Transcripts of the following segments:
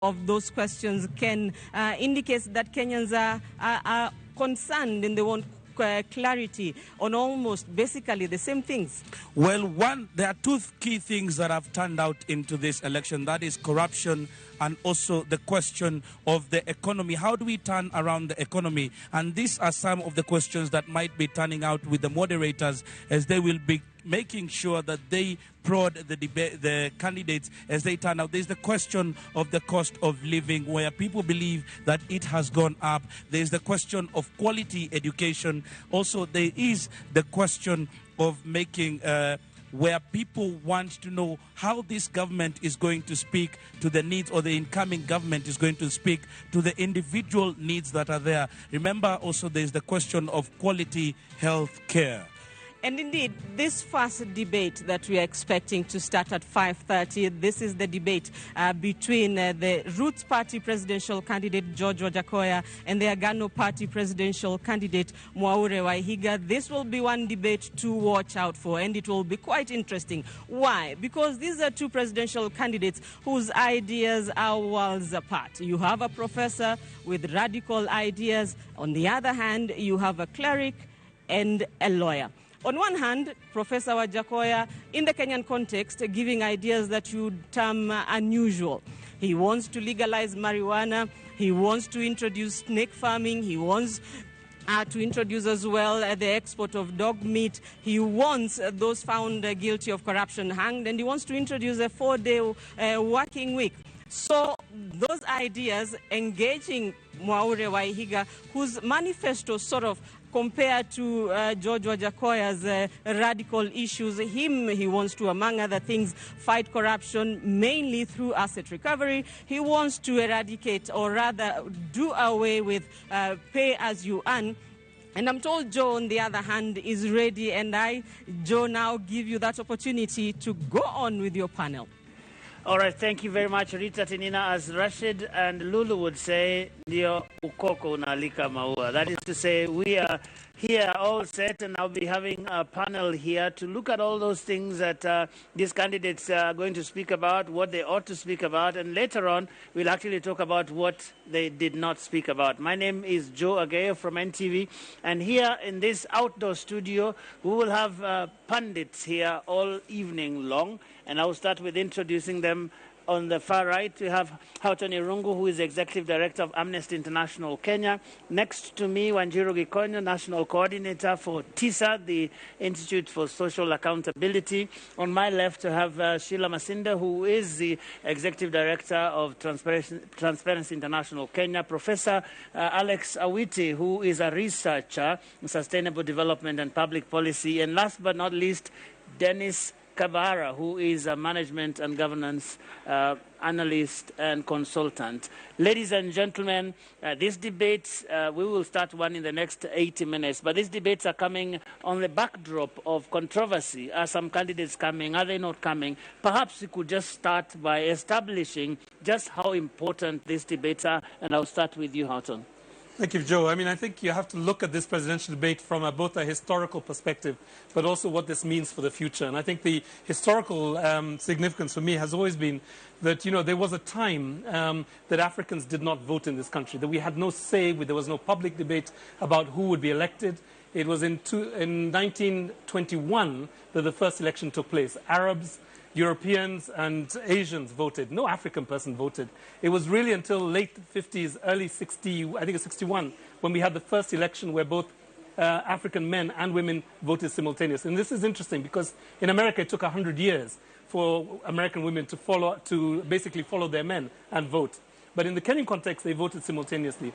of those questions can indicate that Kenyans are concerned and they want clarity on almost basically the same things. Well, there are two key things that have turned out into this election. That is corruption and also the question of the economy. How do we turn around the economy? And these are some of the questions that might be turning out with the moderators, as they will be making sure that they prod the candidates as they turn out. There's the question of the cost of living, where people believe that it has gone up. There's the question of quality education. Also, there is the question of making where people want to know how this government is going to speak to the needs, or the incoming government is going to speak to the individual needs that are there. Remember, also there's the question of quality health care. And indeed, this first debate that we are expecting to start at 5:30, this is the debate between the Roots Party presidential candidate George Wajackoyah and the Agano Party presidential candidate Mwaure Wahiga. This will be one debate to watch out for, and it will be quite interesting. Why? Because these are two presidential candidates whose ideas are worlds apart. You have a professor with radical ideas. On the other hand, you have a cleric and a lawyer. On one hand, Professor Wajackoyah, in the Kenyan context, giving ideas that you term unusual. He wants to legalize marijuana. He wants to introduce snake farming. He wants to introduce as well the export of dog meat. He wants those found guilty of corruption hanged, and he wants to introduce a 4-day working week. So those ideas engaging Mwaure Wahiga, whose manifesto sort of compared to George Wajackoyah's radical issues. He wants to, among other things, fight corruption mainly through asset recovery. He wants to eradicate, or rather do away with pay as you earn. And I'm told Joe, on the other hand, is ready. And Joe, now give you that opportunity to go on with your panel. All right, thank you very much, Rita Tinina. As Rashid and Lulu would say, ndio ukoko unalika maua. That is to say, we are here all set, and I'll be having a panel here to look at all those things that these candidates are going to speak about, what they ought to speak about, and later on, we'll actually talk about what they did not speak about. My name is Joe Agayo from NTV, and here in this outdoor studio, we will have pundits here all evening long, and I'll start with introducing them. On the far right, we have Houghton Irungu, who is Executive Director of Amnesty International Kenya. Next to me, Wanjiru Gikonyo, National Coordinator for TISA, the Institute for Social Accountability. On my left, we have Sheila Masinda, who is the Executive Director of Transparency International Kenya. Professor Alex Awiti, who is a researcher in sustainable development and public policy. And last but not least, Dennis Kabara, who is a management and governance analyst and consultant. Ladies and gentlemen, this debate, we will start one in the next 80 minutes, but these debates are coming on the backdrop of controversy. Are some candidates coming? Are they not coming? Perhaps we could just start by establishing just how important these debates are, and I'll start with you, Houghton. Thank you, Joe. I mean, I think you have to look at this presidential debate from both a historical perspective, but also what this means for the future. And I think the historical significance for me has always been that, you know, there was a time that Africans did not vote in this country, that we had no say, there was no public debate about who would be elected. It was in 1921 that the first election took place. Arabs, Europeans and Asians voted. No African person voted. It was really until late 50s, early 60, I think it's 61, when we had the first election where both African men and women voted simultaneously. And this is interesting because in America it took 100 years for American women to basically follow their men and vote. But in the Kenyan context, they voted simultaneously.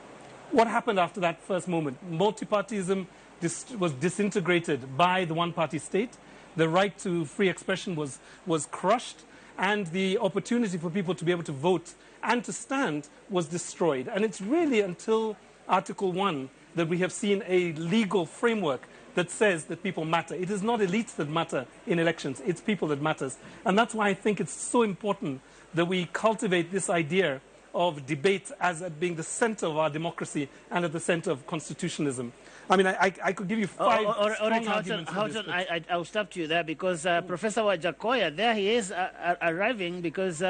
What happened after that first moment? Multipartyism was disintegrated by the one-party state. The right to free expression was crushed, and the opportunity for people to be able to vote and to stand was destroyed. And it's really until Article 1 that we have seen a legal framework that says that people matter. It is not elites that matter in elections, it's people that matters. And that's why I think it's so important that we cultivate this idea of debate as being the center of our democracy and at the center of constitutionalism. I mean, I could give you five strong arguments for this, Houghton, but- I'll stop you there because Professor Wajakoya, there he is arriving because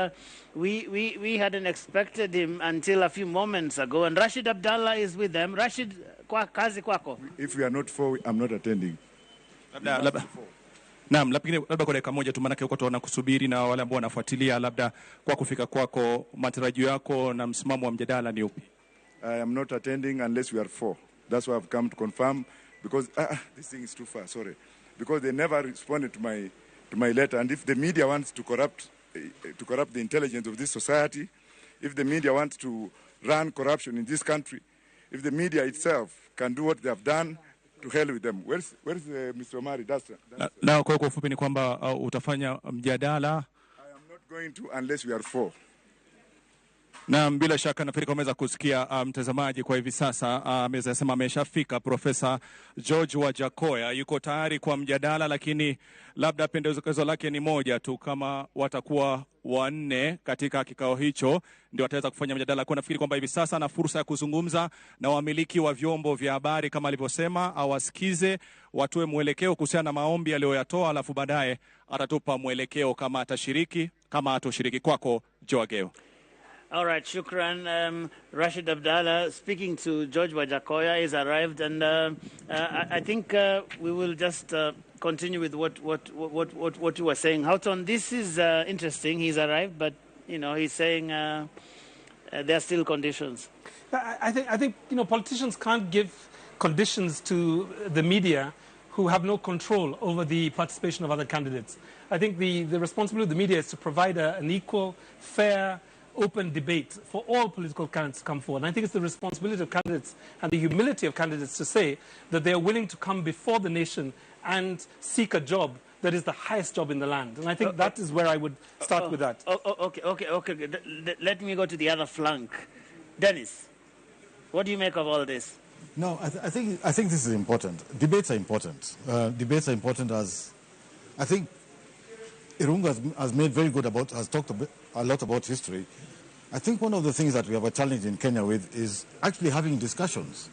we hadn't expected him until a few moments ago. And Rashid Abdallah is with them. Rashid, kazi kwako. If we are not for, I'm not attending. Naam, labda kwa dakika moja tu, maanake uko tuona kusubiri na wale ambao wanafuatilia, labda kwa kufika kwako, matarajio yako na msimamo wa mjadala ni upi? I am not attending unless we are for. That's why I've come to confirm, because this thing is too far. Sorry, because they never responded to my letter. And if the media wants to corrupt the intelligence of this society, if the media wants to run corruption in this country, if the media itself can do what they have done, to hell with them. Where's Mr. Omari? Na kwa ufupi ni kwamba utafanya mjadala. I am not going to unless we are for. Na bila shaka nafikiri umeweza kusikia mtazamaji, kwa hivi sasa ameweza sema ameshafika Profesa George Wajakoya, yuko tayari kwa mjadala, lakini labda pendekezo lake ni moja tu, kama watakuwa wanne katika kikao hicho ndio wataweza kufanya mjadala. Kwa nafikiri kwamba hivi sasa na fursa ya kuzungumza na wamiliki wa vyombo vya habari kama alivyosema, awasikize, watoe mwelekeo kuhusiana na maombi aliyoyatoa, alafu baadaye atatupa mwelekeo kama atashiriki, kama atoshiriki. Kwako Joageo. All right, shukran. Rashid Abdallah speaking to George Wajakoya is arrived, and I think we will just continue with what you were saying. Houghton, this is interesting. He's arrived, but he's saying there are still conditions. I think politicians can't give conditions to the media who have no control over the participation of other candidates. I think the responsibility of the media is to provide an equal, fair, open debate for all political candidates to come forward. And I think it's the responsibility of candidates and the humility of candidates to say that they are willing to come before the nation and seek a job that is the highest job in the land. And I think that is where I would start with that. Okay. Let me go to the other flank. Dennis, what do you make of all this? No, I think this is important. Debates are important. Debates are important, as I think Irungu has made very good about, has talked a lot about history. I think one of the things that we have a challenge in Kenya with is actually having discussions,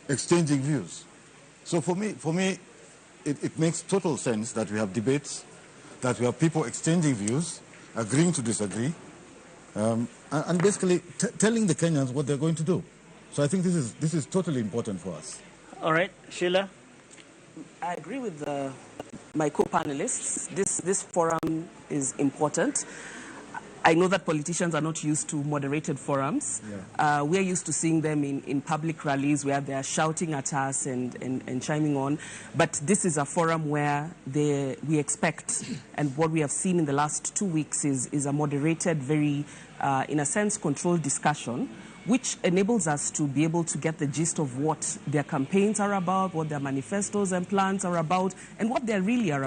exchanging views. So for me, it makes total sense that we have debates, that we have people exchanging views, agreeing to disagree, and basically telling the Kenyans what they're going to do. So I think this is totally important for us. All right, Sheila? I agree with my co-panelists. This forum is important. I know that politicians are not used to moderated forums. Yeah. We're used to seeing them in public rallies where they're shouting at us and chiming on. But this is a forum where we expect, and what we have seen in the last 2 weeks is a moderated, very, in a sense, controlled discussion, which enables us to be able to get the gist of what their campaigns are about, what their manifestos and plans are about, and what they really are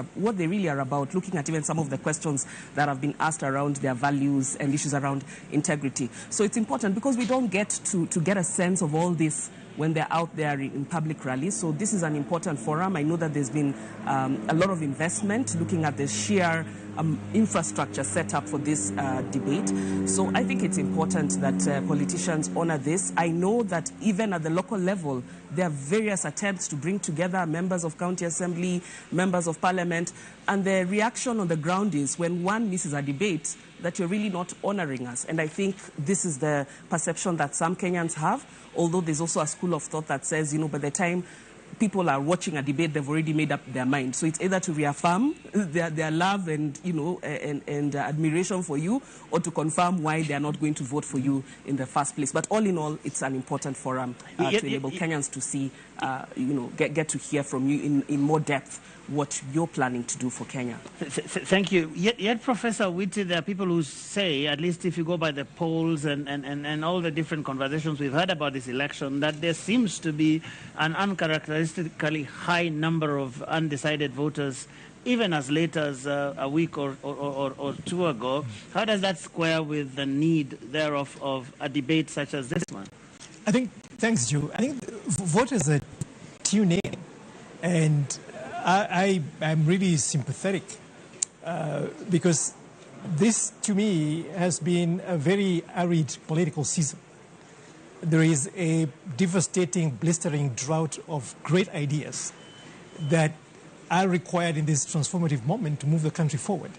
about, looking at even some of the questions that have been asked around their values and issues around integrity. So it's important because we don't get to get a sense of all this when they're out there in public rallies. So this is an important forum. I know that there's been a lot of investment looking at the sheer infrastructure set up for this debate. So I think it's important that politicians honor this. I know that even at the local level, there are various attempts to bring together members of county assembly, members of parliament, and the reaction on the ground is when one misses a debate, that you're really not honoring us. And I think this is the perception that some Kenyans have, although there's also a school of thought that says, by the time people are watching a debate, they've already made up their mind. So it's either to reaffirm their love and, and admiration for you, or to confirm why they are not going to vote for you in the first place. But all in all, it's an important forum to enable Kenyans to see, get to hear from you in more depth what you're planning to do for Kenya. Thank you. Yet, Professor Witi, there are people who say, at least if you go by the polls and all the different conversations we've had about this election, that there seems to be an uncharacteristically high number of undecided voters, even as late as a week or two ago. How does that square with the need thereof of a debate such as this one? I think, thanks, Joe. I think voters are tuning in, and I'm really sympathetic because this, to me, has been a very arid political season. there is a devastating, blistering drought of great ideas that are required in this transformative moment to move the country forward.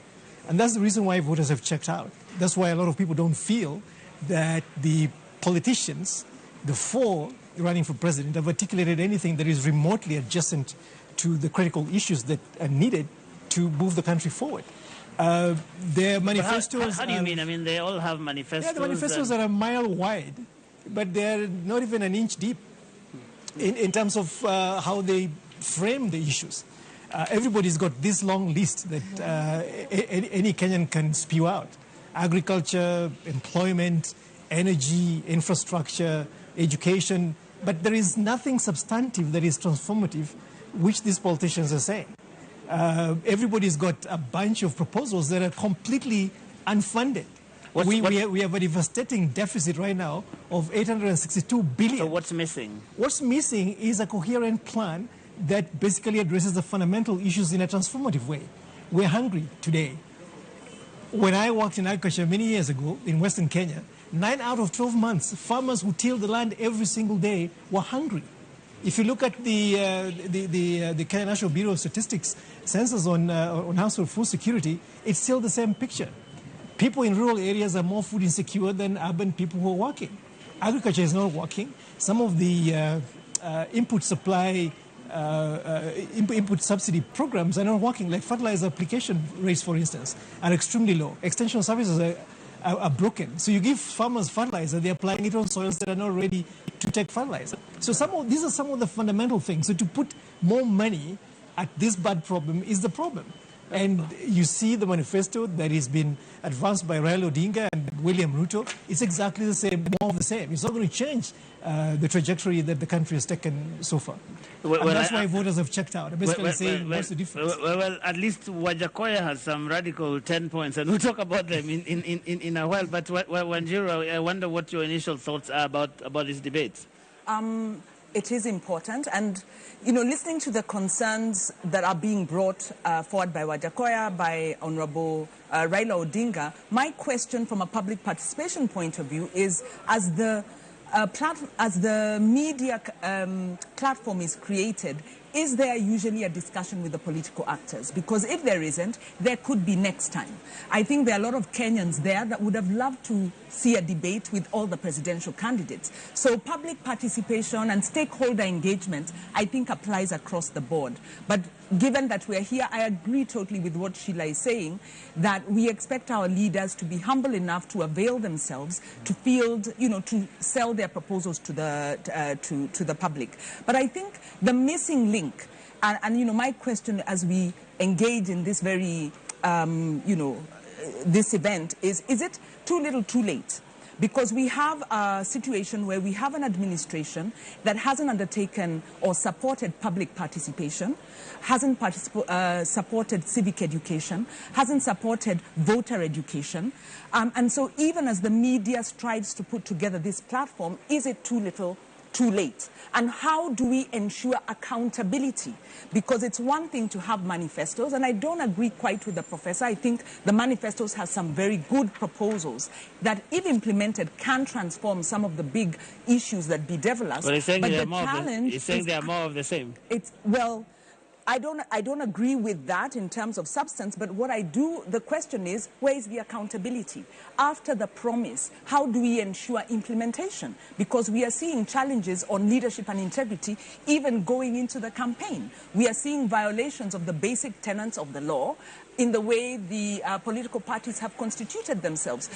And that's the reason why voters have checked out. That's why a lot of people don't feel that the politicians, the four running for president, have articulated anything that is remotely adjacent to the critical issues that are needed to move the country forward. Their manifestos... How do you mean? I mean, they all have manifestos. Yeah, the manifestos are a mile wide, but they're not even an inch deep in terms of how they frame the issues. Everybody's got this long list that any Kenyan can spew out. Agriculture, employment, energy, infrastructure, education, but there is nothing substantive that is transformative, which these politicians are saying. Everybody's got a bunch of proposals that are completely unfunded. We have a devastating deficit right now of 862 billion. So what's missing? What's missing is a coherent plan that basically addresses the fundamental issues in a transformative way. We're hungry today. When I worked in agriculture many years ago in Western Kenya, 9 out of 12 months, farmers who tilled the land every single day were hungry. If you look at the Kenya National Bureau of Statistics census on household food security, it's still the same picture. People in rural areas are more food insecure than urban people who are working. Agriculture is not working. Some of the input supply, input subsidy programs are not working, like fertilizer application rates, for instance, are extremely low. Extension services are broken. So you give farmers fertilizer, they're applying it on soils that are not ready to take fertilizer. So these are some of the fundamental things. So to put more money at this bad problem is the problem. And you see the manifesto that has been advanced by Raila Odinga and William Ruto. It's exactly the same, more of the same. It's not going to change the trajectory that the country has taken so far. And that's why voters have checked out. Basically saying, what's the difference? Well, at least Wajakoya has some radical 10 points, and we'll talk about them in a while. But Wanjiru, I wonder what your initial thoughts are about this debate. It is important, and listening to the concerns that are being brought forward by Wajakoya, by Honorable Raila Odinga, my question from a public participation point of view is, as the media platform is created, is there usually a discussion with the political actors? Because if there isn't, there could be next time. I think there are a lot of Kenyans there that would have loved to see a debate with all the presidential candidates. So public participation and stakeholder engagement, I think, applies across the board. But given that we're here, I agree totally with what Sheila is saying, that we expect our leaders to be humble enough to avail themselves, to field, to sell their proposals to the public. But I think the missing link, and my question as we engage in this very, this event is it too little too late? Because we have a situation where we have an administration that hasn't undertaken or supported public participation, hasn't supported civic education, hasn't supported voter education. And so even as the media strives to put together this platform, is it too little too late? And how do we ensure accountability? Because it's one thing to have manifestos, and I don't agree quite with the professor. I think the manifestos have some very good proposals that, if implemented, can transform some of the big issues that bedevil us. But he's saying they are more of the same. I don't agree with that in terms of substance, but the question is, where is the accountability? After the promise, how do we ensure implementation? Because we are seeing challenges on leadership and integrity even going into the campaign. We are seeing violations of the basic tenets of the law in the way the political parties have constituted themselves.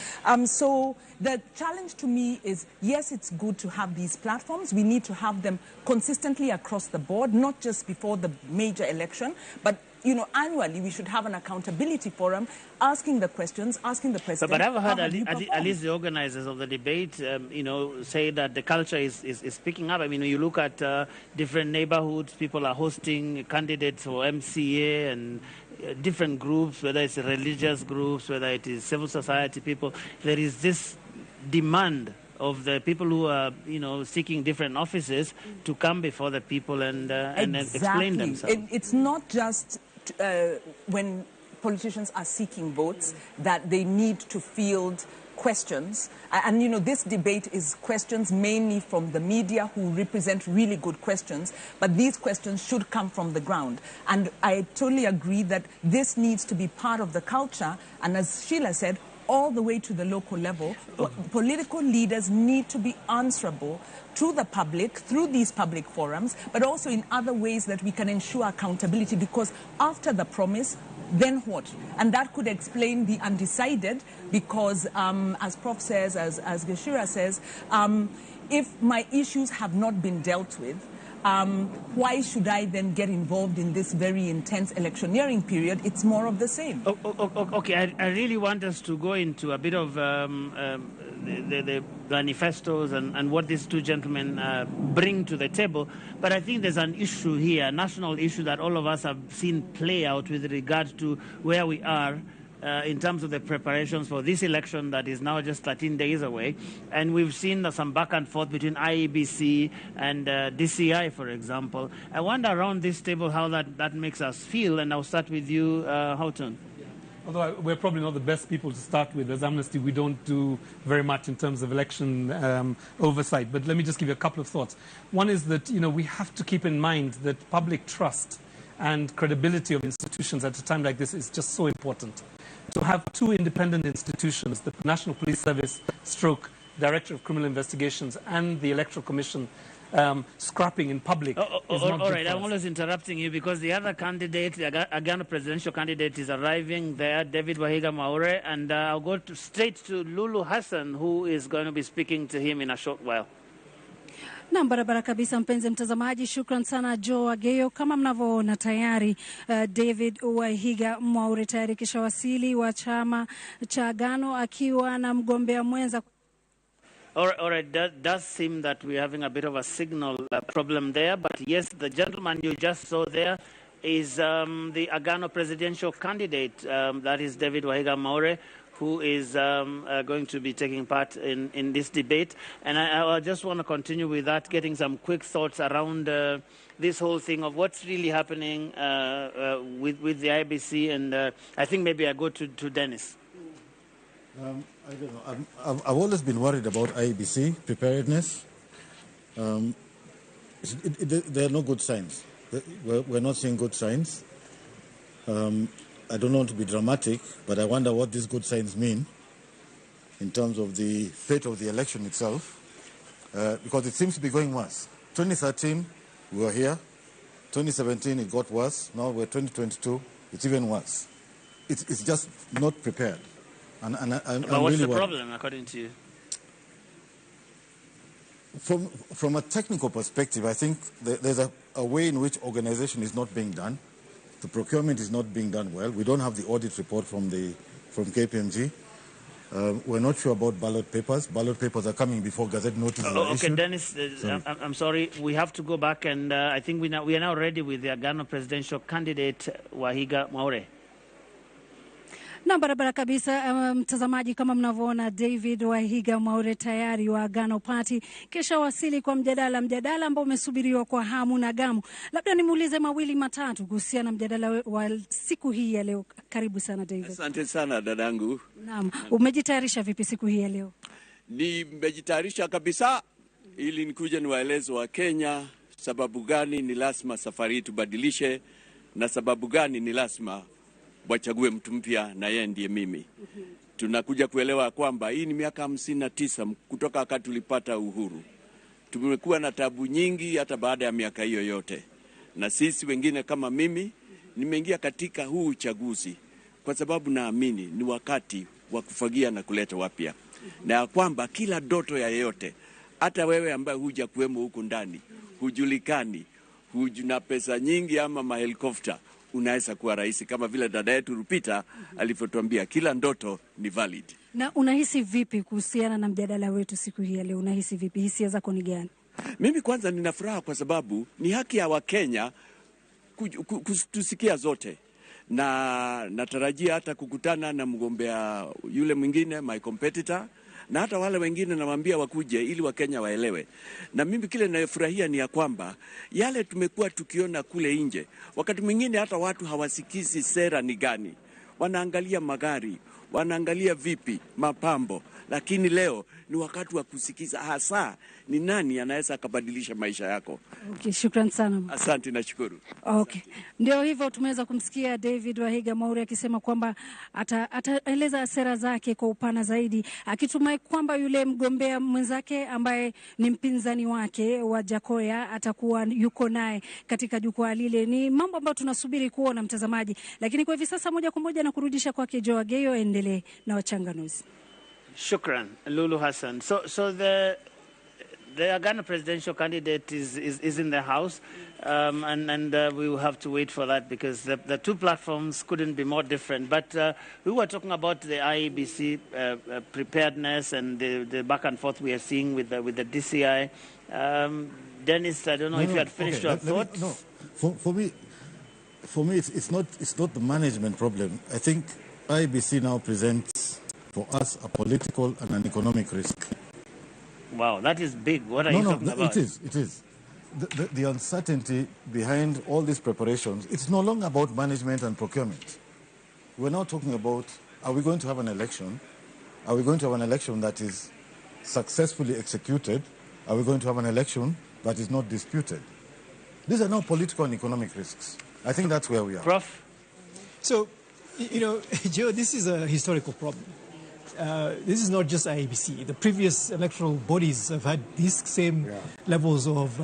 So the challenge to me is, yes, it's good to have these platforms. We need to have them consistently across the board, not just before the major election, but annually we should have an accountability forum, asking the questions, asking the president. But I've heard at least the organizers of the debate, say that the culture is picking up. I mean, when you look at different neighborhoods, people are hosting candidates for MCA and different groups, whether it's religious groups, whether it is civil society people. There is this demand of the people who are, seeking different offices to come before the people and explain themselves. It's not just when politicians are seeking votes that they need to field questions, and this debate is questions mainly from the media who represent really good questions, but these questions should come from the ground. And I totally agree that this needs to be part of the culture, and as Sheila said, all the way to the local level. Political leaders need to be answerable to the public through these public forums, but also in other ways that we can ensure accountability, because after the promise, then what? And that could explain the undecided, because as Prof says, as Gashira says, if my issues have not been dealt with, why should I then get involved in this very intense electioneering period? It's more of the same. Okay, I really want us to go into a bit of the manifestos and what these two gentlemen bring to the table. But I think there's an issue here, a national issue that all of us have seen play out with regard to where we are in terms of the preparations for this election that is now just 13 days away. And we've seen some back and forth between IEBC and DCI, for example. I wonder around this table how that makes us feel, and I'll start with you, Houghton. Although we're probably not the best people to start with. As Amnesty, we don't do very much in terms of election oversight. But let me just give you a couple of thoughts. One is that, we have to keep in mind that public trust and credibility of institutions at a time like this is just so important. To have two independent institutions, the National Police Service / Director of Criminal Investigations and the Electoral Commission, scrapping in public is not all right, I'm always interrupting you because the other candidate, the Agano presidential candidate, is arriving there, David Wahiga Maure, and I'll go straight to Lulu Hassan, who is going to be speaking to him in a short while. Na barabara kabisa, mpenzi mtazamaji, shukran sana Joe Ageyo. Kama mnavyoona tayari David Wahiga Mwaure tayari kishawasili wa chama cha Agano akiwa na mgombea mwenza. All right, that does seem that we're having a bit of a signal problem there, but yes, the gentleman you just saw there is the Agano presidential candidate, that is David Wahiga Maure, who is going to be taking part in this debate. And I just want to continue with that, getting some quick thoughts around this whole thing of what's really happening with the IBC. And I think maybe I go to Dennis. I don't know. I've always been worried about IBC preparedness. There are no good signs. We're not seeing good signs. I don't want to be dramatic, but I wonder what these good signs mean in terms of the fate of the election itself, because it seems to be going worse. 2013, we were here. 2017, it got worse. Now we're 2022, it's even worse. It's just not prepared. And but I'm what's really the problem, according to you? From a technical perspective, I think there's a way in which organization is not being done. The procurement is not being done well. We don't have the audit report from KPMG. We're not sure about ballot papers. Ballot papers are coming before Gazette notices are issued. Okay, Dennis, I'm sorry. We have to go back, and I think we are now ready with the Agano presidential candidate, Wahiga Maure. Na barabara kabisa, mtazamaji, kama mnavyoona David Wahiga Maure tayari wa Agano Party kisha wasili kwa mjadala ambao umesubiriwa kwa hamu na gamu. Labda nimuulize mawili matatu kuhusiana na mjadala wa siku hii ya leo. Karibu sana David. Asante sana dadangu. Naam, umejitayarisha vipi siku hii ya leo? Nimejitayarisha kabisa ili nikuje niwaeleze wa Kenya sababu gani ni lazima safari tubadilishe na sababu gani ni lazima wachague mtu mpya na yeye ndiye mimi. Tunakuja kuelewa kwamba hii ni miaka 59 kutoka wakati tulipata uhuru. Tumekuwa na tabu nyingi hata baada ya miaka hiyo yote. Na sisi wengine kama mimi nimeingia katika huu uchaguzi kwa sababu naamini ni wakati wa kufagia na kuleta wapya. Na kwamba kila ndoto ya yeyote, hata wewe ambaye huja kuwemo huko ndani, hujulikani, hujuna pesa nyingi ama mahelikopta, unaweza kuwa rais kama vile dada yetu Rupita alivyotuambia kila ndoto ni valid. Na unahisi vipi kuhusiana na mjadala wetu siku hii leo? Unahisi vipi? Hisia zako ni gani? Mimi kwanza nina furaha kwa sababu ni haki ya Wakenya tusikia zote. Na natarajia hata kukutana na mgombea yule mwingine, my competitor, na hata wale wengine nawaambia wakuje ili Wakenya waelewe. Na mimi kile ninayofurahia ni ya kwamba yale tumekuwa tukiona kule nje, wakati mwingine hata watu hawasikizi sera ni gani. Wanaangalia magari, wanaangalia vipi mapambo, lakini leo ni wakati wa kusikiza hasa ni nani anaweza akabadilisha maisha yako. Okay, shukran sana. Asante na shukuru. Okay. Ndio hivyo tumeweza kumsikia David Wahiga Mwaure akisema kwamba ataeleza sera zake kwa upana zaidi, akitumai kwamba yule mgombea mwenzake ambaye ni mpinzani wake wa Jakoya atakuwa yuko naye katika jukwaa lile. Ni mambo ambayo tunasubiri kuona, mtazamaji, lakini kwa hivi sasa moja kwa moja na kurudisha kwake Joa Geyo endelee na wachanganuzi. Shukran, Lulu Hassan. So the Ghana presidential candidate is in the House, and we will have to wait for that because the two platforms couldn't be more different. But we were talking about the IEBC preparedness and the back and forth we are seeing with the DCI. Dennis, I don't know if you had finished your thoughts. No, for me, it's not the management problem. I think IEBC now presents for us a political and an economic risk. Wow, that is big. What are you talking about? It is. The uncertainty behind all these preparations, it's no longer about management and procurement. We're now talking about, are we going to have an election? Are we going to have an election that is successfully executed? Are we going to have an election that is not disputed? These are now political and economic risks. I think that's where we are. Prof? So, Joe, this is a historical problem. This is not just IEBC. The previous electoral bodies have had these same levels of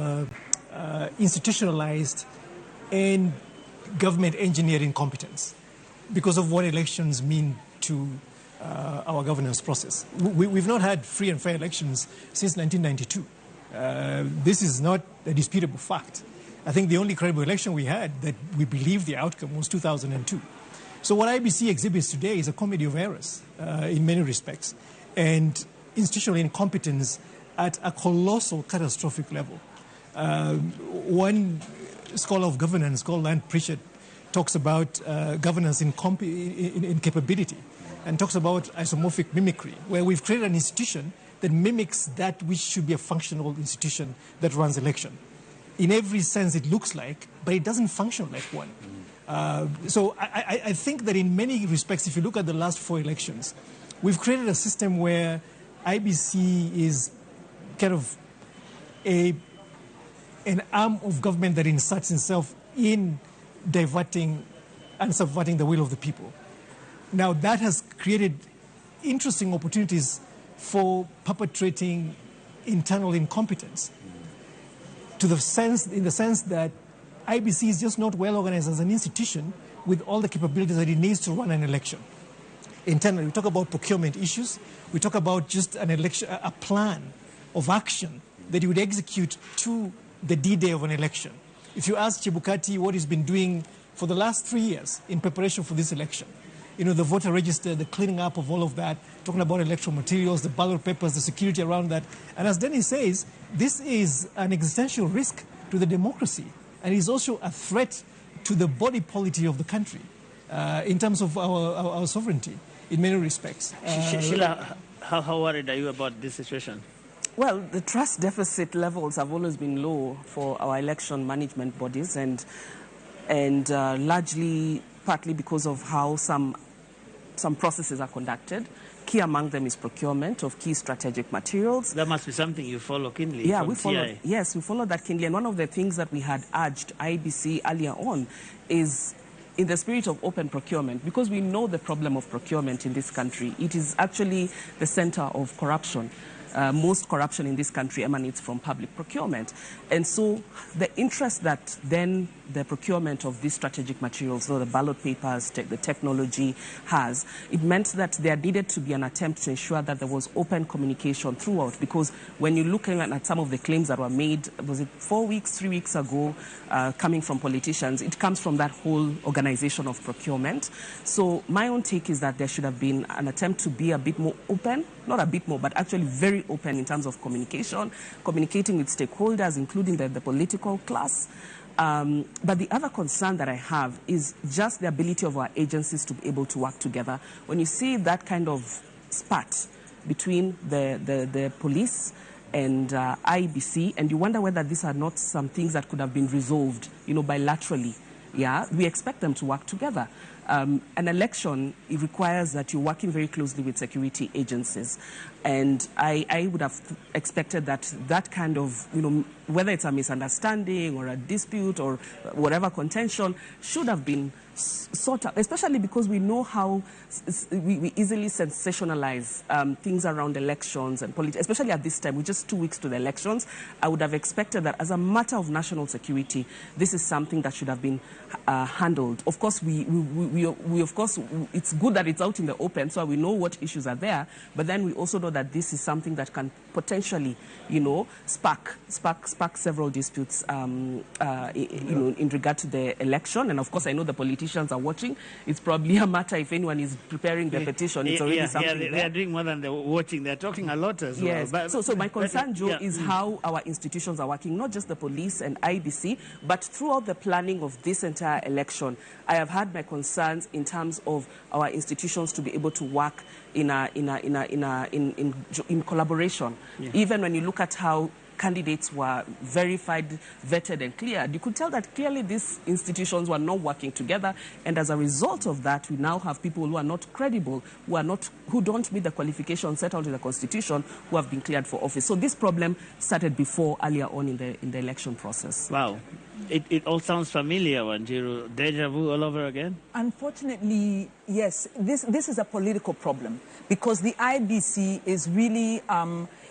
institutionalized and government engineering competence because of what elections mean to our governance process. We've not had free and fair elections since 1992. This is not a disputable fact. I think the only credible election we had that we believe the outcome was 2002. So what IBC exhibits today is a comedy of errors in many respects and institutional incompetence at a colossal, catastrophic level. One scholar of governance called Land Pritchard talks about governance in capability and talks about isomorphic mimicry, where we've created an institution that mimics that which should be a functional institution that runs election. In every sense it looks like, but it doesn't function like one. So I think that in many respects, if you look at the last 4 elections, we've created a system where IBC is kind of an arm of government that inserts itself in diverting and subverting the will of the people. Now that has created interesting opportunities for perpetrating internal incompetence in the sense that IBC is just not well organized as an institution with all the capabilities that it needs to run an election. Internally, we talk about procurement issues. We talk about just an election, a plan of action that you would execute to the D-Day of an election. If you ask Chebukati what he's been doing for the last 3 years in preparation for this election, the voter register, the cleaning up of all of that, talking about electoral materials, the ballot papers, the security around that. And as Dennis says, this is an existential risk to the democracy. And it's also a threat to the body polity of the country in terms of our sovereignty in many respects. Sheila, how worried are you about this situation? Well, the trust deficit levels have always been low for our election management bodies and largely partly because of how some processes are conducted. Key among them is procurement of key strategic materials. That must be something you follow keenly. Yeah, we follow. Yes, we follow that keenly. And one of the things that we had urged IBC earlier on is in the spirit of open procurement, because we know the problem of procurement in this country. It is actually the center of corruption. Most corruption in this country emanates from public procurement. And so the interest that then the procurement of these strategic materials, so the ballot papers, the technology has, it meant that there needed to be an attempt to ensure that there was open communication throughout. Because when you're looking at some of the claims that were made, was it 3 weeks ago, coming from politicians, it comes from that whole organization of procurement. So my own take is that there should have been an attempt to be a bit more open, not a bit more, but actually very open in terms of communication, communicating with stakeholders, including the political class. But the other concern that I have is just the ability of our agencies to be able to work together. When you see that kind of spat between the police and IBC, and you wonder whether these are not some things that could have been resolved, bilaterally. Yeah, we expect them to work together. An election, it requires that you're working very closely with security agencies. And I would have expected that that kind of, whether it's a misunderstanding or a dispute or whatever contention, should have been sort of, especially because we know how we easily sensationalize things around elections and politics, especially at this time, with just 2 weeks to the elections. I would have expected that as a matter of national security, this is something that should have been handled. Of course, of course, it's good that it's out in the open, so we know what issues are there, but then we also know that this is something that can potentially, spark several disputes, in regard to the election. And of course, I know the politicians are watching. It's probably a matter, if anyone is preparing the petition, it's already something there. They are doing more than they're watching. They're talking a lot as well. Yes. So my concern, Joe, is how our institutions are working, not just the police and IBC, but throughout the planning of this entire election. I have had my concerns in terms of our institutions to be able to work in collaboration. Yeah. Even when you look at how candidates were verified, vetted, and cleared, you could tell that clearly these institutions were not working together, and as a result of that, we now have people who are not credible, who don't meet the qualifications set out in the Constitution, who have been cleared for office. So this problem started earlier on in the election process. Wow. It all sounds familiar, Wanjiru. Deja vu all over again? Unfortunately, yes. This is a political problem because the IBC is really,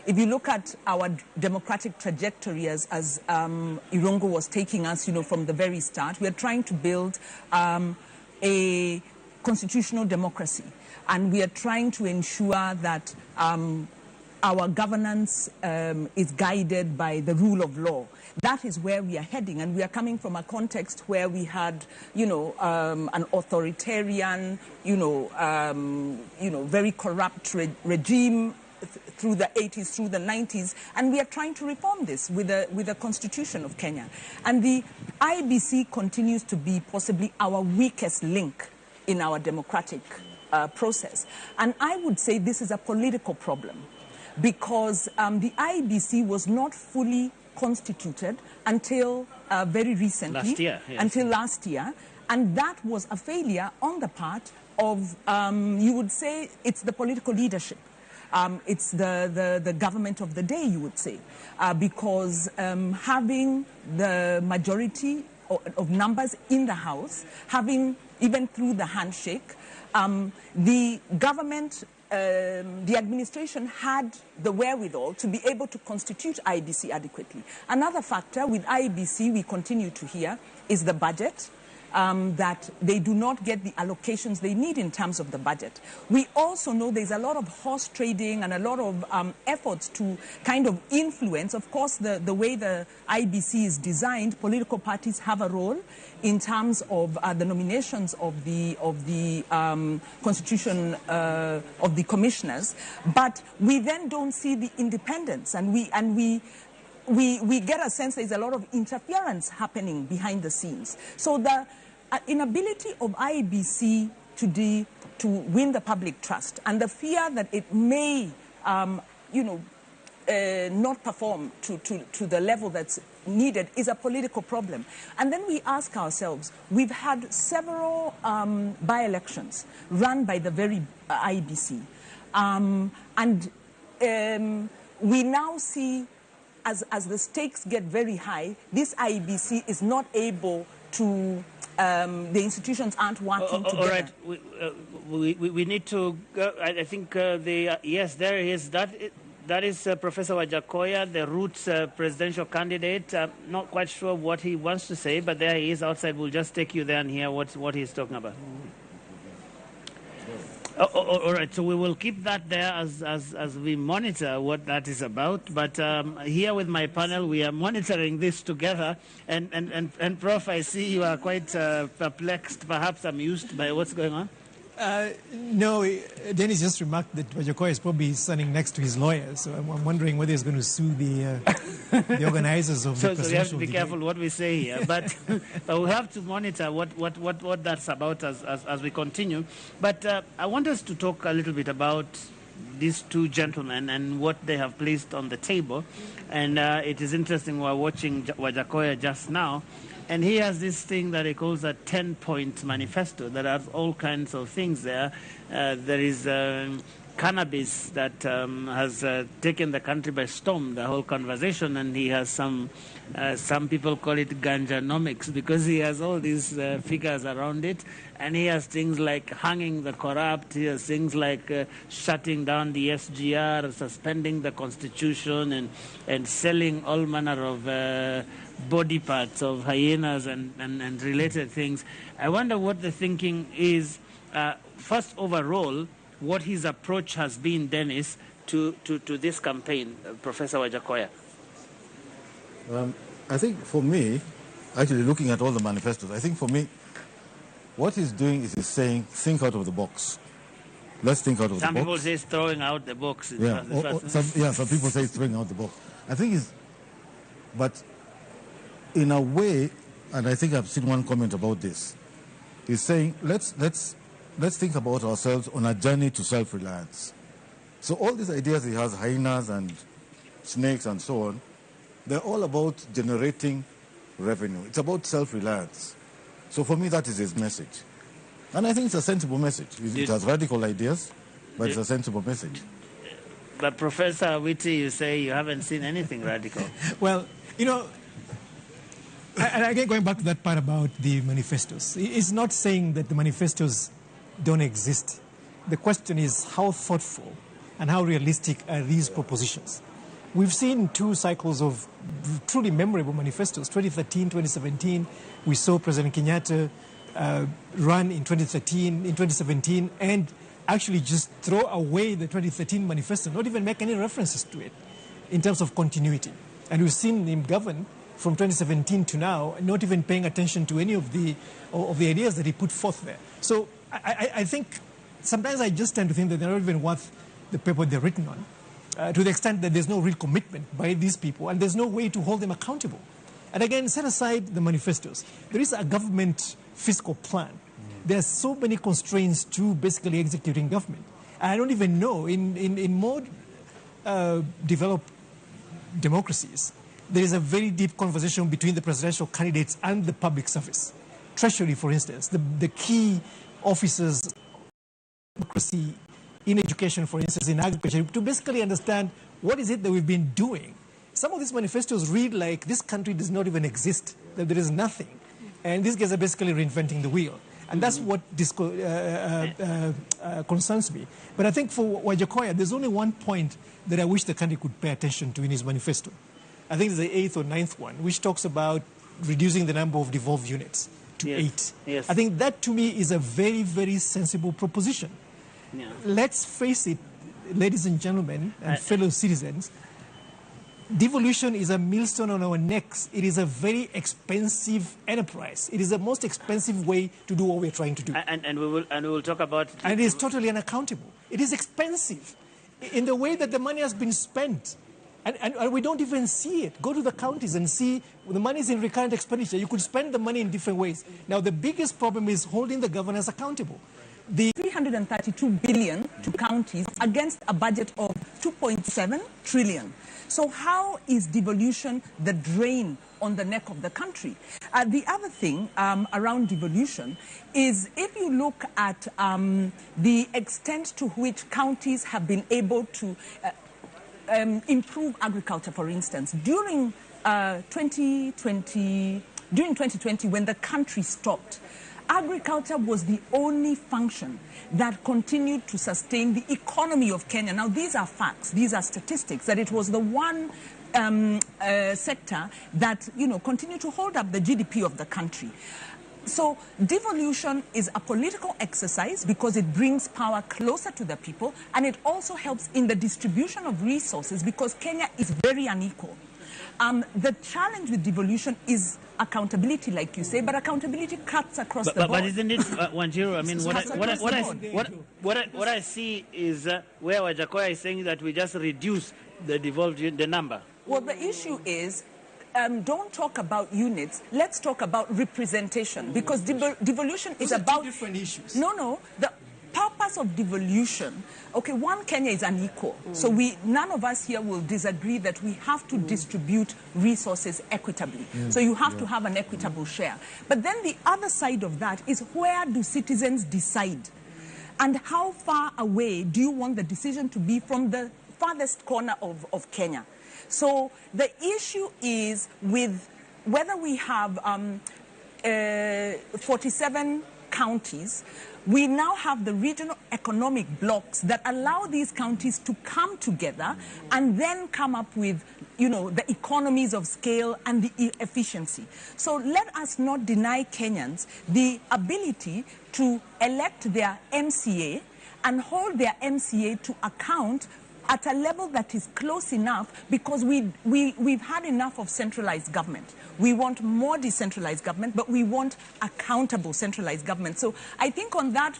if you look at our democratic trajectory as Irungu was taking us, from the very start, we are trying to build a constitutional democracy. And we are trying to ensure that our governance is guided by the rule of law. That is where we are heading, and we are coming from a context where we had, an authoritarian, very corrupt regime through the 80s, through the 90s, and we are trying to reform this with the Constitution of Kenya. And the IBC continues to be possibly our weakest link in our democratic process. And I would say this is a political problem because the IBC was not fully constituted until very recently. Last year, yes. Until last year. And that was a failure on the part of, you would say, it's the political leadership. It's the government of the day, you would say, because having the majority of numbers in the House, having even through the handshake, the government, the administration had the wherewithal to be able to constitute IBC adequately. Another factor with IBC we continue to hear is the budget. That they do not get the allocations they need in terms of the budget. We also know there's a lot of horse trading and a lot of efforts to kind of influence. Of course, the way the IBC is designed, political parties have a role in terms of the nominations of the constitution of the commissioners. But we then don't see the independence, and we get a sense there's a lot of interference happening behind the scenes. So the inability of IBC to win the public trust and the fear that it may, not perform to the level that's needed is a political problem. And then we ask ourselves, we've had several by-elections run by the very IBC. We now see as the stakes get very high, this IBC is not able to, the institutions aren't working together. All right, we need to go. I think yes, there is. That is Professor Wajakoya, the Roots presidential candidate. I'm not quite sure what he wants to say, but there he is outside. We'll just take you there and hear what he's talking about. All right, so we will keep that there as we monitor what that is about. But here with my panel, we are monitoring this together. And Prof, I see you are quite perplexed, perhaps amused by what's going on. No, Dennis just remarked that Wajakoya is probably standing next to his lawyer, so I'm wondering whether he's going to sue the organizers of the presidential So we have to be debate. careful what we say here, but we'll have to monitor what that's about as we continue. But I want us to talk a little bit about these two gentlemen and what they have placed on the table. And it is interesting, we're watching Wajakoya just now. And he has this thing that he calls a 10-point manifesto that has all kinds of things there. There is cannabis that has taken the country by storm, the whole conversation, and he has some people call it ganjanomics because he has all these figures around it, and he has things like hanging the corrupt, he has things like shutting down the SGR, suspending the constitution, and selling all manner of body parts of hyenas and related things. I wonder what the thinking is, first overall, what his approach has been, Dennis, to this campaign, Professor Wajakoya. I think for me, actually looking at all the manifestos, I think for me, what he's doing is he's saying, think out of the box. Let's think out of the box. Some people say it's throwing out the box. Some people say it's throwing out the box. I think but in a way, and I think I've seen one comment about this, he's saying, let's think about ourselves on a journey to self-reliance. So all these ideas he has, hyenas and snakes and so on, they're all about generating revenue. It's about self-reliance. So for me, that is his message. And I think it's a sensible message. It has radical ideas, but it's a sensible message. But Professor Witty, you say you haven't seen anything radical. Well, you know, and again, going back to that part about the manifestos, it's not saying that the manifestos don't exist. The question is how thoughtful and how realistic are these propositions? We've seen two cycles of truly memorable manifestos, 2013, 2017. We saw President Kenyatta run in 2013, in 2017, and actually just throw away the 2013 manifesto, not even make any references to it in terms of continuity. And we've seen him govern from 2017 to now, not even paying attention to any of the ideas that he put forth there. So I think sometimes I just tend to think that they're not even worth the paper they're written on, to the extent that there's no real commitment by these people and there's no way to hold them accountable. And again, set aside the manifestos. There is a government fiscal plan. There are so many constraints to basically executing government. I don't even know, in more developed democracies, there is a very deep conversation between the presidential candidates and the public service. Treasury, for instance, the key officers democracy in education, for instance, in agriculture, to basically understand what is it that we've been doing. Some of these manifestos read like this country does not even exist, that there is nothing. And these guys are basically reinventing the wheel. And that's what concerns me. But I think for Wajakoya, there's only one point that I wish the country could pay attention to in his manifesto. I think it's the 8th or 9th one, which talks about reducing the number of devolved units to 8. Yes. I think that to me is a very, very sensible proposition. Yeah. Let's face it, ladies and gentlemen and fellow citizens, devolution is a millstone on our necks. It is a very expensive enterprise. It is the most expensive way to do what we're trying to do. And we will talk about it. And it is totally unaccountable. It is expensive in the way that the money has been spent. And we don't even see it. Go to the counties and see the money is in recurrent expenditure. You could spend the money in different ways. Now, the biggest problem is holding the governors accountable. The 332 billion to counties against a budget of 2.7 trillion. So how is devolution the drain on the neck of the country? The other thing around devolution is if you look at the extent to which counties have been able to improve agriculture, for instance, during 2020, when the country stopped, agriculture was the only function that continued to sustain the economy of Kenya. Now, these are facts, these are statistics, that it was the one sector that, continued to hold up the GDP of the country. So devolution is a political exercise because it brings power closer to the people, and it also helps in the distribution of resources because Kenya is very unequal. The challenge with devolution is accountability, like you say, but accountability cuts across the board. But isn't it, Wanjiru? I mean, what I see is where Wajakoya is saying that we just reduce the devolved number. Well, the issue is, don't talk about units. Let's talk about representation, because devolution is about two different issues. No, the purpose purpose of devolution, okay, one Kenya is unequal. So none of us here will disagree that we have to distribute resources equitably. So you have to have an equitable share. But then the other side of that is, where do citizens decide? And how far away do you want the decision to be from the farthest corner of Kenya? So the issue is with whether we have 47 counties. We now have the regional economic blocks that allow these counties to come together and then come up with, you know, the economies of scale and the efficiency. So let us not deny Kenyans the ability to elect their MCA and hold their MCA to account at a level that is close enough, because we've had enough of centralized government. We want more decentralized government, but we want accountable centralized government. So I think on that,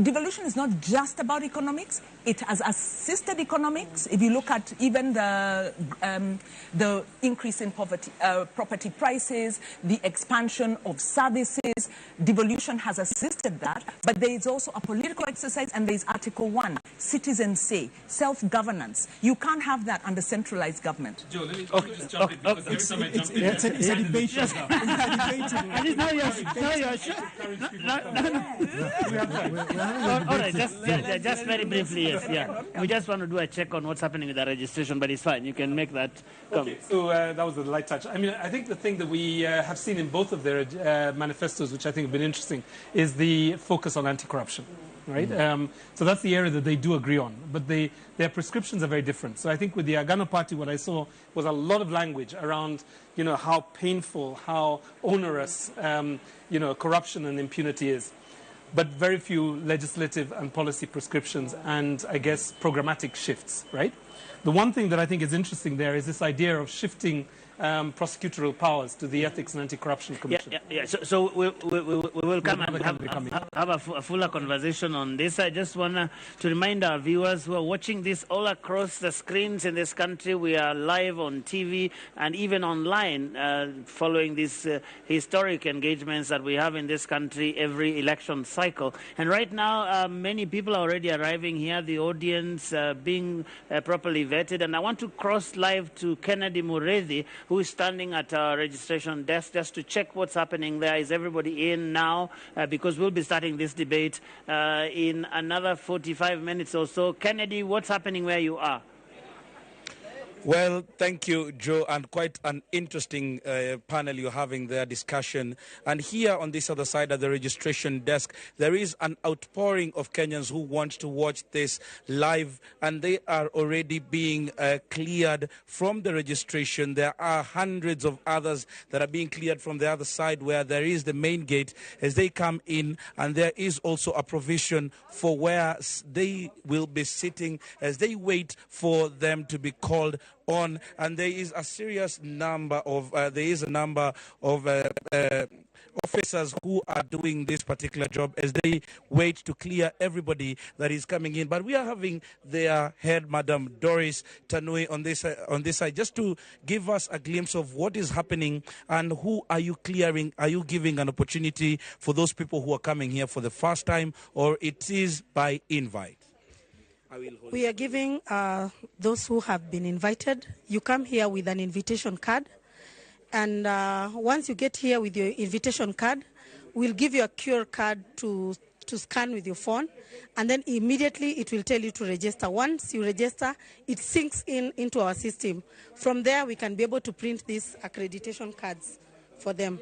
devolution is not just about economics. It has assisted economics. If you look at even the increase in property prices, the expansion of services, devolution has assisted that. But there is also a political exercise, and there is Article 1, citizens say, self-governance. You can't have that under centralized government. Joe, let me just jump in, because every time I jump in, It's a debate. All right, just very briefly, yes, yeah. We just want to do a check on what's happening with the registration, but it's fine. You can make that come. Okay, so that was a light touch. I mean, I think the thing that we have seen in both of their manifestos, which I think have been interesting, is the focus on anti-corruption, right? So that's the area that they do agree on, but their prescriptions are very different. So I think with the Agano Party, what I saw was a lot of language around, you know, how painful, how onerous, you know, corruption and impunity is, but very few legislative and policy prescriptions and, I guess, programmatic shifts, right? The one thing that I think is interesting there is this idea of shifting prosecutorial powers to the Ethics and Anti-Corruption Commission. Yeah. So we will come and have a fuller conversation on this. I just want to remind our viewers who are watching this all across the screens in this country. We are live on TV and even online following these historic engagements that we have in this country every election cycle. And right now, many people are already arriving here, the audience being properly vetted. And I want to cross live to Kennedy Mureithi, who is standing at our registration desk just to check what's happening there. Is everybody in now? Because we'll be starting this debate in another 45 minutes or so. Kennedy, what's happening where you are? Well, thank you, Joe, and quite an interesting panel you're having there, discussion. And here on this other side of the registration desk, there is an outpouring of Kenyans who want to watch this live, and they are already being cleared from the registration. There are hundreds of others that are being cleared from the other side where there is the main gate as they come in, and there is also a provision for where they will be sitting as they wait for them to be called on. And there is a serious number of officers who are doing this particular job as they wait to clear everybody that is coming in. But we are having their head, Madam Doris Tanui, on this side, just to give us a glimpse of what is happening and who are you clearing. Are you giving an opportunity for those people who are coming here for the first time, or it is by invite? We are giving those who have been invited. You come here with an invitation card, and once you get here with your invitation card, we'll give you a QR card to scan with your phone, and then immediately it will tell you to register. Once you register, it syncs into our system. From there, we can be able to print these accreditation cards for them.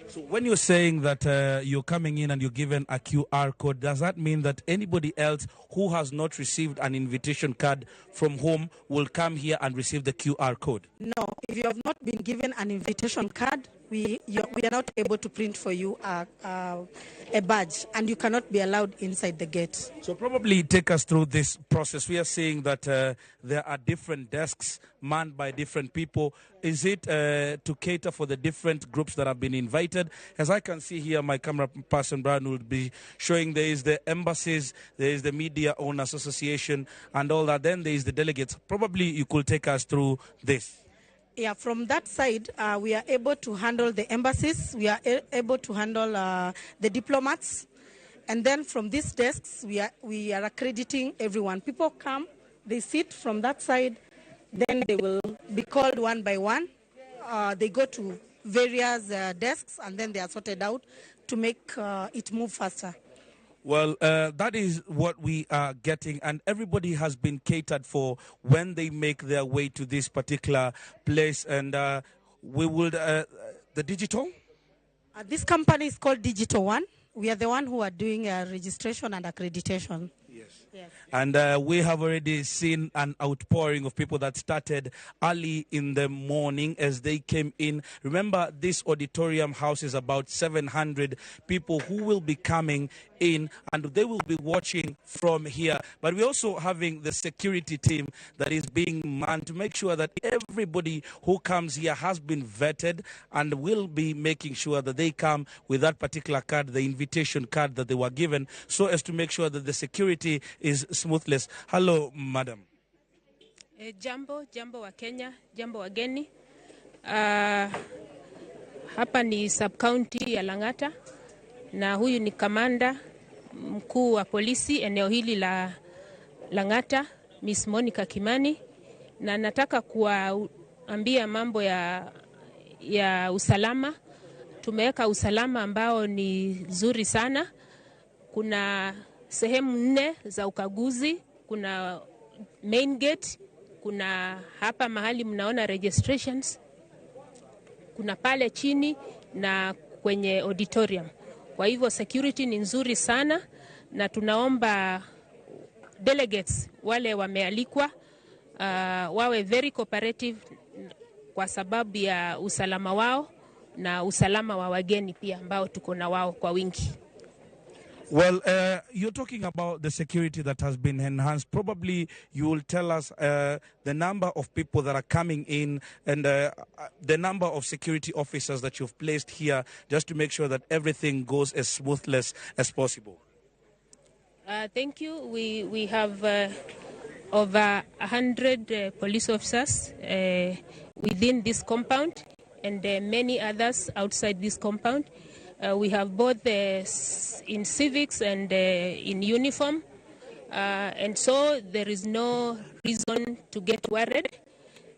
So when you're saying that you're coming in and you're given a QR code, does that mean that anybody else who has not received an invitation card from home will come here and receive the QR code? No, if you have not been given an invitation card, we are not able to print for you a badge, and you cannot be allowed inside the gate. So probably take us through this process. We are seeing that there are different desks manned by different people. Is it to cater for the different groups that have been invited? As I can see here, my camera person Brian will be showing there is the embassies, there is the Media Owners Association and all that. Then there is the delegates. Probably you could take us through this. Yeah, from that side, we are able to handle the embassies. We are able to handle the diplomats. And then from these desks, we are accrediting everyone. People come, they sit from that side, then they will be called one by one. They go to various desks, and then they are sorted out to make it move faster. Well, that is what we are getting, and everybody has been catered for when they make their way to this particular place. And we will, the digital? This company is called Digital One. We are the one who are doing registration and accreditation. Yes. And we have already seen an outpouring of people that started early in the morning as they came in. Remember, this auditorium houses about 700 people who will be coming in, and they will be watching from here. But we're also having the security team that is being manned to make sure that everybody who comes here has been vetted, and will be making sure that they come with that particular card, the invitation card that they were given, so as to make sure that the security is smoothless. Hello, madam. Jambo wa Kenya, jambo wageni. Hapa ni sub-county ya Lang'ata, na huyu ni kamanda mkuu wa polisi eneo hili la Lang'ata, Miss Monica Kimani, na nataka kuambia mambo ya usalama. Tumeweka usalama ambao ni zuri sana. Kuna sehemu 4 za ukaguzi, kuna main gate, kuna hapa mahali mnaona registrations, kuna pale chini na kwenye auditorium. Kwa hivyo security ni nzuri sana, na tunaomba delegates wale wamealikwa wawe very cooperative kwa sababu ya usalama wao na usalama wa wageni pia ambao tuko na wao kwa wingi. Well, you're talking about the security that has been enhanced. Probably you will tell us the number of people that are coming in, and the number of security officers that you've placed here, just to make sure that everything goes as smoothly as possible. Thank you. We have over 100 police officers within this compound, and many others outside this compound. We have both in civics and in uniform, and so there is no reason to get worried.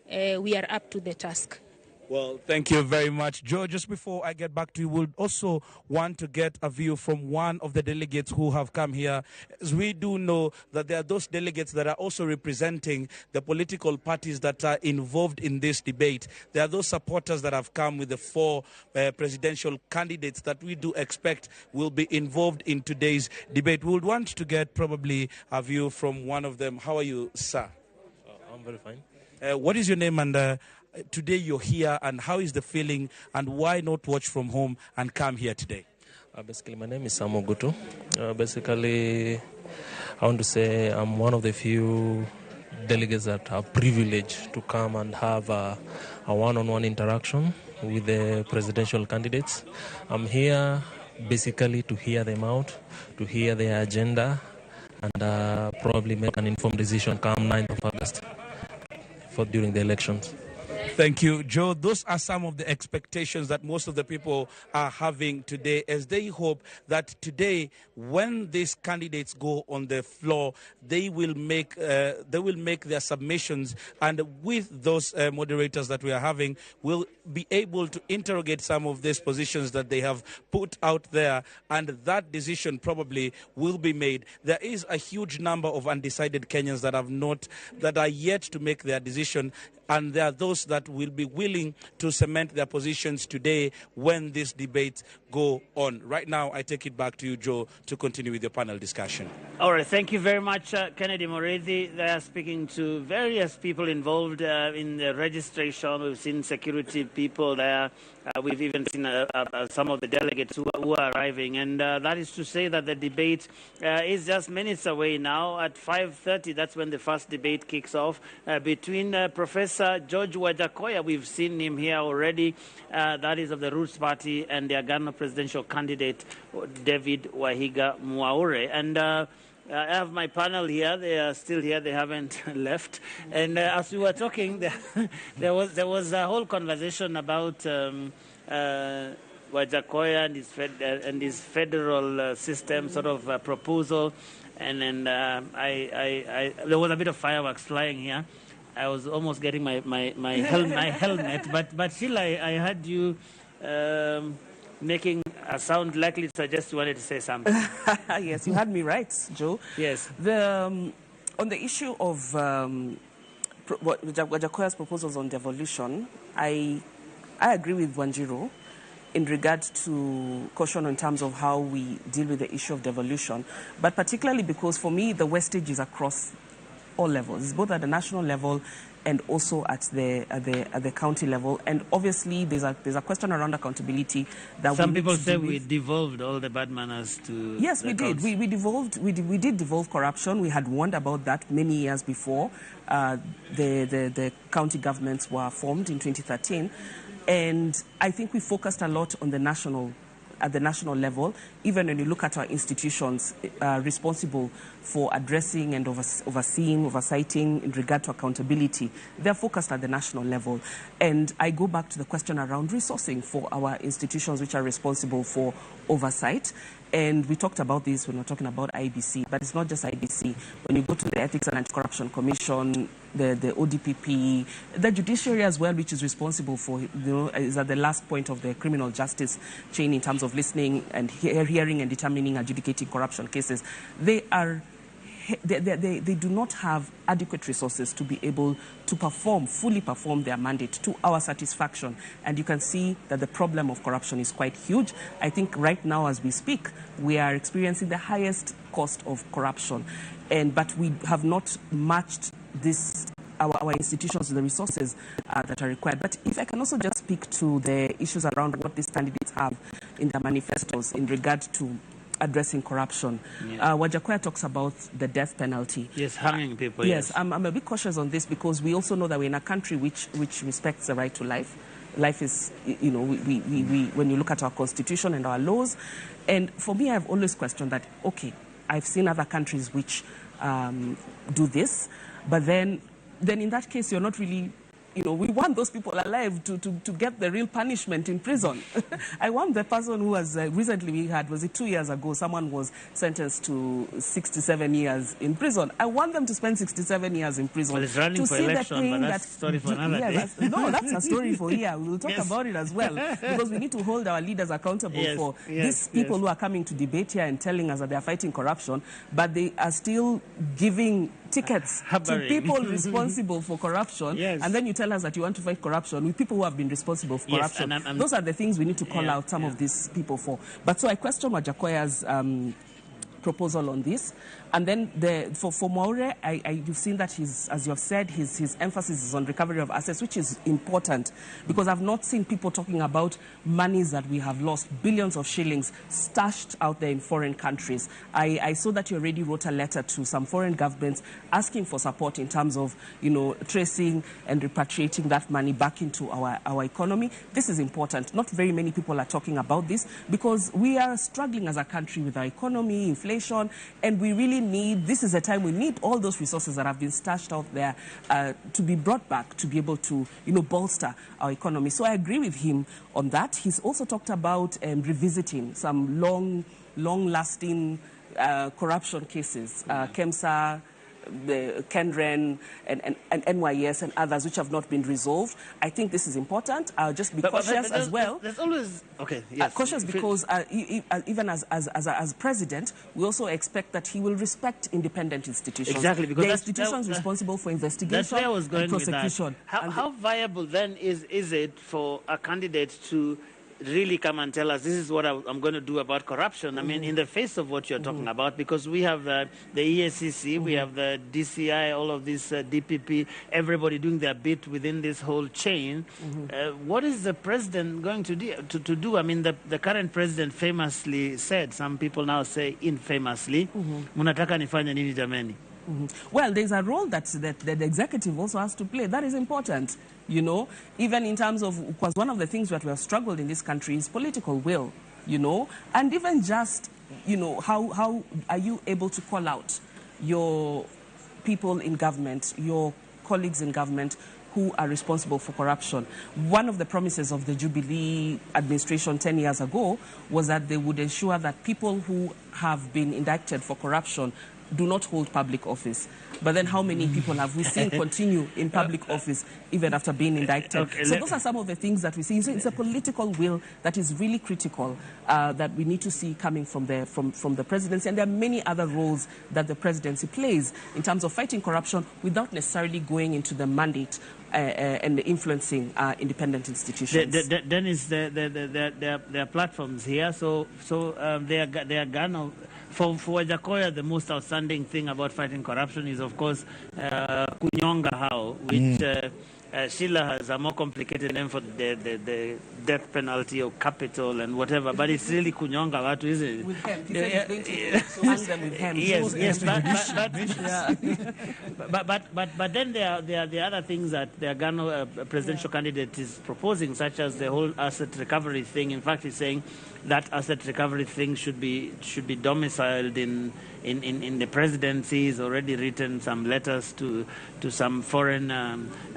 We are up to the task. Well, thank you very much, Joe. Just before I get back to you, we'll also want to get a view from one of the delegates who have come here. As we do know that there are those delegates that are also representing the political parties that are involved in this debate. There are those supporters that have come with the 4 presidential candidates that we do expect will be involved in today's debate. We would want to get probably a view from one of them. How are you, sir? I'm very fine. What is your name, and today you're here, and how is the feeling, and why not watch from home and come here today? Basically, my name is Samo Gutu. Basically, I want to say I'm one of the few delegates that are privileged to come and have a one-on-one interaction with the presidential candidates. I'm here basically to hear them out, to hear their agenda, and probably make an informed decision come 9th of August during the elections. Thank you, Joe. Those are some of the expectations that most of the people are having today, as they hope that today, when these candidates go on the floor, they will make their submissions, and with those moderators that we are having, will be able to interrogate some of these positions that they have put out there, and that decision probably will be made. There is a huge number of undecided Kenyans that are yet to make their decision, and there are those that will be willing to cement their positions today when these debates go on. Right now, I take it back to you, Joe, to continue with your panel discussion. All right, thank you very much, Kennedy Morezi. They are speaking to various people involved in the registration. We've seen security people there. We've even seen some of the delegates who are arriving. And that is to say that the debate is just minutes away now. At 5:30, that's when the first debate kicks off between Professor George Wajakoya. We've seen him here already. That is of the Roots Party, and the Agano presidential candidate, David Wahiga Mwaure. And I have my panel here. They are still here. They haven't left. And as we were talking, there was a whole conversation about Wajakoya and his federal system sort of proposal, and then there was a bit of fireworks flying here. I was almost getting my helmet, but still I heard you making a sound likely to suggest you wanted to say something. Yes, you had me right, Joe. Yes. On the issue of Wajakoya's proposals on devolution, I agree with Wanjiru in regard to caution in terms of how we deal with the issue of devolution, but particularly because for me the wastage is across all levels, both at the national level and also at the county level. And obviously there's a question around accountability that some people say we devolved all the bad manners to. Yes, we did. We did devolve corruption. We had warned about that many years before the county governments were formed in 2013, and I think we focused a lot on at the national level. Even when you look at our institutions responsible for addressing and oversighting in regard to accountability, they're focused at the national level. And I go back to the question around resourcing for our institutions which are responsible for oversight. And we talked about this when we're talking about IBC, but it's not just IBC. When you go to the Ethics and Anti-Corruption Commission, the ODPP, the judiciary as well, which is responsible for, is at the last point of the criminal justice chain in terms of listening and hearing and determining, adjudicating corruption cases. They do not have adequate resources to be able to fully perform their mandate to our satisfaction. And you can see that the problem of corruption is quite huge. I think right now as we speak, we are experiencing the highest cost of corruption. But we have not matched our institutions with the resources that are required. But if I can also just speak to the issues around what these candidates have in their manifestos in regard to addressing corruption. Yeah. Wajakoya talks about the death penalty. Yes, hanging people. Yes, I'm a bit cautious on this because we also know that we're in a country which respects the right to life. Life is, when you look at our constitution and our laws. And for me, I've always questioned that, okay, I've seen other countries which do this, but then in that case, you're not really, we want those people alive to get the real punishment in prison. I want the person who was recently we had, was it 2 years ago, someone was sentenced to 67 years in prison. I want them to spend 67 years in prison. Well, it's running for election, but that's a story for another day. That's a story for here. We'll talk about it as well, because we need to hold our leaders accountable for these people who are coming to debate here and telling us that they are fighting corruption, but they are still giving tickets to people responsible for corruption, and then you tell us that you want to fight corruption with people who have been responsible for corruption. Those are the things we need to call out some of these people for. But so I question Wajakoya's proposal on this. And then for Mwaure, you've seen that as you have said, his emphasis is on recovery of assets, which is important because I've not seen people talking about monies that we have lost, billions of shillings stashed out there in foreign countries. I saw that you already wrote a letter to some foreign governments asking for support in terms of, tracing and repatriating that money back into our economy. This is important. Not very many people are talking about this because we are struggling as a country with our economy, inflation, and we really this is a time we need all those resources that have been stashed out there to be brought back to be able to, bolster our economy. So I agree with him on that. He's also talked about revisiting some long-lasting corruption cases, KEMSA, the Kendren and NYS and others which have not been resolved. I think this is important. I'll just be cautious as well. There's always cautious because even as president, we also expect that he will respect independent institutions. Exactly, because the institutions responsible for investigation that's where I was going and prosecution. With that. How viable then is it for a candidate to really come and tell us this is what I'm going to do about corruption? I mean, in the face of what you're talking about, because we have the ESCC, we have the DCI, all of this DPP, everybody doing their bit within this whole chain. What is the president going to do? I mean, the current president famously said, some people now say infamously, munataka nifanye nini jameni? Well, there's a role that the executive also has to play. That is important, even in terms of, because one of the things that we have struggled in this country is political will, and even just, how are you able to call out your people in government, your colleagues in government who are responsible for corruption. One of the promises of the Jubilee administration 10 years ago was that they would ensure that people who have been indicted for corruption do not hold public office. But then how many people have we seen continue in public office even after being indicted? Okay, so those are some of the things that we see. So it's a political will that is really critical that we need to see coming from the presidency. And there are many other roles that the presidency plays in terms of fighting corruption without necessarily going into the mandate and influencing independent institutions. Dennis, there are platforms here. So they are gone. For Wajakoya, the most outstanding thing about fighting corruption is, of course, kunyonga hao, which Sheila has a more complicated name for the death penalty or capital and whatever, but it's really kunyonga watu, isn't it? With him. He said he's going to hang them with him. Yes, but then there are the other things that the Ghana presidential candidate is proposing, such as the whole asset recovery thing. In fact, he's saying that asset recovery thing should be domiciled in the presidency. He's already written some letters to some foreign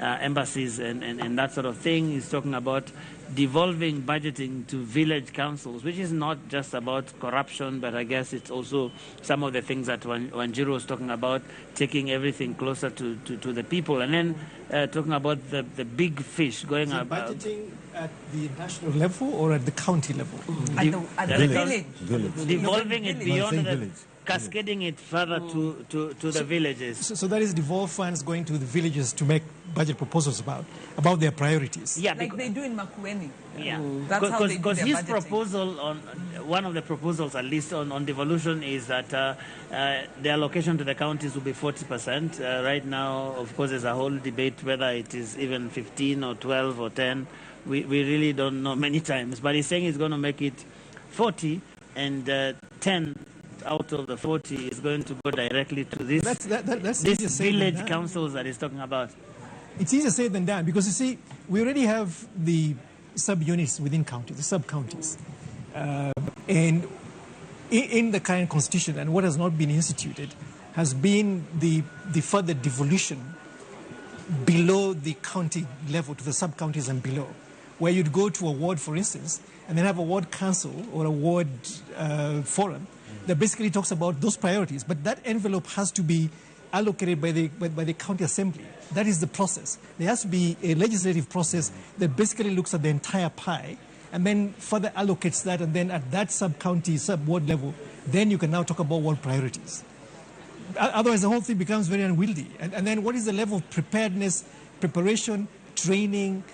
embassies and that sort of thing. He's talking about devolving budgeting to village councils, which is not just about corruption, but I guess it's also some of the things that Wanjiru was talking about, taking everything closer to the people. And then talking about the big fish going about. Budgeting at the national level or at the county level? At the village. Devolving it beyond the cascading it further to the villages. So that is devolve funds going to the villages to make budget proposals about their priorities. Yeah, like they do in Makueni. Yeah, That's how they do because their his budgeting. proposal on one of the proposals, at least on devolution, is that the allocation to the counties will be 40%. Right now, of course, there's a whole debate whether it is even 15 or 12 or 10. We really don't know many times, but he's saying he's going to make it 40 and 10 out of the 40 is going to go directly to this this village councils that he's talking about. It's easier said than done because, you see, we already have the sub-units within counties, the sub-counties. And in the current constitution, and what has not been instituted, has been the further devolution below the county level to the sub-counties and below, where you'd go to a ward, for instance, and then have a ward council or a ward forum that basically talks about those priorities. But that envelope has to be allocated by the county assembly. That is the process. There has to be a legislative process that basically looks at the entire pie and then further allocates that, and then at that sub-county, sub-ward level, then you can now talk about ward priorities. Otherwise, the whole thing becomes very unwieldy. And then what is the level of preparedness, preparation, training,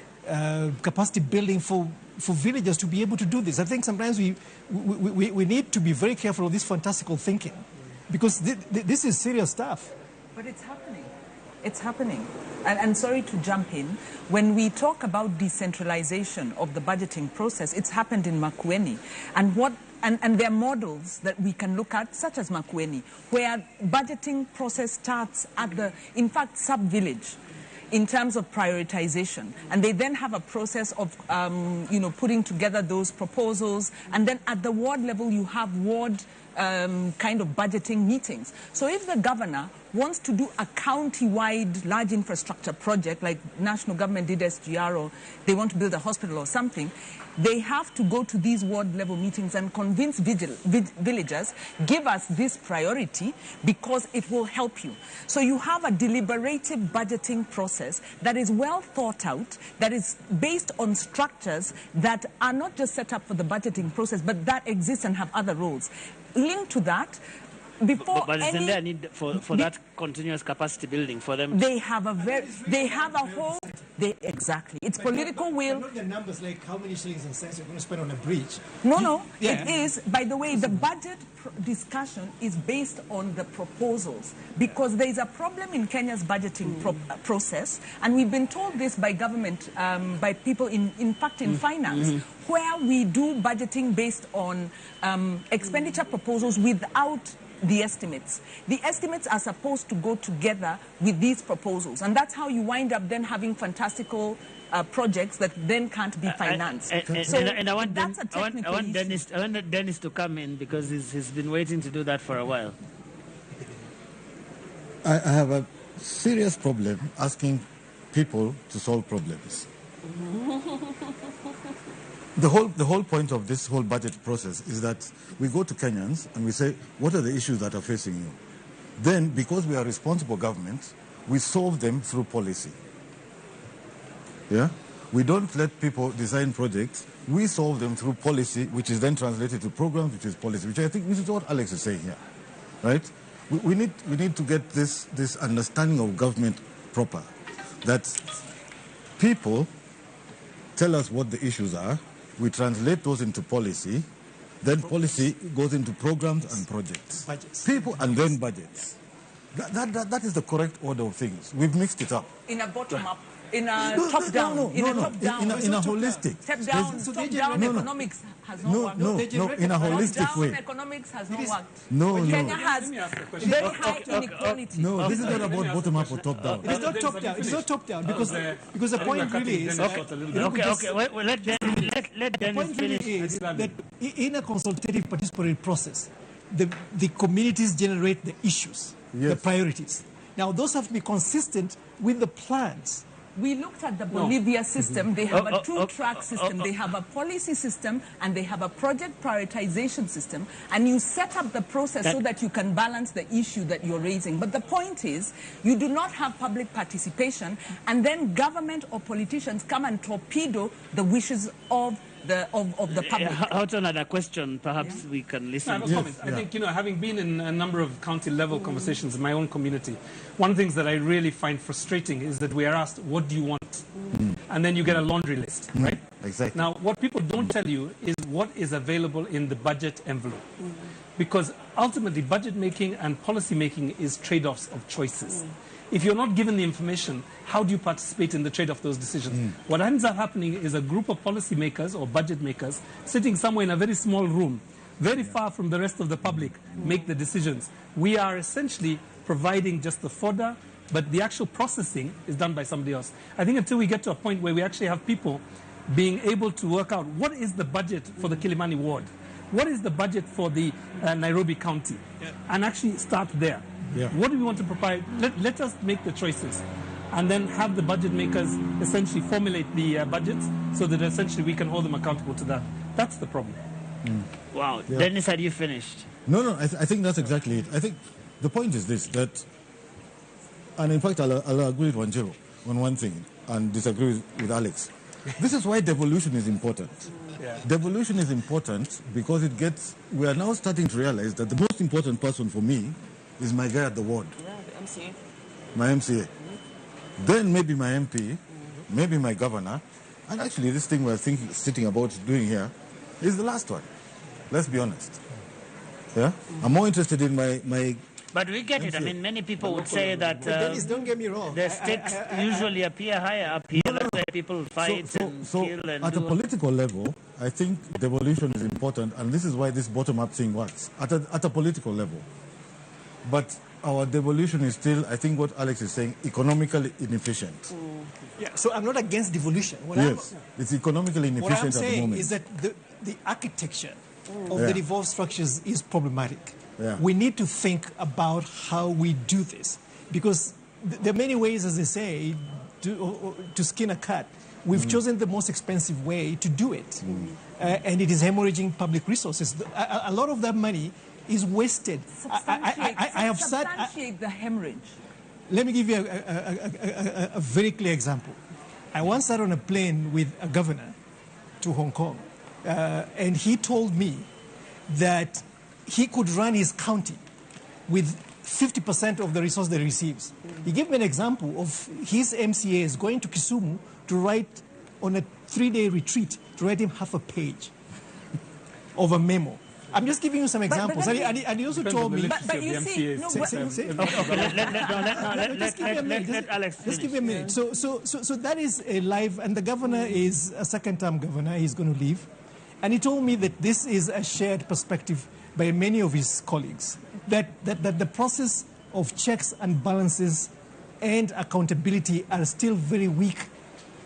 capacity building for villagers to be able to do this? I think sometimes we need to be very careful of this fantastical thinking, because this is serious stuff. But it's happening. It's happening. And sorry to jump in, when we talk about decentralization of the budgeting process, it's happened in Makueni. And there are models that we can look at, such as Makueni, where budgeting process starts at the, in fact, sub-village, in terms of prioritization. And they then have a process of, putting together those proposals. And then at the ward level, you have ward kind of budgeting meetings. So if the governor wants to do a county-wide large infrastructure project, like national government did SGR, or they want to build a hospital or something, they have to go to these ward-level meetings and convince villagers, give us this priority because it will help you. So you have a deliberative budgeting process that is well thought out, that is based on structures that are not just set up for the budgeting process, but that exist and have other roles. Linked to that, before but isn't there a need for that continuous capacity building for them? They have a whole, exactly. It's political will. Not the numbers like how many shillings and cents you're going to spend on a bridge. No. It is, by the way, the budget discussion is based on the proposals, because there is a problem in Kenya's budgeting process, and we've been told this by government, by people in fact in finance, where we do budgeting based on expenditure proposals without the estimates. The estimates are supposed to go together with these proposals, and that's how you wind up then having fantastical projects that then can't be financed. I want Dennis to come in, because he's been waiting to do that for a while. I have a serious problem asking people to solve problems. The whole point of this whole budget process is that we go to Kenyans and we say, what are the issues that are facing you? Then, because we are responsible government, we solve them through policy. Yeah? We don't let people design projects. We solve them through policy, which is then translated to programs, which is policy, which I think this is what Alex is saying here. Right? We need to get this understanding of government proper, that people tell us what the issues are, we translate those into policy, then policy goes into programs and projects. Budgets. People and then budgets. That is the correct order of things. We've mixed it up. In a bottom-up, in a top-down, in a top-down. In a holistic. Top-down economics has not worked. No, in a holistic Top-down way. economics has not worked. No. Kenya has very high inequality. No, this is not about bottom-up or top-down. It is not top-down. It's not top-down because the point really is... Let Dennis finish. That in a consultative participatory process, the communities generate the issues, the priorities. Now, those have to be consistent with the plans. We looked at the Bolivia system. They have a two-track system. They have a policy system and they have a project prioritization system. And you set up the process so that you can balance the issue that you're raising. But the point is, you do not have public participation, and then government or politicians come and torpedo the wishes of the public. Houghton had a question. Perhaps we can listen. No, comment. I think, having been in a number of county-level conversations in my own community, one of the things that I really find frustrating is that we are asked, what do you want? And then you get a laundry list, right? Exactly. Now, what people don't tell you is what is available in the budget envelope. Because ultimately, budget making and policy making is trade-offs of choices. If you're not given the information, how do you participate in the trade of those decisions? What ends up happening is a group of policy makers or budget makers sitting somewhere in a very small room, very far from the rest of the public, make the decisions. We are essentially providing just the fodder, but the actual processing is done by somebody else. I think until we get to a point where we actually have people being able to work out what is the budget for the Kilimani ward, what is the budget for the Nairobi County, and actually start there. What do we want to provide? Let us make the choices and then have the budget makers essentially formulate the budgets so that essentially we can hold them accountable to that. That's the problem. Wow. Dennis, had you finished? No, I think that's exactly it. I think the point is this, that, and in fact, I'll agree with Wanjiru on one thing and disagree with Alex. This is why devolution is important. Devolution is important because we are now starting to realize that the most important person for me is my guy at the ward. Yeah, the MCA. My MCA. Then maybe my MP, maybe my governor. And actually, this thing we're sitting about doing here is the last one. Let's be honest. Yeah? I'm more interested in my But we get it. I mean, many people would say that Dennis, don't get me wrong. the stakes usually appear higher up here. That's where people fight and kill and at a political level, I think devolution is important, and this is why this bottom-up thing works. At a political level. But our devolution is still, I think what Alex is saying, economically inefficient. Yeah, so I'm not against devolution. It's economically inefficient at the moment. What I'm saying is that the architecture of the devolved structures is problematic. We need to think about how we do this, because there are many ways, as they say, to skin a cat. We've chosen the most expensive way to do it, and it is hemorrhaging public resources. A lot of that money is wasted. I have said... Substantiate the hemorrhage. Let me give you a very clear example. I once sat on a plane with a governor to Hong Kong, and he told me that he could run his county with 50% of the resource that he receives. He gave me an example of his MCAs going to Kisumu to write on a 3-day retreat, to write him half a page of a memo. I'm just giving you some examples. And he also told me... But you see... Let Alex finish. Just give me a minute. So that is a live... And the governor is a second-term governor. He's going to leave. And he told me that this is a shared perspective by many of his colleagues, that the process of checks and balances and accountability are still very weak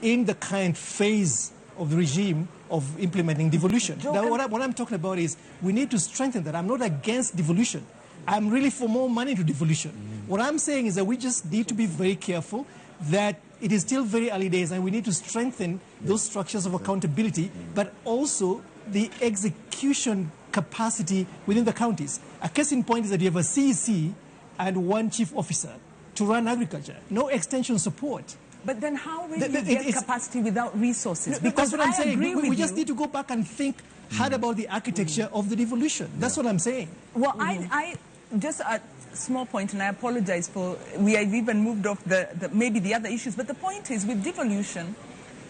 in the current phase of the regime of implementing devolution. Now, what I'm talking about is we need to strengthen that. I'm not against devolution. I'm really for more money to devolution. What I'm saying is that we just need to be very careful that it is still very early days, and we need to strengthen those structures of accountability, but also the execution capacity within the counties. A case in point is that you have a CEC and one chief officer to run agriculture, no extension support. But then how will you get capacity without resources? Because that's what I'm saying. We just need to go back and think hard about the architecture of the devolution. That's what I'm saying. Well, I just a small point, and I apologize for, we have even moved off maybe the other issues, but the point is with devolution,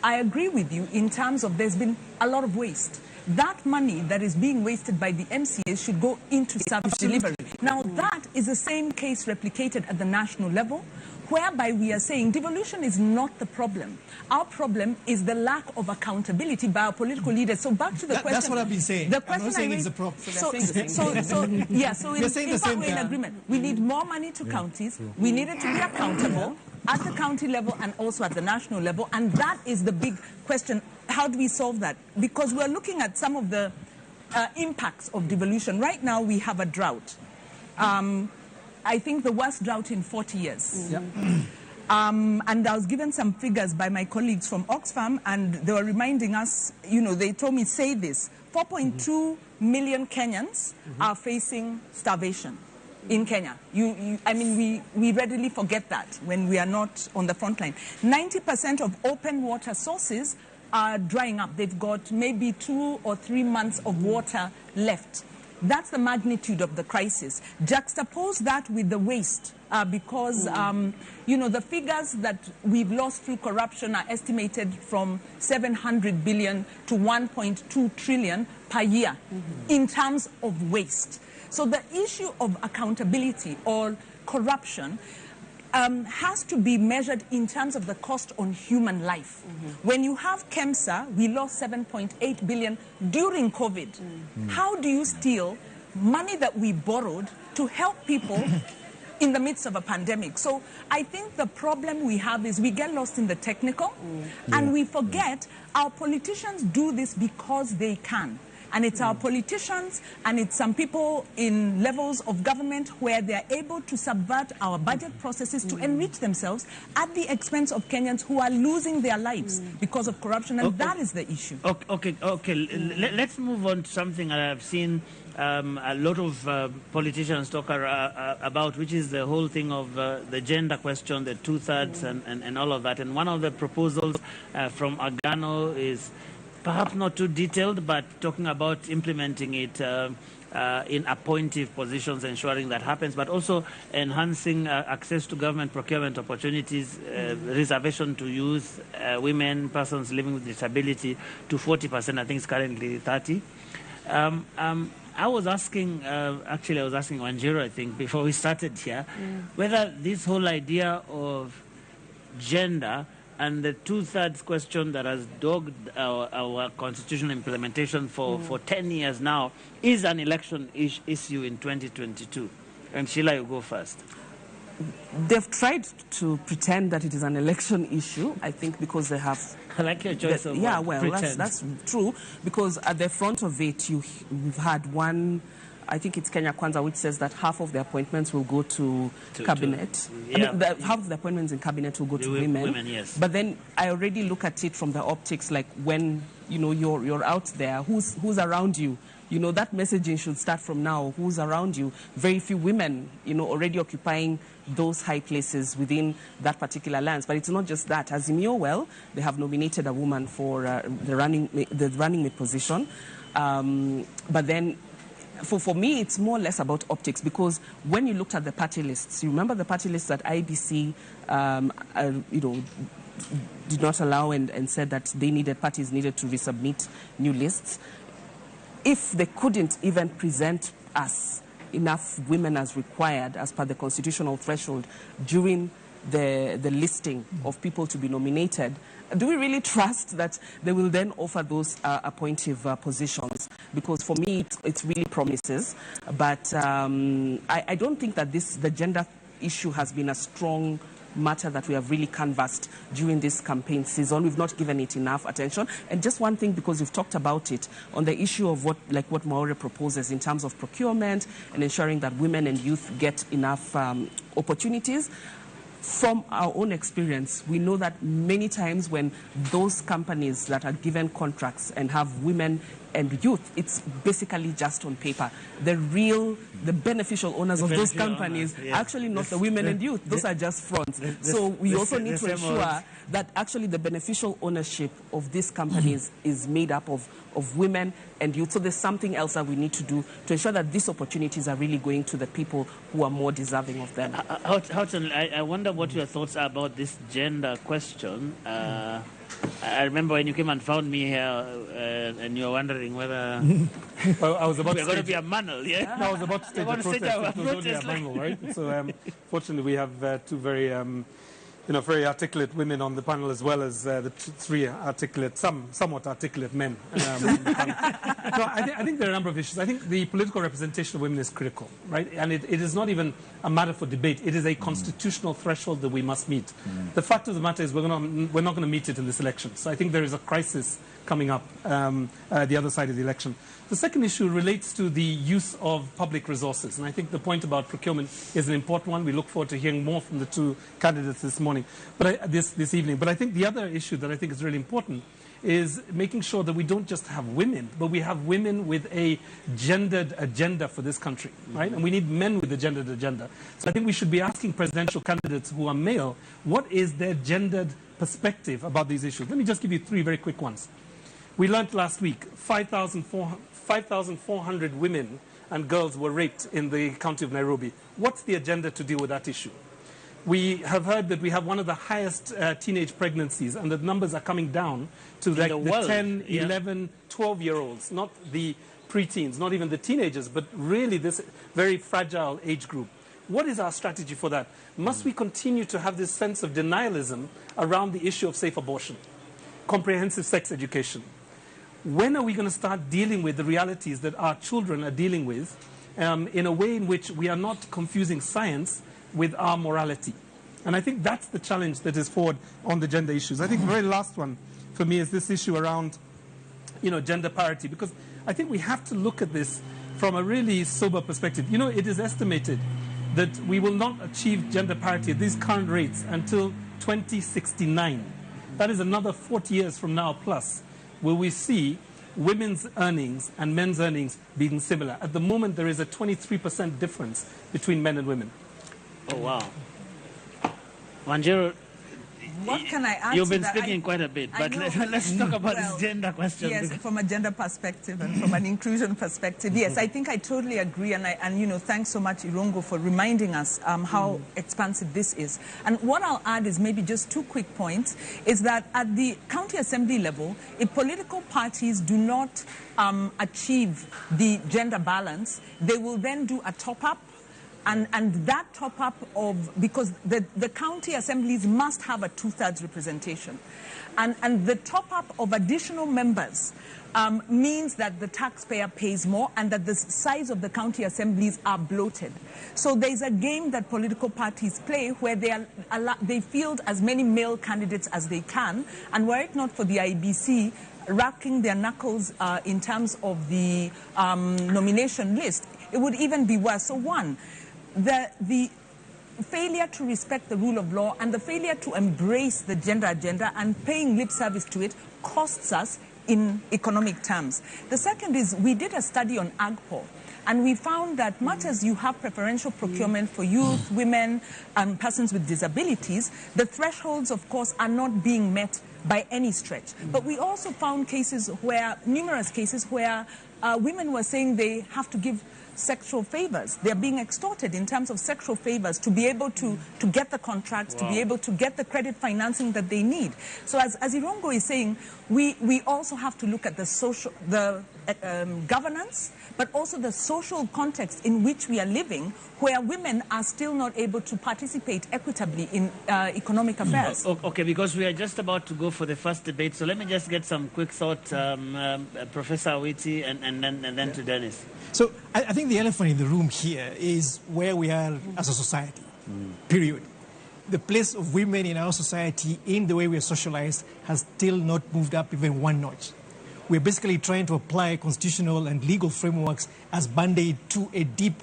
I agree with you in terms of there's been a lot of waste. That money that is being wasted by the MCAs should go into service delivery. Now, that is the same case replicated at the national level, whereby we are saying devolution is not the problem. Our problem is the lack of accountability by our political leaders. So back to the question. That's what I've been saying. The question I'm not saying it's a problem. So in agreement. We need more money to counties. We need it to be accountable at the county level and also at the national level. And that is the big question. How do we solve that? Because we're looking at some of the impacts of devolution. Right now, we have a drought. I think the worst drought in 40 years. And I was given some figures by my colleagues from Oxfam, and they were reminding us, they told me, say this, 4.2 million Kenyans are facing starvation in Kenya. I mean, we readily forget that when we are not on the front line. 90% of open water sources are drying up. They've got maybe 2 or 3 months of water left. That's the magnitude of the crisis. Juxtapose that with the waste, because, the figures that we've lost through corruption are estimated from 700 billion to 1.2 trillion per year in terms of waste. So the issue of accountability or corruption has to be measured in terms of the cost on human life. When you have KEMSA, we lost 7.8 billion during COVID. How do you steal money that we borrowed to help people in the midst of a pandemic? So I think the problem we have is we get lost in the technical and we forget our politicians do this because they can. And it's our politicians and it's some people in levels of government where they're able to subvert our budget processes to enrich themselves at the expense of Kenyans who are losing their lives because of corruption. And that is the issue. Okay. Let's move on to something I've seen a lot of politicians talk about, which is the whole thing of the gender question, the two-thirds and all of that. And one of the proposals from Agano is perhaps not too detailed, but talking about implementing it in appointive positions, ensuring that happens, but also enhancing access to government procurement opportunities, reservation to youth, women, persons living with disability to 40%. I think it's currently 30%. I was asking Wanjiru, I think, before we started here, whether this whole idea of gender and the two-thirds question that has dogged our constitutional implementation for 10 years now is an election issue in 2022. And Sheila, you go first. They've tried to pretend that it is an election issue, I think, because they have... I like your choice of that's true, because at the front of it, we've had one... I think it's Kenya Kwanza, which says that half of the appointments will go to cabinet. Half of the appointments in cabinet will go to women. Yes. But then I already look at it from the optics, like when you're out there, who's around you. That messaging should start from now. Who's around you? Very few women, already occupying those high places within that particular lands. But it's not just that. As you know, they have nominated a woman for the running mate position. But then, for me, it's more or less about optics, because when you looked at the party lists, you remember the party lists that IBC, did not allow and said that parties needed to resubmit new lists. If they couldn't even present us enough women as required, as per the constitutional threshold, during the listing of people to be nominated, do we really trust that they will then offer those appointive positions? Because for me, it's really promises. But I don't think that the gender issue has been a strong matter that we have really canvassed during this campaign season. We've not given it enough attention. And just one thing, because we've talked about it, on the issue of what Maure proposes in terms of procurement and ensuring that women and youth get enough opportunities. from our own experience, we know that many times when those companies that are given contracts and have women and youth, it's basically just on paper. The beneficial owners of those companies are actually not the women and youth. Those are just fronts. So we also need to ensure that actually the beneficial ownership of these companies is made up of women and youth. So there's something else that we need to do to ensure that these opportunities are really going to the people who are more deserving of them. Houghton, I wonder what your thoughts are about this gender question. I remember when you came and found me here, and you were wondering whether well, I was about we're going to be a manual, yeah? No, I was about to stage a protest. It was only a manual, right? So, fortunately, we have two very, very articulate women on the panel, as well as the three articulate, somewhat articulate men. No, I think there are a number of issues. I think the political representation of women is critical, right? And it is not even a matter for debate. It is a constitutional threshold that we must meet. The fact of the matter is we're not going to meet it in this election. So I think there is a crisis coming up the other side of the election. The second issue relates to the use of public resources. And I think the point about procurement is an important one. We look forward to hearing more from the two candidates this morning, this evening. But I think the other issue that I think is really important is making sure that we don't just have women, but we have women with a gendered agenda for this country, right? And we need men with a gendered agenda. So I think we should be asking presidential candidates who are male, what is their gendered perspective about these issues? Let me just give you three very quick ones. We learned last week 5,400 women and girls were raped in the county of Nairobi. What's the agenda to deal with that issue? We have heard that we have one of the highest teenage pregnancies, and the numbers are coming down to like the 10, 11, 12-year-olds, not the preteens, not even the teenagers, but really this very fragile age group. What is our strategy for that? Must we continue to have this sense of denialism around the issue of safe abortion, comprehensive sex education? When are we going to start dealing with the realities that our children are dealing with in a way in which we are not confusing science with our morality? And I think that's the challenge that is forward on the gender issues. I think the very last one for me is this issue around, gender parity, because I think we have to look at this from a really sober perspective. It is estimated that we will not achieve gender parity at these current rates until 2069. That is another 40 years from now plus, will we see women's earnings and men's earnings being similar. At the moment, there is a 23% difference between men and women. Oh, wow. Wanjiru, what can I add? You've been speaking quite a bit, but let's talk about this gender question. Yes, from a gender perspective and from an inclusion perspective. Yes, I think I totally agree, and thanks so much, Irungu, for reminding us how expansive this is. And what I'll add is maybe just two quick points, is that at the county assembly level, if political parties do not achieve the gender balance, they will then do a top-up. And that top-up because the county assemblies must have a 2/3 representation. And the top-up of additional members means that the taxpayer pays more and that the size of the county assemblies are bloated. So there's a game that political parties play where they field as many male candidates as they can. And were it not for the IBC racking their knuckles in terms of the nomination list, it would even be worse. So one, the failure to respect the rule of law and the failure to embrace the gender agenda and paying lip service to it costs us in economic terms. The second is we did a study on AGPO, and we found that much as you have preferential procurement for youth, women, and persons with disabilities, the thresholds, of course, are not being met by any stretch. But we also found numerous cases where women were saying they have to give sexual favors. They're being extorted in terms of sexual favors to be able to get the contracts, to be able to get the credit financing that they need. So as Irungu is saying, we also have to look at the governance, but also the social context in which we are living, where women are still not able to participate equitably in economic affairs. Okay, because we are just about to go for the first debate, so let me just get some quick thought, Professor Awiti, and then to Dennis. So I think the elephant in the room here is where we are as a society, period. The place of women in our society, in the way we are socialized, has still not moved up even one notch. We're basically trying to apply constitutional and legal frameworks as band-aid to a deep,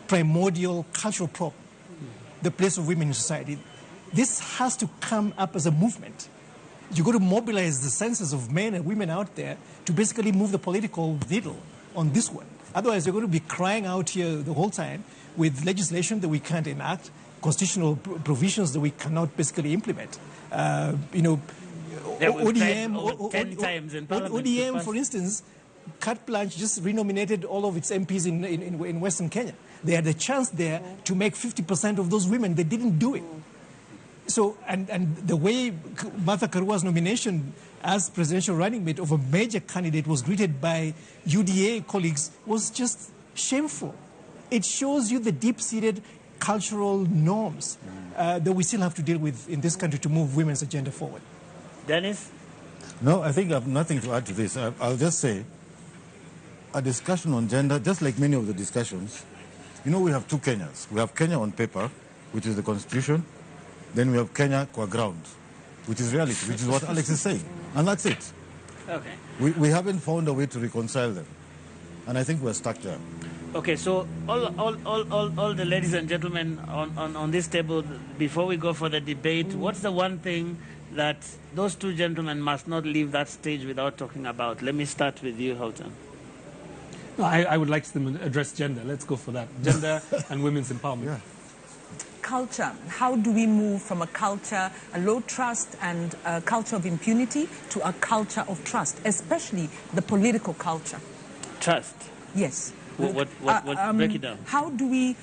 primordial cultural problem, the place of women in society. This has to come up as a movement. You've got to mobilize the senses of men and women out there to basically move the political needle on this one. Otherwise, you're going to be crying out here the whole time with legislation that we can't enact, constitutional provisions that we cannot basically implement. ODM, for instance, carte blanche just renominated all of its MPs in Western Kenya. They had a chance there to make 50% of those women. They didn't do it. So, and the way Martha Karua's nomination as presidential running mate of a major candidate was greeted by UDA colleagues was just shameful. It shows you the deep-seated cultural norms that we still have to deal with in this country to move women's agenda forward. Dennis? No, I think I have nothing to add to this. I'll just say a discussion on gender, just like many of the discussions, we have two Kenyas. We have Kenya on paper, which is the constitution. Then we have Kenya qua ground, which is reality, which is what Alex is saying. And that's it. Okay. We haven't found a way to reconcile them. And I think we're stuck there. Okay, so all the ladies and gentlemen on this table, before we go for the debate, what's the one thing that those two gentlemen must not leave that stage without talking about? Let me start with you, Houghton. No, I would like to address gender. Let's go for that. Gender and women's empowerment. Yeah. Culture. How do we move from a culture, a low trust and a culture of impunity to a culture of trust, especially the political culture? Trust? Yes. What break it down. How do we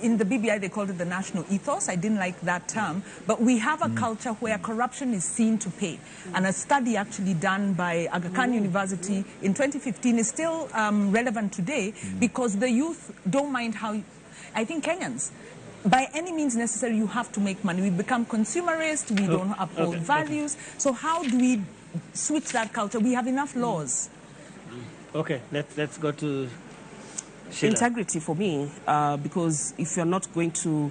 in the BBI they called it the national ethos. I didn't like that term, but we have a culture where corruption is seen to pay. And a study actually done by Aga Khan University in 2015 is still relevant today because the youth don't mind how, I think Kenyans, by any means necessary, you have to make money. We become consumerist, we don't uphold values. So how do we switch that culture? We have enough laws. Okay, let's go to Sheila. Integrity for me, because if you're not going to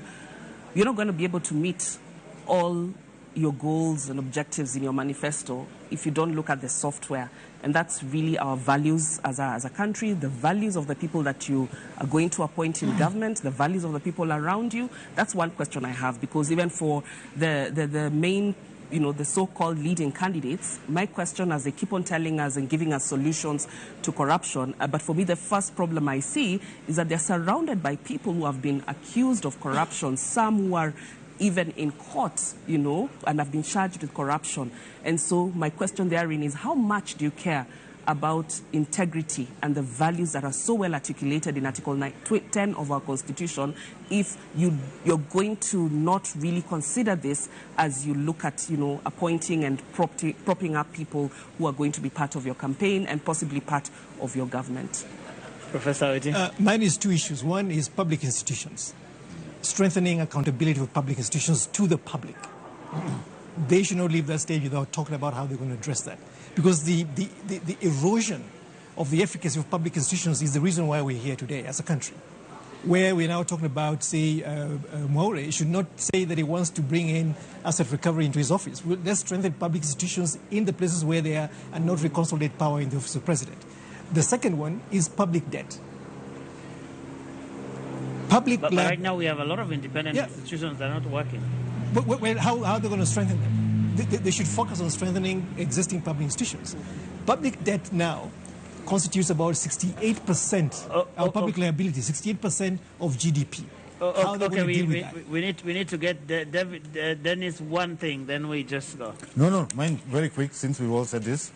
be able to meet all your goals and objectives in your manifesto if you don't look at the software. And that's really our values as a country, the values of the people that you are going to appoint in government, the values of the people around you. That's one question I have, because even for the main, the so-called leading candidates, my question, as they keep on telling us and giving us solutions to corruption, but for me the first problem I see is that they're surrounded by people who have been accused of corruption, some who are even in court, and have been charged with corruption. And so my question therein is, how much do you care about integrity and the values that are so well articulated in Article 10 of our Constitution if you're going to not really consider this as you look at, appointing and propping up people who are going to be part of your campaign and possibly part of your government? Professor Awiti? Mine is two issues. One is public institutions. Strengthening accountability of public institutions to the public. They should not leave that stage without talking about how they're going to address that. Because the erosion of the efficacy of public institutions is the reason why we're here today as a country. Where we're now talking about, say, Mwaure should not say that he wants to bring in asset recovery into his office. Let's strengthen public institutions in the places where they are and not reconsolidate power in the office of president. The second one is public debt. But right now we have a lot of independent institutions that are not working. But how are they going to strengthen them? They should focus on strengthening existing public institutions. Public debt now constitutes about 68% of public liability, 68% of GDP. How are they going to deal with that? We need to get Dennis one thing, then we just go. No, mine very quick, since we've all said this.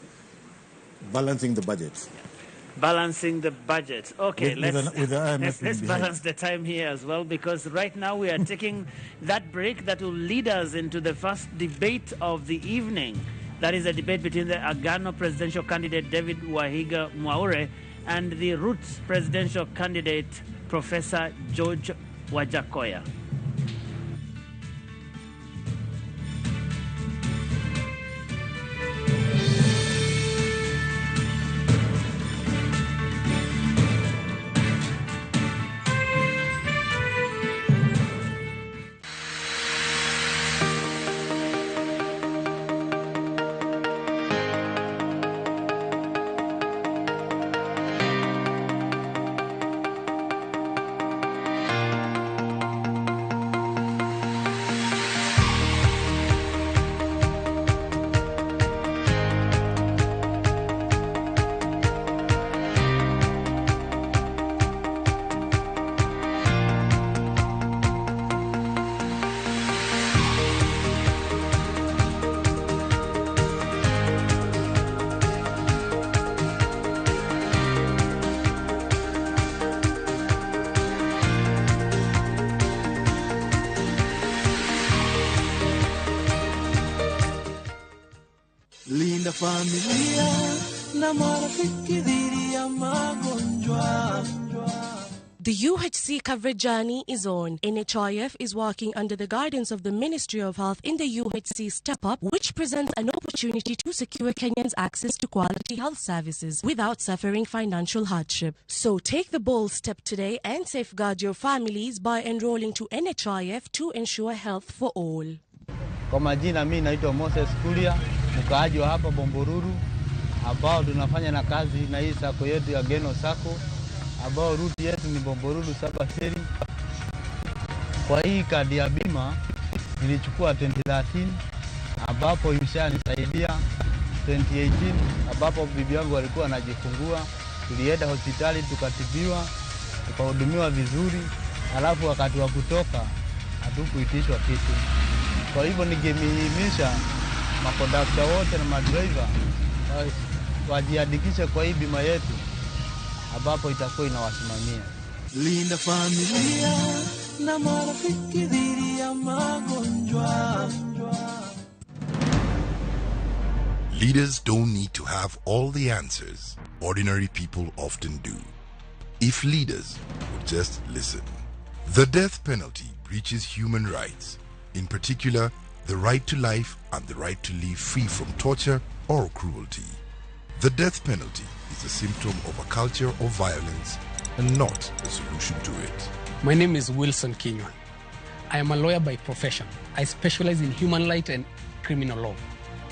Balancing the budget. Balancing the budget. Okay, let's balance the time here as well, because right now we are taking that break that will lead us into the first debate of the evening. That is a debate between the Agano presidential candidate David Wahiga Mwaure and the Roots presidential candidate Professor George Wajakoya. Linda familia na marafiki dhidi ya magonjwa. The UHC coverage journey is on. NHIF is working under the guidance of the Ministry of Health in the UHC Step Up, which presents an opportunity to secure Kenyans access to quality health services without suffering financial hardship. So take the bold step today and safeguard your families by enrolling to NHIF to ensure health for all. Kwa majina mimi naitwa Moses Kulia, mkaaji wa hapa Bomboruru, ambao tunafanya na kazi na hii sako yetu ya Geno Sako, ambao ruti yetu ni Bomboruru Saba Seri. Kwa hii kadi ya bima nilichukua 2013, ambapo imeshanisaidia 2018, ambapo bibi yangu alikuwa anajifungua. Tulienda hospitali tukatibiwa, tukahudumiwa vizuri, alafu wakati wa kutoka hatukuitishwa kitu. Kwa hivyo ningemhimiza makondakta wote na madriver wajiandikishe kwa hii bima yetu, ambapo itakuwa inawasimamia. Linda familia na marafiki dhidi ya magonjwa. Leaders don't need to have all the answers. Ordinary people often do. If leaders would just listen. The death penalty breaches human rights. In particular, the right to life and the right to live free from torture or cruelty. The death penalty is a symptom of a culture of violence and not a solution to it. My name is Wilson Kinywa. I am a lawyer by profession. I specialize in human rights and criminal law.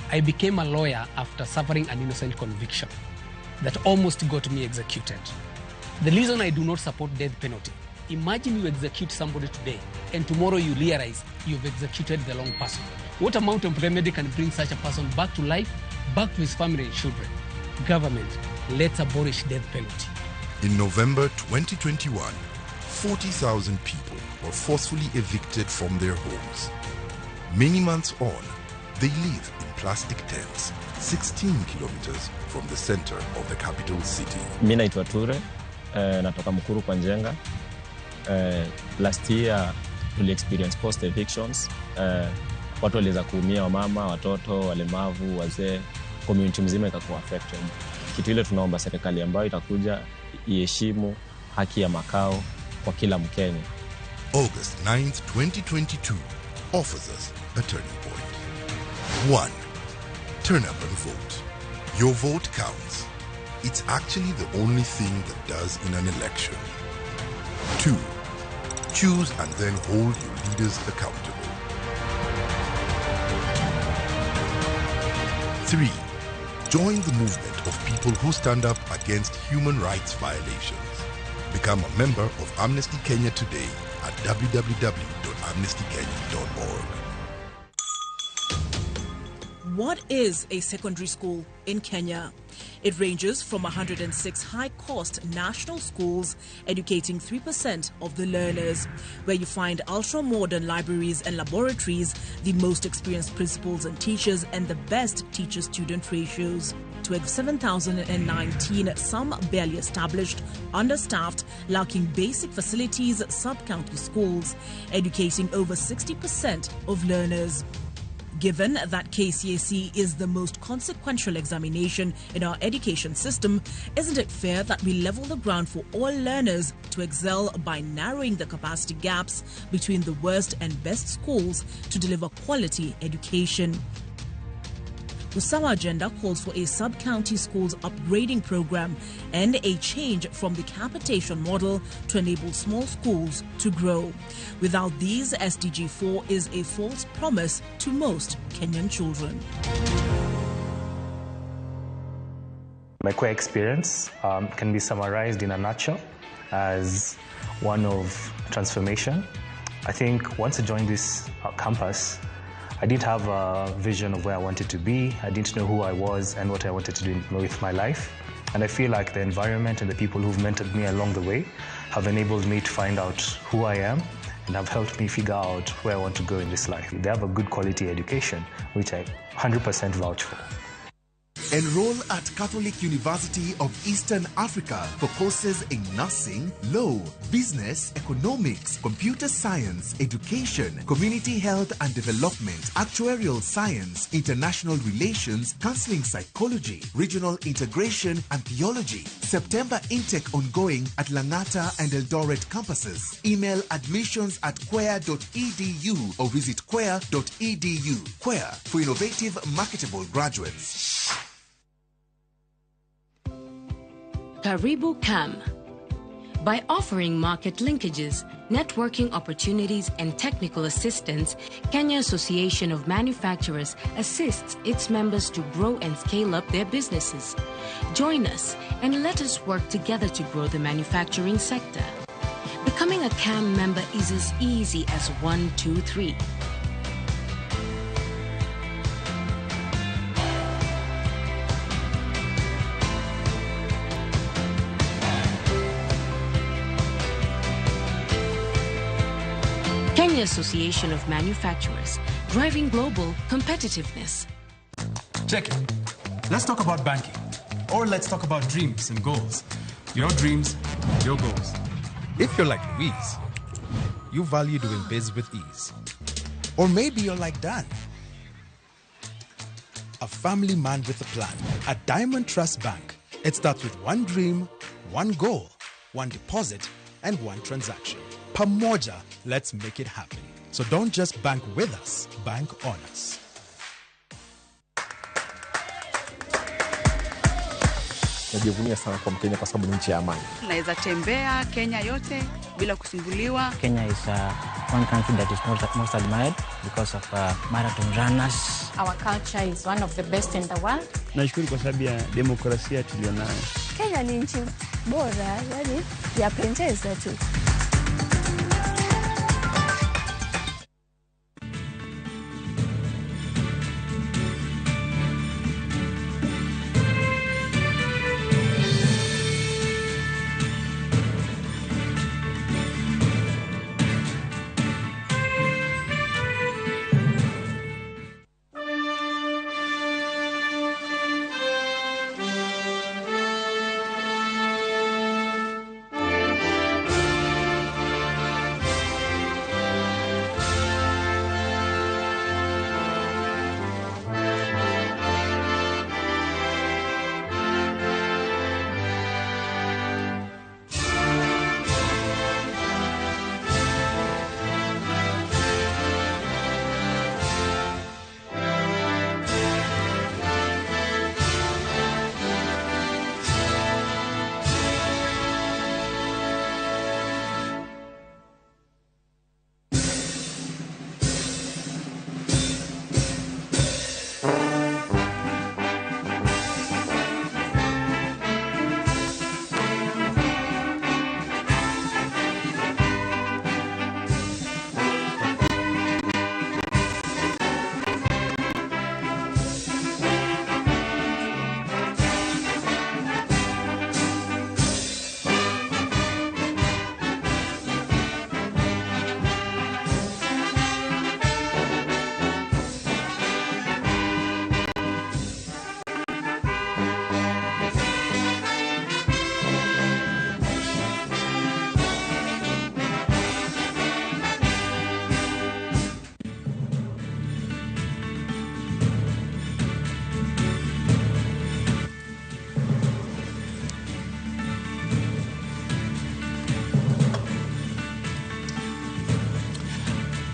I became a lawyer after suffering an innocent conviction that almost got me executed. The reason I do not support death penalty: imagine you execute somebody today and tomorrow you realize you've executed the wrong person. What amount of remedy can bring such a person back to life, back to his family and children? Government, let's abolish death penalty. In November 2021, 40,000 people were forcefully evicted from their homes. Many months on, they live in plastic tents 16 kilometers from the center of the capital city. Mimi naitwa Ture, natoka Mukuru kwa Njenga. Last year we experience post evictions. Watu waliweza kuumia, wamama, watoto, walemavu, wazee, community mzima ikakuwa affected. Kitu ile tunaomba serikali ambayo itakuja iheshimu haki ya makao kwa kila Mkenya. August 9th, 2022 offers us a turning point. 1. Turn up and vote. Your vote counts. It's actually the only thing that does in an election. 2. Choose and then hold your leaders accountable. 3. Join the movement of people who stand up against human rights violations. Become a member of Amnesty Kenya today at www.amnestykenya.org. What is a secondary school in Kenya? It ranges from 106 high-cost national schools educating 3% of the learners, where you find ultra-modern libraries and laboratories, the most experienced principals and teachers, and the best teacher-student ratios. To 7,019, some barely established, understaffed, lacking basic facilities, sub-county schools, educating over 60% of learners. Given that KCSE is the most consequential examination in our education system, isn't it fair that we level the ground for all learners to excel by narrowing the capacity gaps between the worst and best schools to deliver quality education? Usawa agenda calls for a sub-county schools upgrading program and a change from the capitation model to enable small schools to grow. Without these, SDG 4 is a false promise to most Kenyan children. My core experience can be summarized in a nutshell as one of transformation. I think once I joined this campus, I didn't have a vision of where I wanted to be. I didn't know who I was and what I wanted to do with my life. And I feel like the environment and the people who've mentored me along the way have enabled me to find out who I am and have helped me figure out where I want to go in this life. They have a good quality education, which I 100% vouch for. Enroll at Catholic University of Eastern Africa for courses in nursing, law, business, economics, computer science, education, community health and development, actuarial science, international relations, counseling psychology, regional integration, and theology. September intake ongoing at Langata and Eldoret campuses. Email admissions@quer.edu or visit quer.edu. Quer, for innovative, marketable graduates. Karibu Cam. By offering market linkages, networking opportunities, and technical assistance, Kenya Association of Manufacturers assists its members to grow and scale up their businesses. Join us and let us work together to grow the manufacturing sector. Becoming a CAM member is as easy as 1, 2, 3. Kenya Association of Manufacturers, driving global competitiveness. Check it. Let's talk about banking. Or let's talk about dreams and goals. Your dreams, your goals. If you're like Louise, you value doing biz with ease. Or maybe you're like Dan, a family man with a plan. At Diamond Trust Bank, it starts with one dream, one goal, one deposit, and one transaction. Pamoja, let's make it happen. So don't just bank with us, bank on us. Najivunia sana kwa Mkenya kwa sababu ni nchi ya amani. Naweza tembea Kenya yote bila kusumbuliwa. Kenya is one country that is most admired because of marathon runners. Our culture is one of the best in the world. Nashukuru kwa sababu ya demokrasia tulionayo. Kenya ni nchi bora, yani yapendeza tu.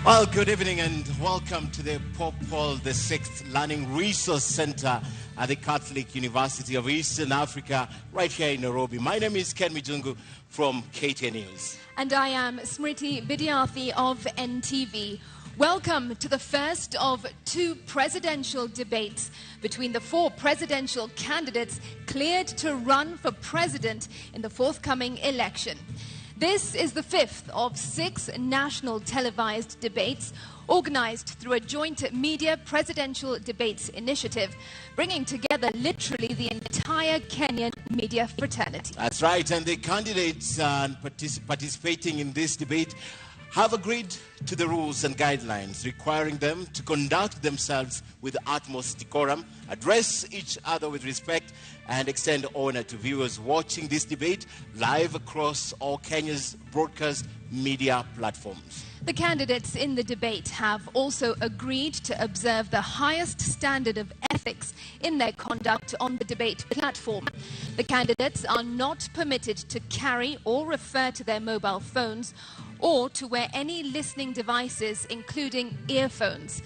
Well, good evening and welcome to the Pope Paul VI Learning Resource Center at the Catholic University of Eastern Africa, right here in Nairobi. My name is Ken Mijungu from KTN News. And I am Smriti Vidyarthi of NTV. Welcome to the first of 2 presidential debates between the 4 presidential candidates cleared to run for president in the forthcoming election. This is the 5th of 6 national televised debates organized through a joint media presidential debates initiative, bringing together literally the entire Kenyan media fraternity. That's right, and the candidates participating in this debate have agreed to the rules and guidelines requiring them to conduct themselves with utmost decorum, address each other with respect, and extend honor to viewers watching this debate live across all Kenya's broadcast media platforms. The candidates in the debate have also agreed to observe the highest standard of ethics in their conduct on the debate platform. The candidates are not permitted to carry or refer to their mobile phones or to wear any listening devices, including earphones.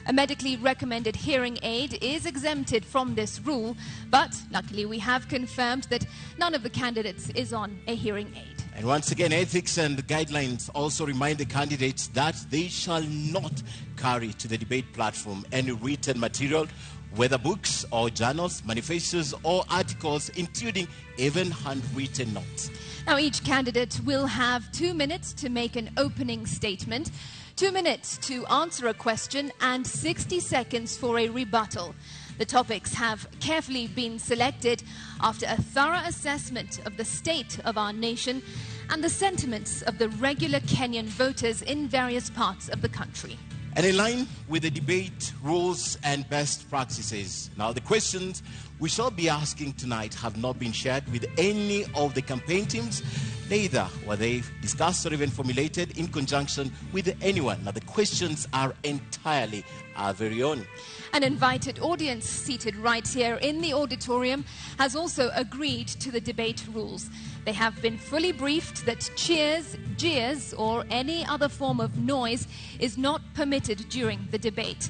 A medically recommended hearing aid is exempted from this rule, but luckily we have confirmed that none of the candidates is on a hearing aid. And once again, ethics and guidelines also remind the candidates that they shall not carry to the debate platform any written material, whether books or journals, manifestos or articles, including even handwritten notes. Now, each candidate will have 2 minutes to make an opening statement, 2 minutes to answer a question, and 60 seconds for a rebuttal. The topics have carefully been selected after a thorough assessment of the state of our nation and the sentiments of the regular Kenyan voters in various parts of the country. And in line with the debate rules and best practices. Now, the questions we shall be asking tonight have not been shared with any of the campaign teams. Neither were they discussed or even formulated in conjunction with anyone. Now, the questions are entirely our very own. An invited audience seated right here in the auditorium has also agreed to the debate rules. They have been fully briefed that cheers, jeers, or any other form of noise is not permitted during the debate.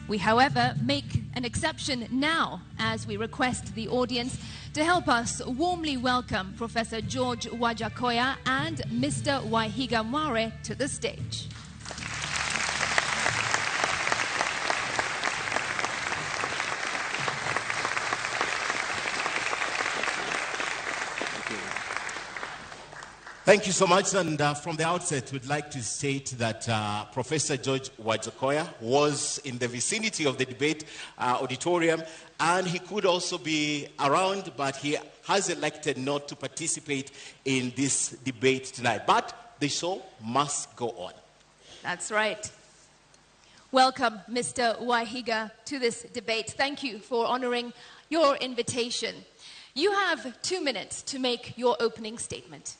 We, however, make an exception now as we request the audience to help us warmly welcome Professor George Wajakoya and Mr. Wahiga Mware to the stage. Thank you so much. And from the outset, we'd like to state that Professor George Wajakoya was in the vicinity of the debate auditorium, and he could also be around, but he has elected not to participate in this debate tonight. But the show must go on. That's right. Welcome, Mr. Wahiga, to this debate. Thank you for honoring your invitation. You have 2 minutes to make your opening statement.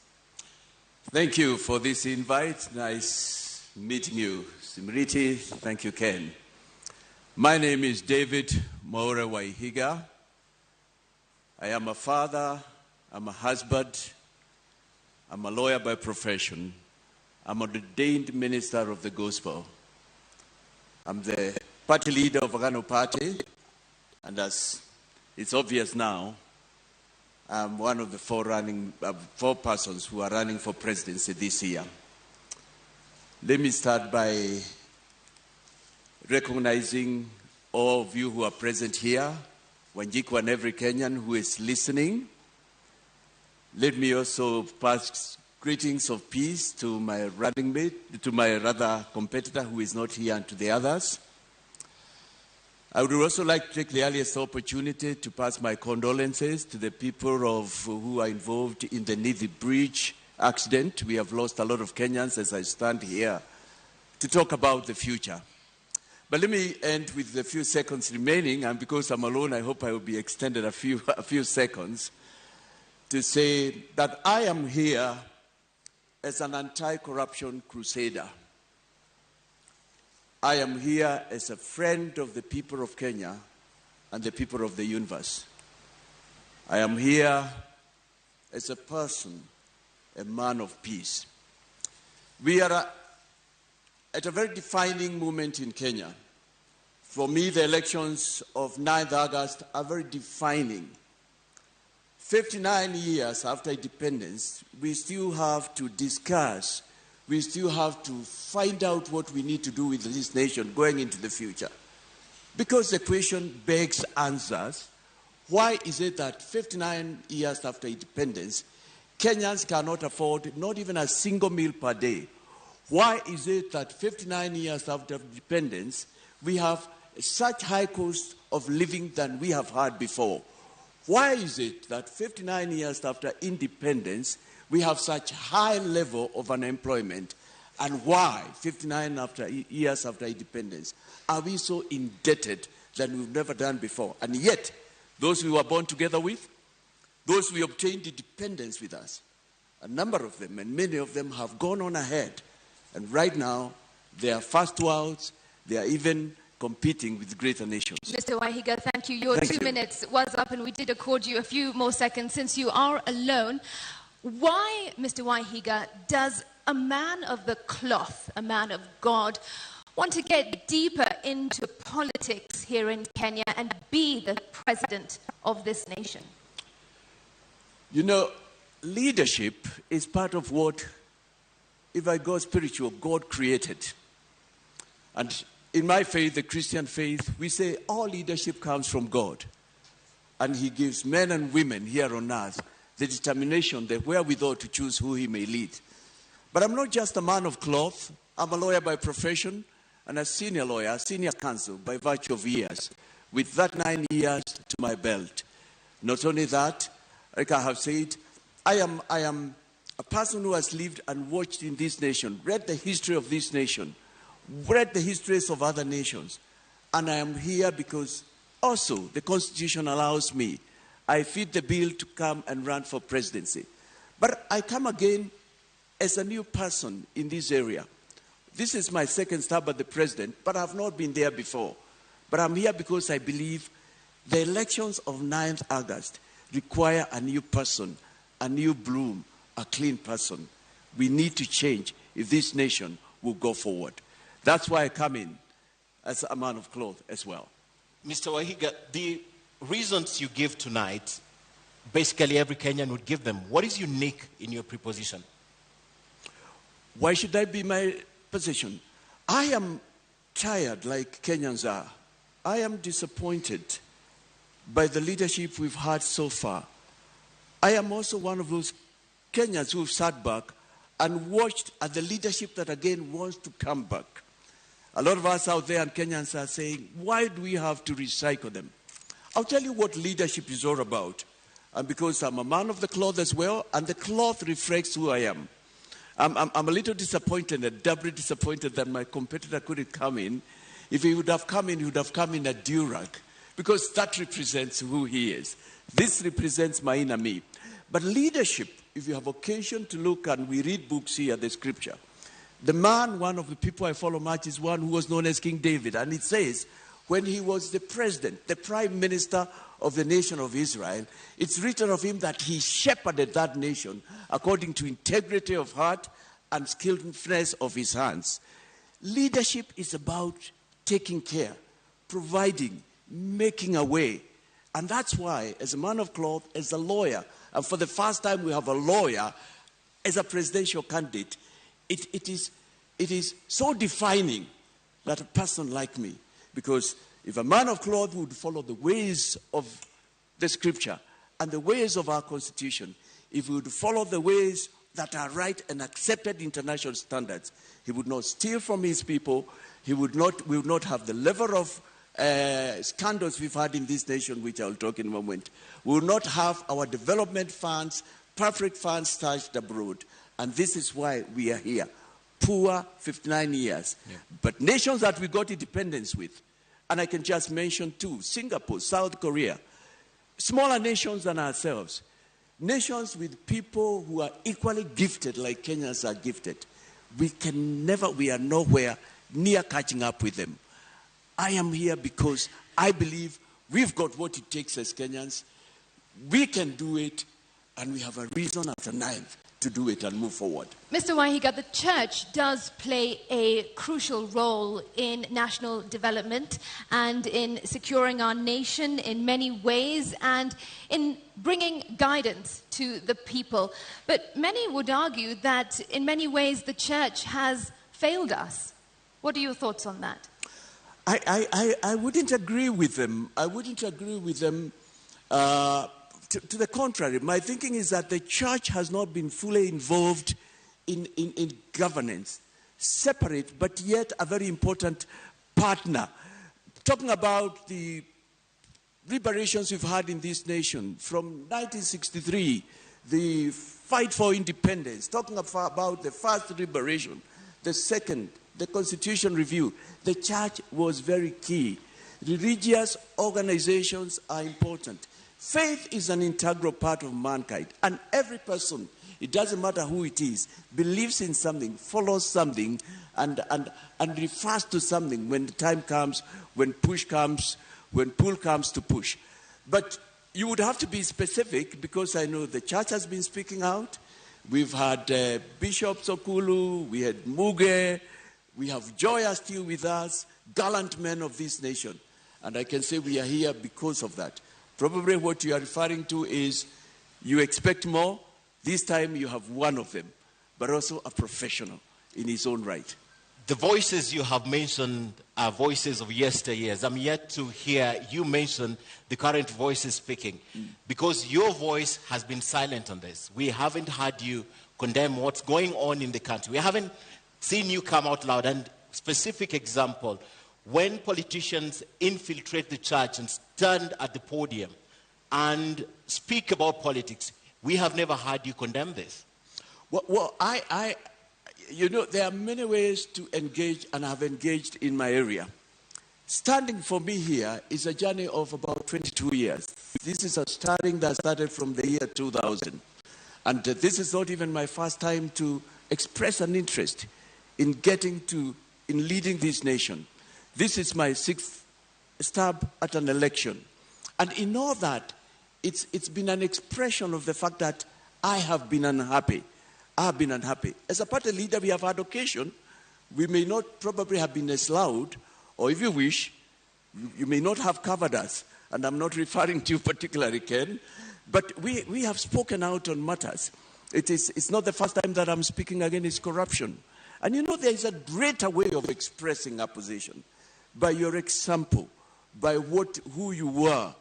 Thank you for this invite. Nice meeting you, Simriti. Thank you, Ken. My name is David Maura Wahiga. I am a father, I'm a husband, I'm a lawyer by profession, I'm an ordained minister of the gospel. I'm the party leader of Agano Party, and as it's obvious now, I'm one of the four persons who are running for presidency this year. Let me start by recognizing all of you who are present here, Wanjiku and every Kenyan who is listening. Let me also pass greetings of peace to my running mate, to my competitor who is not here, and to the others. I would also like to take the earliest opportunity to pass my condolences to the people who are involved in the Nithi Bridge accident. We have lost a lot of Kenyans as I stand here to talk about the future. But let me end with the few seconds remaining, and because I'm alone, I hope I will be extended a few seconds, to say that I am here as an anti-corruption crusader. I am here as a friend of the people of Kenya and the people of the universe. I am here as a person, a man of peace. We are at a very defining moment in Kenya. For me, the elections of 9th August are very defining. 59 years after independence, we still have to discuss, we still have to find out what we need to do with this nation going into the future. Because the question begs answers. Why is it that 59 years after independence, Kenyans cannot afford not even a single meal per day? Why is it that 59 years after independence, we have such high cost of living than we have had before? Why is it that 59 years after independence, we have such high level of unemployment? And why, 59 years after independence, are we so indebted than we've never done before? And yet, those we were born together with, those we obtained independence with us, a number of them, and many of them have gone on ahead. And right now, they are first worlds. They are even competing with greater nations. Mr. Wahiga, thank you. Your 2 minutes was up, and we did accord you a few more seconds since you are alone. Why, Mr. Wahiga, does a man of the cloth, a man of God, want to get deeper into politics here in Kenya and be the president of this nation? You know, leadership is part of what, if I go spiritual, God created. And in my faith, the Christian faith, we say all leadership comes from God. And he gives men and women here on earth the determination, the wherewithal to choose who he may lead. But I'm not just a man of cloth. I'm a lawyer by profession and a senior lawyer, senior counsel by virtue of years, with that 9 years to my belt. Not only that, like I have said, I am a person who has lived and watched in this nation, read the history of this nation, read the histories of other nations. And I am here because also the Constitution allows me, I fit the bill to come and run for presidency. But I come again as a new person in this area. This is my second stab at the president, but I have not been there before. But I'm here because I believe the elections of 9th August require a new person, a new bloom, a clean person. We need to change if this nation will go forward. That's why I come in as a man of cloth as well. Mr. Wahiga, the reasons you give tonight, basically every Kenyan would give them. What is unique in your preposition? Why should I be my position? I am tired, like Kenyans are. I am disappointed by the leadership we've had so far. I am also one of those Kenyans who've sat back and watched at the leadership that again wants to come back. A lot of us out there and Kenyans are saying, why do we have to recycle them? I'll tell you what leadership is all about. And because I'm a man of the cloth as well, and the cloth reflects who I am. I'm a little disappointed and doubly disappointed that my competitor couldn't come in. If he would have come in, he would have come in a durag, because that represents who he is. This represents my inner me. But leadership, if you have occasion to look, and we read books here, the scripture, the man, one of the people I follow much, is one who was known as King David. And it says, when he was the president, the prime minister of the nation of Israel, it's written of him that he shepherded that nation according to integrity of heart and skillfulness of his hands. Leadership is about taking care, providing, making a way. And that's why, as a man of cloth, as a lawyer, and for the first time we have a lawyer as a presidential candidate, it is so defining that a person like me, because if a man of cloth would follow the ways of the scripture and the ways of our constitution, if he would follow the ways that are right and accepted international standards, he would not steal from his people. We would not have the level of scandals we've had in this nation, which I'll talk in a moment. We will not have our development funds, perfect funds stashed abroad. And this is why we are here. Poor 59 years. Yeah. But nations that we got independence with, and I can just mention two, Singapore, South Korea, smaller nations than ourselves, nations with people who are equally gifted like Kenyans are gifted. We are nowhere near catching up with them. I am here because I believe we've got what it takes as Kenyans. We can do it, and we have a reason after 9th to do it and move forward. Mr. Wahiga, the church does play a crucial role in national development and in securing our nation in many ways and in bringing guidance to the people. But many would argue that in many ways the church has failed us. What are your thoughts on that? I wouldn't agree with them. I wouldn't agree with them. To the contrary, my thinking is that the church has not been fully involved in governance. Separate, but yet a very important partner. Talking about the liberations we've had in this nation, from 1963, the fight for independence, talking about the first liberation, the second, the Constitution review, the church was very key. Religious organizations are important. Faith is an integral part of mankind, and every person, it doesn't matter who it is, believes in something, follows something, and refers to something when the time comes, when push comes, when pull comes to push. But you would have to be specific, because I know the church has been speaking out. We've had Bishop Sokulu, we had Muge, we have Joya still with us, gallant men of this nation. And I can say we are here because of that. Probably what you are referring to is you expect more. This time you have one of them, but also a professional in his own right. The voices you have mentioned are voices of yesteryears. I'm yet to hear you mention the current voices speaking, because your voice has been silent on this. We haven't heard you condemn what's going on in the country. We haven't seen you come out loud. And specific example, when politicians infiltrate the church and stand at the podium and speak about politics, we have never heard you condemn this. Well, you know, there are many ways to engage, and I have engaged in my area. Standing for me here is a journey of about 22 years. This is a starting that started from the year 2000. And this is not even my first time to express an interest in leading this nation. This is my sixth stab at an election. And in all that, it's been an expression of the fact that I have been unhappy. I have been unhappy. As a party leader, we have had occasion. We may not probably have been as loud, or if you wish, you may not have covered us. And I'm not referring to you particularly, Ken. But we have spoken out on matters. It's not the first time that I'm speaking against corruption. And you know, there is a greater way of expressing opposition. By your example, by who you were.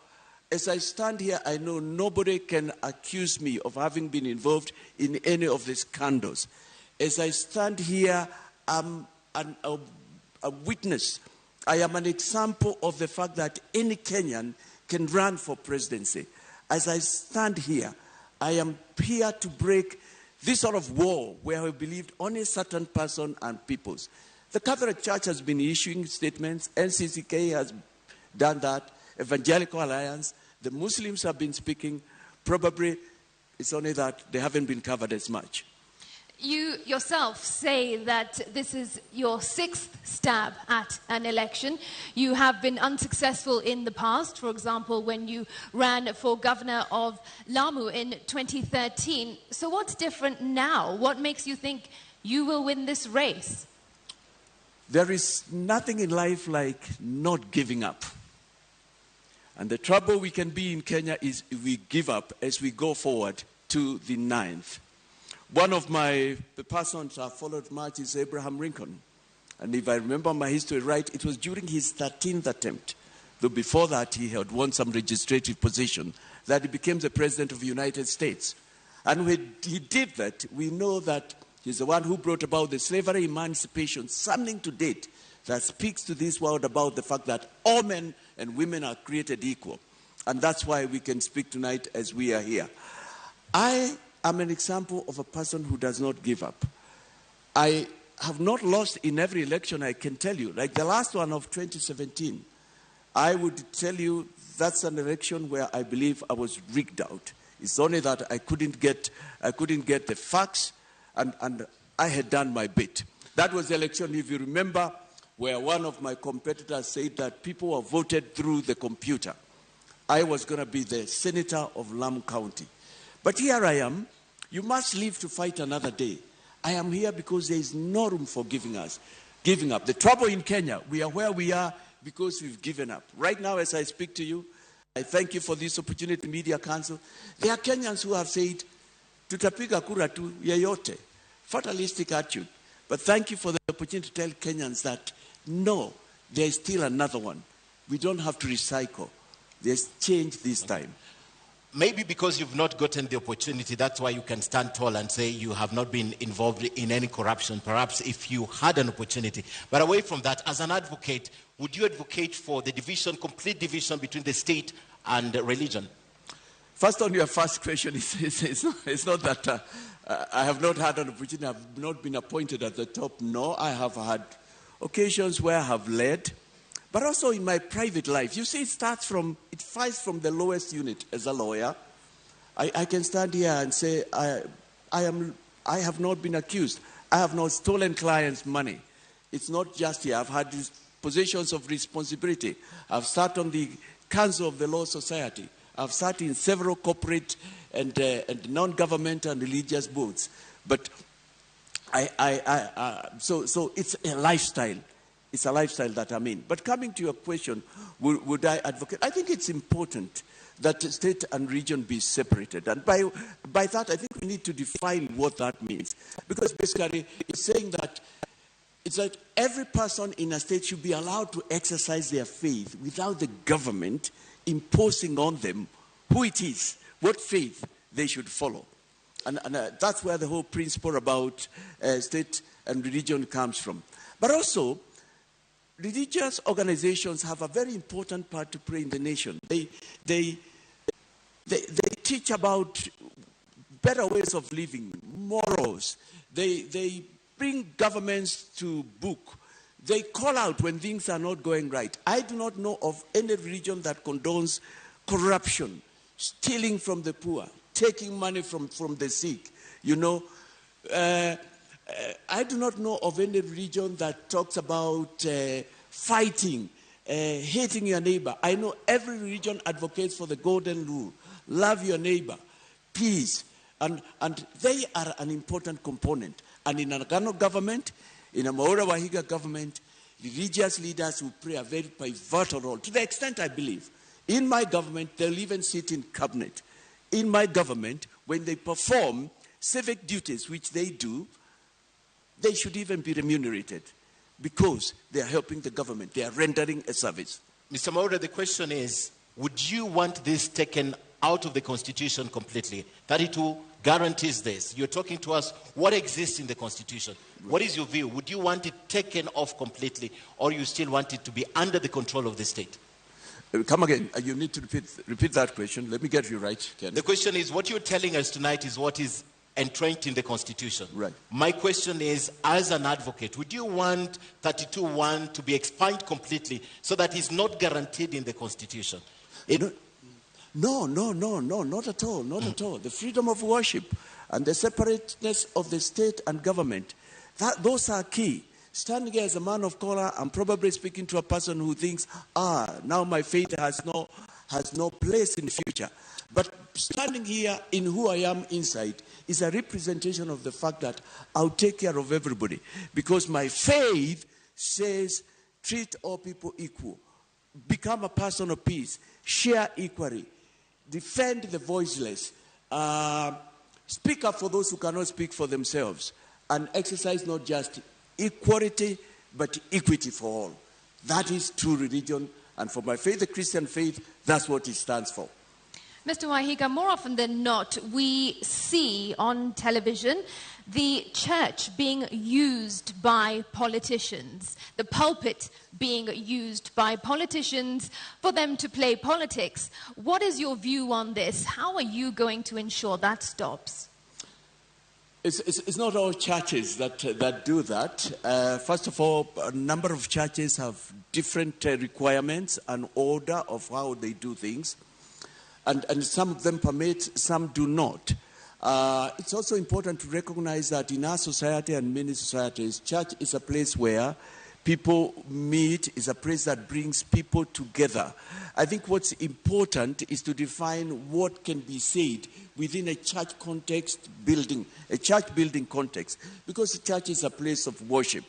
As I stand here, I know nobody can accuse me of having been involved in any of these scandals. As I stand here, I'm a witness. I am an example of the fact that any Kenyan can run for presidency. As I stand here, I am here to break this sort of wall where we believed only a certain person and peoples. The Catholic Church has been issuing statements. NCCK has done that. Evangelical Alliance. The Muslims have been speaking. Probably it's only that they haven't been covered as much. You yourself say that this is your sixth stab at an election. You have been unsuccessful in the past, for example, when you ran for governor of Lamu in 2013. So what's different now? What makes you think you will win this race? There is nothing in life like not giving up. And the trouble we can be in Kenya is if we give up as we go forward to the 9th. One of the persons I followed much is Abraham Lincoln. And if I remember my history right, it was during his 13th attempt, though before that he had won some legislative position, that he became the President of the United States. And when he did that, we know that he's the one who brought about the slavery emancipation, something to date that speaks to this world about the fact that all men and women are created equal. And that's why we can speak tonight as we are here. I am an example of a person who does not give up. I have not lost in every election, I can tell you. Like the last one of 2017, I would tell you that's an election where I believe I was rigged out. It's only that I couldn't get the facts, and I had done my bit. That was the election, if you remember, where one of my competitors said that people were voted through the computer. I was going to be the senator of Lamu County. But here I am. You must live to fight another day. I am here because there is no room for giving up. The trouble in Kenya, we are where we are because we've given up. Right now, as I speak to you, I thank you for this opportunity, Media Council. There are Kenyans who have said, tutapiga kura tu yeyote, fatalistic attitude. But thank you for the opportunity to tell Kenyans that, no, there is still another one. We don't have to recycle. There's change this time. Maybe because you've not gotten the opportunity, that's why you can stand tall and say you have not been involved in any corruption. Perhaps if you had an opportunity. But away from that, as an advocate, would you advocate for the division, complete division between the state and religion? First, on your first question, it's not that I have not had an opportunity, I have not been appointed at the top. No, I have had occasions where I have led, but also in my private life. You see, it fights from the lowest unit as a lawyer. I can stand here and say, I have not been accused. I have not stolen clients' money. It's not just here. I've had these positions of responsibility. I've sat on the Council of the Law Society. I've sat in several corporate and non-government and religious boards. But so it's a lifestyle. It's a lifestyle that I'm in. But coming to your question, would I advocate? I think it's important that state and region be separated. And by that, I think we need to define what that means. Because basically, it's saying that it's like every person in a state should be allowed to exercise their faith without the government imposing on them who it is, what faith they should follow. And that's where the whole principle about state and religion comes from. But also, religious organizations have a very important part to play in the nation. They teach about better ways of living, morals. They bring governments to book. They call out when things are not going right. I do not know of any religion that condones corruption, stealing from the poor, taking money from the sick. I do not know of any religion that talks about fighting, hating your neighbor. I know every religion advocates for the golden rule. Love your neighbor, peace. And they are an important component. And in a Ghana government, in a Maura Wahiga government, religious leaders will play a very pivotal role. To the extent I believe, in my government, they'll even sit in cabinet. In my government, when they perform civic duties, which they do, they should even be remunerated because they are helping the government. They are rendering a service. Mr. Maura, the question is, would you want this taken out of the Constitution completely? 32 guarantees this. You're talking to us what exists in the Constitution. What is your view? Would you want it taken off completely, or you still want it to be under the control of the state? Come again. You need to repeat that question. Let me get you right, Ken. The question is, what you're telling us tonight is what is entrenched in the Constitution. Right. My question is, as an advocate, would you want 32(1) to be expunged completely so that it's not guaranteed in the Constitution? No, not at all, not at all. The freedom of worship and the separateness of the state and government, those are key. Standing here as a man of color, I'm probably speaking to a person who thinks, now my faith has no place in the future. But standing here in who I am inside is a representation of the fact that I'll take care of everybody. Because my faith says, treat all people equal. Become a person of peace. Share equally. Defend the voiceless. Speak up for those who cannot speak for themselves. And exercise not just equality, but equity for all. That is true religion. And for my faith, the Christian faith, that's what it stands for. Mr. Wahiga, more often than not, we see on television the church being used by politicians, the pulpit being used by politicians for them to play politics. What is your view on this? How are you going to ensure that stops? It's not all churches that do that. First of all, a number of churches have different requirements and order of how they do things. And some of them permit, some do not. It's also important to recognize that in our society and many societies, church is a place where people meet, is a place that brings people together. I think what's important is to define what can be said within a church context building, a church building context, because the church is a place of worship.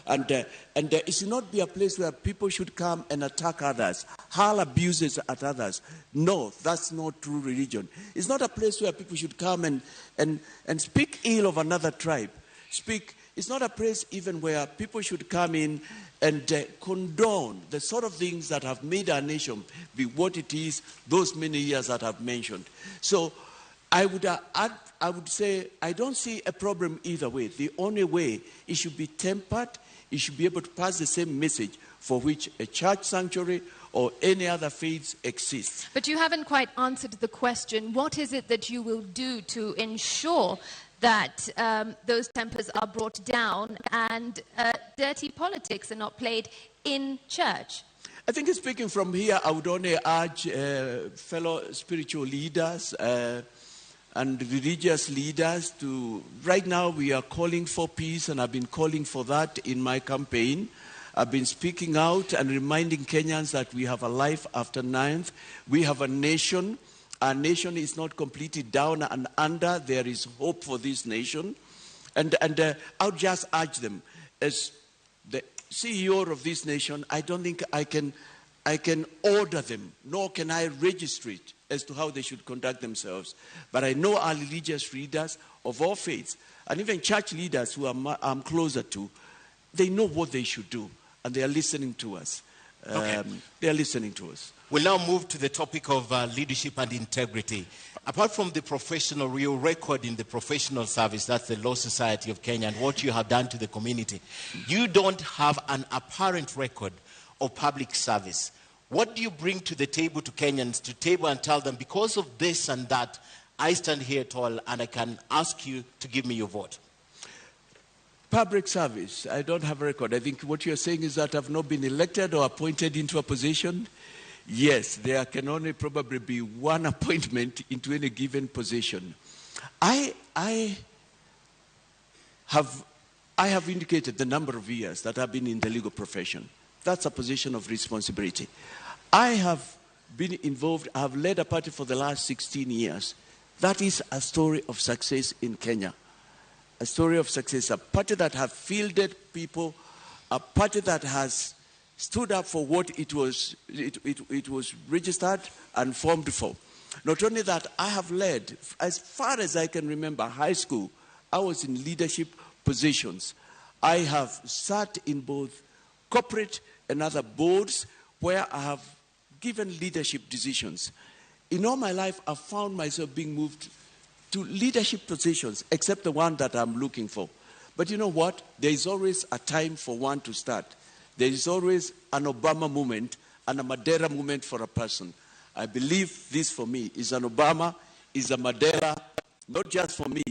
And it should not be a place where people should come and attack others, hurl abuses at others. No, that's not true religion. It's not a place where people should come and speak ill of another tribe. It's not a place even where people should come in and condone the sort of things that have made our nation be what it is those many years that I've mentioned. So I would say I don't see a problem either way. The only way, it should be tempered. It should be able to pass the same message for which a church sanctuary or any other faiths exist. But you haven't quite answered the question. What is it that you will do to ensure that those tempers are brought down and dirty politics are not played in church? I think speaking from here, I would only urge fellow spiritual leaders and religious leaders to, right now we are calling for peace, and I've been calling for that in my campaign. I've been speaking out and reminding Kenyans that we have a life after 9th. We have a nation. Our nation is not completely down and under. There is hope for this nation. And I would just urge them, as the CEO of this nation, I don't think I can order them, nor can I register it as to how they should conduct themselves. But I know our religious leaders of all faiths, and even church leaders who I'm closer to, they know what they should do, and they are listening to us. They are listening to us. We'll now move to the topic of leadership and integrity. Apart from the professional, real record in the professional service, that's the Law Society of Kenya, and what you have done to the community, you don't have an apparent record of public service. What do you bring to the table to Kenyans, to table and tell them, because of this and that, I stand here tall and I can ask you to give me your vote? Public service, I don't have a record. I think what you're saying is that I've not been elected or appointed into a position. Yes, there can only probably be one appointment into any given position. I have indicated the number of years that I've been in the legal profession. That's a position of responsibility. I have been involved, I have led a party for the last 16 years. That is a story of success in Kenya. A story of success. A party that has fielded people, a party that has stood up for what it was registered and formed for. Not only that, I have led, as far as I can remember, high school, I was in leadership positions. I have sat in both corporate and other boards where I have given leadership decisions. In all my life, I've found myself being moved to leadership positions, except the one that I'm looking for. But you know what? There is always a time for one to start. There is always an Obama moment and a Madeira moment for a person. I believe this for me is an Obama, is a Madeira, not just for me,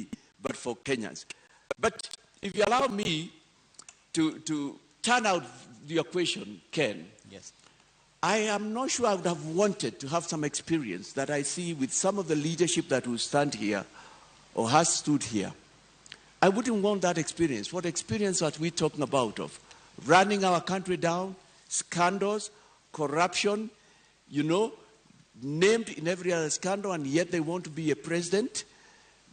but for Kenyans. But if you allow me to turn out your question, Ken. Yes. I am not sure I would have wanted to have some experience that I see with some of the leadership that will stand here or has stood here. I wouldn't want that experience. What experience are we talking about of? Running our country down, scandals, corruption, named in every other scandal, and yet they want to be a president.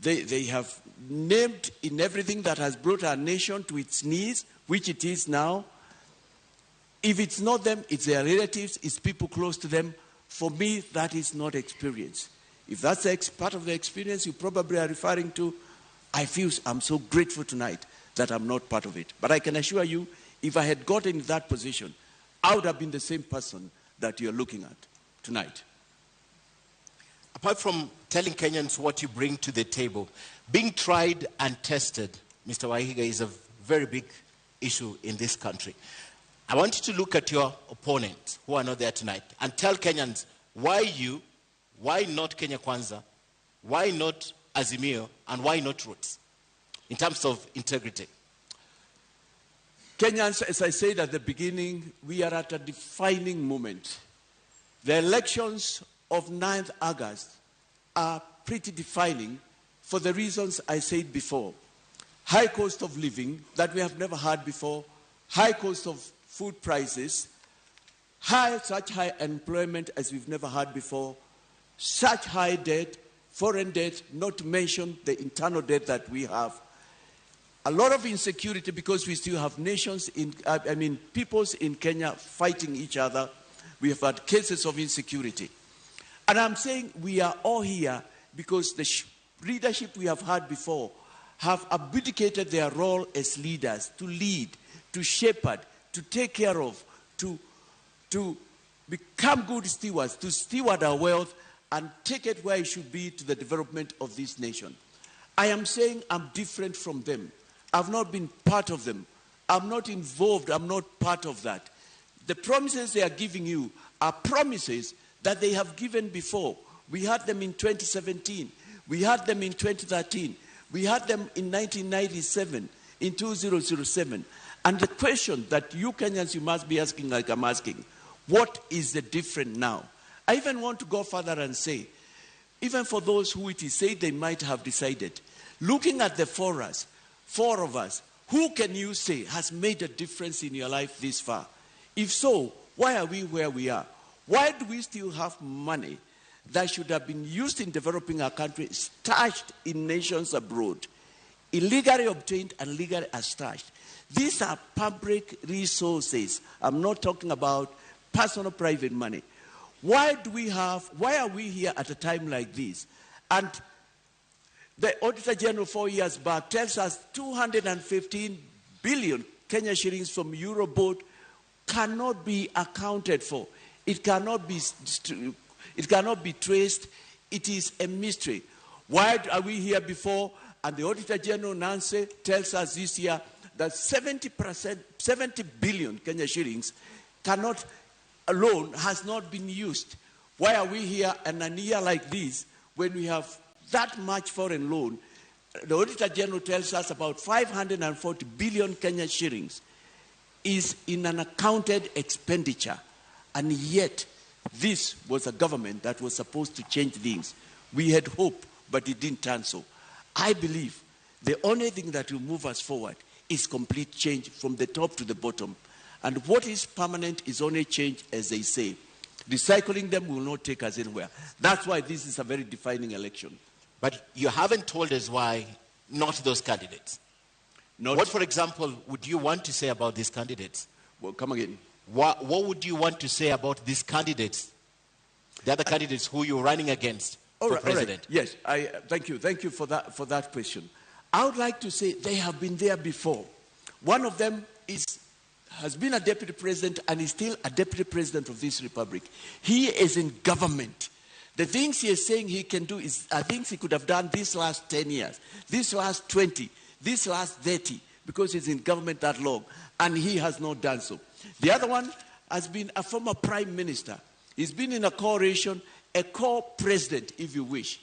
They have named in everything that has brought our nation to its knees, which it is now. If it's not them, it's their relatives, it's people close to them. For me, that is not experience. If that's part of the experience you probably are referring to, I'm so grateful tonight that I'm not part of it. But I can assure you, if I had gotten in that position, I would have been the same person that you're looking at tonight. Apart from telling Kenyans what you bring to the table, being tried and tested, Mr. Wahiga, is a very big issue in this country. I want you to look at your opponents who are not there tonight and tell Kenyans why you, why not Kenya Kwanza, why not Azimio, and why not Roots in terms of integrity. Kenyans, as I said at the beginning, we are at a defining moment. The elections of 9th August are pretty defining for the reasons I said before. High cost of living that we have never had before, high cost of food prices, such high unemployment as we've never had before, such high debt, foreign debt, not to mention the internal debt that we have. A lot of insecurity because we still have peoples in Kenya fighting each other. We have had cases of insecurity. And I'm saying we are all here because the leadership we have had before have abdicated their role as leaders to lead, to shepherd, to take care of, to become good stewards, to steward our wealth and take it where it should be to the development of this nation. I am saying I'm different from them. I've not been part of them. I'm not involved. I'm not part of that. The promises they are giving you are promises that they have given before. We had them in 2017. We had them in 2013. We had them in 1997, in 2007. And the question that you Kenyans, you must be asking, like I'm asking, what is the difference now? I even want to go further and say, even for those who it is said they might have decided, looking at the four of us, who can you say has made a difference in your life this far? If so, why are we where we are? Why do we still have money that should have been used in developing our country, stashed in nations abroad, illegally obtained and legally stashed? These are public resources. I'm not talking about personal private money. Why are we here at a time like this? And the Auditor General 4 years back tells us 215 billion Kenya shillings from Euroboard cannot be accounted for. It cannot be traced. It is a mystery. Why are we here before? And the Auditor General Nancy tells us this year that 70 billion Kenya shillings alone has not been used. Why are we here in a year like this when we have that much foreign loan? The Auditor General tells us about 540 billion Kenya shillings is in an accounted expenditure. And yet, this was a government that was supposed to change things. We had hope, but it didn't turn so. I believe the only thing that will move us forward is complete change from the top to the bottom. And what is permanent is only change, as they say. Recycling them will not take us anywhere. That's why this is a very defining election. But you haven't told us why not those candidates. What, for example, would you want to say about these candidates? Well, come again. What would you want to say about these candidates, the other candidates who you're running against for president? All right. Yes, thank you. Thank you for that question. I would like to say they have been there before. One of them has been a deputy president and is still a deputy president of this republic. He is in government. The things he is saying he can do are things he could have done these last 10 years, this last 20, this last 30, because he's in government that long, and he has not done so. The other one has been a former prime minister. He's been in a coalition, a co-president, if you wish,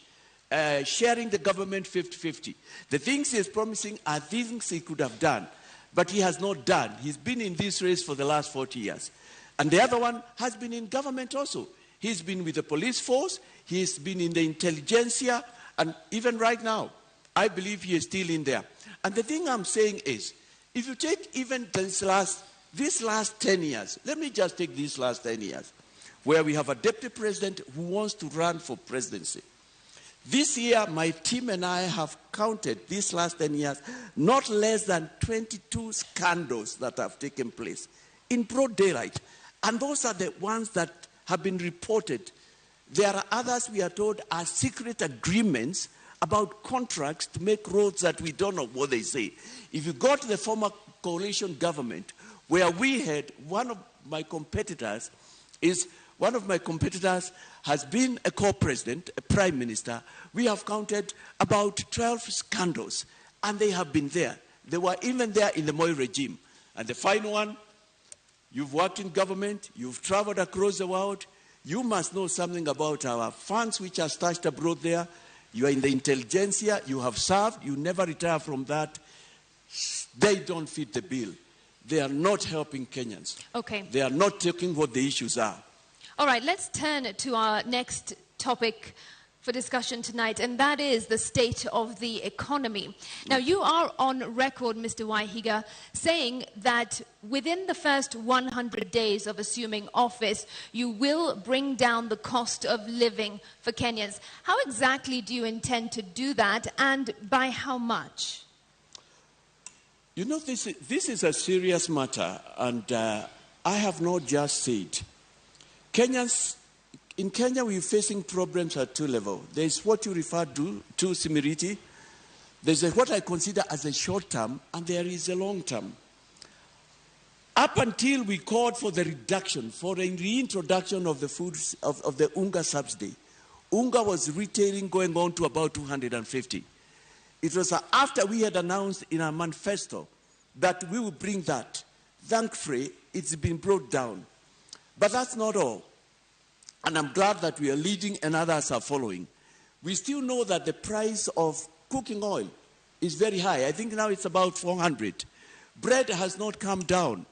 sharing the government 50-50. The things he is promising are things he could have done, but he has not done. He's been in this race for the last 40 years. And the other one has been in government also. He's been with the police force, he's been in the intelligentsia, and even right now, I believe he is still in there. And the thing I'm saying is, if you take even this last 10 years, let me just take these last 10 years, where we have a deputy president who wants to run for presidency. This year, my team and I have counted these last 10 years, not less than 22 scandals that have taken place in broad daylight. And those are the ones that have been reported. There are others, we are told, are secret agreements about contracts to make roads that we don't know what they say. If you go to the former coalition government, where we had one of my competitors has been a co-president, a prime minister. We have counted about 12 scandals, and they have been there. They were even there in the Moi regime. And the final one, you've worked in government, you've traveled across the world, you must know something about our funds which are stashed abroad there. You are in the intelligentsia, you have served, you never retire from that. They don't fit the bill. They are not helping Kenyans. Okay. They are not taking what the issues are. All right, let's turn to our next topic for discussion tonight, and that is the state of the economy. Now, you are on record, Mr. Waihiga, saying that within the first 100 days of assuming office, you will bring down the cost of living for Kenyans. How exactly do you intend to do that, and by how much? You know, this is a serious matter, and I have not just said. In Kenya, we're facing problems at two levels. There's what you refer to Simiriti. There's what I consider as a short term, and there is a long term. Up until we called for the reduction, for the reintroduction of the foods, of the Unga subsidy, Unga was retailing going on to about 250. It was after we had announced in our manifesto that we would bring that. Thankfully, it's been brought down. But that's not all. and I'm glad that we are leading and others are following. We still know that the price of cooking oil is very high. I think now it's about 400. Bread has not come down,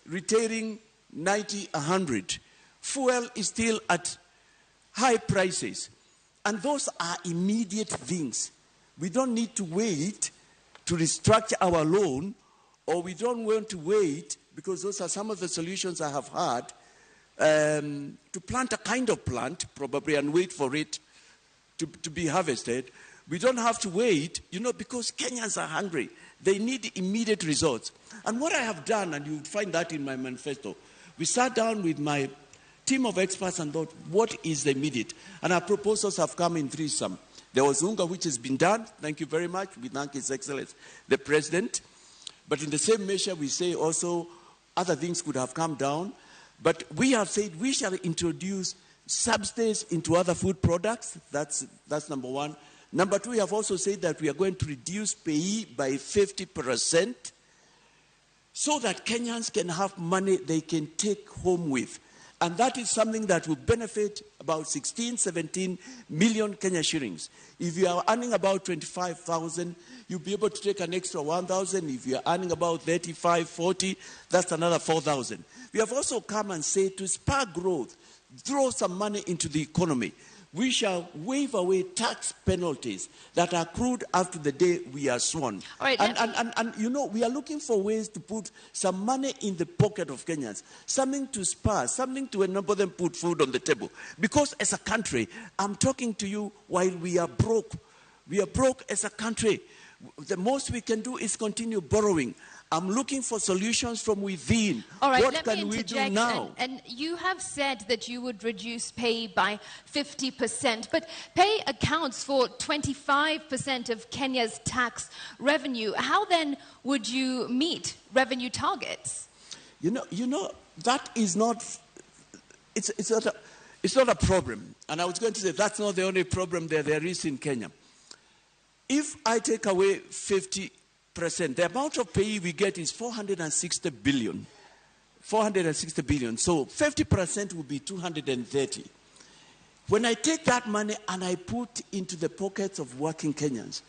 retailing 90, 100. Fuel is still at high prices. And those are immediate things. We don't need to wait to restructure our loan, or we don't want to wait, because those are some of the solutions I have had, to plant a kind of plant, probably, and wait for it to be harvested. We don't have to wait, because Kenyans are hungry. They need immediate results. And what I have done, and you'll find that in my manifesto, we sat down with my team of experts and thought, what is the immediate? And our proposals have come in threesome. There was UNGA, which has been done. Thank you very much. We thank His Excellency, the President. But in the same measure, we say also other things could have come down. But we have said we shall introduce subsidies into other food products. That's number one. Number two, we have also said that we are going to reduce pay by 50% so that Kenyans can have money they can take home with. And that is something that will benefit about 16, 17 million Kenya shillings. If you are earning about 25,000, you'll be able to take an extra 1,000. If you are earning about 35, 40, that's another 4,000. We have also come and said to spur growth, throw some money into the economy. We shall waive away tax penalties that are accrued after the day we are sworn. All right, and we are looking for ways to put some money in the pocket of Kenyans, something to spur, something to enable them put food on the table. Because as a country, I'm talking to you while we are broke. We are broke as a country. The most we can do is continue borrowing. I'm looking for solutions from within. All right, what can we do now? And you have said that you would reduce pay by 50%, but pay accounts for 25% of Kenya's tax revenue. How then would you meet revenue targets? That is not. It's not a problem. And I was going to say that's not the only problem there is in Kenya. If I take away 50%, the amount of pay we get is 460 billion. 460 billion. So 50% will be 230. When I take that money and I put into the pockets of working Kenyans,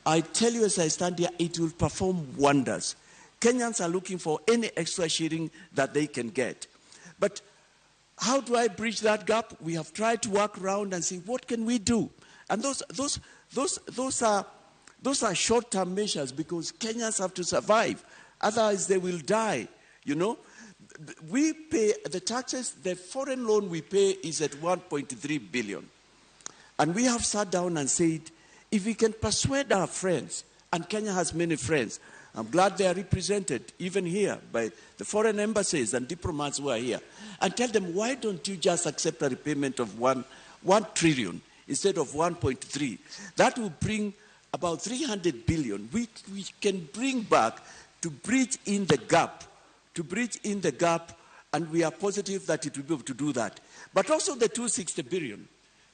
I tell you as I stand here, it will perform wonders. Kenyans are looking for any extra shilling that they can get. But how do I bridge that gap? We have tried to work around and see what can we do. And those are short-term measures because Kenyans have to survive. Otherwise, they will die, We pay the taxes, the foreign loan we pay is at 1.3 billion. And we have sat down and said, if we can persuade our friends, and Kenya has many friends, I'm glad they are represented even here by the foreign embassies and diplomats who are here, and tell them, why don't you just accept a repayment of 1 trillion instead of 1.3? That will bring about 300 billion. We can bring back to bridge in the gap, and we are positive that it will be able to do that. But also the 260 billion,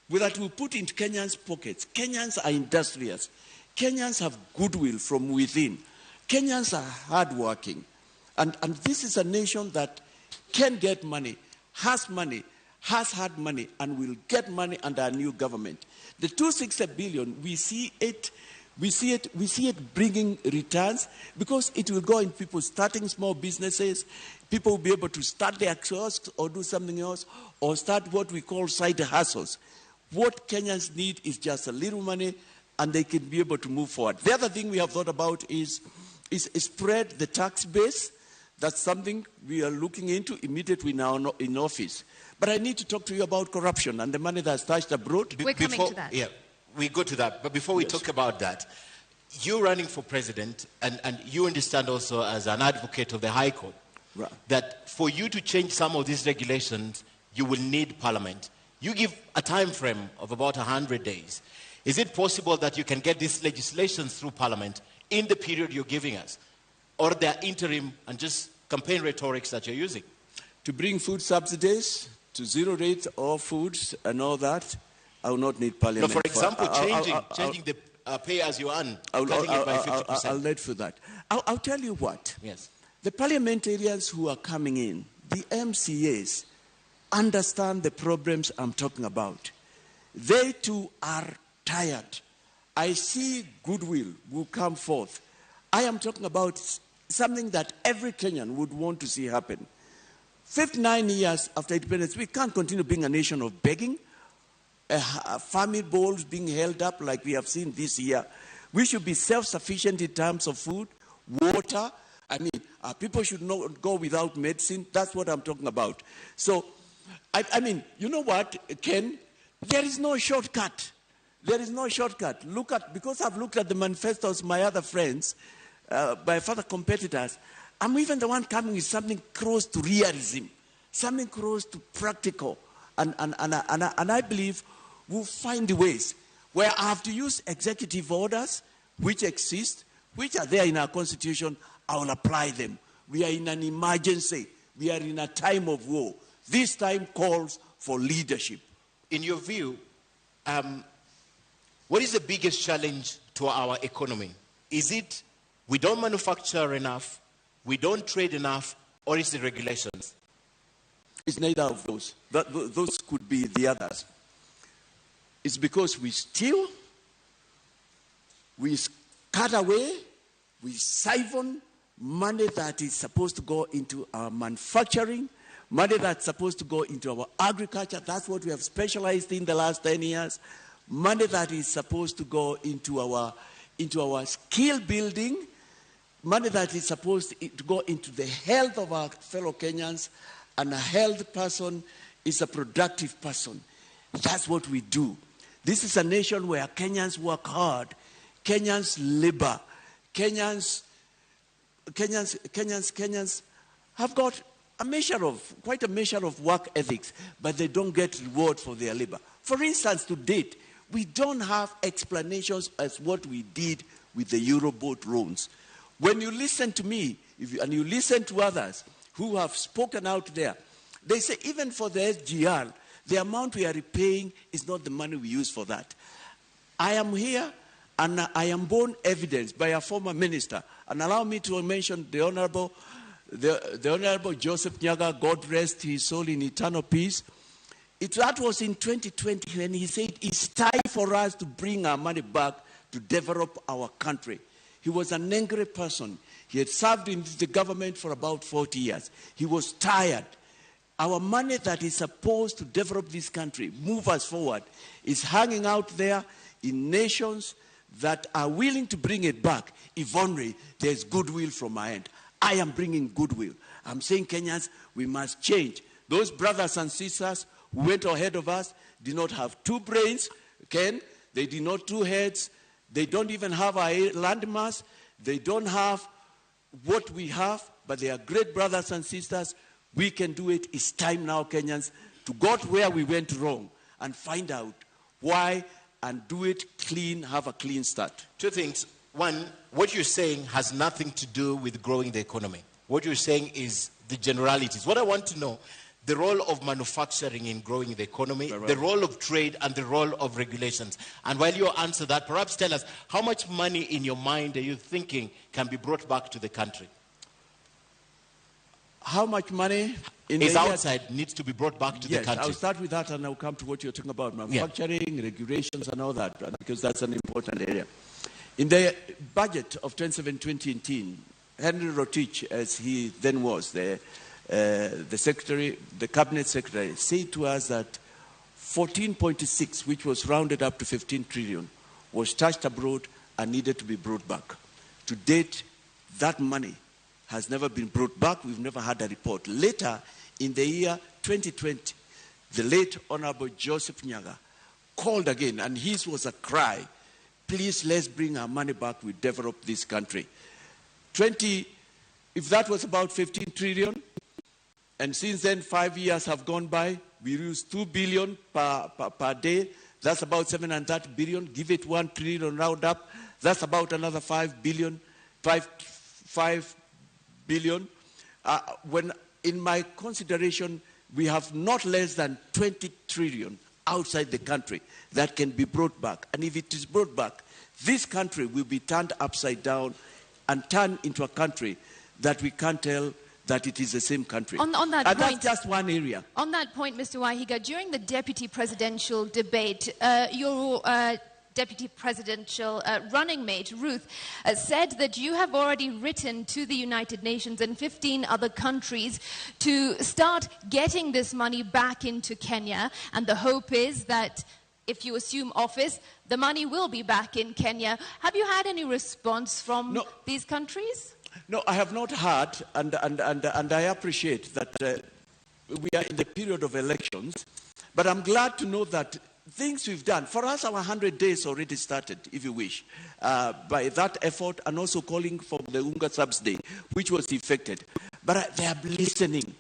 that will put into Kenyans' pockets. Kenyans are industrious. Kenyans have goodwill from within. Kenyans are hardworking. And this is a nation that can get money, has had money, and will get money under a new government. The 260 billion, we see it bringing returns because it will go in people starting small businesses. People will be able to start their kiosks or do something else or start what we call side hustles. What Kenyans need is just a little money and they can be able to move forward. The other thing we have thought about is spread the tax base. That's something we are looking into immediately now in office. But I need to talk to you about corruption and the money that's stashed abroad. We're coming to that. Yeah, we go to that. But before we talk about that, you're running for president, and you understand also as an advocate of the High Court, right, that for you to change some of these regulations, you will need Parliament. You give a time frame of about 100 days. Is it possible that you can get these legislations through Parliament in the period you're giving us? Or they're interim and just campaign rhetorics that you're using? To bring food subsidies to zero rate of foods and all that, I will not need Parliament. No, for example, changing the pay as you earn, cutting it by 50%. I'll let for that. I'll tell you what. Yes. The parliamentarians who are coming in, the MCAs, understand the problems I'm talking about. They too are tired. I see goodwill will come forth. I am talking about something that every Kenyan would want to see happen. 59 years after independence, we can't continue being a nation of begging, family bowls being held up like we have seen this year. We should be self-sufficient in terms of food, water. I mean, people should not go without medicine. That's what I'm talking about. So, I mean, you know what, Ken? There is no shortcut. There is no shortcut. Because I've looked at the manifestos of my other friends, my other competitors, I'm even the one coming with something close to realism, something close to practical. And I believe we'll find ways where I have to use executive orders which exist, which are there in our constitution. I will apply them. We are in an emergency. We are in a time of war. This time calls for leadership. In your view, what is the biggest challenge to our economy? Is it we don't manufacture enough, we don't trade enough, or is it regulations? It's neither of those. Those could be the others. It's because we steal, we cut away, we siphon money that is supposed to go into our manufacturing, money that's supposed to go into our agriculture. That's what we have specialized in the last 10 years. Money that is supposed to go into our skill building, money that is supposed to go into the health of our fellow Kenyans. And a healthy person is a productive person. That's what we do. This is a nation where Kenyans work hard. Kenyans labor. Kenyans have got quite a measure of work ethics, but they don't get reward for their labor. For instance, to date, we don't have explanations as what we did with the Euroboat loans. When you listen to me, and you listen to others who have spoken out there, they say even for the SGR, the amount we are repaying is not the money we use for that. I am here, and I am borne evidence by a former minister, and allow me to mention the Honorable Joseph Nyaga, God rest his soul in eternal peace. That was in 2020 when he said it's time for us to bring our money back to develop our country. He was an angry person. He had served in the government for about 40 years. He was tired. Our money that is supposed to develop this country, move us forward, is hanging out there in nations that are willing to bring it back if only there's goodwill from my end. I am bringing goodwill. I'm saying, Kenyans, we must change. Those brothers and sisters who went ahead of us did not have two brains, Ken. They did not two heads. They don't even have a landmass. They don't have what we have, but they are great brothers and sisters. We can do it. It's time now, Kenyans, to go to where we went wrong and find out why and do it clean, have a clean start. Two things. One, what you're saying has nothing to do with growing the economy. What you're saying is the generalities. What I want to know, the role of manufacturing in growing the economy, the role of trade, and the role of regulations. And while you answer that, perhaps tell us, how much money in your mind are you thinking can be brought back to the country? How much money is outside needs to be brought back to the country? I'll start with that and I'll come to what you're talking about, manufacturing, regulations and all that, because that's an important area. In the budget of 2017-2018, Henry Rotich, as he then was, the cabinet secretary, said to us that 14.6, which was rounded up to 15 trillion, was stashed abroad and needed to be brought back. To date, that money has never been brought back. We've never had a report. Later, in the year 2020, the late Honorable Joseph Nyaga called again, and his was a cry, please, let's bring our money back. We develop this country. If that was about 15 trillion, and since then 5 years have gone by, we use 2 billion per day. That's about 730 billion. Give it 1 trillion round up. That's about another 5 billion. 5 billion. When in my consideration, we have not less than 20 trillion outside the country that can be brought back. And if it is brought back, this country will be turned upside down and turned into a country that we can't tell that it is the same country. On that and point, that's just one area. On that point, Mr. Wahiga, during the deputy presidential debate, your deputy presidential running mate, Ruth, said that you have already written to the United Nations and 15 other countries to start getting this money back into Kenya, and the hope is that if you assume office, the money will be back in Kenya. Have you had any response from these countries? No, I have not heard, and I appreciate that we are in the period of elections, but I'm glad to know that things we've done, for us our 100 days already started, if you wish, by that effort, and also calling for the Unga subsidy, which was effected. But they are listening.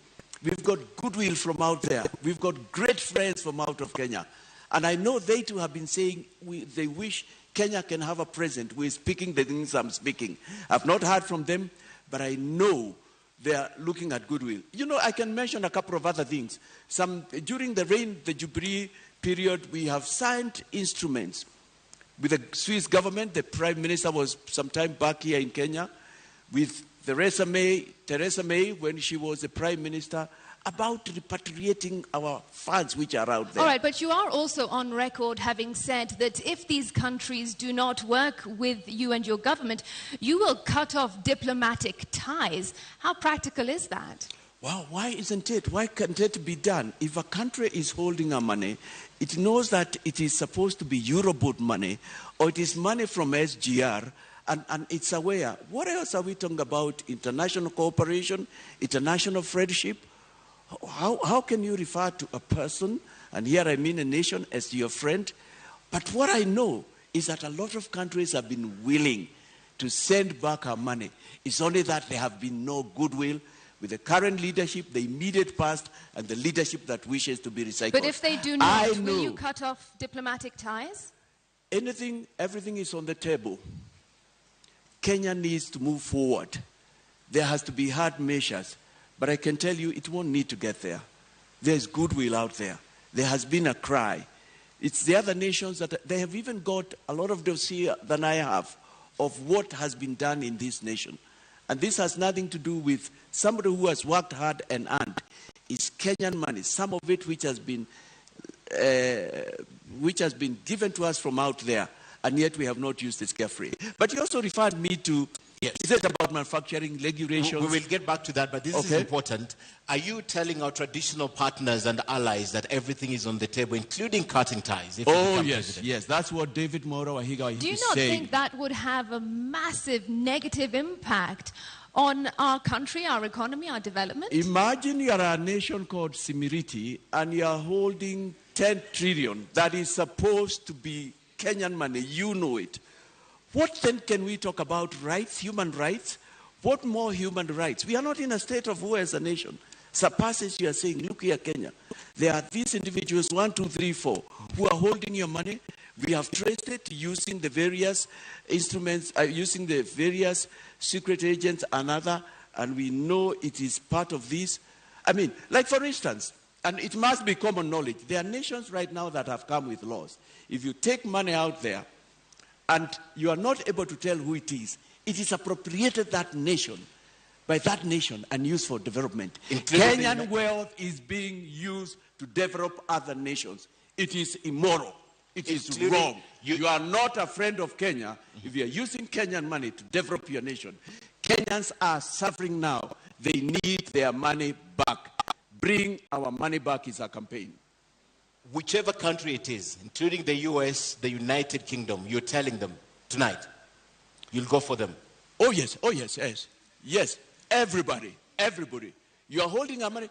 We've got goodwill from out there. We've got great friends from out of Kenya. And I know they too have been saying they wish Kenya can have a president who is speaking the things I'm speaking. I've not heard from them, but I know they are looking at goodwill. You know, I can mention a couple of other things. During the Jubilee period, we have signed instruments with the Swiss government. The Prime Minister was sometime back here in Kenya with Theresa May, when she was the Prime Minister, about repatriating our funds which are out there. All right, but you are also on record having said that if these countries do not work with you and your government, you will cut off diplomatic ties. How practical is that? Well, why isn't it? Why can't it be done? If a country is holding our money, it knows that it is supposed to be Eurobond money, or it is money from SGR, and it's aware. What else are we talking about? International cooperation, international friendship? How can you refer to a person, and here I mean a nation, as your friend? But what I know is that a lot of countries have been willing to send back our money. It's only that there have been no goodwill with the current leadership, the immediate past, and the leadership that wishes to be recycled. But if they do not, will you cut off diplomatic ties? Everything is on the table. Kenya needs to move forward. There has to be hard measures. But I can tell you, it won't need to get there. There's goodwill out there. There has been a cry. It's the other nations that they have even got a lot of dossier than I have of what has been done in this nation. And this has nothing to do with somebody who has worked hard and earned. It's Kenyan money, some of it which has been given to us from out there, and yet we have not used it carefully. But you also referred me to, is it about manufacturing regulations? We will get back to that, but this is important. Are you telling our traditional partners and allies that everything is on the table, including cutting ties? Yes, that's what David Moro Wahiga is saying. Do you not think that would have a massive negative impact on our country, our economy, our development? Imagine you are a nation called Simiriti and you are holding 10 trillion that is supposed to be Kenyan money. You know it. What then can we talk about? Rights, human rights? What more human rights? We are not in a state of war as a nation. Surpasses, you are saying, look here, Kenya. There are these individuals, 1, 2, 3, 4, who are holding your money. We have traced it using the various instruments, using the various secret agents and other, and we know it is part of this. I mean, like for instance, and it must be common knowledge, there are nations right now that have come with laws. If you take money out there, and you are not able to tell who it is appropriated that nation, by that nation, and used for development. Kenyan wealth is being used to develop other nations. It is immoral. It is wrong. You are not a friend of Kenya if you are using Kenyan money to develop your nation. Kenyans are suffering now. They need their money back. Bring our money back is our campaign. Whichever country it is, including the US, the United Kingdom, you're telling them tonight, you'll go for them. Oh yes, yes. Everybody. You are holding our money.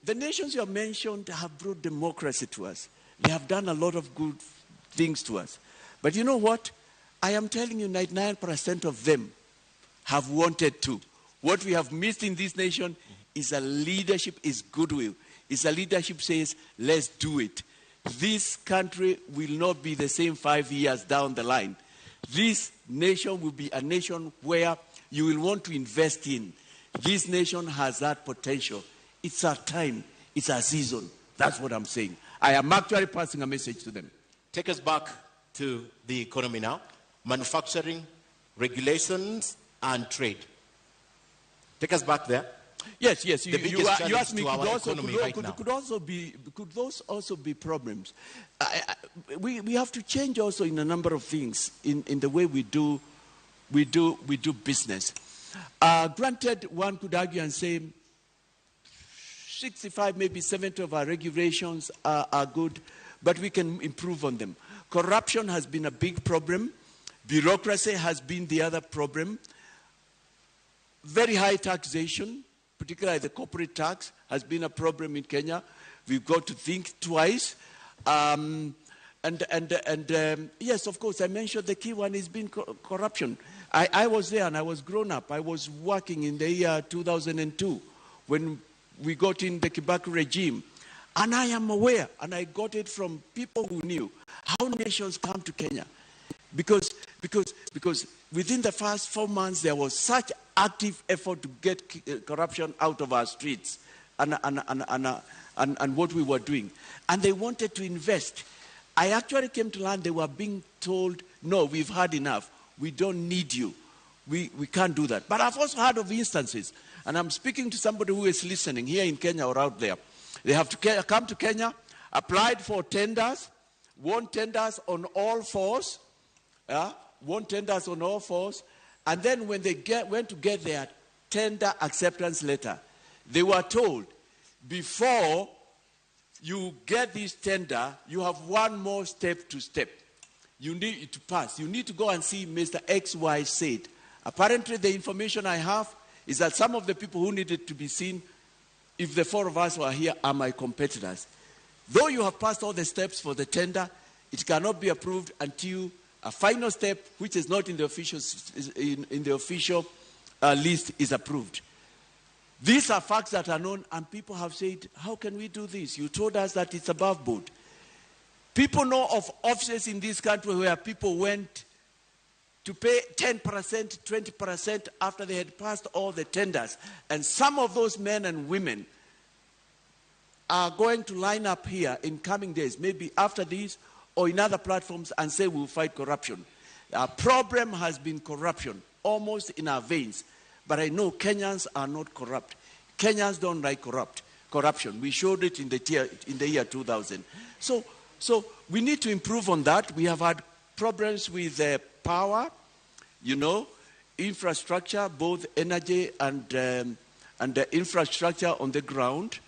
The nations you have mentioned have brought democracy to us. They have done a lot of good things to us. But you know what? I am telling you, 99% of them have wanted to. What we have missed in this nation is a leadership, is goodwill. It's a leadership says, let's do it. This country will not be the same 5 years down the line. This nation will be a nation where you will want to invest in. This nation has that potential. It's our time. It's our season. That's what I'm saying. I am actually passing a message to them. Take us back to the economy now. Manufacturing, regulations, and trade. Take us back there. Yes. The biggest You challenge asked me, to our economy right now. Could those also be problems? We have to change also in a number of things in the way we do business. Granted, one could argue and say 65, maybe 70 of our regulations are good, but we can improve on them. Corruption has been a big problem. Bureaucracy has been the other problem. Very high taxation, particularly the corporate tax, has been a problem in Kenya. We've got to think twice. Yes, of course, I mentioned the key one has been corruption. I was there and I was grown up. I was working in the year 2002 when we got in the Kibaki regime. And I am aware, and I got it from people who knew, how nations come to Kenya. Because within the first 4 months, there was such active effort to get corruption out of our streets and what we were doing. And they wanted to invest. I actually came to learn they were being told, no, we've had enough. We don't need you. We can't do that. But I've also heard of instances, and I'm speaking to somebody who is listening here in Kenya or out there. They have to come to Kenya, applied for tenders, won tenders on all fours, and then when they went to get their tender acceptance letter, they were told, before you get this tender, you have one more step to step. You need to pass. You need to go and see Mr. XYZ. Apparently, the information I have is that some of the people who needed to be seen, if the four of us were here, are my competitors. Though you have passed all the steps for the tender, it cannot be approved until a final step, which is not in the official list, is approved. These are facts that are known, and people have said, how can we do this? You told us that it's above board. People know of offices in this country where people went to pay 10%, 20% after they had passed all the tenders. And some of those men and women are going to line up here in coming days, maybe after this or in other platforms, and say we'll fight corruption. Our problem has been corruption, almost in our veins. But I know Kenyans are not corrupt. Kenyans don't like corruption. We showed it in the year 2000. So we need to improve on that. We have had problems with power, infrastructure, both energy and infrastructure on the ground.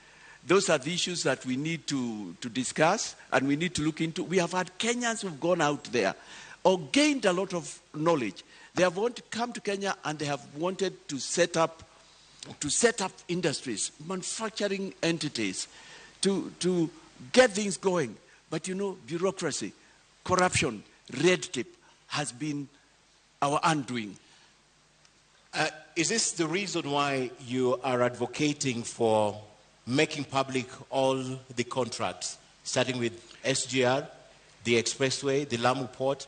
Those are the issues that we need to discuss and we need to look into. We have had Kenyans who've gone out there or gained a lot of knowledge. They have wanted to come to Kenya and they have wanted to set up industries, manufacturing entities, to get things going. But bureaucracy, corruption, red tape has been our undoing. Is this the reason why you are advocating for making public all the contracts, starting with SGR, the Expressway, the Lamu Port,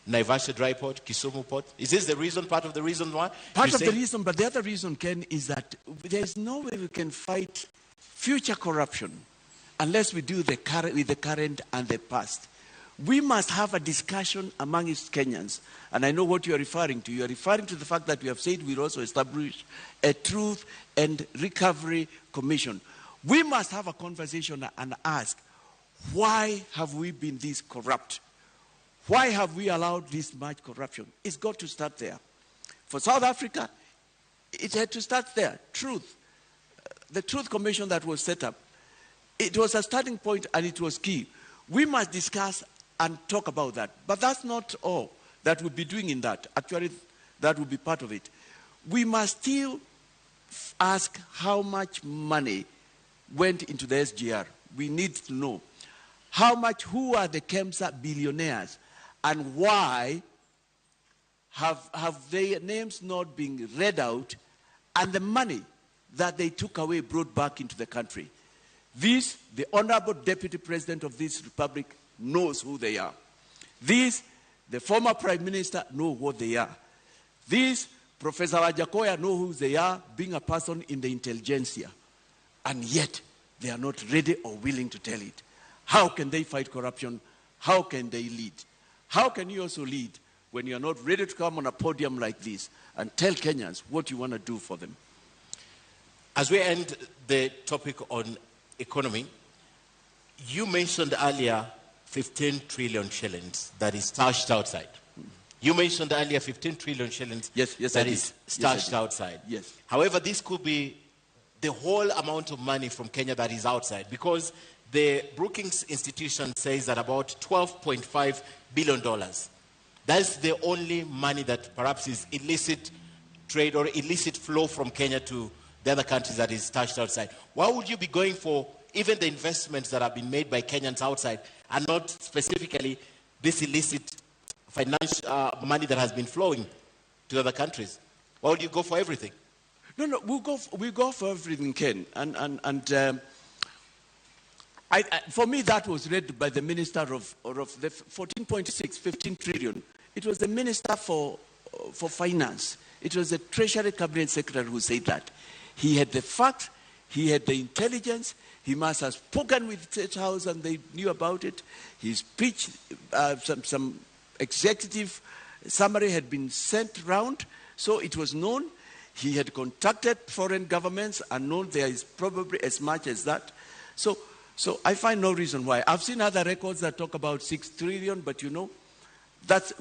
Naivasha Dry Port, Kisumu Port? Is this part of the reason why? Part of the reason, but the other reason, Ken, is that there's no way we can fight future corruption unless we do with the current and the past. We must have a discussion among Kenyans. And I know what you are referring to. You are referring to the fact that we have said we'll also establish a Truth and Recovery Commission. We must have a conversation and ask, why have we been this corrupt? Why have we allowed this much corruption? It's got to start there. For South Africa, it had to start there. Truth. The Truth Commission that was set up, it was a starting point and it was key. We must discuss and talk about that. But that's not all that we'll be doing in that. Actually, that will be part of it. We must still ask how much money went into the SGR. We need to know who are the KEMSA billionaires and why have their names not been read out and the money that they took away brought back into the country. The Honorable Deputy President of this Republic knows who they are. The former Prime Minister know what they are. Professor Wajakoya know who they are, being a person in the intelligentsia. And yet, they are not ready or willing to tell it. How can they fight corruption? How can they lead? How can you also lead when you are not ready to come on a podium like this and tell Kenyans what you want to do for them? As we end the topic on economy, you mentioned earlier 15 trillion shillings that is stashed outside. You mentioned earlier 15 trillion shillings that is stashed outside. Yes. However, this could be the whole amount of money from Kenya that is outside, because the Brookings Institution says that about $12.5 billion. That's the only money that perhaps is illicit trade or illicit flow from Kenya to the other countries that is stashed outside. Why would you be going for even the investments that have been made by Kenyans outside and not specifically this illicit financial money that has been flowing to other countries? Why would you go for everything? No, we go for everything, Ken. For me, that was read by the Minister of the 14.6, 15 trillion. It was the Minister for Finance. It was the Treasury Cabinet Secretary who said that. He had the facts, he had the intelligence, he must have spoken with State House and they knew about it. His speech, some executive summary had been sent round, so it was known. He had contacted foreign governments and known there is probably as much as that. So I find no reason why. I've seen other records that talk about 6 trillion, but you know,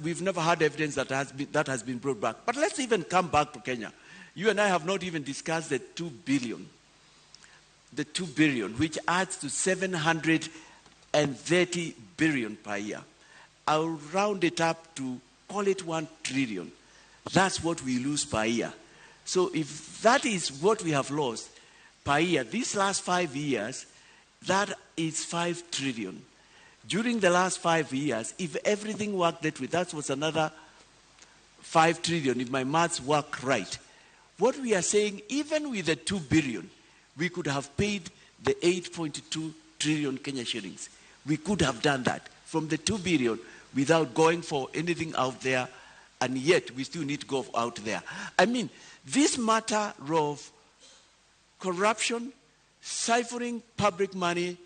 we've never had evidence that has been brought back. But let's even come back to Kenya. You and I have not even discussed the 2 billion. The 2 billion, which adds to 730 billion per year. I'll round it up to call it 1 trillion. That's what we lose per year. So if that is what we have lost per year, these last 5 years, that is 5 trillion. During the last 5 years, if everything worked that way, that was another 5 trillion, if my maths work right. What we are saying, even with the 2 billion, we could have paid the 8.2 trillion Kenya shillings. We could have done that from the 2 billion without going for anything out there, and yet we still need to go out there. I mean, this matter of corruption, siphoning public money,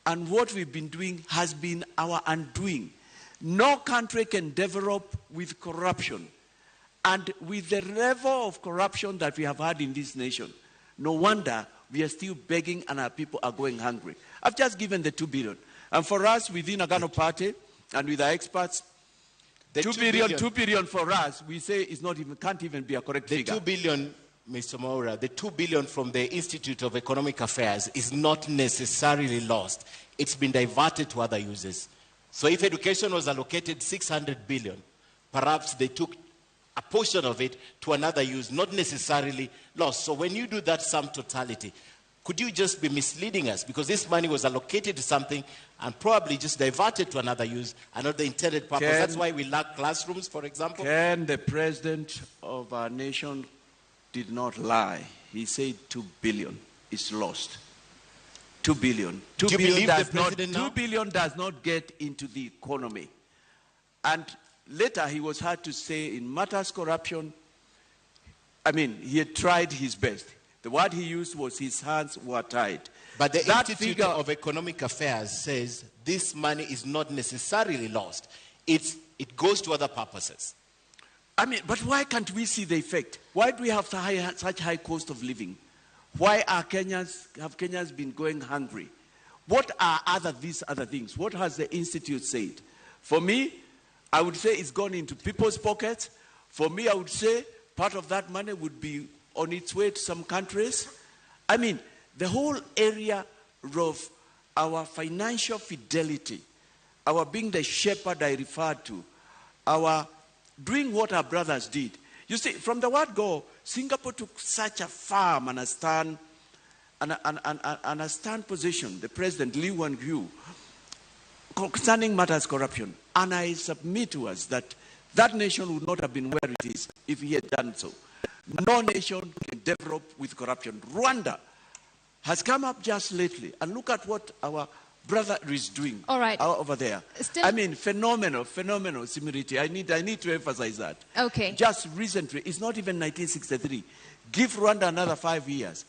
and what we've been doing has been our undoing. No country can develop with corruption. And with the level of corruption that we have had in this nation, no wonder we are still begging and our people are going hungry. I've just given the 2 billion. And for us, within Agano Party and with our experts, the 2 billion for us, we say is not even, can't even be a correct figure. The 2 billion, Mr. Maura, the 2 billion from the Institute of Economic Affairs is not necessarily lost. It's been diverted to other uses. So if education was allocated 600 billion, perhaps they took a portion of it to another use, not necessarily lost. So when you do that sum totality, could you just be misleading us? Because this money was allocated to something and probably just diverted to another use and not the intended purpose. That's why we lack classrooms, for example. The president of our nation did not lie. He said 2 billion is lost. 2 billion. 2 Do you billion believe does the president not, now? 2 billion does not get into the economy. And later he was heard to say in matters corruption, I mean, he had tried his best. The word he used was his hands were tied. But the Institute of Economic Affairs says this money is not necessarily lost. It goes to other purposes. I mean, but why can't we see the effect? Why do we have such high cost of living? Why have Kenyans been going hungry? What are these other things? What has the Institute said? For me, I would say it's gone into people's pockets. For me, I would say part of that money would be on its way to some countries. I mean, the whole area of our financial fidelity, our being the shepherd I referred to, our doing what our brothers did. You see, from the word go, Singapore took such a firm and a stern position, the President Lee Kuan-yew, concerning matters corruption. And I submit to us that that nation would not have been where it is if he had done so. No nation can develop with corruption. Rwanda has come up just lately, and look at what our brother is doing over there. I mean, phenomenal similarity. I need to emphasize that. Okay. Just recently, it's not even 1963. Give Rwanda another 5 years.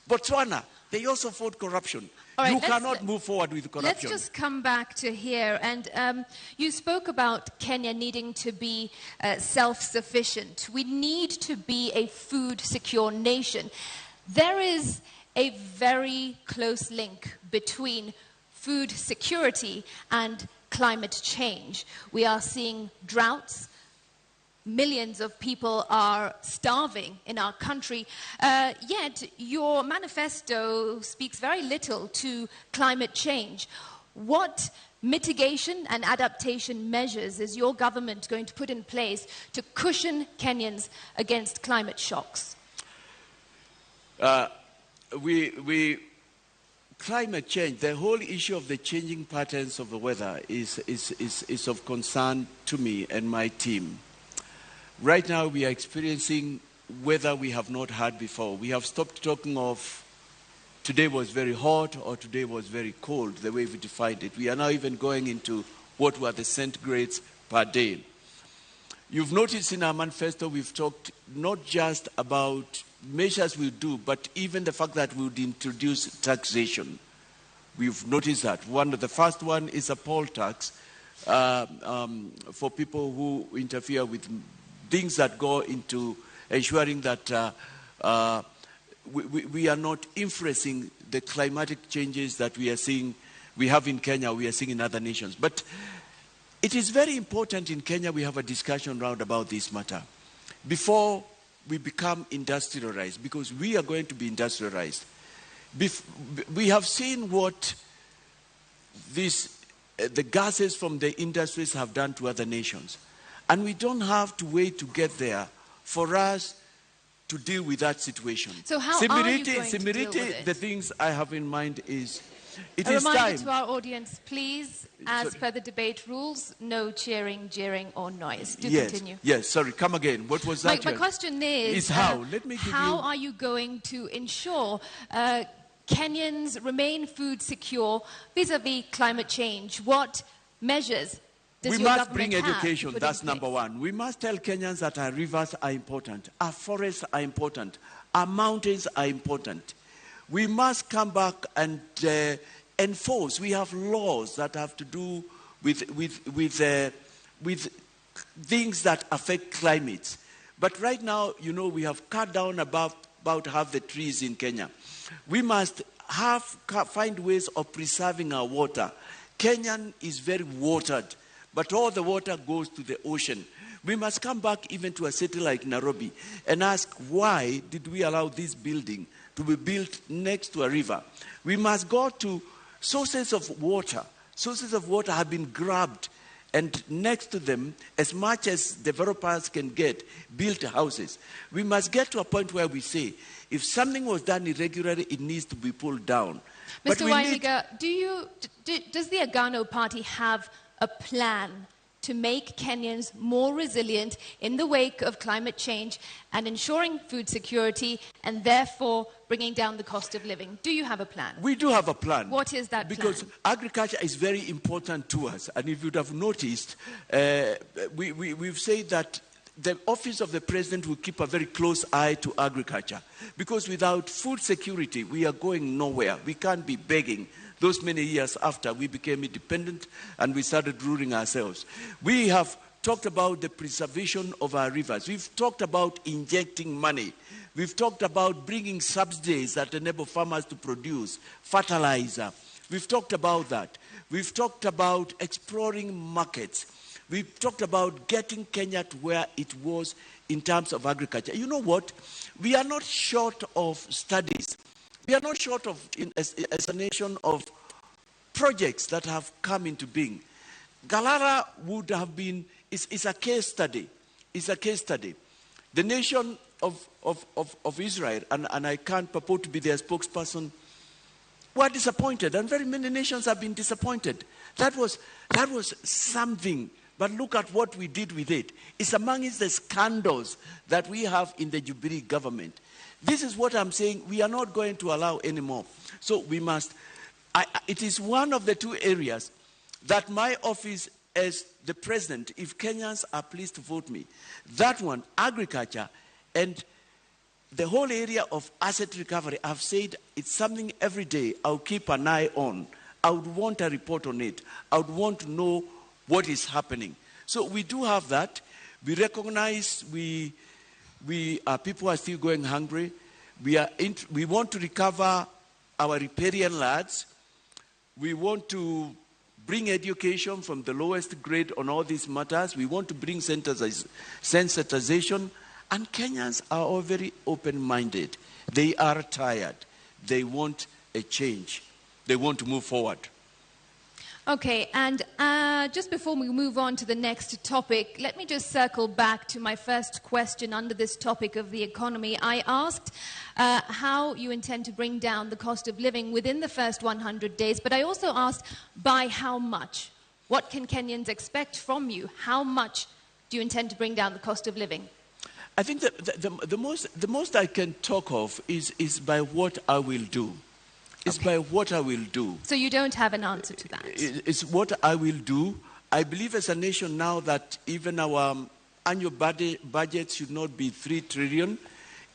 Botswana, they also fought corruption. You cannot move forward with corruption. Let's just come back to here. And you spoke about Kenya needing to be self-sufficient. We need to be a food-secure nation. There is a very close link between food security and climate change. We are seeing droughts. Millions of people are starving in our country, yet your manifesto speaks very little to climate change. What mitigation and adaptation measures is your government going to put in place to cushion Kenyans against climate shocks? Climate change, the whole issue of the changing patterns of the weather is of concern to me and my team. Right now we are experiencing weather we have not had before. We have stopped talking of today was very hot or today was very cold, the way we defined it. We are now even going into what were the centigrades per day. You've noticed in our manifesto we've talked not just about measures we'll do, but even the fact that we would introduce taxation. We've noticed that. The first one is a poll tax for people who interfere with things that go into ensuring that we are not influencing the climatic changes that we are seeing, we have in Kenya, we are seeing in other nations. But it is very important in Kenya we have a discussion round about this matter before we become industrialized, because we are going to be industrialized. We have seen what the gases from the industries have done to other nations. And we don't have to wait to get there for us to deal with that situation. So how are you going to deal with it? The things I have in mind is, it a is reminder time. To our audience, please, as per the debate rules, no cheering, jeering, or noise. Do continue. Yes, sorry, come again. What was that? My question is how? Let me give how are you going to ensure Kenyans remain food secure vis-a-vis climate change? What measures does your government have? We must bring education, that's number one. We must tell Kenyans that our rivers are important, our forests are important, our mountains are important. We must come back and enforce. We have laws that have to do with things that affect climate. But right now, you know, we have cut down about half the trees in Kenya. We must find ways of preserving our water. Kenya is very watered, but all the water goes to the ocean. We must come back even to a city like Nairobi and ask, why did we allow this building to be built next to a river? We must go to sources of water. Sources of water have been grabbed, and next to them, as much as developers can get, built houses. We must get to a point where we say, if something was done irregularly, it needs to be pulled down. Mr. Wainiga, does the Agano Party have a plan to make Kenyans more resilient in the wake of climate change and ensuring food security and therefore bringing down the cost of living? Do you have a plan? We do have a plan. What is that plan? Because agriculture is very important to us. And if you'd have noticed, we've said that the office of the president will keep a very close eye to agriculture. Because without food security, we are going nowhere. We can't be begging. Those many years after we became independent and we started ruling ourselves. We have talked about the preservation of our rivers. We've talked about injecting money. We've talked about bringing subsidies that enable farmers to produce fertilizer. We've talked about that. We've talked about exploring markets. We've talked about getting Kenya to where it was in terms of agriculture. You know what? We are not short of studies. We are not short of, as a nation, of projects that have come into being. Galara would have been, is a case study. It's a case study. The nation of Israel, and I can't purport to be their spokesperson, were disappointed, and very many nations have been disappointed. That was something. But look at what we did with it. It's amongst the scandals that we have in the Jubilee government. This is what I'm saying. We are not going to allow anymore. So we must. It is one of the two areas that my office as the president, if Kenyans are pleased to vote me, that one, agriculture, and the whole area of asset recovery, I've said it's something every day I'll keep an eye on. I would want a report on it. I would want to know what is happening. So we do have that. We recognize people are still going hungry. We want to recover our riparian lands. We want to bring education from the lowest grade on all these matters. We want to bring sensitization. And Kenyans are all very open-minded. They are tired. They want a change. They want to move forward. Okay, and just before we move on to the next topic, let me just circle back to my first question under this topic of the economy. I asked how you intend to bring down the cost of living within the first 100 days, but I also asked by how much? What can Kenyans expect from you? How much do you intend to bring down the cost of living? I think that the most I can talk of is by what I will do. It's by what I will do. So you don't have an answer to that? It's what I will do. I believe as a nation now that even our annual budget should not be 3 trillion.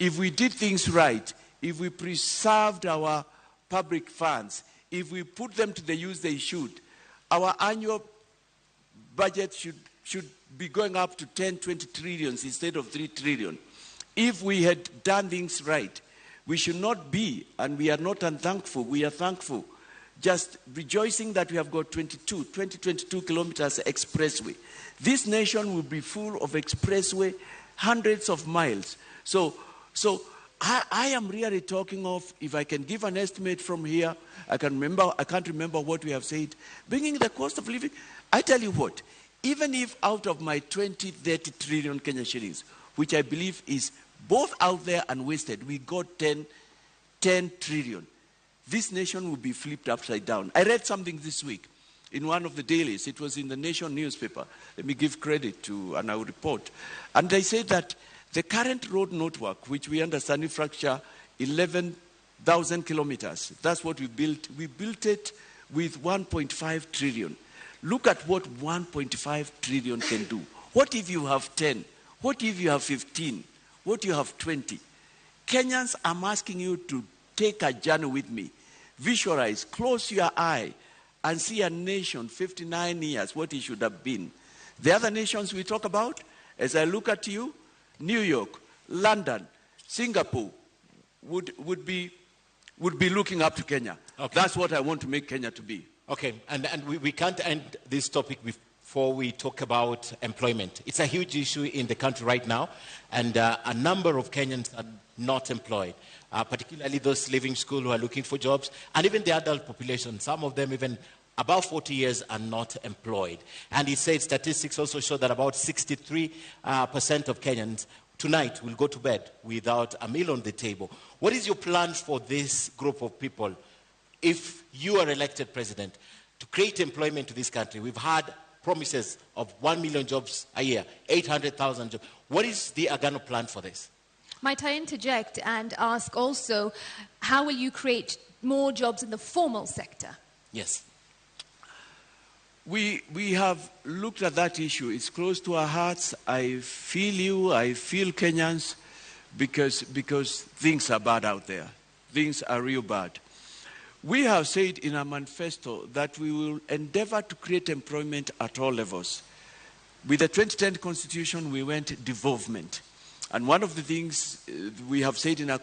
If we did things right, if we preserved our public funds, if we put them to the use they should, our annual budget should be going up to 10, 20 trillions instead of 3 trillion. If we had done things right, we should not be, and we are not unthankful, we are thankful, just rejoicing that we have got 22 kilometers expressway. This nation will be full of expressway, hundreds of miles. So I am really talking of, if I can give an estimate from here, I can't remember what we have said, bringing the cost of living. I tell you what, even if out of my 20, 30 trillion Kenya shillings, which I believe is both out there and wasted, we got 10 trillion. This nation will be flipped upside down. I read something this week in one of the dailies. It was in the Nation newspaper. Let me give credit to an our report. And they said that the current road network, which we understand infrastructure, 11,000 kilometers. That's what we built. We built it with 1.5 trillion. Look at what 1.5 trillion can do. What if you have 10? What if you have 15? What you have 20? Kenyans, I'm asking you to take a journey with me. Visualize, close your eye, and see a nation 59 years, what it should have been. The other nations we talk about, as I look at you, New York, London, Singapore would be looking up to Kenya. Okay. That's what I want to make Kenya to be. Okay, and we can't end this topic before we talk about employment. It's a huge issue in the country right now, and a number of Kenyans are not employed, particularly those leaving school who are looking for jobs, and even the adult population. Some of them even above 40 years are not employed. And he said statistics also show that about 63% of Kenyans tonight will go to bed without a meal on the table. What is your plan for this group of people if you are elected president to create employment to this country? We've had promises of 1 million jobs a year, 800,000 jobs. What is the Agano plan for this? Might I interject and ask also, how will you create more jobs in the formal sector? Yes. We have looked at that issue. It's close to our hearts. I feel you. I feel Kenyans because things are bad out there. Things are real bad. We have said in our manifesto that we will endeavor to create employment at all levels. With the 2010 Constitution, we went devolvement. And one of the things we have said in our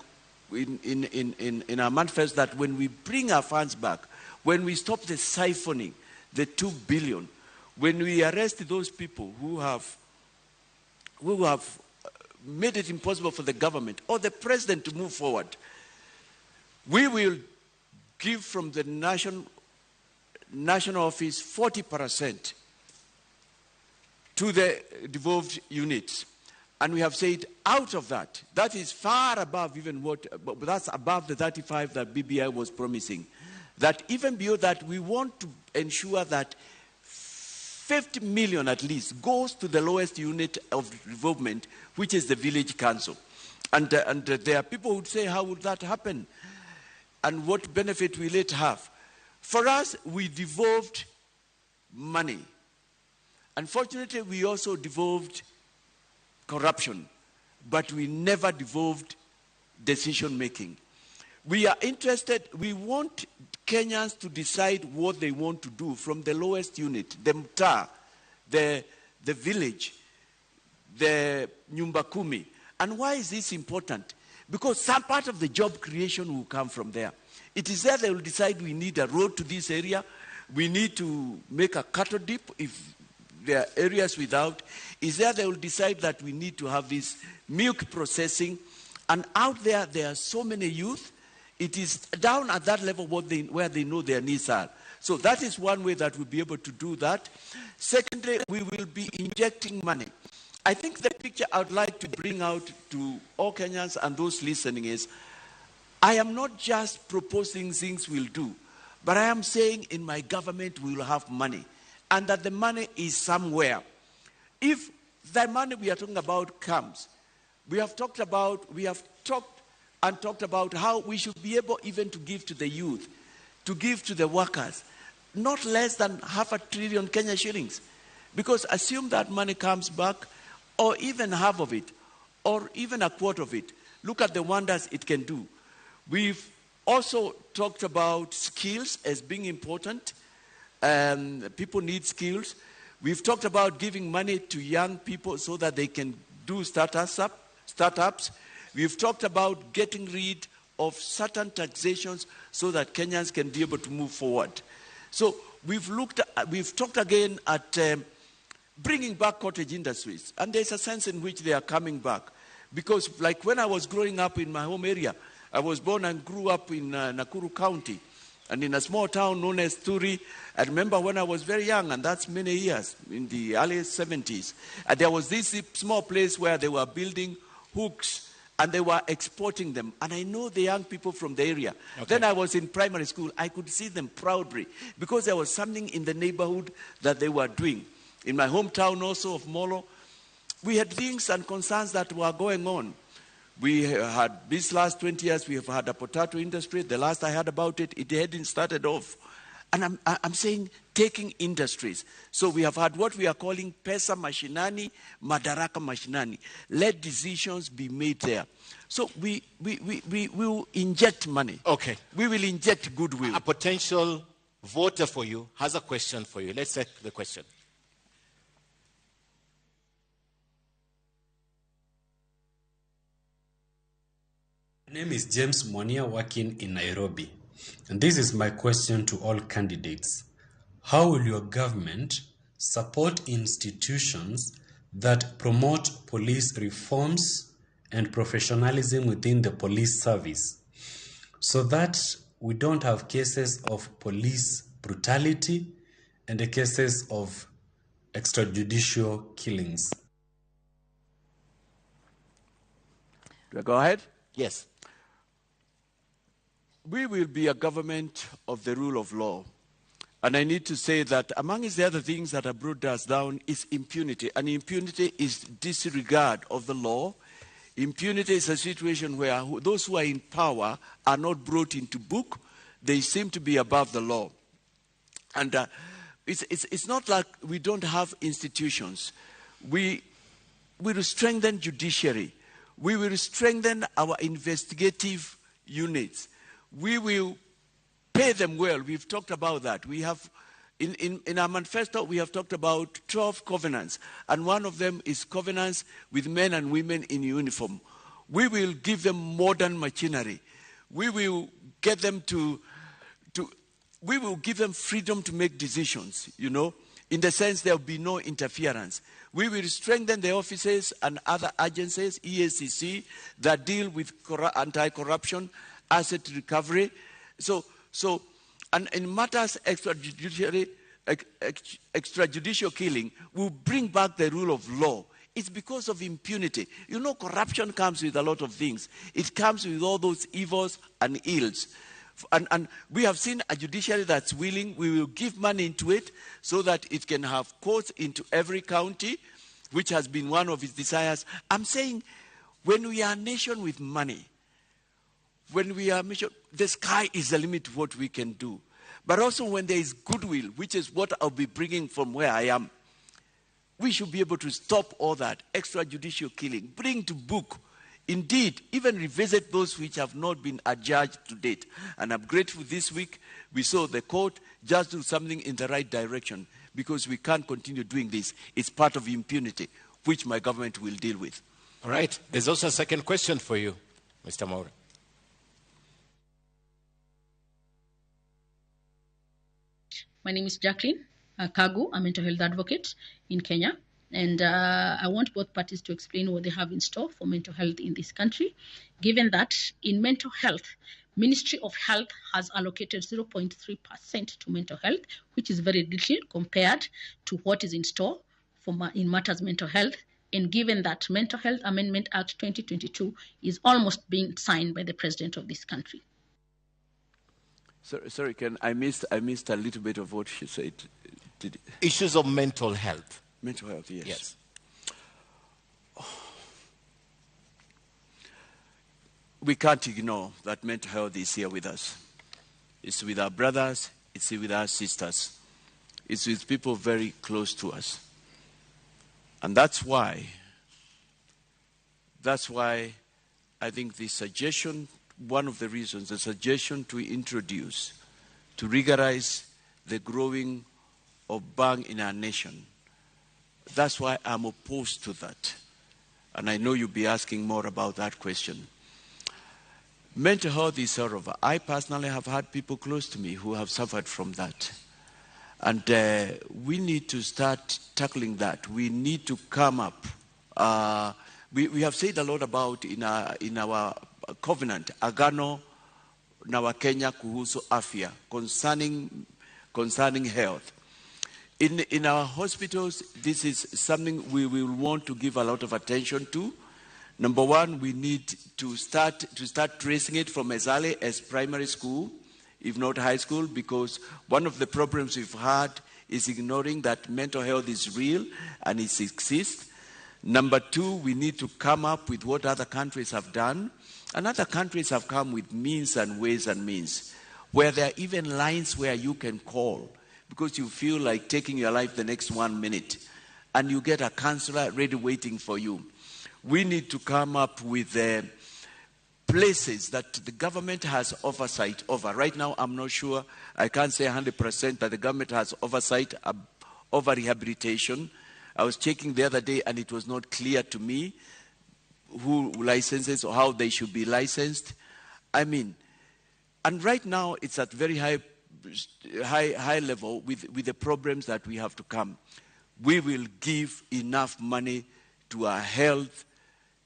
manifesto that when we bring our funds back, when we stop the siphoning, the 2 billion, when we arrest those people who have made it impossible for the government or the president to move forward, we will give from the national office 40% to the devolved units. And we have said out of that, that is far above even but that's above the 35 that BBI was promising. That even beyond that, we want to ensure that 50 million at least goes to the lowest unit of development, which is the village council. And there are people who would say, how would that happen? And what benefit will it have? For us, we devolved money. Unfortunately, we also devolved corruption, but we never devolved decision-making. We are interested, we want Kenyans to decide what they want to do from the lowest unit, the mtaa, the village, the nyumba kumi. And why is this important? Because some part of the job creation will come from there. It is there they will decide we need a road to this area, we need to make a cattle dip if there are areas without. Is there they will decide that we need to have this milk processing. And out there, there are so many youth. It is down at that level where they know their needs are. So that is one way that we'll be able to do that. Secondly, we will be injecting money. I think the picture I would like to bring out to all Kenyans and those listening is, I am not just proposing things we'll do, but I am saying in my government we will have money, and that the money is somewhere. If the money we are talking about comes, we have talked about how we should be able even to give to the youth, to give to the workers, not less than 500 billion Kenya shillings. Because assume that money comes back, or even half of it, or even a quarter of it. Look at the wonders it can do. We've also talked about skills as being important. People need skills. We've talked about giving money to young people so that they can do startups. We've talked about getting rid of certain taxations so that Kenyans can be able to move forward. So we've talked again at bringing back cottage industries. And there's a sense in which they are coming back. Because like when I was growing up in my home area, I was born and grew up in Nakuru County, and in a small town known as Turi. I remember when I was very young, and that's many years, in the early 70s, and there was this small place where they were building hooks, and they were exporting them. And I know the young people from the area. Okay. Then I was in primary school. I could see them proudly, because there was something in the neighborhood that they were doing. In my hometown also of Molo, we had things and concerns that were going on. We had, these last 20 years, we have had a potato industry. The last I heard about it, it hadn't started off. And I'm saying taking industries. So we have had what we are calling pesa mashinani, madaraka mashinani. Let decisions be made there. So we will inject money. Okay. We will inject goodwill. A potential voter for you has a question for you. Let's take the question. My name is James Monia, working in Nairobi. And this is my question to all candidates. How will your government support institutions that promote police reforms and professionalism within the police service, so that we don't have cases of police brutality and the cases of extrajudicial killings? Do I go ahead? Yes. We will be a government of the rule of law. And I need to say that among the other things that have brought us down is impunity. And impunity is disregard of the law. Impunity is a situation where those who are in power are not brought into book. They seem to be above the law. And it's not like we don't have institutions. We will strengthen judiciary. We will strengthen our investigative units. We will pay them well. We've talked about that. We have, in our manifesto, we have talked about 12 covenants. And one of them is covenants with men and women in uniform. We will give them modern machinery. We will get them we will give them freedom to make decisions, you know, in the sense there will be no interference. We will strengthen the offices and other agencies, EACC, that deal with anti-corruption, asset recovery. And in matters extrajudicial killing, we'll bring back the rule of law. It's because of impunity. You know, corruption comes with a lot of things. It comes with all those evils and ills. And we have seen a judiciary that's willing. We will give money into it so that it can have courts into every county, which has been one of its desires. I'm saying, when we are a nation with money, when we are mission, the sky is the limit to what we can do. But also when there is goodwill, which is what I'll be bringing from where I am, we should be able to stop all that extrajudicial killing, bring to book, indeed, even revisit those which have not been adjudged to date. And I'm grateful this week we saw the court just do something in the right direction, because we can't continue doing this. It's part of impunity, which my government will deal with. All right. There's also a second question for you. Mr. Maura. My name is Jacqueline Kagu, a mental health advocate in Kenya. And I want both parties to explain what they have in store for mental health in this country, given that in mental health, Ministry of Health has allocated 0.3% to mental health, which is very little compared to what is in store for in matters mental health. And given that Mental Health Amendment Act 2022 is almost being signed by the president of this country. Sorry, Ken, I missed a little bit of what she said. Issues of mental health. Mental health, yes. Yes. We can't ignore that mental health is here with us. It's with our brothers, it's with our sisters. It's with people very close to us. And that's why I think the suggestion, one of the reasons, the suggestion to introduce, to regularize the growing of bang in our nation, that's why I'm opposed to that. And I know you'll be asking more about that question. Mental health is sort of, I personally have had people close to me who have suffered from that. And we need to start tackling that. We need to come up. We have said a lot about in our covenant, Agano na Kenya kuhusu afya, concerning health. In our hospitals, this is something we will want to give a lot of attention to. Number one, we need to start tracing it from as early as primary school, if not high school, because one of the problems we've had is ignoring that mental health is real and it exists. Number two, we need to come up with what other countries have done. And other countries have come with means and ways and means, where there are even lines where you can call because you feel like taking your life the next 1 minute, and you get a counselor ready waiting for you. We need to come up with places that the government has oversight over. Right now, I'm not sure, I can't say 100% that the government has oversight over rehabilitation. I was checking the other day and it was not clear to me who licenses or how they should be licensed. I mean, and right now it's at very high level with the problems that we have to come. We will give enough money to our health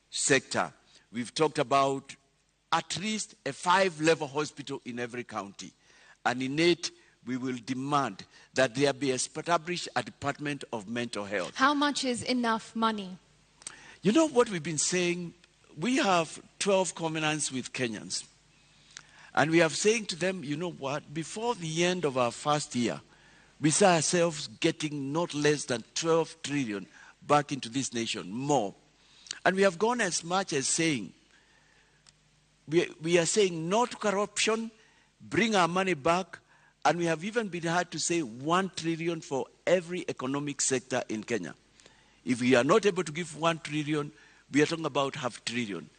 sector. We've talked about at least a 5-level hospital in every county. And in it, we will demand that there be established a Department of Mental Health. How much is enough money? You know what we've been saying? We have 12 covenants with Kenyans. And we are saying to them, you know what? Before the end of our first year, we see ourselves getting not less than 12 trillion back into this nation, more. And we have gone as much as saying, we are saying no to corruption, bring our money back, and we have even been had to say 1 trillion for every economic sector in Kenya. If we are not able to give 1 trillion, we are talking about half trillion.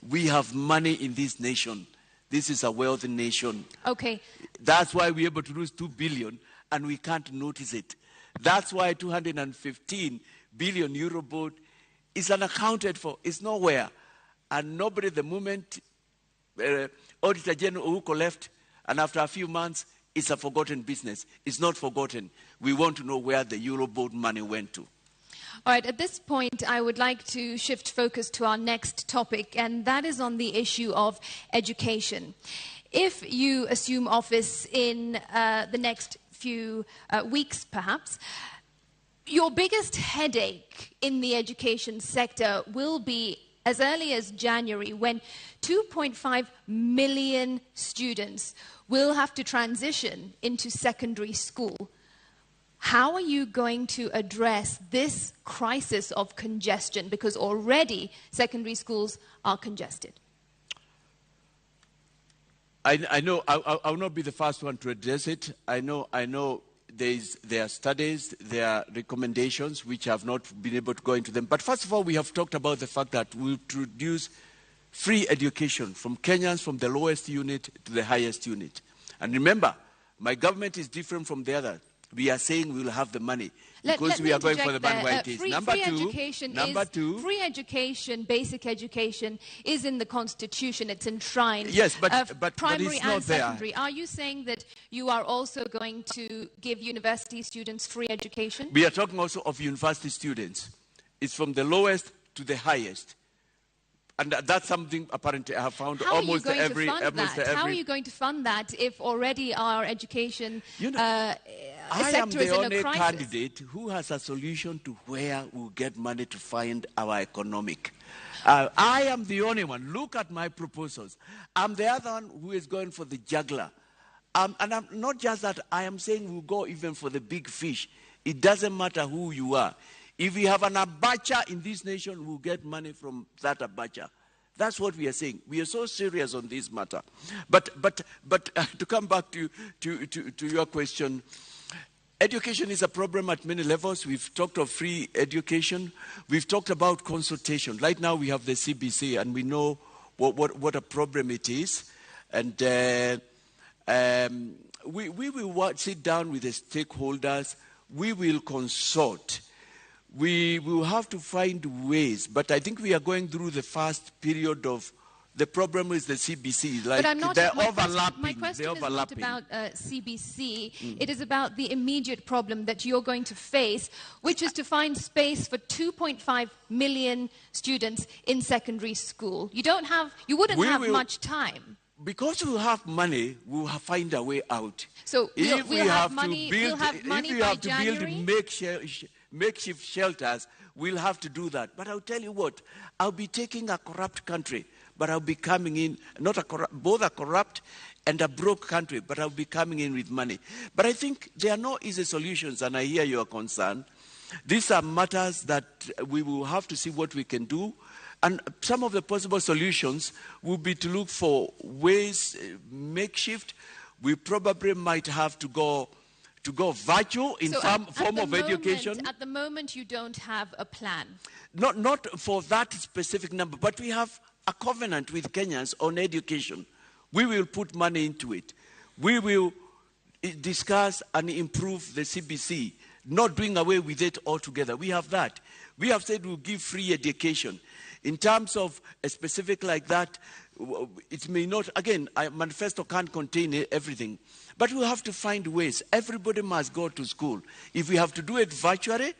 We have money in this nation. This is a wealthy nation. Okay. That's why we're able to lose 2 billion and we can't notice it. That's why 215 billion euro board is unaccounted for. It's nowhere. And nobody, the moment Auditor General Uko left, and after a few months, it's a forgotten business. It's not forgotten. We want to know where the Eurobond money went to. All right, at this point, I would like to shift focus to our next topic, and that is on the issue of education. If you assume office in the next few weeks, perhaps, your biggest headache in the education sector will be as early as January, when 2.5 million students will have to transition into secondary school. How are you going to address this crisis of congestion? Because already secondary schools are congested. I know I will not be the first one to address it. I know there are studies, there are recommendations which have not been able to go into them. But first of all, we have talked about the fact that we introduce free education from Kenyans from the lowest unit to the highest unit. And remember, my government is different from the other. we are saying we will have the money because Let we me are going for the interject money there. where it is. Free education, basic education is in the Constitution. It's enshrined. Yes, but primary it's not and there. secondary. Are you saying that you are also going to give university students free education? We are talking also of university students. It's from the lowest to the highest. And that's something apparently I have found almost every. How are you going to fund that if already our education I am sector is the in a only crisis? candidate who has a solution to where we'll get money to find our economic. I am the only one. Look at my proposals. I'm the other one who is going for the juggler. And I'm not just that, I am saying we'll go even for the big fish. It doesn't matter who you are. If we have an abacha in this nation, we'll get money from that abacha. That's what we are saying. We are so serious on this matter. But to come back to your question, education is a problem at many levels. We've talked of free education. We've talked about consultation. Right now we have the CBC, and we know what a problem it is. And we will sit down with the stakeholders. We will consult. We will have to find ways, but I think we are going through the first period of the problem is the CBC. Like they're overlapping. My question is not about CBC. It is about the immediate problem that you're going to face, which is to find space for 2.5 million students in secondary school. You wouldn't have much time. Because we have money, we'll find a way out. So if we'll have money by January? Makeshift shelters, we'll have to do that. But I'll tell you what, I'll be taking a corrupt country, but I'll be coming in, both a corrupt and a broke country, but I'll be coming in with money. But I think there are no easy solutions, and I hear your concern. These are matters that we will have to see what we can do. And some of the possible solutions will be to look for ways, makeshift. We probably might have to go virtual in some form of education. At the moment, you don't have a plan. Not for that specific number, but we have a covenant with Kenyans on education. We will put money into it. We will discuss and improve the CBC, not doing away with it altogether. We have that. We have said we'll give free education. In terms of a specific like that, it may not, again, a manifesto can't contain everything. But we have to find ways. Everybody must go to school. If we have to do it virtually,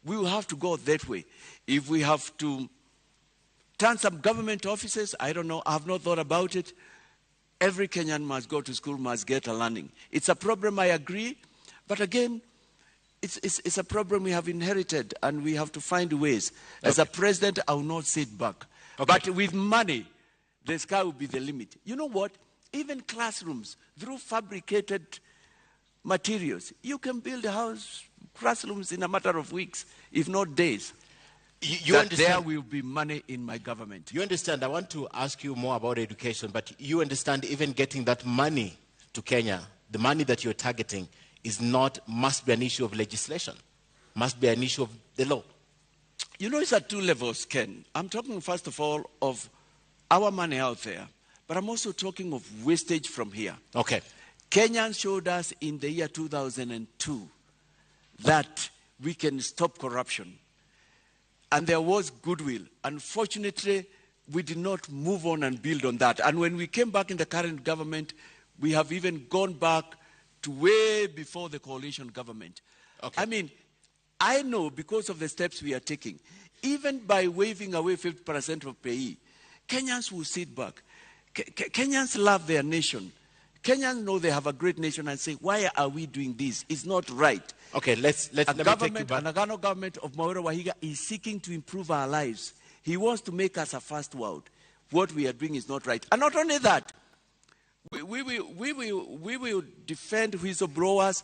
we will have to go that way. If we have to turn some government offices, I don't know, I have not thought about it. Every Kenyan must go to school, must get a learning. It's a problem, I agree. But again, it's a problem we have inherited, and we have to find ways. As a president, I will not sit back. But with money, the sky will be the limit. You know what? Even classrooms, through fabricated materials, you can build classrooms in a matter of weeks, if not days. You understand? There will be money in my government. You understand? I want to ask you more about education, but you understand even getting that money to Kenya, the money that you're targeting, must be an issue of legislation, must be an issue of the law. You know, it's at two levels, Ken. I'm talking, first of all, of our money out there. But I'm also talking of wastage from here. Okay. Kenyans showed us in the year 2002 that we can stop corruption. And there was goodwill. Unfortunately, we did not move on and build on that. And when we came back in the current government, we have even gone back to way before the coalition government. Okay. I mean, I know because of the steps we are taking, even by waiving away 50% of pay, Kenyans will sit back. Kenyans love their nation. Kenyans know they have a great nation and say, why are we doing this? It's not right. Okay, let me take you back. The Nagano government of Maura Wahiga is seeking to improve our lives. He wants to make us a first world. What we are doing is not right. And not only that, we will defend whistleblowers.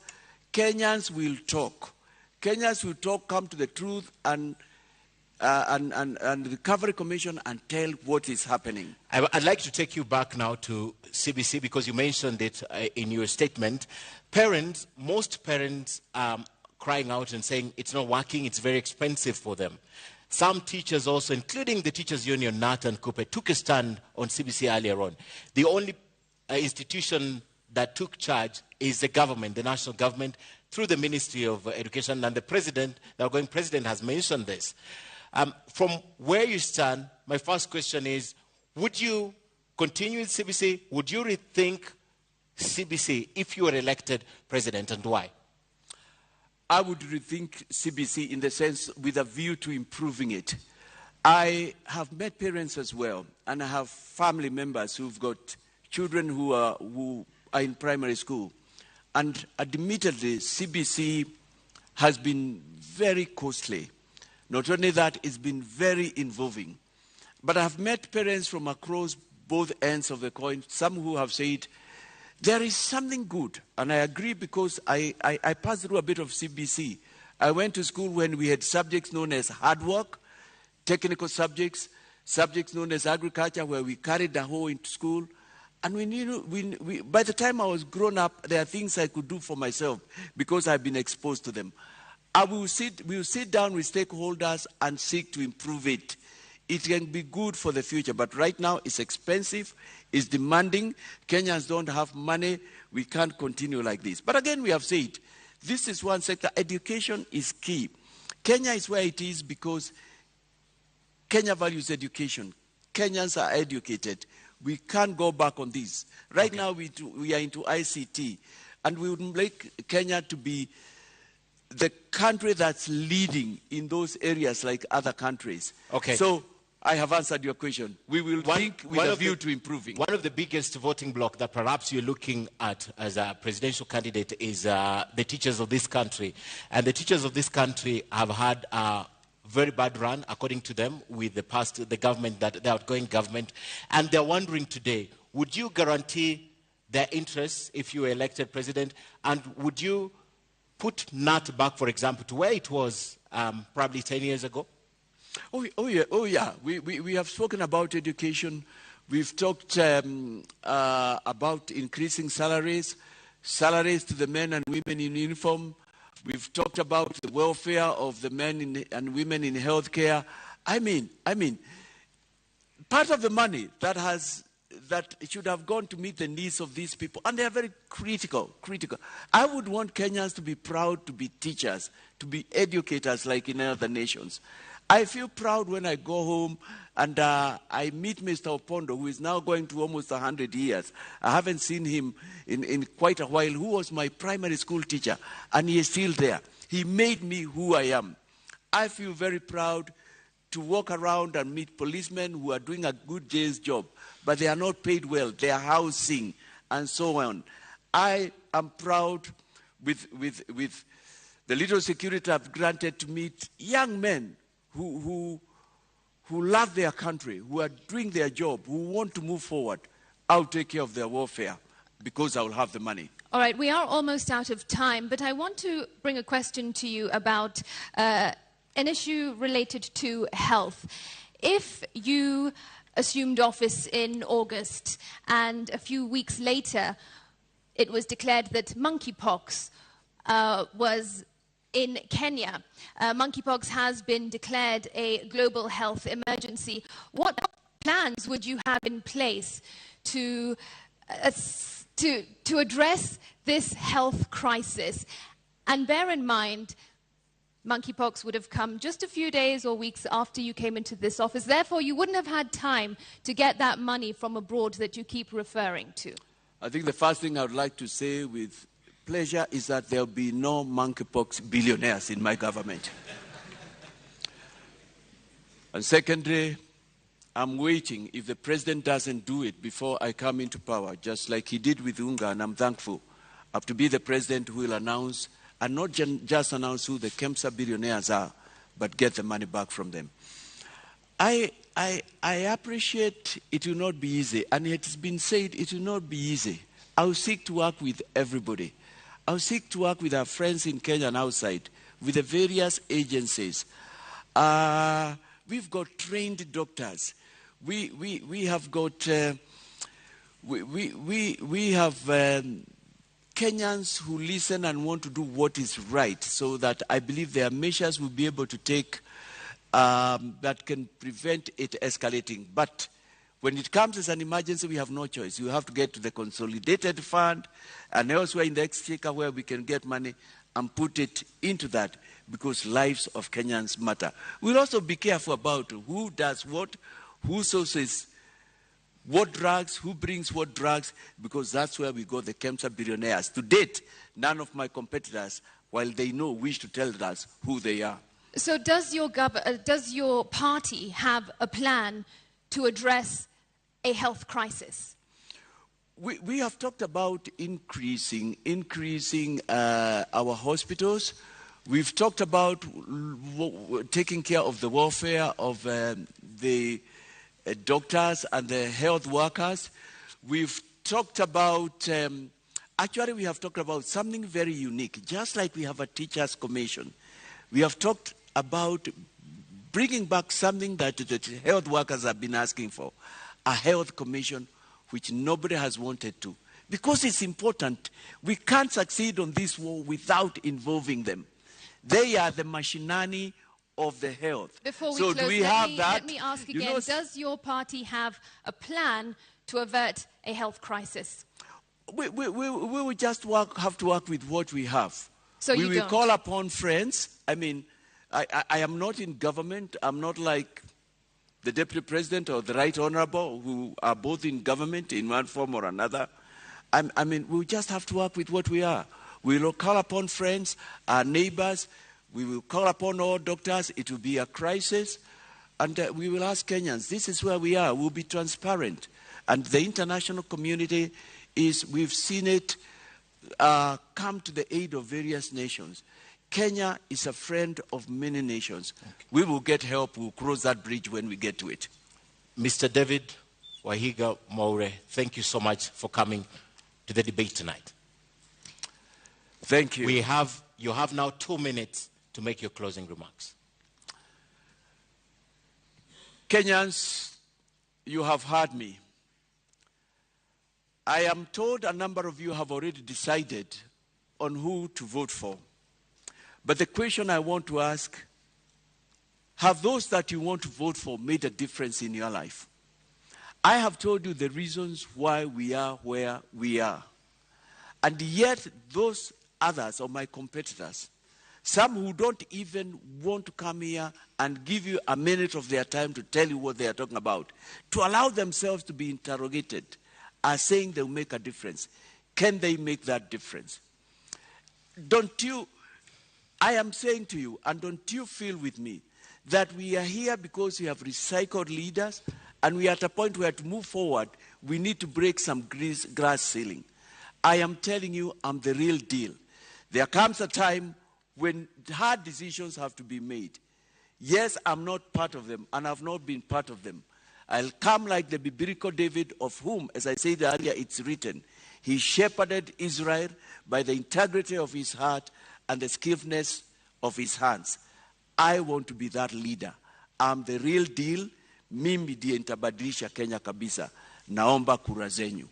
Kenyans will talk. Kenyans will talk, come to the truth, and the Recovery Commission and tell what is happening. I'd like to take you back now to CBC because you mentioned it in your statement. Most parents are crying out and saying it's not working, it's very expensive for them. Some teachers also, including the Teachers Union, NAT and Coupe, took a stand on CBC earlier on. The only institution that took charge is the government, the national government, through the Ministry of Education, and the president, the outgoing president, has mentioned this. From where you stand, my first question is, would you continue with CBC? Would you rethink CBC if you were elected president, and why? I would rethink CBC in the sense with a view to improving it. I have met parents as well, and I have family members who've got children who are in primary school. And admittedly, CBC has been very costly. Not only that, it's been very involving. But I've met parents from across both ends of the coin, some who have said, there is something good. And I agree, because I passed through a bit of CBC. I went to school when we had subjects known as hard work, technical subjects, subjects known as agriculture, where we carried the hoe into school. And by the time I was grown up, there are things I could do for myself because I've been exposed to them. We will sit down with stakeholders and seek to improve it. It can be good for the future, but right now it's expensive, it's demanding. Kenyans don't have money. We can't continue like this. But again, we have said, this is one sector. Education is key. Kenya is where it is because Kenya values education. Kenyans are educated. We can't go back on this. Right now, we are into ICT, and we would like Kenya to be the country that's leading in those areas like other countries. Okay. So I have answered your question. We will think with a view to improving. One of the biggest voting bloc that perhaps you're looking at as a presidential candidate is the teachers of this country. And the teachers of this country have had a very bad run, according to them, with the government, the outgoing government. And they're wondering today, would you guarantee their interests if you were elected president? And would you put NAT back, for example, to where it was probably 10 years ago? Oh yeah. We have spoken about education. We've talked about increasing salaries to the men and women in uniform. We've talked about the welfare of the men and women in healthcare. I mean, part of the money that should have gone to meet the needs of these people, and they are very critical. I would want Kenyans to be proud to be teachers, to be educators like in other nations. I feel proud when I go home and I meet Mr. Opondo, who is now going to almost 100 years. I haven't seen him in quite a while, who was my primary school teacher, and he is still there. He made me who I am. I feel very proud to walk around and meet policemen who are doing a good day's job, but they are not paid well. They are housing and so on. I am proud with the little security I've granted to meet young men who love their country, who are doing their job, who want to move forward. I'll take care of their welfare because I will have the money. All right, we are almost out of time, but I want to bring a question to you about an issue related to health. If you assumed office in August and a few weeks later it was declared that monkeypox was in Kenya, monkeypox has been declared a global health emergency. What plans would you have in place to address this health crisis? And bear in mind, monkeypox would have come just a few days or weeks after you came into this office. Therefore, you wouldn't have had time to get that money from abroad that you keep referring to. I think the first thing I would like to say with pleasure is that there will be no monkeypox billionaires in my government. And secondly, I'm waiting if the president doesn't do it before I come into power, just like he did with Unga, and I'm thankful. I have to be the president who will announce, and not just announce who the KEMSA billionaires are, but get the money back from them. I appreciate it will not be easy, and it has been said it will not be easy. I will seek to work with everybody. I will seek to work with our friends in Kenya and outside, with the various agencies. We've got trained doctors. We have got we have Kenyans who listen and want to do what is right, so that I believe there are measures we'll be able to take that can prevent it escalating. But When it comes as an emergency, we have no choice. We have to get to the consolidated fund and elsewhere in the exchequer where we can get money and put it into that, because lives of Kenyans matter. We'll also be careful about who does what, who sources what drugs, who brings what drugs, because that's where we got the cancer billionaires. To date, none of my competitors, while they know, wish to tell us who they are. So does your party have a plan to address a health crisis? We have talked about increasing our hospitals. We've talked about taking care of the welfare of the doctors and the health workers. We've talked about, actually we have talked about something very unique. Just like we have a teachers' commission, we have talked about bringing back something that the health workers have been asking for, a health commission, which nobody has wanted to. Because it's important. We can't succeed on this war without involving them. They are the machinery of the health. Before we so close, do we have that? Let me ask again, does your party have a plan to avert a health crisis? We will just have to work with what we have. So we will call upon friends. I mean, I am not in government. I'm not like the Deputy President or the Right Honorable, who are both in government in one form or another. I mean, we just have to work with what we are. We will call upon friends, our neighbors. We will call upon all doctors. It will be a crisis. And we will ask Kenyans, this is where we are. We'll be transparent. And the international community we've seen it come to the aid of various nations. Kenya is a friend of many nations. Okay. We will get help. We'll cross that bridge when we get to it. Mr. David Wahiga Maure, thank you so much for coming to the debate tonight. Thank you. You have now 2 minutes to make your closing remarks. Kenyans, you have heard me. I am told a number of you have already decided on who to vote for. But the question I want to ask, have those that you want to vote for made a difference in your life? I have told you the reasons why we are where we are. And yet those others, or my competitors, some who don't even want to come here and give you a minute of their time to tell you what they are talking about, to allow themselves to be interrogated, are saying they'll make a difference. Can they make that difference? I am saying to you, and don't you feel with me, that we are here because we have recycled leaders, and we are at a point where to move forward, we need to break some glass ceiling. I am telling you, I'm the real deal. There comes a time when hard decisions have to be made. Yes, I'm not part of them, and I've not been part of them. I'll come like the biblical David, of whom, as I said earlier, it's written, he shepherded Israel by the integrity of his heart and the skillfulness of his hands. I want to be that leader. I'm the real deal. Mimi ndiye nitabadilisha Kenya kabisa. Naomba kura zenyu.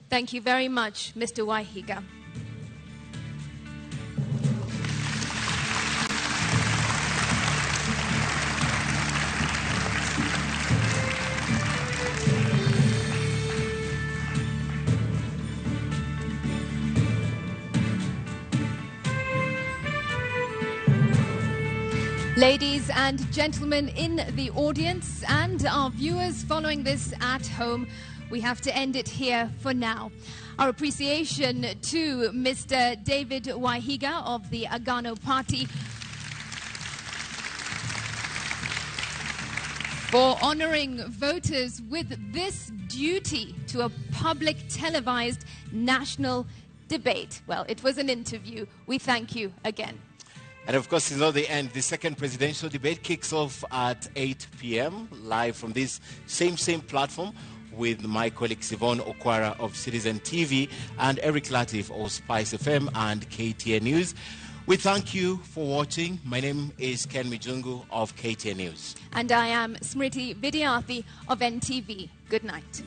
Thank you very much, Mr. Wahiga. Ladies and gentlemen in the audience and our viewers following this at home, we have to end it here for now. Our appreciation to Mr. David Wahiga of the Agano Party for honoring voters with this duty to a public televised national debate. Well, it was an interview. We thank you again. And of course, it's not the end. The second presidential debate kicks off at 8 p.m. live from this same platform with my colleagues Yvonne Okwara of Citizen TV and Eric Latif of Spice FM and KTN News. We thank you for watching. My name is Ken Mijungu of KTN News. And I am Smriti Vidyarthi of NTV. Good night.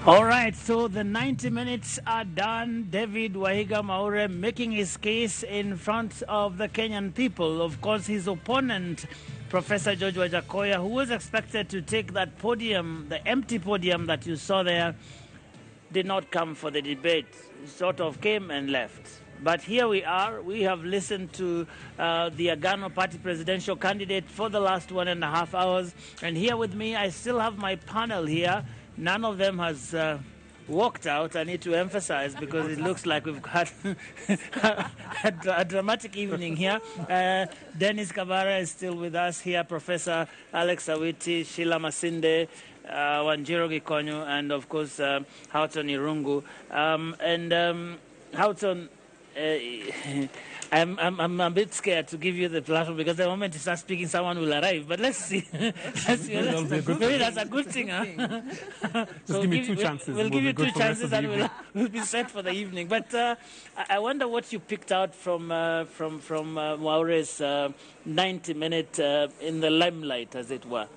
All right, so the 90 minutes are done. David Wahiga Maure making his case in front of the Kenyan people. Of course, his opponent, Professor George Wajakoya, who was expected to take that podium, the empty podium that you saw there, did not come for the debate. He sort of came and left. But here we are. We have listened to the Agano Party presidential candidate for the last 1.5 hours. And here with me, I still have my panel here. None of them has walked out. I need to emphasize because it looks like we've had a dramatic evening here. Dennis Kabara is still with us here. Professor Alex Awiti, Sheila Masinde, Wanjiro Gikonyo, and of course Houghton Irungu. Houghton, I'm a bit scared to give you the platform because the moment you start speaking, someone will arrive. But let's see. Maybe that's a good thing, huh? Just give me 2 chances. We'll give you 2 chances and we'll be set for the evening. But I wonder what you picked out from Maure's 90-minute in the limelight, as it were.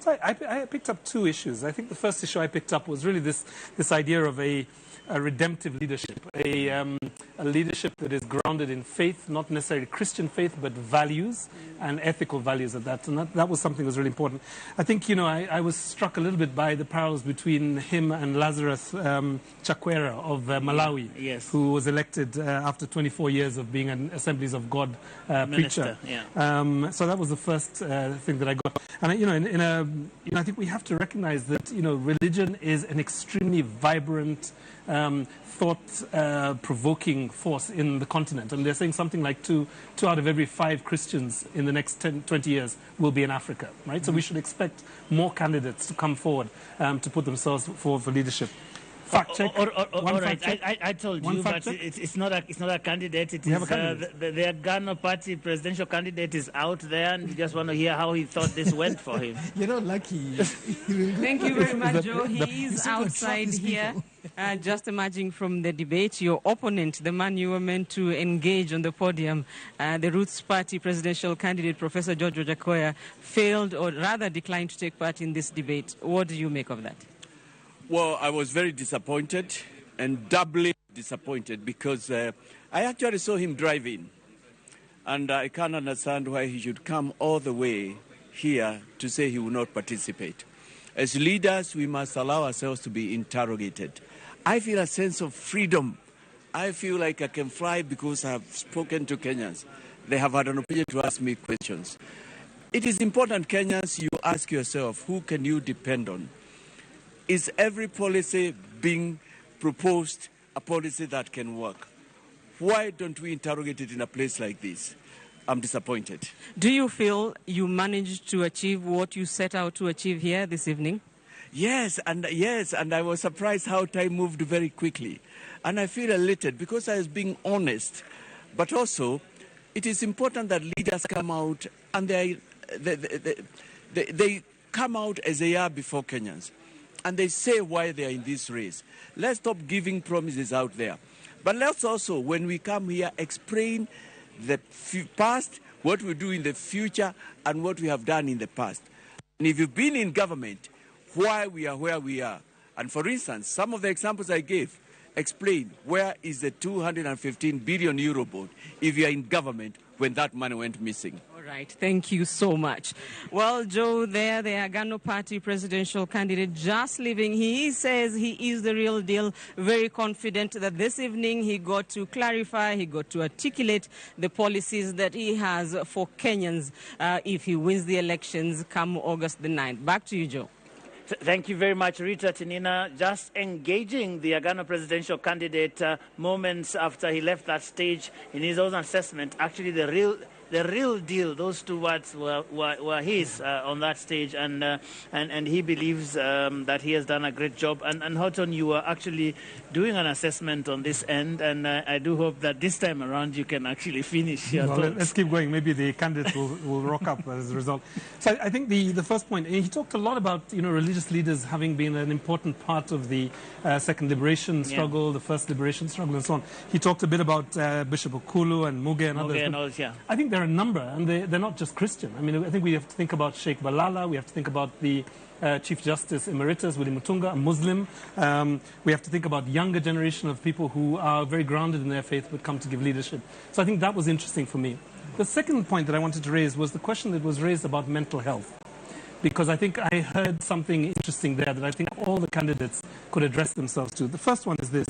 So I picked up 2 issues. I think the first issue I picked up was really this idea of a redemptive leadership, a leadership that is grounded in faith, not necessarily Christian faith, but values and ethical values of that. And that was something that was really important. I think, I was struck a little bit by the parallels between him and Lazarus Chakwera of Malawi, yes, who was elected after 24 years of being an Assemblies of God Minister, preacher. Yeah. So that was the first thing that I got. And, I think we have to recognize that, religion is an extremely vibrant, thought-provoking force in the continent. And they're saying something like two out of every 5 Christians in the next 20 years will be in Africa, right? Mm-hmm. So we should expect more candidates to come forward to put themselves forward for leadership. Fact check. All right, I told you, but it's not a candidate. It is the Agano Party presidential candidate is out there, and we just want to hear how he thought this went for him. You're not lucky. Thank you very much, Joe. He is outside here, just emerging from the debate. Your opponent, the man you were meant to engage on the podium, the Roots Party presidential candidate, Professor George Wajakoya, failed or rather declined to take part in this debate. What do you make of that? Well, I was very disappointed and doubly disappointed because I actually saw him driving, and I can't understand why he should come all the way here to say he will not participate. As leaders, we must allow ourselves to be interrogated. I feel a sense of freedom. I feel like I can fly because I have spoken to Kenyans. They have had an opportunity to ask me questions. It is important, Kenyans, you ask yourself, who can you depend on? Is every policy being proposed a policy that can work? Why don't we interrogate it in a place like this? I'm disappointed. Do you feel you managed to achieve what you set out to achieve here this evening? Yes, and I was surprised how time moved very quickly. And I feel elated because I was being honest. But also, it is important that leaders come out and they come out as they are before Kenyans. And they say why they are in this race. Let's stop giving promises out there. But let's also, when we come here, explain the past, what we do in the future, and what we have done in the past. And if you've been in government, why we are where we are. And for instance, some of the examples I gave explain where is the 215 billion euro board if you are in government when that money went missing. All right, thank you so much. Well, Joe, the Agano Party presidential candidate just leaving. He says he is the real deal, very confident that this evening he got to clarify, he got to articulate the policies that he has for Kenyans if he wins the elections come August the 9th. Back to you, Joe. Thank you very much, Rita Tinina. Just engaging the Agano presidential candidate moments after he left that stage in his own assessment. Actually, the real deal, those 2 words were his on that stage, and he believes that he has done a great job. And Houghton, you were actually doing an assessment on this end, and I do hope that this time around you can actually finish your thoughts. Let's keep going. Maybe the candidates will rock up as a result. So I think the first point, he talked a lot about religious leaders having been an important part of the second liberation struggle, the first liberation struggle, and so on. He talked a bit about Bishop Okulu and Muge and others. Yeah. I think there are a number, and they're not just Christian. I mean, I think we have to think about Sheikh Balala, we have to think about the Chief Justice Emeritus, Willy Mutunga, a Muslim. We have to think about younger generation of people who are very grounded in their faith but come to give leadership. So I think that was interesting for me. The second point that I wanted to raise was the question that was raised about mental health. Because I think I heard something interesting there that I think all the candidates could address themselves to. The first one is this.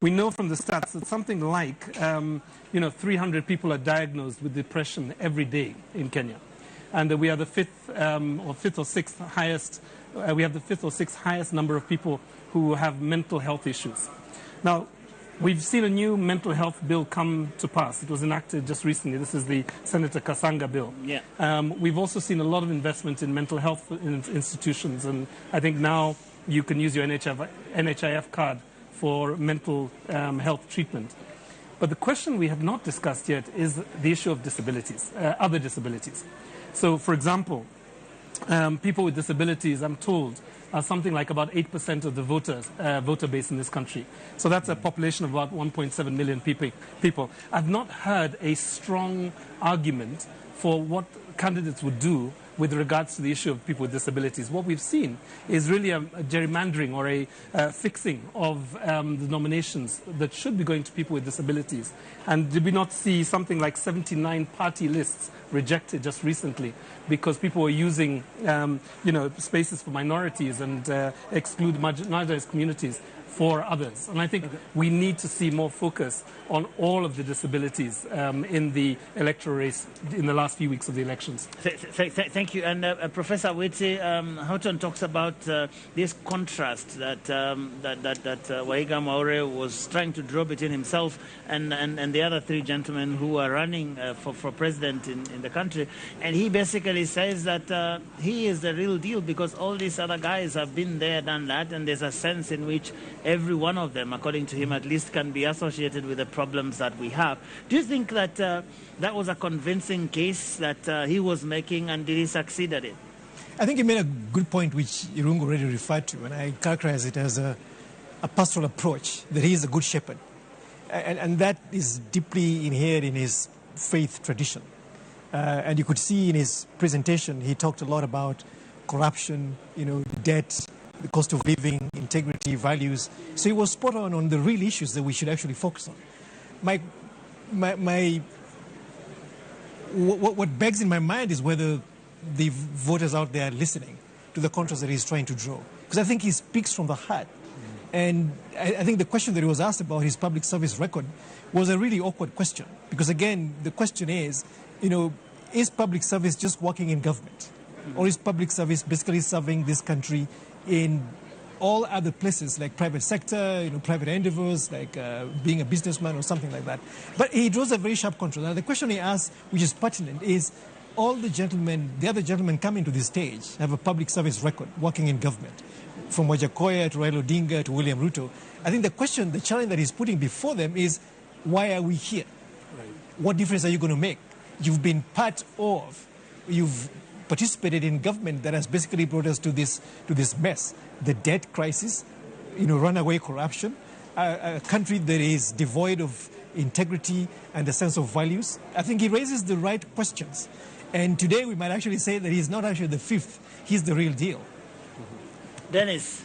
We know from the stats that something like 300 people are diagnosed with depression every day in Kenya. And we are the fifth or sixth highest number of people who have mental health issues. Now, we've seen a new mental health bill come to pass. It was enacted just recently. This is the Senator Kasanga bill. Yeah. We've also seen a lot of investment in mental health institutions, and I think now you can use your NHIF card for mental health treatment. But the question we have not discussed yet is the issue of disabilities, other disabilities. So, for example, people with disabilities, I'm told, are something like about 8% of the voter base in this country. So that's a population of about 1.7 million people. I've not heard a strong argument for what candidates would do with regards to the issue of people with disabilities. What we've seen is really a gerrymandering or a fixing of the nominations that should be going to people with disabilities. And did we not see something like 79 party lists rejected just recently because people were using spaces for minorities and exclude marginalized communities for others? And I think we need to see more focus on all of the disabilities in the electoral race in the last few weeks of the elections. Thank you. And Professor Wete, Houghton talks about this contrast that Wahiga Maure was trying to draw between himself and the other three gentlemen who are running for president in the country. And he basically says that he is the real deal because all these other guys have been there, done that, and there's a sense in which every one of them, according to him at least, can be associated with the problems that we have. Do you think that that was a convincing case that he was making, and did he succeed at it? I think he made a good point, which Irungu already referred to, and I characterize it as a pastoral approach, that he is a good shepherd. And that is deeply inherent in his faith tradition. And you could see in his presentation, he talked a lot about corruption, debt, the cost of living, integrity, values. So he was spot on the real issues that we should actually focus on. What begs in my mind is whether the voters out there are listening to the contrast that he's trying to draw. Because I think he speaks from the heart. And I think the question that he was asked about his public service record was a really awkward question. Because again, the question is, is public service just working in government? Or is public service basically serving this country in all other places like private sector, private endeavors, like being a businessman or something like that? But he draws a very sharp contrast. Now, the question he asks, which is pertinent, is all the other gentlemen coming to this stage have a public service record working in government, from Wajakoya to Raila Odinga to William Ruto. I think the challenge that he's putting before them is, why are we here? Right. What difference are you going to make? You've been you've participated in government that has basically brought us to this mess. The debt crisis, runaway corruption, a country that is devoid of integrity and a sense of values. I think he raises the right questions. And today we might actually say that he's not actually the fifth, he's the real deal. Dennis.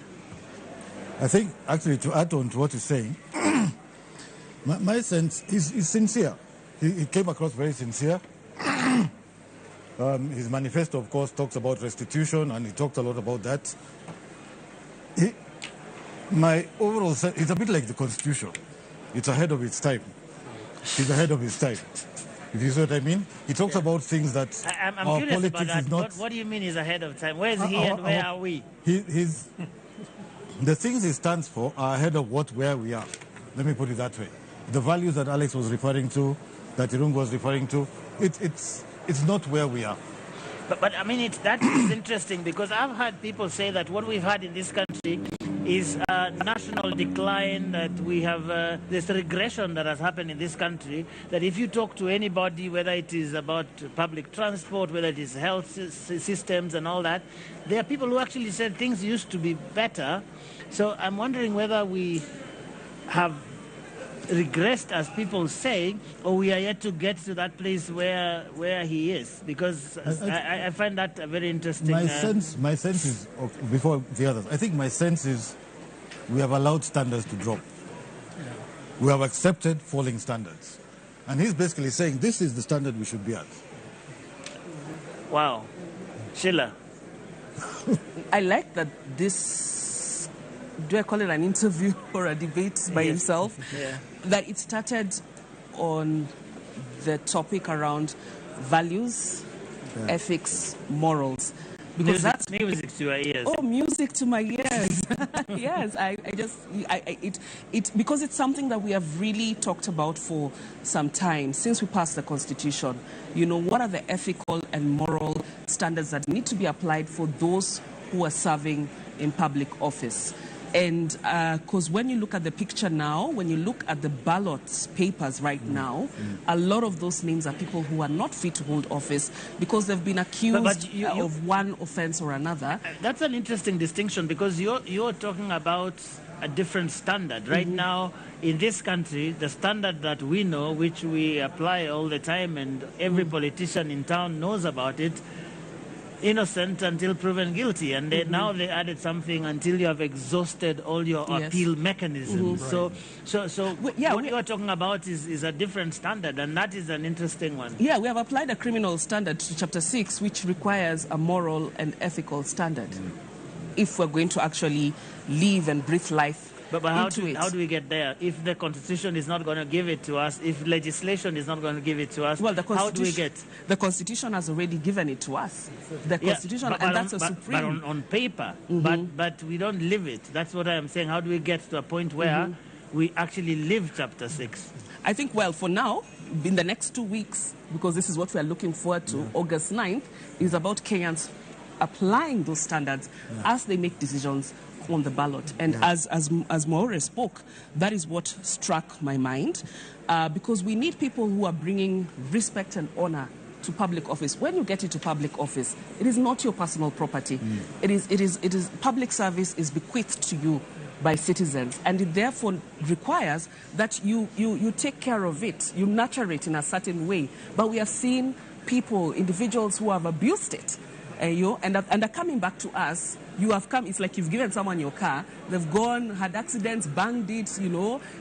I think, actually, to add on to what he's saying, my sense is sincere. He came across very sincere. His manifesto, of course, talks about restitution, and he talked a lot about that. My overall sense, it's a bit like the Constitution. It's ahead of its time. He's ahead of his time. If you see what I mean? He talks about things that I'm our curious politics about that. is not... What do you mean he's ahead of time? Where is he and where are we? The things he stands for are ahead of where we are. Let me put it that way. The values that Alex was referring to, that Irungu was referring to, it's not where we are. But I mean, that is interesting because I've heard people say that what we've had in this country is a national decline, that we have this regression that has happened in this country, that if you talk to anybody, whether it is about public transport, whether it is health systems and all that, there are people who actually said things used to be better. So I'm wondering whether we have regressed, as people say, or we are yet to get to that place where he is? Because I find that a very interesting. My sense is, before the others, I think my sense is we have allowed standards to drop. We have accepted falling standards. And he's basically saying this is the standard we should be at. Wow. Sheila. I like that this, do I call it an interview or a debate by himself? Yeah. That it started on the topic around values, ethics, morals. Because that's music to your ears. Oh, music to my ears. Yes, because it's something that we have really talked about for some time since we passed the Constitution. You know, what are the ethical and moral standards that need to be applied for those who are serving in public office? And because when you look at the picture now, when you look at the ballot papers right now, a lot of those names are people who are not fit to hold office because they've been accused of one offense or another. That's an interesting distinction, because you're talking about a different standard. Right now, in this country, the standard that we know, which we apply all the time, and every politician in town knows about it, innocent until proven guilty, and then now they added something until you have exhausted all your appeal mechanisms. So what you are talking about is a different standard, and that is an interesting one. Yeah, we have applied a criminal standard to Chapter 6, which requires a moral and ethical standard if we're going to actually live and breathe life. But how do we get there? If the Constitution is not going to give it to us, if legislation is not going to give it to us, how do we get? The Constitution has already given it to us. The Constitution, and that's a supreme. But on paper, but we don't live it. That's what I am saying. How do we get to a point where we actually live Chapter 6? I think, well, for now, in the next 2 weeks, because this is what we are looking forward to, August 9th, is about Kenyans applying those standards as they make decisions on the ballot. And as Maure spoke, that is what struck my mind, because we need people who are bringing respect and honor to public office. When you get into public office, it is not your personal property. It is public service is bequeathed to you by citizens, and it therefore requires that you take care of it, you nurture it in a certain way. But we have seen people, individuals who have abused it, and are coming back to us. You have come, it's like you've given someone your car, they've gone, had accidents, banged it,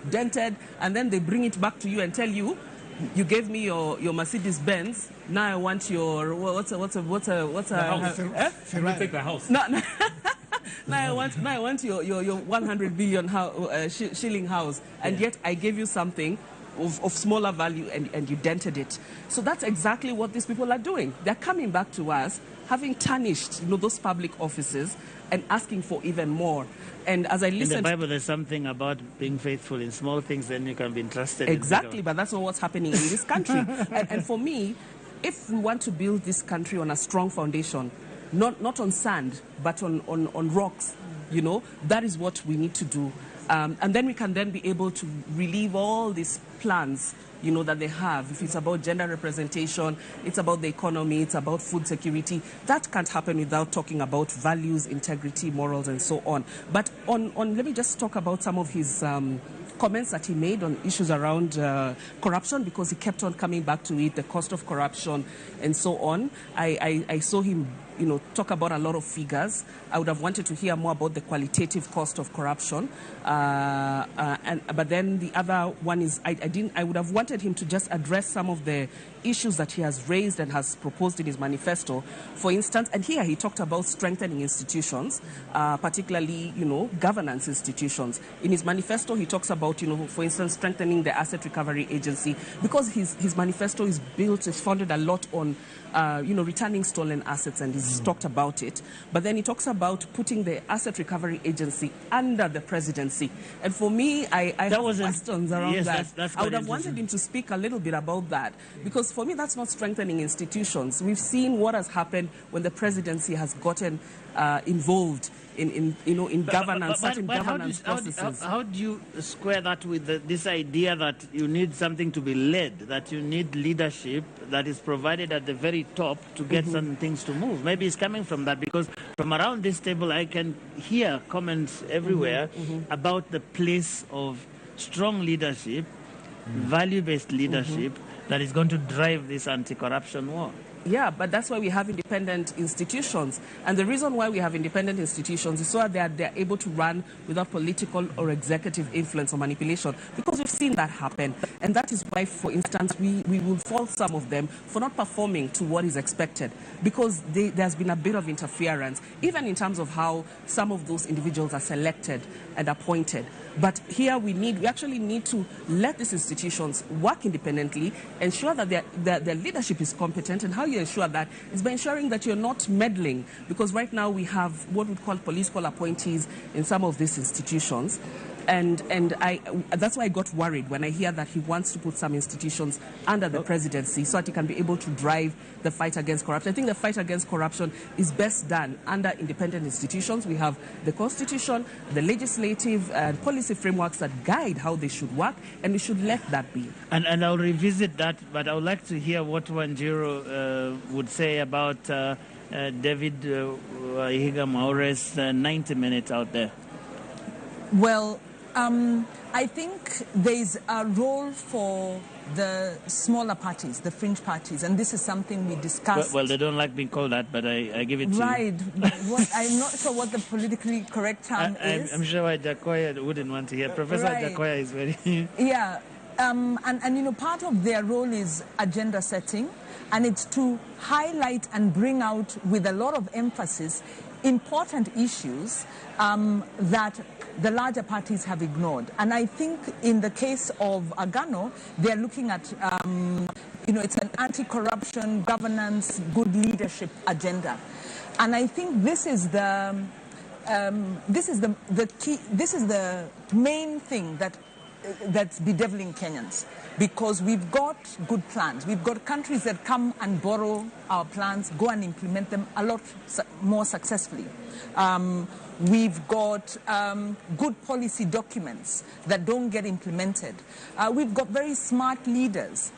dented, and then they bring it back to you and tell you, you gave me your Mercedes Benz, now I want your, what's a house. Can we take the house? No. Now I want your 100 billion shilling house, and yet I gave you something of smaller value and you dented it. So that's exactly what these people are doing. They're coming back to us, having tarnished those public offices and asking for even more. And as I listen, in the Bible, there's something about being faithful in small things, then you can be entrusted. Exactly, but that's not what's happening in this country. and for me, if we want to build this country on a strong foundation, not on sand, but on rocks, that is what we need to do. And then we can then be able to relieve all these plans, that they have. If it's about gender representation, it's about the economy, it's about food security. That can't happen without talking about values, integrity, morals, and so on. But let me just talk about some of his comments that he made on issues around corruption, because he kept on coming back to it, the cost of corruption, and so on. I saw him talk about a lot of figures. I would have wanted to hear more about the qualitative cost of corruption. But then the other one is, I would have wanted him to just address some of the issues that he has raised and has proposed in his manifesto. For instance, and here he talked about strengthening institutions, particularly, governance institutions. In his manifesto, he talks about, for instance, strengthening the Asset Recovery Agency, because his manifesto is founded a lot on, returning stolen assets, and he's talked about it. But then he talks about putting the Asset Recovery Agency under the presidency. And for me, I have questions around that. I would have wanted him to speak a little bit about that, because for me, that's not strengthening institutions. We've seen what has happened when the presidency has gotten involved in governance, certain governance processes. How do you square that with this idea that you need something to be led, that you need leadership that is provided at the very top to get certain things to move? Maybe it's coming from that, because from around this table I can hear comments everywhere about the place of strong leadership, value-based leadership that is going to drive this anti-corruption war. Yeah, but that's why we have independent institutions. And the reason why we have independent institutions is so that they're able to run without political or executive influence or manipulation. Because we've seen that happen. And that is why, for instance, we will fault some of them for not performing to what is expected. Because there's been a bit of interference, even in terms of how some of those individuals are selected and appointed. But here we actually need to let these institutions work independently, ensure that their leadership is competent, and how you ensure that is by ensuring that you're not meddling. Because right now we have what we call political appointees in some of these institutions. And that's why I got worried when I hear that he wants to put some institutions under the presidency so that he can be able to drive the fight against corruption. I think the fight against corruption is best done under independent institutions. We have the Constitution, the legislative and policy frameworks that guide how they should work, and we should let that be. And I'll revisit that, but I would like to hear what Wanjiru would say about David Wahiga Maure's 90 minutes out there. Well, I think there's a role for the smaller parties, the fringe parties, and this is something we discussed. Well, they don't like being called that, but I give it to right. you. Right. I'm not sure what the politically correct term is. I'm sure Jacoya wouldn't want to hear. Professor Jacoya is very... Yeah. And you know, part of their role is agenda setting, and it's to highlight and bring out with a lot of emphasis important issues that the larger parties have ignored. And I think in the case of Agano, they're looking at, you know, it's an anti-corruption, governance, good leadership agenda. And I think this is the key, this is the main thing that's bedeviling Kenyans, because we've got good plans. We've got countries that come and borrow our plans, go and implement them a lot more successfully. We've got good policy documents that don't get implemented. We've got very smart leaders.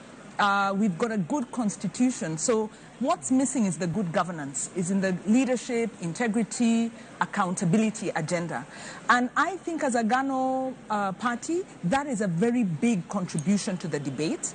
We've got a good constitution. So what's missing is the good governance, is in the leadership, integrity, accountability agenda. And I think as a Gano party, that is a very big contribution to the debate.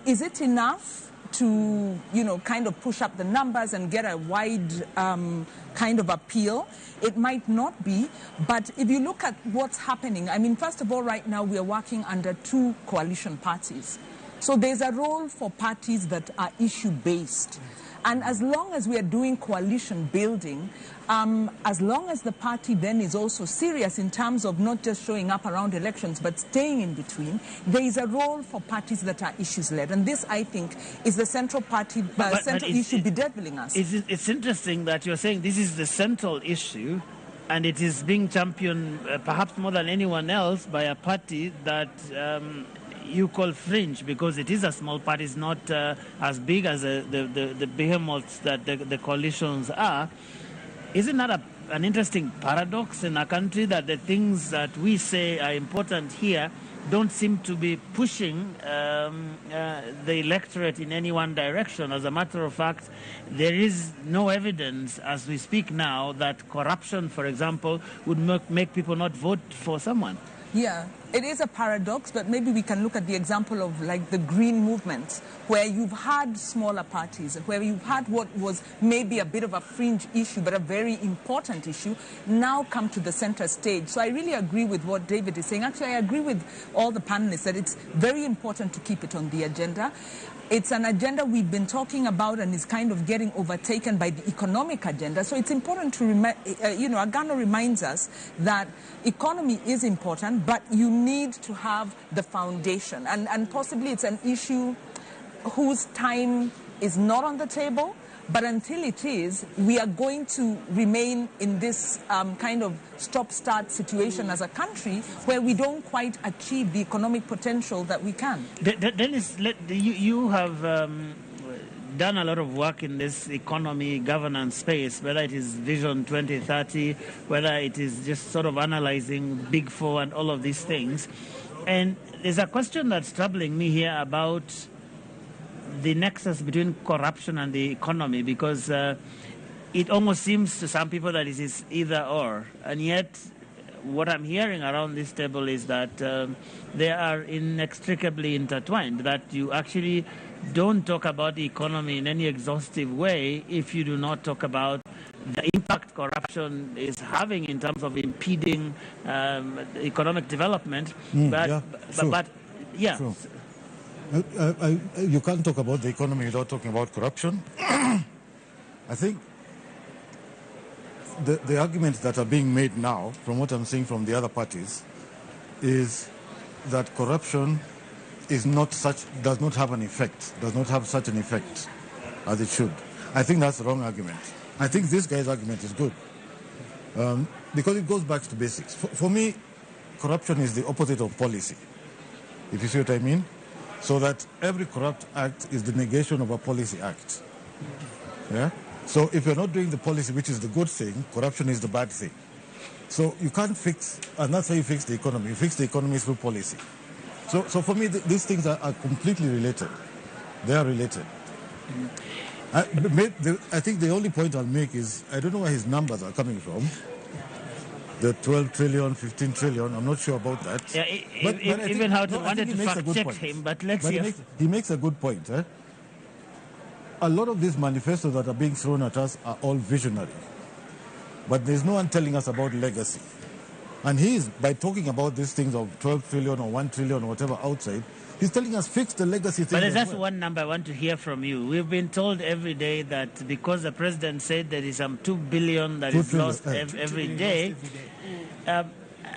Is it enough to, you know, kind of push up the numbers and get a wide kind of appeal? It might not be, but if you look at what's happening, I mean, first of all, right now we are working under two coalition parties. So there's a role for parties that are issue-based. And as long as we are doing coalition building, as long as the party then is also serious in terms of not just showing up around elections, but staying in between, there is a role for parties that are issues-led. And this, I think, is the central party, central issue bedeviling us. It's interesting that you're saying this is the central issue, and it is being championed perhaps more than anyone else by a party that you call fringe, because it is a small party. It's not as big as the behemoths that the coalitions are. Isn't that an interesting paradox in a country that the things that we say are important here don't seem to be pushing the electorate in any one direction? As a matter of fact, there is no evidence as we speak now that corruption, for example, would make people not vote for someone. Yeah, it is a paradox, but maybe we can look at the example of like the Green movement, where you've had smaller parties, where you've had what was maybe a bit of a fringe issue, but a very important issue, now come to the center stage. So I really agree with what David is saying. Actually, I agree with all the panelists that it's very important to keep it on the agenda. It's an agenda we've been talking about and is kind of getting overtaken by the economic agenda. So it's important to you know, Agano reminds us that economy is important, but you need to have the foundation. And possibly it's an issue whose time is not on the table, but until it is, we are going to remain in this kind of stop-start situation as a country where we don't quite achieve the economic potential that we can. Dennis, you have done a lot of work in this economy governance space, whether it is Vision 2030, whether it is just sort of analyzing Big Four and all of these things. And there's a question that's troubling me here about the nexus between corruption and the economy, because it almost seems to some people that it is either or. And yet, what I'm hearing around this table is that they are inextricably intertwined, that you actually don't talk about the economy in any exhaustive way if you do not talk about the impact corruption is having in terms of impeding economic development. Sure. You can't talk about the economy without talking about corruption. I think the arguments that are being made now, from what I'm seeing from the other parties, is that corruption is not does not have such an effect as it should. I think that's the wrong argument. I think this guy's argument is good because it goes back to basics. For me, corruption is the opposite of policy, if you see what I mean. So that every corrupt act is the negation of a policy act. Yeah? So if you're not doing the policy, which is the good thing, corruption is the bad thing. So you can't fix, and that's how you fix the economy. You fix the economy through policy. So for me, these things are completely related. They are related. I think the only point I'll make is, I don't know where his numbers are coming from. The 12 trillion, 15 trillion, I'm not sure about that. Yeah, even how to wanted to fact check him, but let's hear. He makes a good point. A lot of these manifestos that are being thrown at us are all visionary. But there's no one telling us about legacy. And by talking about these things of 12 trillion or 1 trillion or whatever outside, he's telling us fix the legacy thing. But that's one number I want to hear from you. We've been told every day that because the president said there is some 2 billion that is lost every day.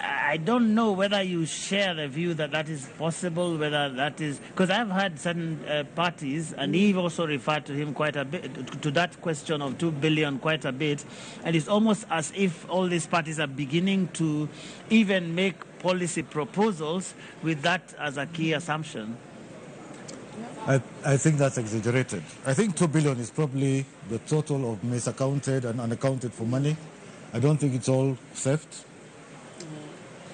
I don't know whether you share the view that that is possible, whether that is... Because I've had certain parties, and he also referred to him quite a bit, to that question of 2 billion quite a bit, and it's almost as if all these parties are beginning to even make policy proposals with that as a key assumption. I think that's exaggerated. I think 2 billion is probably the total of misaccounted and unaccounted for money. I don't think it's all theft.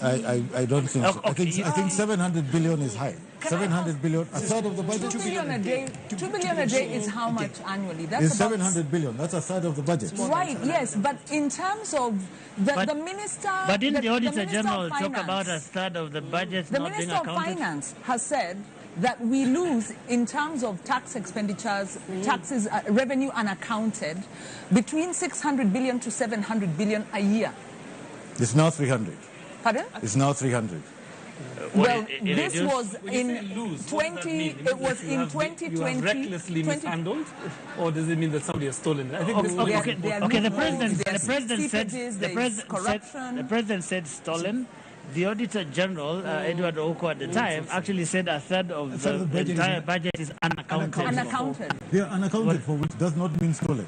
I don't think so. Okay. I think 700 billion is high. 700 billion, a third of the budget. 2 billion a day. 2 billion a day is how much annually? It's 700 billion. That's a third of the budget. Right, yes, but in terms of the minister... But didn't the Auditor General talk about a third of the budget not being accounted? The Minister of Finance has said that we lose in terms of tax expenditures, taxes, revenue unaccounted, between 600 billion to 700 billion a year. It's now 300. Pardon? It's now 300. Well, this was in 20. It was in 2020. You have recklessly mishandled, or does it mean that somebody has stolen it? I think the president said stolen. The Auditor General, Edward Oko at the time, actually said a third of the entire budget is unaccounted. Yeah, unaccounted for, which does not mean stolen.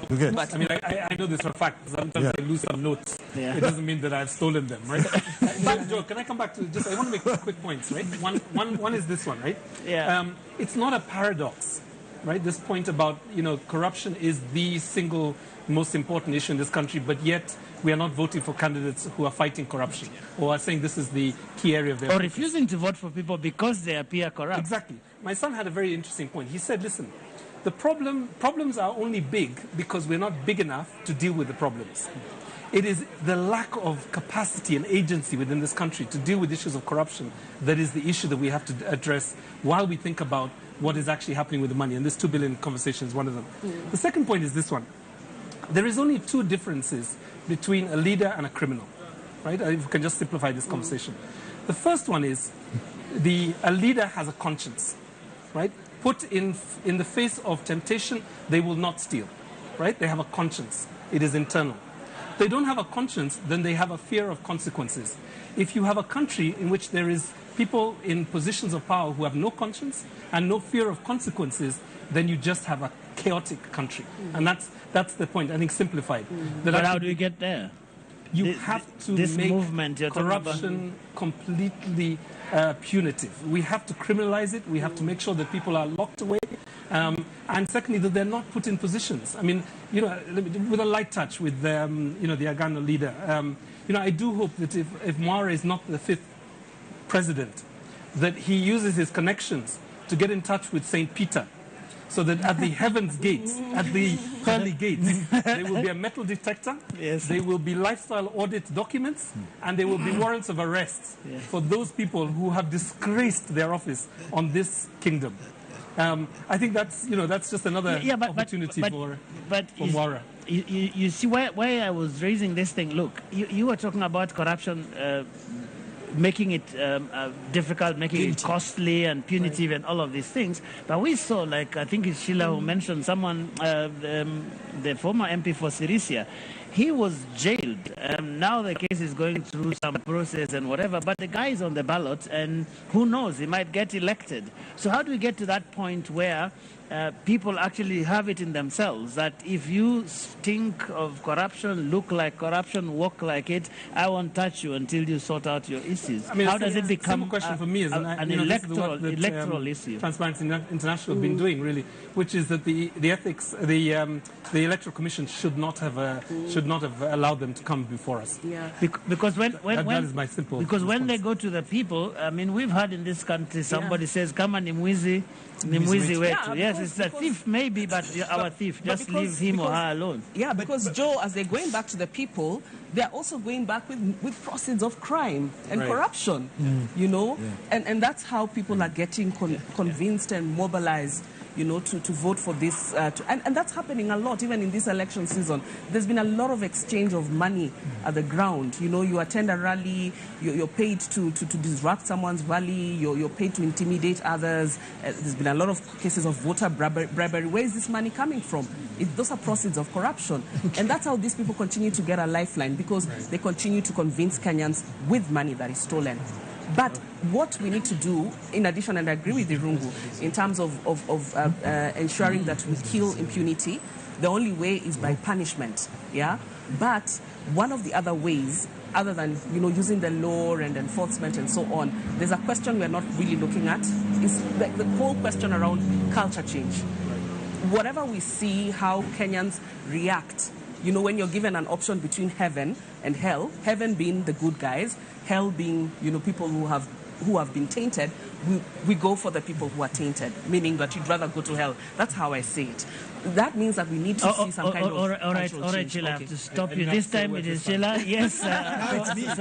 You get? But, I mean, I know this for a fact. Sometimes I lose some notes. Yeah. It doesn't mean that I've stolen them, right? But, Joe, can I come back to just... I want to make quick points, right? One is this one, right? Yeah. It's not a paradox, right? This point about, corruption is the single most important issue in this country, but yet we are not voting for candidates who are fighting corruption or are saying this is the key area of their... Or refusing to vote for people because they appear corrupt. Exactly. My son had a very interesting point. He said, listen, the problems are only big because we're not big enough to deal with the problems. It is the lack of capacity and agency within this country to deal with issues of corruption that is the issue that we have to address while we think about what is actually happening with the money. And this 2 billion conversation is one of them. The second point is this one. There is only two differences between a leader and a criminal, right? If we can just simplify this conversation. The first one is a leader has a conscience, right? Put in the face of temptation, they will not steal, right? They have a conscience. It is internal. They don't have a conscience, then they have a fear of consequences. If you have a country in which there is people in positions of power who have no conscience and no fear of consequences, then you just have a chaotic country. And that's the point, I think, simplified. But how do we get there? You have to make corruption completely punitive. We have to criminalize it. We have to make sure that people are locked away. And secondly, that they're not put in positions. I mean, with a light touch with the Agano leader, I do hope that if Mwara is not the 5th president, that he uses his connections to get in touch with St. Peter so that at the heavens gates, at the pearly gates, there will be a metal detector, there will be lifestyle audit documents, and there will be warrants of arrest for those people who have disgraced their office on this kingdom. I think that's just another opportunity for Mwara. You see why I was raising this thing. Look, you were talking about corruption, making it difficult, making it costly and punitive and all of these things. But we saw, like, I think it's Sheila who mentioned someone, the former MP for Sirisia. He was jailed. Now the case is going through some process and whatever, but the guy is on the ballot, and who knows, he might get elected. So how do we get to that point where people actually have it in themselves that if you stink of corruption, look like corruption, walk like it, I won't touch you until you sort out your issues? I mean, how does it become a question for me is an electoral issue? Transparency International have been doing, really, which is that the ethics, the Electoral Commission should not have allowed them to come before us. Yeah. Because that is my simple because response. When they go to the people, I mean, we've had in this country somebody says, "Come on, Nimwizi wetu." Yes, it's a thief maybe, but our thief. Just leave him or her alone. Yeah, because Joe, as they're going back to the people, they're also going back with proceeds of crime and corruption. You know, and that's how people are getting convinced and mobilized, you know, to vote for this. And that's happening a lot, even in this election season. There's been a lot of exchange of money at the ground. You know, you attend a rally, you're paid to disrupt someone's rally, you're paid to intimidate others. There's been a lot of cases of voter bribery. Where is this money coming from? Those are proceeds of corruption. And that's how these people continue to get a lifeline, because they continue to convince Kenyans with money that is stolen. But what we need to do, in addition, and I agree with Irungu, in terms of ensuring that we kill impunity, the only way is by punishment, yeah? But one of the other ways, other than, you know, using the law and enforcement and so on, there's a question we're not really looking at, is the whole question around culture change. Whatever we see, how Kenyans react, you know, when you're given an option between heaven and hell, heaven being the good guys, hell being, you know, people who have been tainted, we go for the people who are tainted, meaning that you'd rather go to hell. That's how I see it. That means that we need to see some kind of all right, Sheila, I have to stop you. This time it is Sheila. Yes. So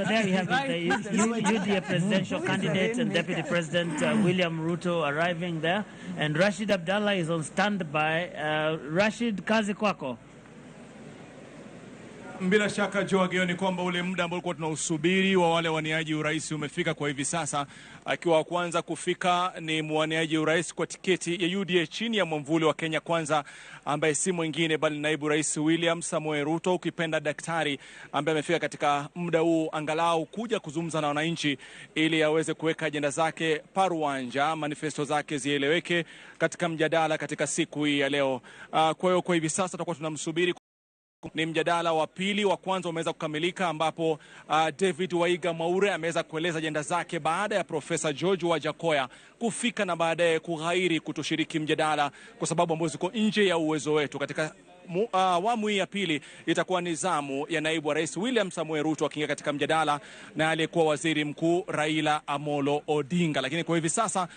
there we have it. You the presidential candidate and Deputy President William Ruto arriving there, and Rashid Abdallah is on standby. Rashid, kazi kwako. Bila shaka Joageo, ni kwamba ule muda ambao tulikuwa tunausubiri wa wale waniaji urais umefika kwa hivi sasa. Akiwa wa kwanza kufika ni mwaniaji urais kwa tiketi ya UDA chini ya mwamvuli wa Kenya Kwanza, ambaye si mwingine bali naibu rais William Samoei Ruto, ukipenda daktari, ambaye amefika katika muda huu angalau kuja kuzungumza na wananchi ili aweze kuweka ajenda zake paruanja, manifesto zake zieleweke katika mjadala katika siku hii ya leo. Kwa hiyo kwa hivi sasa tutakuwa tunamsubiri. Ni mjadala wa pili. Wa kwanza umeweza kukamilika, ambapo David Waiga Mwaure ameweza kueleza ajenda zake baada ya Profesa George Wajakoya kufika na baadaye kughairi kutoshiriki mjadala kwa sababu ambazo ziko nje ya uwezo wetu. Katika awamu hii ya pili itakuwa ni zamu ya naibu wa rais William Samoei Ruto akiingia katika mjadala na aliyekuwa waziri mkuu Raila Amolo Odinga. Lakini kwa hivi sasa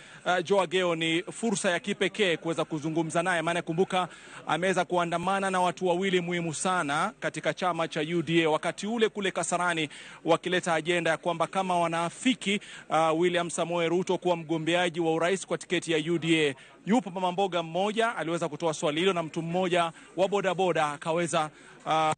Joageo, ni fursa ya kipekee kuweza kuzungumza naye, maana kumbuka ameweza kuandamana na watu wawili muhimu sana katika chama cha UDA wakati ule kule Kasarani, wakileta ajenda ya kwamba kama wanaafiki William Samoei Ruto kuwa mgombeaji wa urais kwa tiketi ya UDA. Yupo mama mboga mmoja aliweza kutoa swali hilo na mtu mmoja wa bodaboda akaweza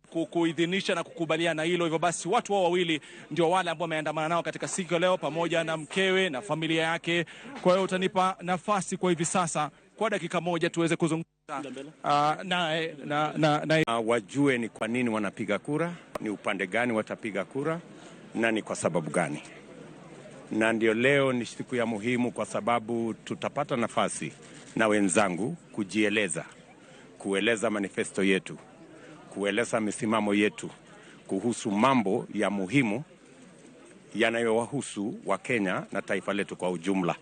kuidhinisha na kukubaliana hilo. Hivyo basi watu wao wawili ndio wale ambao wameandamana nao katika siku leo, pamoja na mkewe na familia yake. Kwa hiyo utanipa nafasi kwa hivi sasa kwa dakika moja tuweze kuzungumza wajue ni kwa nini wanapiga kura, ni upande gani watapiga kura na ni kwa sababu gani. Na ndio leo ni siku ya muhimu kwa sababu tutapata nafasi na wenzangu kujieleza, kueleza manifesto yetu, kueleza misimamo yetu kuhusu mambo ya muhimu yanayowahusu wa Kenya na taifa letu kwa ujumla.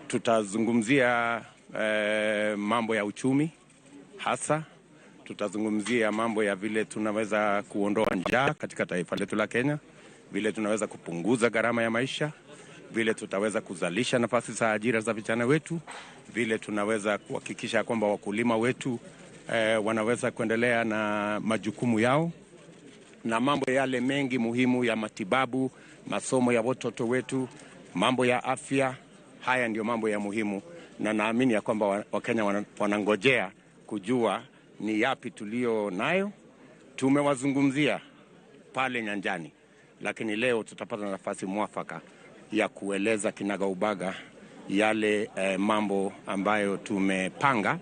Tutazungumzia mambo ya uchumi hasa, tutazungumzia mambo ya vile tunaweza kuondoa njaa katika taifa letu la Kenya, vile tunaweza kupunguza gharama ya maisha, vile tutaweza kuzalisha nafasi za ajira za vijana wetu, vile tunaweza kuhakikisha kwamba wakulima wetu wanaweza kuendelea na majukumu yao, na mambo yale mengi muhimu ya matibabu, masomo ya watoto wetu, mambo ya afya. Haya ndio mambo ya muhimu, na naamini ya kwamba Wakenya wanangojea kujua ni yapi tulio nayo. Tumewazungumzia pale nyanjani, lakini leo tutapata nafasi mwafaka ya kueleza kinagaubaga yale mambo ambayo tumepanga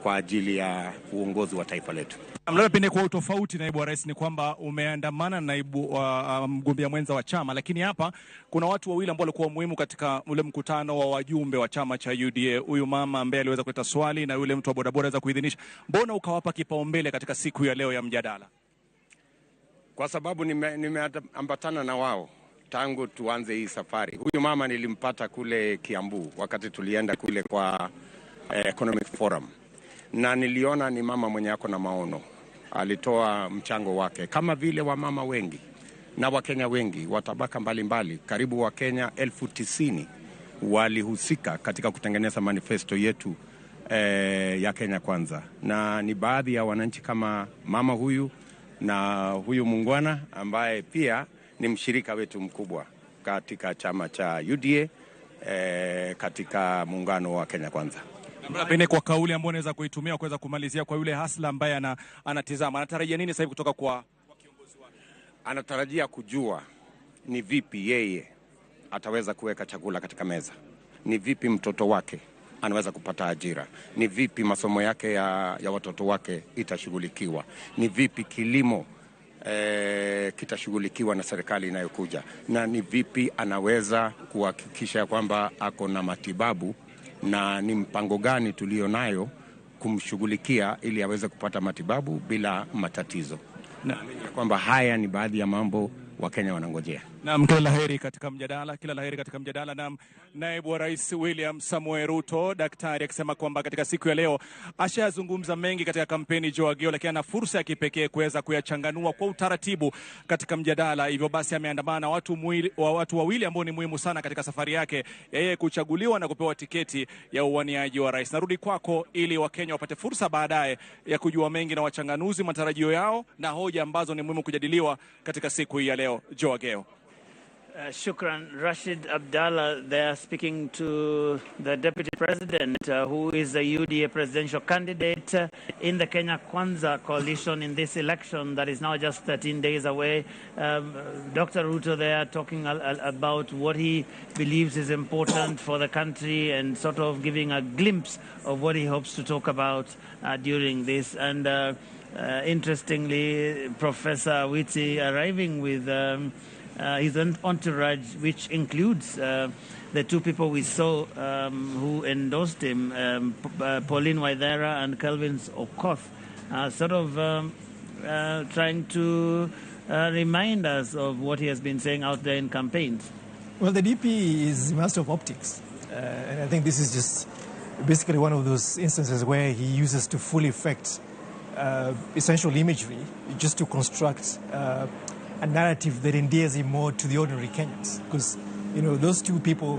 kwa ajili ya uongozi wa taifa letu. Labda pende kwa utofauti, naibu wa rais, ni kwamba umeandamana na naibu mgombea mwenza wa chama, lakini hapa kuna watu wawili ambao walikuwa muhimu katika ule mkutano wa wajumbe wa chama cha UDA. Huyu mama ambaye aliweza kuleta swali na yule mtu wa bodaboda aweza kuidhinisha. Mbona ukawapa kipaumbele katika siku ya leo ya mjadala? Kwa sababu nimeambatana na wao tangu tuanze hii safari. Huyu mama nilimpata kule Kiambu wakati tulienda kule kwa Economic Forum, na niliona ni mama mwenye ako na maono. Alitoa mchango wake kama vile wamama wengi na Wakenya wengi wa tabaka mbalimbali. Karibu Wakenya 90,000 walihusika katika kutengeneza manifesto yetu ya Kenya Kwanza, na ni baadhi ya wananchi kama mama huyu na huyu mungwana ambaye pia ni mshirika wetu mkubwa katika chama cha UDA katika muungano wa Kenya Kwanza. Pengine kwa kauli ambayo unaweza kuitumia kuweza kumalizia kwa yule hasla ambaye anatizama, anatarajia nini sasa hivi kutoka kwa kiongozi wake? Anatarajia kujua ni vipi yeye ataweza kuweka chakula katika meza, ni vipi mtoto wake anaweza kupata ajira, ni vipi masomo yake ya watoto wake itashughulikiwa, ni vipi kilimo kitashughulikiwa na serikali inayokuja, na ni vipi anaweza kuhakikisha kwamba ako na matibabu, na ni mpango gani tulio nayo kumshughulikia ili aweze kupata matibabu bila matatizo. Naamini kwamba haya ni baadhi ya mambo Wakenya wanangojea. Naam, kila laheri katika mjadala. Na naibu wa rais William Samoei Ruto, daktari, akisema kwamba katika siku ya leo ashazungumza mengi katika kampeni Joageo, lakini ana fursa ya kipekee kuweza kuyachanganua kwa utaratibu katika mjadala. Hivyo basi ameandamana na watu wawili ambao ni muhimu sana katika safari yake yeye kuchaguliwa na kupewa tiketi ya uwaniaji wa rais. Narudi kwako ili Wakenya wapate fursa baadaye ya kujua mengi na wachanganuzi matarajio yao na hoja ambazo ni muhimu kujadiliwa katika siku hii ya leo. Joageo. Shukran. Rashid Abdallah there speaking to the Deputy President who is the UDA presidential candidate in the Kenya Kwanza coalition in this election that is now just 13 days away. Dr. Ruto there talking about what he believes is important for the country and sort of giving a glimpse of what he hopes to talk about during this. And interestingly, Professor Witi arriving with his entourage, which includes the two people we saw who endorsed him, Pauline Waithera and Kelvin Okoth, sort of trying to remind us of what he has been saying out there in campaigns. Well, the DP is master of optics, and I think this is just basically one of those instances where he uses to full effect essential imagery just to construct a narrative that endears him more to the ordinary Kenyans, because those two people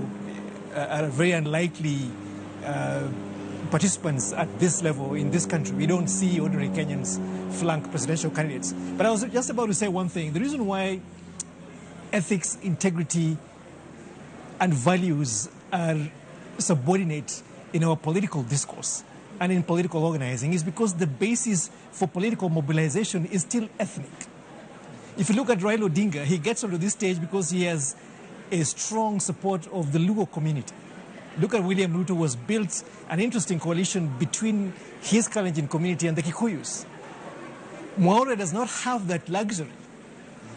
are very unlikely participants at this level in this country. We don't see ordinary Kenyans flank presidential candidates. But I was just about to say one thing. The reason why ethics, integrity, and values are subordinate in our political discourse and in political organizing is because the basis for political mobilization is still ethnic. If you look at Raila Odinga, he gets onto this stage because he has a strong support of the Luo community. Look at William Ruto, who has built an interesting coalition between his Kalenjin community and the Kikuyus. Mwaure does not have that luxury.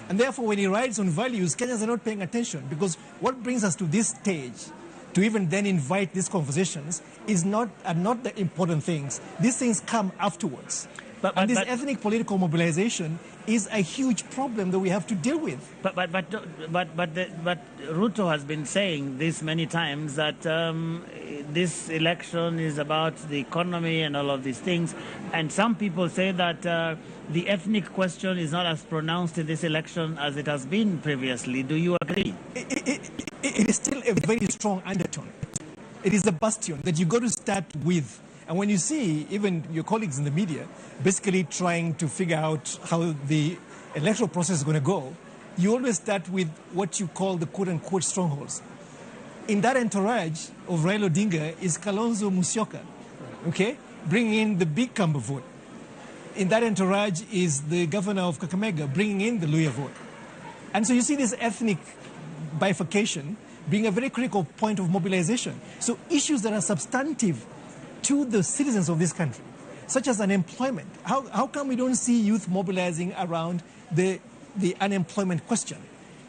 And therefore, when he rides on values, Kenyans are not paying attention, because what brings us to this stage to even then invite these conversations are not the important things. These things come afterwards. And this ethnic political mobilization is a huge problem that we have to deal with. But Ruto has been saying this many times that this election is about the economy and all of these things. And some people say that the ethnic question is not as pronounced in this election as it has been previously. Do you agree? it is still a very strong undertone. It is a bastion that you got to start with. And when you see even your colleagues in the media basically trying to figure out how the electoral process is going to go, you always start with what you call the quote-unquote strongholds. In that entourage of Raila Odinga is Kalonzo Musyoka, okay, bringing in the big Kamba vote. In that entourage is the governor of Kakamega, bringing in the Luya vote. And so you see this ethnic bifurcation being a very critical point of mobilization. So issues that are substantive to the citizens of this country, such as unemployment. How come we don't see youth mobilizing around the unemployment question?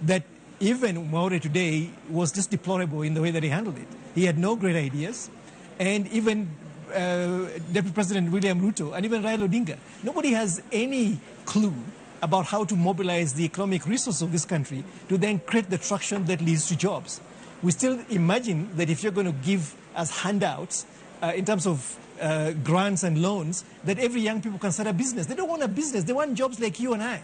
That even Maure today was just deplorable in the way that he handled it. He had no great ideas. And even Deputy President William Ruto and even Raila Odinga, nobody has any clue about how to mobilize the economic resources of this country to then create the traction that leads to jobs. We still imagine that if you're going to give us handouts in terms of grants and loans, that every young people can start a business. They don't want a business. They want jobs like you and I.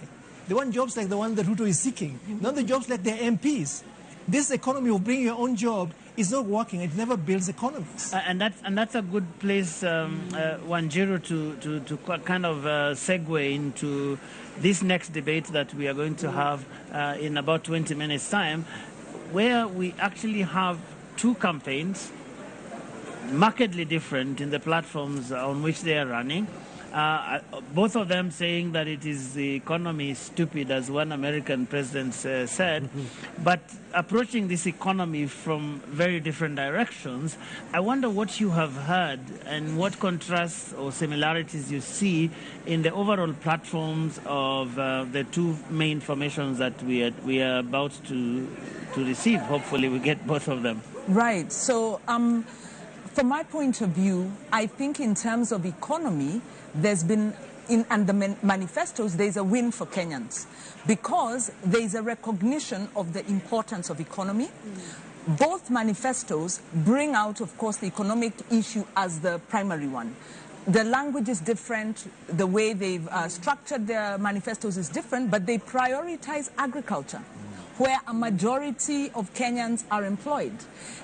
They want jobs like the one that Ruto is seeking, not the jobs like their MPs. This economy of bringing your own job is not working. It never builds economies. And that's a good place, Wanjiru, to kind of segue into this next debate that we are going to have in about 20 minutes' time, where we actually have two campaigns, markedly different in the platforms on which they are running. Both of them saying that it is the economy is stupid, as one American president said, but approaching this economy from very different directions. I wonder what you have heard and what contrasts or similarities you see in the overall platforms of the two main formations that we are about to receive. Hopefully we get both of them. Right. So from my point of view, I think in terms of economy, there's been, and the manifestos, there's a win for Kenyans because there's a recognition of the importance of economy. Both manifestos bring out, of course, the economic issue as the primary one. The language is different, the way they've structured their manifestos is different, but they prioritize agriculture, where a majority of Kenyans are employed.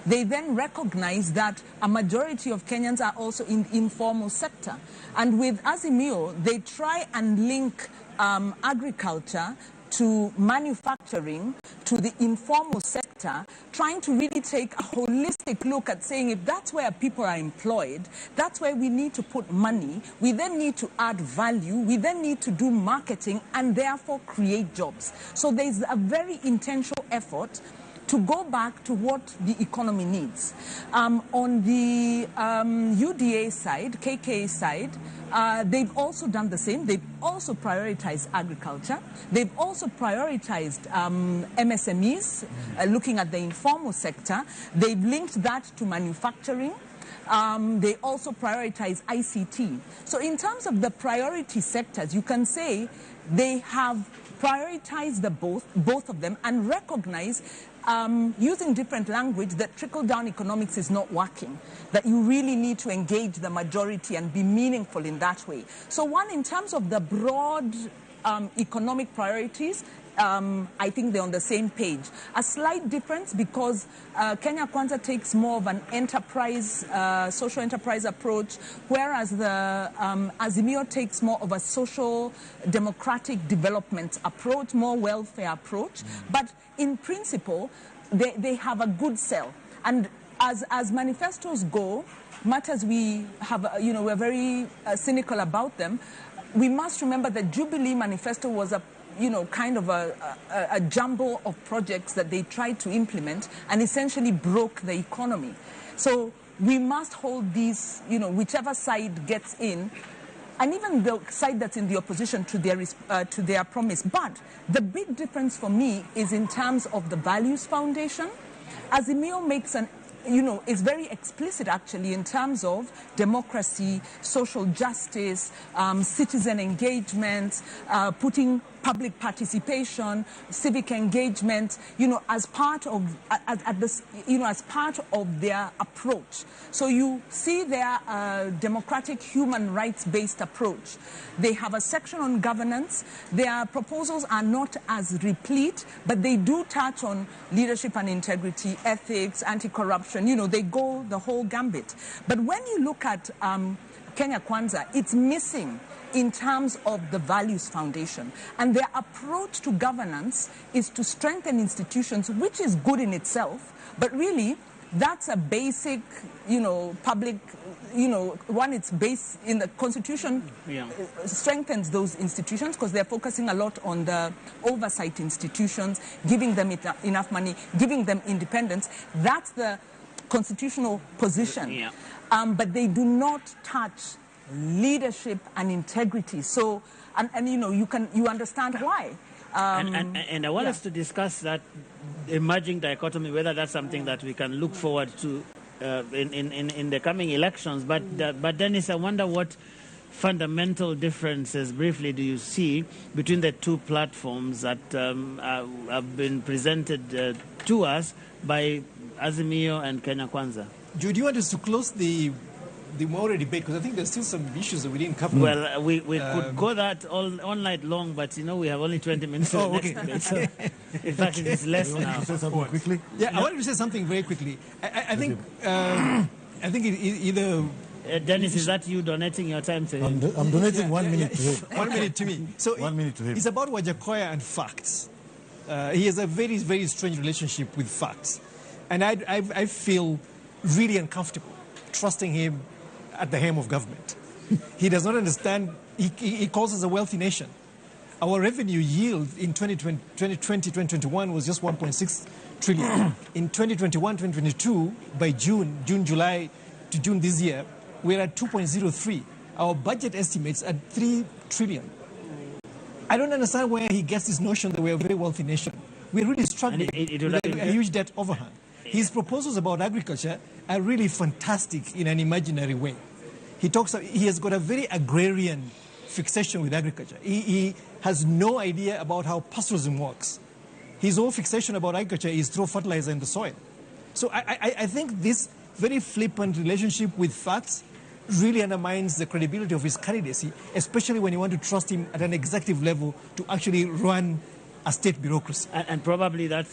They then recognize that a majority of Kenyans are also in the informal sector. And with Azimio, they try and link agriculture to manufacturing, to the informal sector, trying to really take a holistic look at saying if that's where people are employed, that's where we need to put money, we then need to add value, we then need to do marketing and therefore create jobs. So there's a very intentional effort to go back to what the economy needs. On the UDA side, KK side, they've also done the same. They've also prioritized agriculture. They've also prioritized MSMEs, looking at the informal sector. They've linked that to manufacturing. They also prioritize ICT. So in terms of the priority sectors, you can say they have prioritized both of them and recognize using different language that trickle-down economics is not working, that you really need to engage the majority and be meaningful in that way. So one, in terms of the broad economic priorities, I think they're on the same page. A slight difference because Kenya Kwanza takes more of an enterprise, social enterprise approach, whereas the Azimio takes more of a social democratic development approach, more welfare approach. But in principle, they have a good sell. And as manifestos go, much as we have, we're very cynical about them, we must remember that Jubilee Manifesto was a kind of a jumble of projects that they tried to implement and essentially broke the economy. So we must hold these, whichever side gets in, and even the side that's in the opposition to their promise. But the big difference for me is in terms of the values foundation. Azimio makes is very explicit actually in terms of democracy, social justice, citizen engagement, putting public participation, civic engagement, as part of as part of their approach. So you see their democratic, human rights-based approach. They have a section on governance. Their proposals are not as replete, but they do touch on leadership and integrity, ethics, anti-corruption. They go the whole gambit. But when you look at Kenya Kwanza, it's missing in terms of the values foundation. And their approach to governance is to strengthen institutions, which is good in itself, but really that's a basic, public, one, it's based in the constitution, strengthens those institutions because they're focusing a lot on the oversight institutions, giving them enough money, giving them independence. That's the constitutional position. But they do not touch leadership and integrity. So, and you understand why. And I want us to discuss that emerging dichotomy, whether that's something that we can look forward to in the coming elections. But Dennis, I wonder what fundamental differences, briefly, do you see between the two platforms that have been presented to us by Azimio and Kenya Kwanza? Do you want us to close the Maure debate? Because I think there's still some issues that we didn't cover. Well, we could go that all night long, but we have only 20 minutes. Oh, okay. Debate, so in fact, it is less now. To say something quickly? Yeah, I wanted to say something very quickly. I think either. Dennis, is that you donating your time to him? I'm donating 1 minute to him. 1 minute to me. So 1 minute to him. It's about Wajakoya and facts. He has a very, very strange relationship with facts. And I feel really uncomfortable trusting him at the helm of government. He does not understand. He calls us a wealthy nation. Our revenue yield in 2020-2021 was just 1.6 trillion. In 2021-2022, by June, July to June this year, we're at 2.03. Our budget estimates at 3 trillion. I don't understand where he gets this notion that we're a very wealthy nation. We're really struggling with a huge debt overhang. His proposals about agriculture are really fantastic in an imaginary way. He has got a very agrarian fixation with agriculture. He has no idea about how pastoralism works. His whole fixation about agriculture is throw fertilizer in the soil. So I think this very flippant relationship with facts really undermines the credibility of his candidacy, especially when you want to trust him at an executive level to actually run a state bureaucracy. And probably that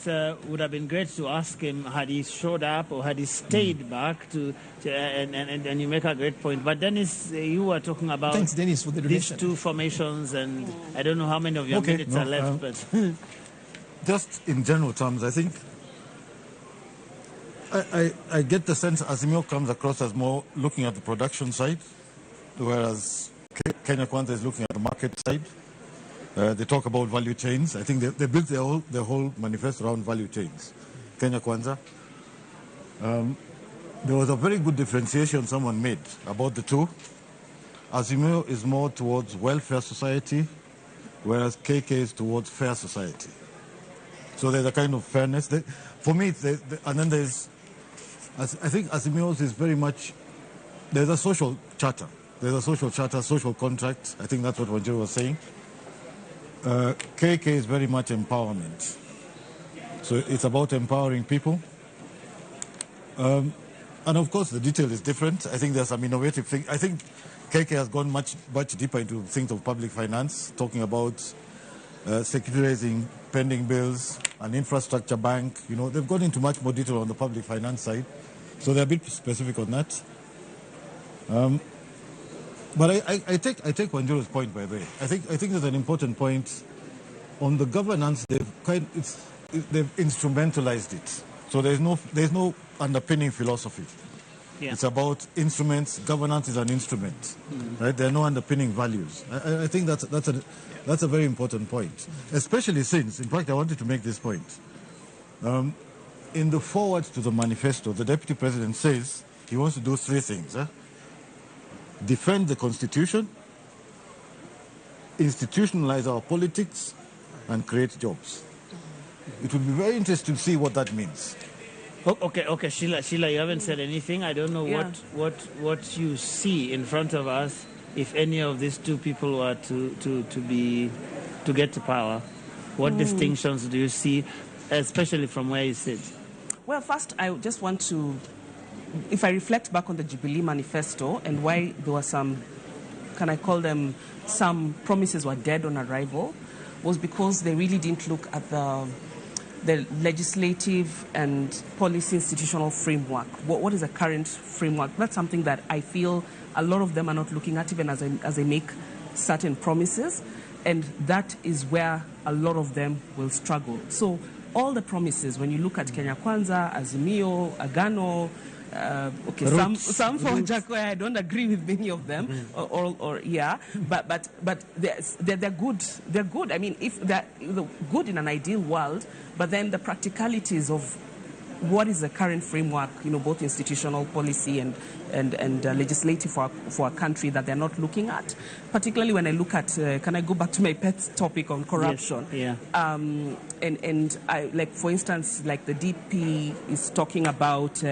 would have been great to ask him had he showed up or had he stayed back and you make a great point. But Dennis, you were talking about Thanks, Dennis, for the these two formations, and I don't know how many of your minutes are left. But just in general terms, I think I get the sense Azimio comes across as more looking at the production side, whereas Kenya Kwanza is looking at the market side. They talk about value chains. I think they built their whole manifesto around value chains. Kenya Kwanza. There was a very good differentiation someone made about the two. Azimio is more towards welfare society, whereas KK is towards fair society. So there's a kind of fairness. For me, and then there's, I think Azimio's is very much, there's a social charter. There's a social charter, social contract. I think that's what Wanjiru was saying. KK is very much empowerment. So it's about empowering people. And of course, the detail is different. I think there's some innovative things. I think KK has gone much deeper into things of public finance, talking about securitizing pending bills, an infrastructure bank. They've gone into much more detail on the public finance side. So they're a bit specific on that. But I take Wanjiru's point, by the way. I think there's an important point on the governance. They've instrumentalized it. So there's no underpinning philosophy. Yeah. It's about instruments. Governance is an instrument, right? There are no underpinning values. I think that's a very important point, especially since, in fact, I wanted to make this point. In the foreword to the manifesto, the Deputy President says he wants to do three things. Defend the Constitution, institutionalize our politics, and create jobs. It would be very interesting to see what that means. Okay, Sheila, you haven't said anything. I don't know what you see in front of us if any of these two people were to to get to power, what distinctions do you see, especially from where you sit? Well, first, I just want to, if I reflect back on the Jubilee Manifesto and why there were some, can I call them, some promises were dead on arrival, was because they really didn't look at the legislative and policy institutional framework. What is the current framework? That's something that I feel a lot of them are not looking at, even as they make certain promises, and that is where a lot of them will struggle. So all the promises, when you look at Kenya Kwanza, Azimio, Agano, some for Jacoya, I don't agree with many of them, but they're good. They're good. I mean, if they're good in an ideal world, but then the practicalities of what is the current framework, both institutional policy and legislative for a country that they're not looking at. Particularly when I look at, can I go back to my pet topic on corruption? Yes, yeah. And I, like, for instance, like the DP is talking about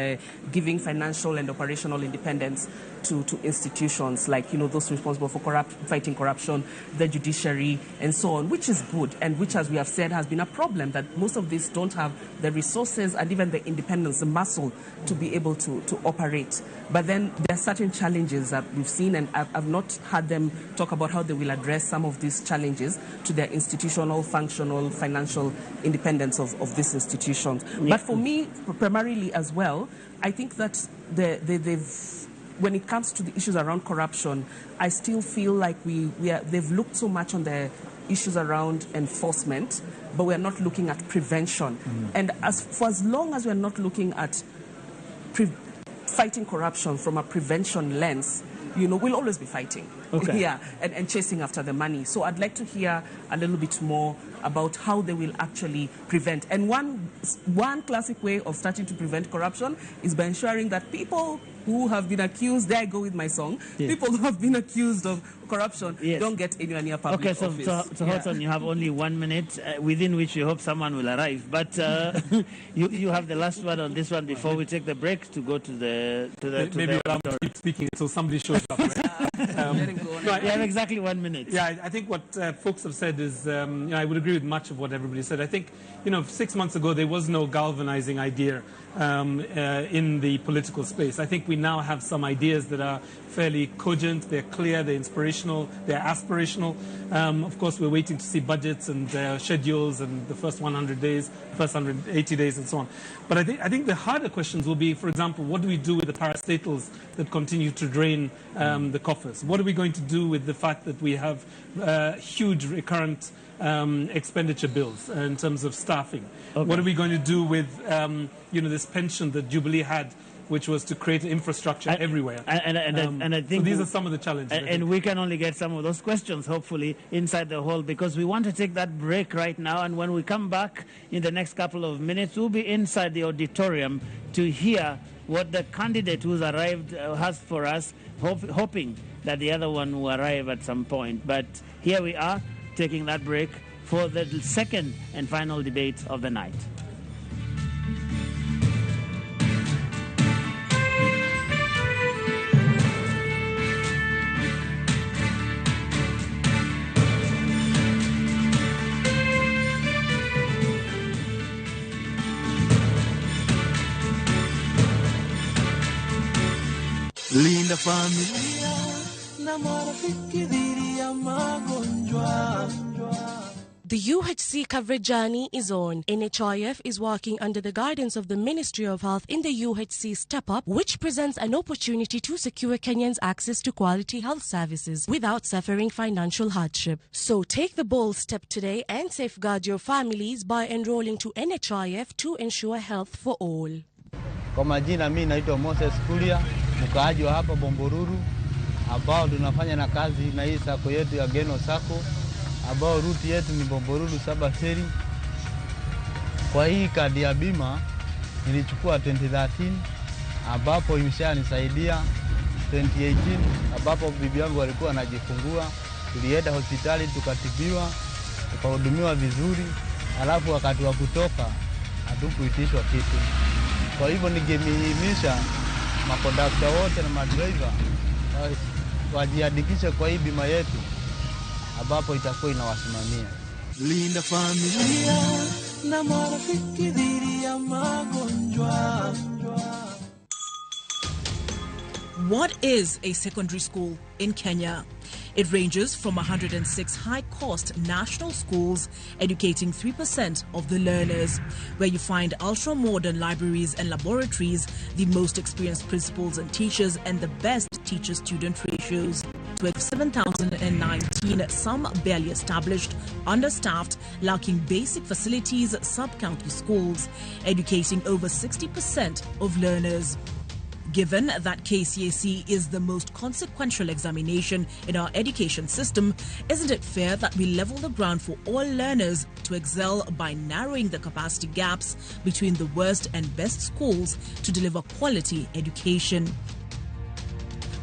giving financial and operational independence to institutions like, those responsible for fighting corruption, the judiciary, and so on, which is good, and which, as we have said, has been a problem, that most of these don't have the resources and even the independence, the muscle to be able to operate. But then there are certain challenges that we've seen, and I've not heard them talk about how they will address some of these challenges to their institutional, functional, financial independence of these institutions. Yeah. But for me, primarily as well, I think that when it comes to the issues around corruption, I still feel like they've looked so much on the issues around enforcement, but we're not looking at prevention. And for as long as we're not looking at fighting corruption from a prevention lens, we'll always be fighting. Okay. Yeah, and chasing after the money. So I'd like to hear a little bit more about how they will actually prevent. And one classic way of starting to prevent corruption is by ensuring that people who have been accused, there I go with my song, yes. People who have been accused of corruption, yes, don't get anywhere near public office. So Hudson, you have only 1 minute, within which you hope someone will arrive. But you have the last word on this one before we take the break to go to the maybe I'll keep speaking until somebody shows up. You have exactly 1 minute. Yeah, I think what folks have said is, I would agree with much of what everybody said. I think, 6 months ago there was no galvanizing idea in the political space. I think we now have some ideas that are fairly cogent, they're clear, they're inspirational, they're aspirational. Of course, we're waiting to see budgets and schedules and the first 100 days, first 180 days and so on. But I think the harder questions will be, for example, what do we do with the parastatals that continue to drain the coffers? What are we going to do with the fact that we have huge recurrent expenditure bills in terms of staffing? Okay. What are we going to do with this pension that Jubilee had, which was to create infrastructure everywhere? And I think so these are some of the challenges. And we can only get some of those questions, hopefully, inside the hall, because we want to take that break right now. And when we come back in the next couple of minutes, we'll be inside the auditorium to hear what the candidate who's arrived has for us, hoping that the other one will arrive at some point. But here we are, taking that break for the second and final debate of the night. Linda familia na marafiki dhidi ya magonjwa. The UHC coverage journey is on. NHIF is working under the guidance of the Ministry of Health in the UHC Step Up, which presents an opportunity to secure Kenyans access to quality health services without suffering financial hardship. So take the bold step today and safeguard your families by enrolling to NHIF to ensure health for all. Kwa majina mimi naitwa Moses Kulia, mkaaji wa hapa Bomboruru, ambao tunafanya na kazi na hii sako yetu ya Geno Sako, ambao ruti yetu ni Bomboruru Saba Seri. Kwa hii kadi ya bima nilichukua 2013, ambapo imeshanisaidia 2018, ambapo bibi yangu alikuwa anajifungua, tulienda hospitali tukatibiwa, tukahudumiwa vizuri, alafu wakati wa kutoka hatukuitishwa kitu. Kwa hivyo ningemhimiza makondakta wote na madriver wajiandikishe kwa hii bima yetu, ambapo itakuwa inawasimamia. linda familia na marafiki dhidi ya magonjwa. What is a secondary school in Kenya? It ranges from 106 high-cost national schools educating 3% of the learners, where you find ultra-modern libraries and laboratories, the most experienced principals and teachers, and the best teacher-student ratios. With 7,019, some barely established, understaffed, lacking basic facilities, sub-county schools, educating over 60% of learners. Given that KCSE is the most consequential examination in our education system, isn't it fair that we level the ground for all learners to excel by narrowing the capacity gaps between the worst and best schools to deliver quality education?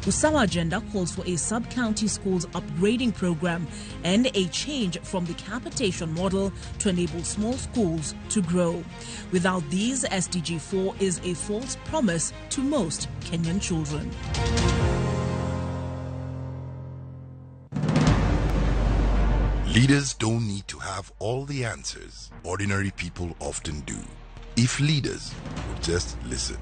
Usawa Agenda calls for a sub-county schools upgrading program and a change from the capitation model to enable small schools to grow. Without these, SDG 4 is a false promise to most Kenyan children. Leaders don't need to have all the answers. Ordinary people often do. If leaders would just listen.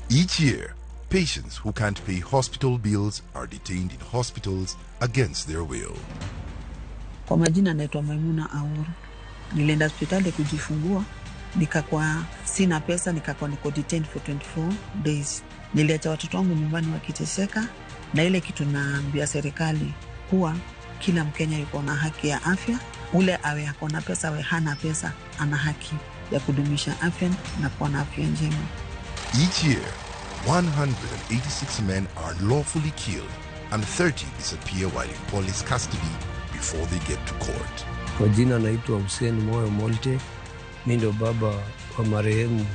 Each year, patients who can't pay hospital bills are detained in hospitals against their will. Kwa majina naitwa Maimuna Auru. Nilienda hospitali kujifungua, nikakuwa sina pesa, nikakuwa niko detained for 24 days. Niliacha watoto wangu nyumbani wakiteseka, na ile kitu naambia serikali kuwa kila Mkenya yuko na haki ya afya. Ule awe ako na pesa, awe hana pesa, ana haki ya kudumisha afya na kuwa na afya njema. Each year, 186 men are lawfully killed and 30 disappear while in police custody before they get to court. Kwa jina naitwa Hussein Moyo Molte. Mimi ndo baba wa marehemu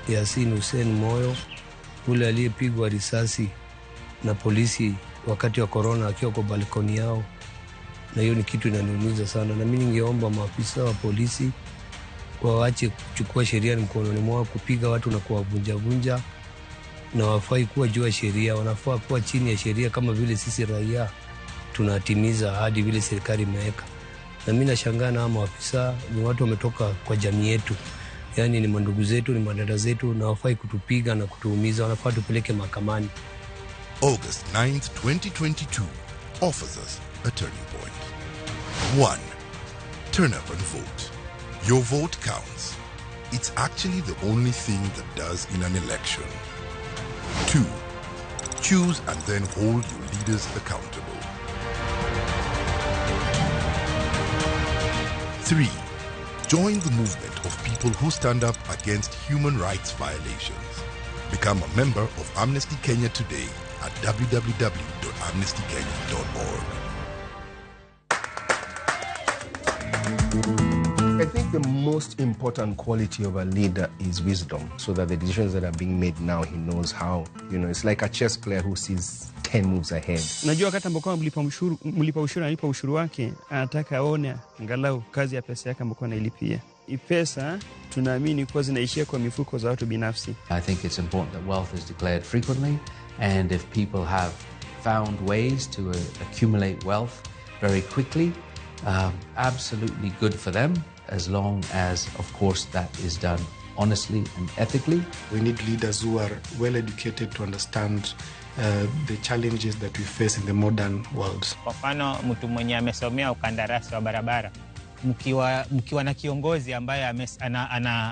Yasin Hussein Moyo, ule aliyepigwa risasi na polisi wakati wa corona akiwa kwa balkoni yao. Na hiyo ni kitu inaniumiza sana, na mimi ningeomba maafisa wa polisi waache kuchukua sheria mkononi mwao, kupiga watu na kuwavunja, na wafai kuwa juu ya sheria, wanafaa kuwa chini ya sheria kama vile sisi raia tunatimiza hadi vile serikali imeweka. Na mimi nashangaa na maafisa ni watu wametoka kwa jamii yetu, yani ni mandugu zetu, ni madada zetu, na wafai kutupiga na kutuumiza, wanafaa tupeleke mahakamani. August 9th, 2022 offers us a turning point. 1. Turn up and vote. Your vote counts. It's actually the only thing that does in an election. 2. Choose and then hold your leaders accountable. 3. Join the movement of people who stand up against human rights violations. Become a member of Amnesty Kenya today at www.amnestykenya.org. I think the most important quality of a leader is wisdom, so that the decisions that are being made now, he knows how. You know, it's like a chess player who sees 10 moves ahead. Najua wakati ambapo mlipa ushuru wake, anataka aone angalau kazi ya pesa yake ambayo anailipia. Pesa tunaamini kwa zinaishia kwa mifuko za watu binafsi. I think it's important that wealth is declared frequently, and if people have found ways to accumulate wealth very quickly, absolutely good for them, as long as, of course, that is done honestly and ethically. We need leaders who are well educated to understand the challenges that we face in the modern world. Kwa mfano, mtu mwenye amesomea ukandarasi wa barabara, mkiwa na kiongozi ambaye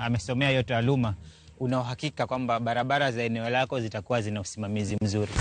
amesomea hiyo taaluma, una uhakika kwamba barabara za eneo lako zitakuwa zina usimamizi mzuri.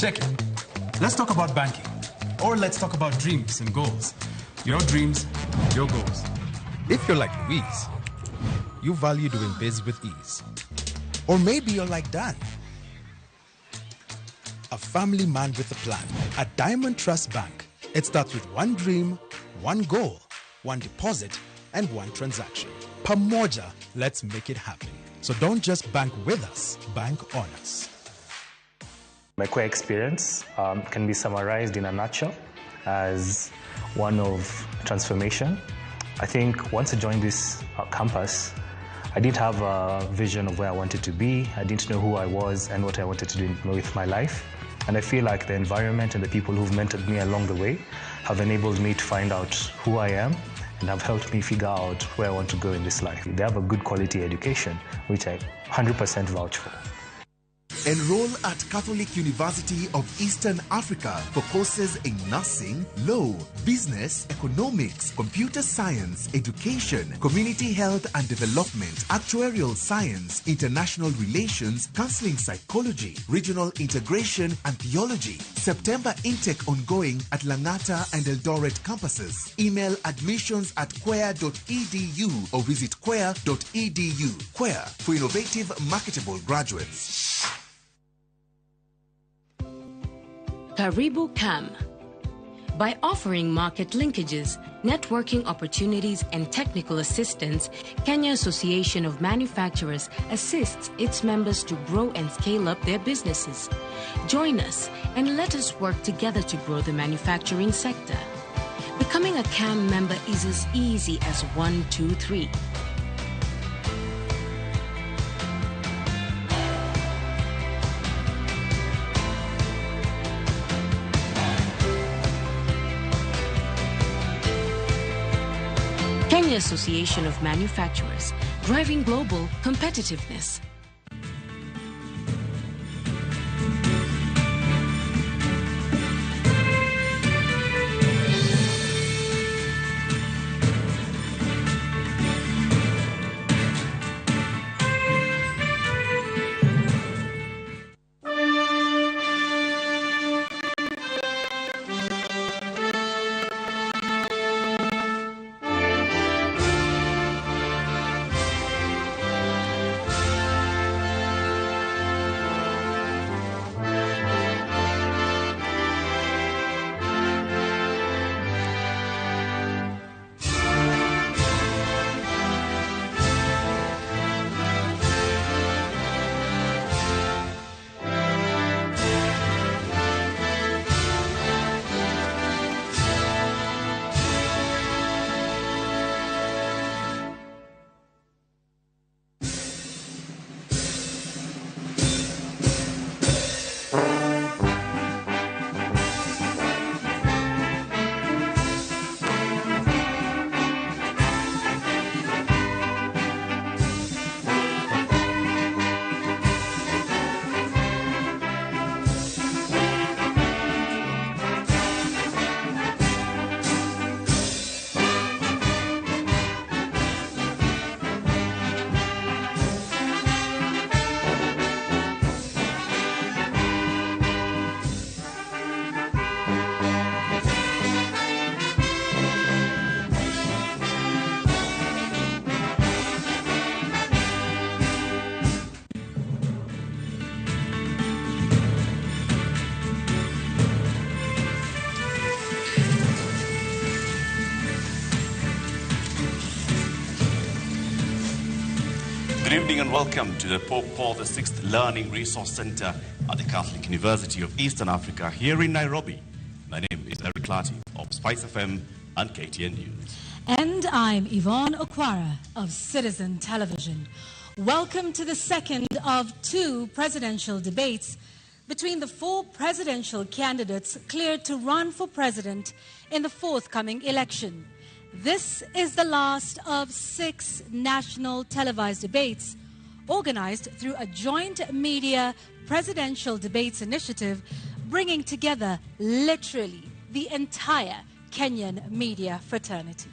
Check it. Let's talk about banking. Or let's talk about dreams and goals. Your dreams, your goals. If you're like Louise, you value doing biz with ease. Or maybe you're like Dan, a family man with a plan. At Diamond Trust Bank, it starts with one dream, one goal, one deposit, and one transaction. Pamoja, let's make it happen. So don't just bank with us, bank on us. My core experience can be summarized in a nutshell as one of transformation. I think once I joined this campus, I didn't have a vision of where I wanted to be. I didn't know who I was and what I wanted to do with my life. And I feel like the environment and the people who've mentored me along the way have enabled me to find out who I am and have helped me figure out where I want to go in this life. They have a good quality education, which I 100% vouch for. Enroll at Catholic University of Eastern Africa for courses in nursing, law, business, economics, computer science, education, community health and development, actuarial science, international relations, counseling psychology, regional integration and theology. September intake ongoing at Langata and Eldoret campuses. Email admissions@quer.edu or visit quer.edu. Quer for innovative, marketable graduates. Karibu Cam. By offering market linkages, networking opportunities, and technical assistance, Kenya Association of Manufacturers assists its members to grow and scale up their businesses. Join us and let us work together to grow the manufacturing sector. Becoming a CAM member is as easy as 1, 2, 3. Kenya Association of Manufacturers, driving global competitiveness. Good evening and welcome to the Pope Paul VI Learning Resource Center at the Catholic University of Eastern Africa here in Nairobi. My name is Eric Lati of Spice FM and KTN News. And I'm Yvonne Okwara of Citizen Television. Welcome to the second of 2 presidential debates between the 4 presidential candidates cleared to run for president in the forthcoming election. This is the last of 6 national televised debates organized through a joint media presidential debates initiative, bringing together literally the entire Kenyan media fraternity.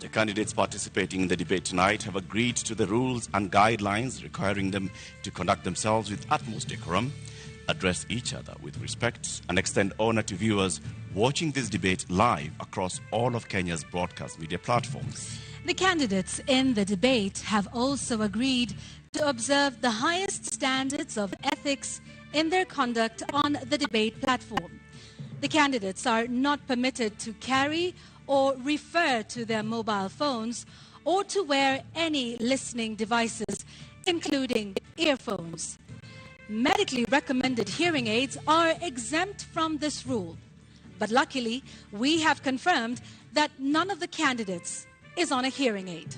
The candidates participating in the debate tonight have agreed to the rules and guidelines requiring them to conduct themselves with utmost decorum, address each other with respect, and extend honor to viewers watching this debate live across all of Kenya's broadcast media platforms. The candidates in the debate have also agreed to observe the highest standards of ethics in their conduct on the debate platform. The candidates are not permitted to carry or refer to their mobile phones or to wear any listening devices, including earphones. Medically recommended hearing aids are exempt from this rule. But luckily, we have confirmed that none of the candidates is on a hearing aid.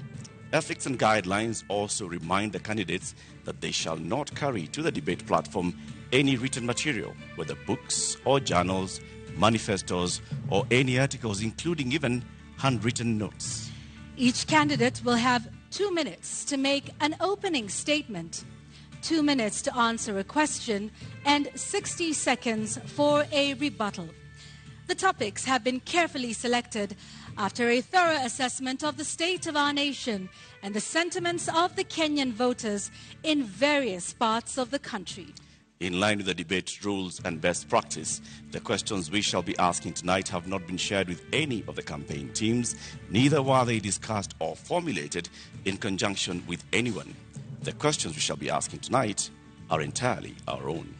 Ethics and guidelines also remind the candidates that they shall not carry to the debate platform any written material, whether books or journals, manifestos, or any articles, including even handwritten notes. Each candidate will have 2 minutes to make an opening statement, 2 minutes to answer a question, and 60 seconds for a rebuttal. The topics have been carefully selected after a thorough assessment of the state of our nation and the sentiments of the Kenyan voters in various parts of the country. In line with the debate rules and best practice, the questions we shall be asking tonight have not been shared with any of the campaign teams, neither were they discussed or formulated in conjunction with anyone. The questions we shall be asking tonight are entirely our own.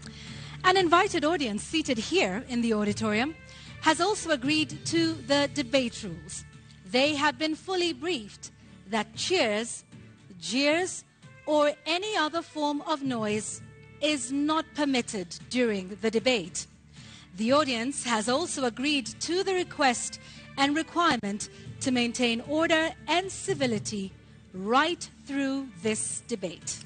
An invited audience seated here in the auditorium has also agreed to the debate rules. They have been fully briefed that cheers, jeers, or any other form of noise is not permitted during the debate. The audience has also agreed to the request and requirement to maintain order and civility right through this debate.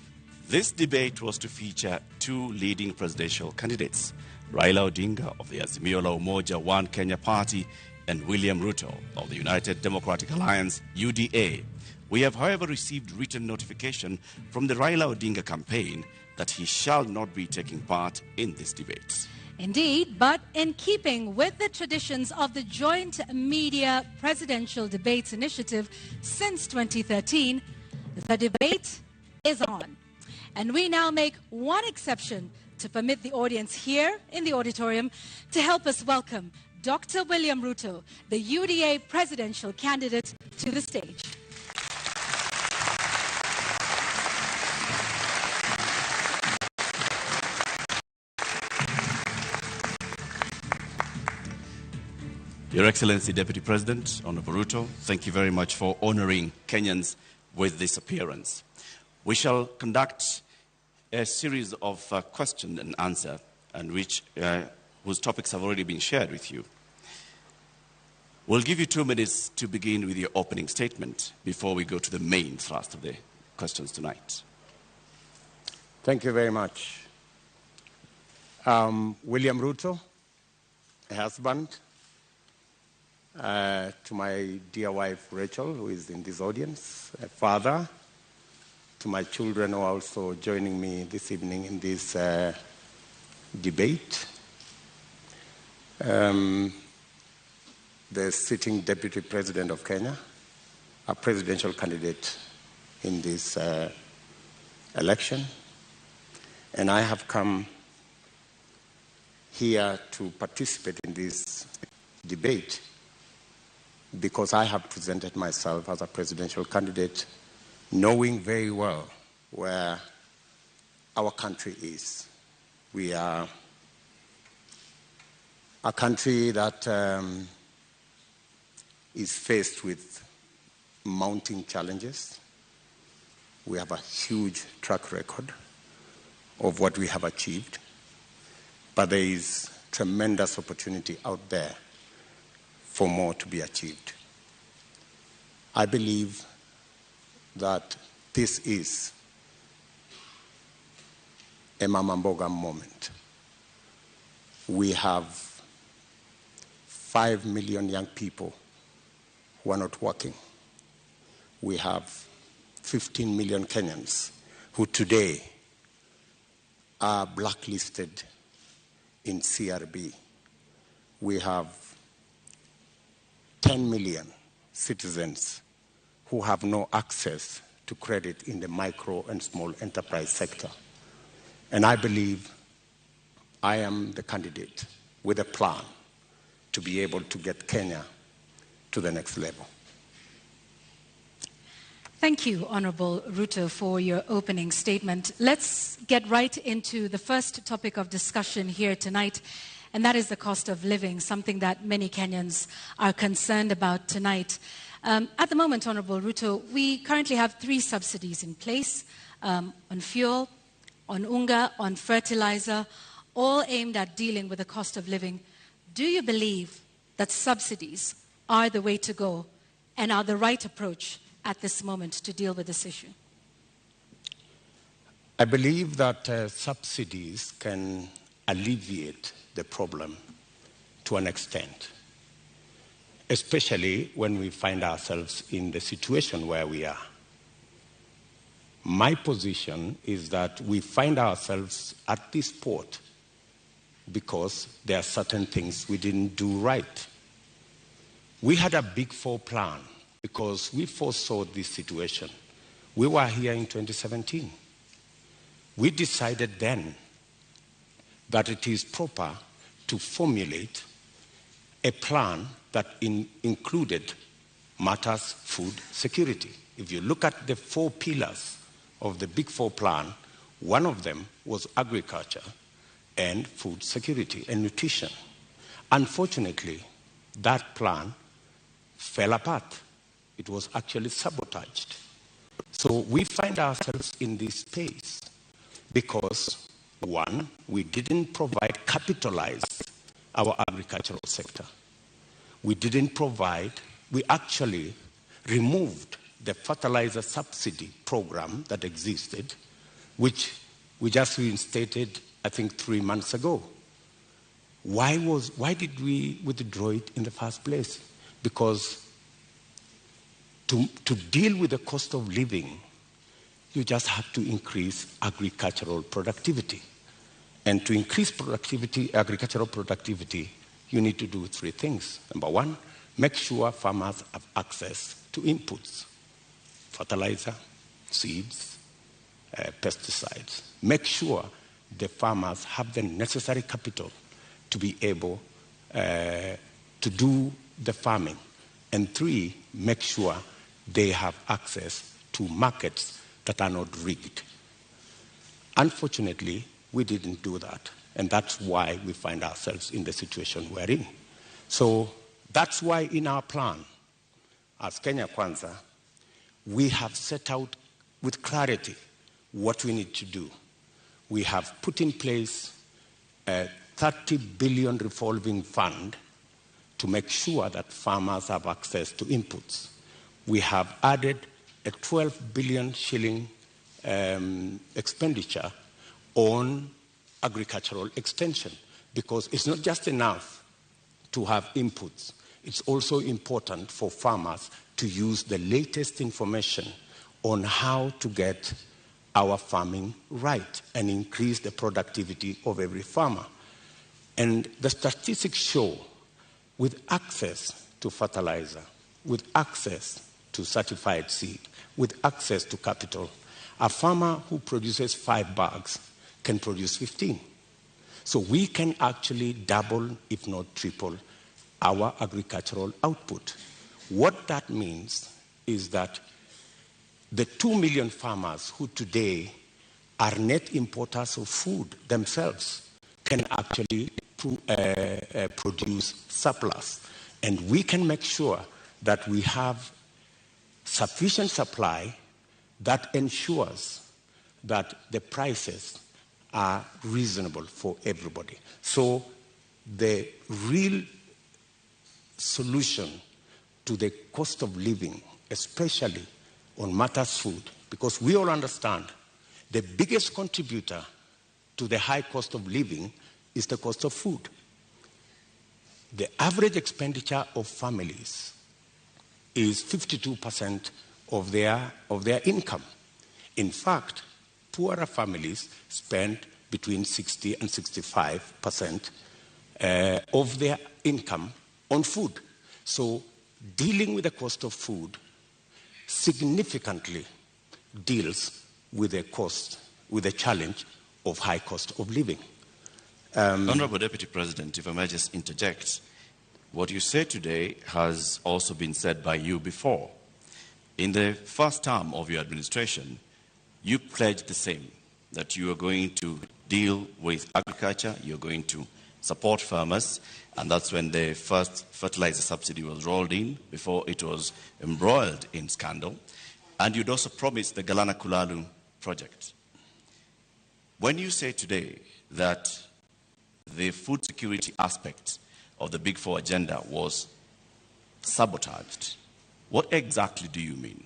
This debate was to feature two leading presidential candidates, Raila Odinga of the Azimio la Umoja One Kenya Party and William Ruto of the United Democratic Alliance, UDA. We have, however, received written notification from the Raila Odinga campaign that he shall not be taking part in this debate. Indeed, but in keeping with the traditions of the Joint Media Presidential Debates Initiative since 2013, the debate is on. And we now make one exception to permit the audience here in the auditorium to help us welcome Dr. William Ruto, the UDA presidential candidate, to the stage. Your Excellency, Deputy President, Honorable Ruto, thank you very much for honoring Kenyans with this appearance. We shall conduct a series of question and answer, and whose topics have already been shared with you. We'll give you 2 minutes to begin with your opening statement before we go to the main thrust of the questions tonight. Thank you very much. William Ruto, a husband, to my dear wife Rachel, who is in this audience, a father, to my children who are also joining me this evening in this debate, the sitting Deputy President of Kenya, a presidential candidate in this election, and I have come here to participate in this debate because I have presented myself as a presidential candidate, knowing very well where our country is. We are a country that is faced with mounting challenges. We have a huge track record of what we have achieved, but there is tremendous opportunity out there for more to be achieved. I believe that this is a Mama Mboga moment. We have 5 million young people who are not working. We have 15 million Kenyans who today are blacklisted in CRB. We have 10 million citizens who have no access to credit in the micro and small enterprise sector. And I believe I am the candidate with a plan to be able to get Kenya to the next level. Thank you, Honorable Ruto, for your opening statement. Let's get right into the first topic of discussion here tonight, and that is the cost of living, something that many Kenyans are concerned about tonight. At the moment, Honorable Ruto, we currently have 3 subsidies in place on fuel, on unga, on fertilizer, all aimed at dealing with the cost of living. Do you believe that subsidies are the way to go and are the right approach at this moment to deal with this issue? I believe that subsidies can alleviate the problem to an extent, especially when we find ourselves in the situation where we are. My position is that we find ourselves at this port because there are certain things we didn't do right. We had a Big Four plan because we foresaw this situation. We were here in 2017. We decided then that it is proper to formulate a plan that included matters food security. If you look at the 4 pillars of the Big Four plan, one of them was agriculture and food security and nutrition. Unfortunately, that plan fell apart. It was actually sabotaged. So we find ourselves in this space because, one, we didn't capitalize our agricultural sector. We actually removed the fertilizer subsidy program that existed, which we just reinstated, I think, 3 months ago. Why did we withdraw it in the first place? Because to deal with the cost of living, you just have to increase agricultural productivity. And to increase agricultural productivity, you need to do 3 things. Number 1, make sure farmers have access to inputs, fertilizer, seeds, pesticides. Make sure the farmers have the necessary capital to be able to do the farming. And 3, make sure they have access to markets that are not rigged. Unfortunately, we didn't do that. And that's why we find ourselves in the situation we're in. So that's why in our plan, as Kenya Kwanza, we have set out with clarity what we need to do. We have put in place a 30 billion revolving fund to make sure that farmers have access to inputs. We have added a 12 billion shilling expenditure on agricultural extension, because it's not just enough to have inputs. It's also important for farmers to use the latest information on how to get our farming right and increase the productivity of every farmer. And the statistics show, with access to fertilizer, with access to certified seed, with access to capital, a farmer who produces 5 bags can produce 15. So we can actually double, if not triple, our agricultural output. What that means is that the 2 million farmers who today are net importers of food themselves can actually produce surplus. And we can make sure that we have sufficient supply that ensures that the prices are reasonable for everybody. So the real solution to the cost of living, especially on matters food, because we all understand the biggest contributor to the high cost of living is the cost of food. The average expenditure of families is 52% of their income. In fact, poorer families spend between 60 and 65% of their income on food. So dealing with the cost of food significantly deals with the challenge of high cost of living. Honorable Deputy President, if I may just interject, what you say today has also been said by you before. In the first term of your administration, you pledged the same, that you are going to deal with agriculture, you're going to support farmers, and that's when the first fertilizer subsidy was rolled in before it was embroiled in scandal. And you'd also promised the Galana Kulalu project. When you say today that the food security aspect of the Big Four agenda was sabotaged, what exactly do you mean?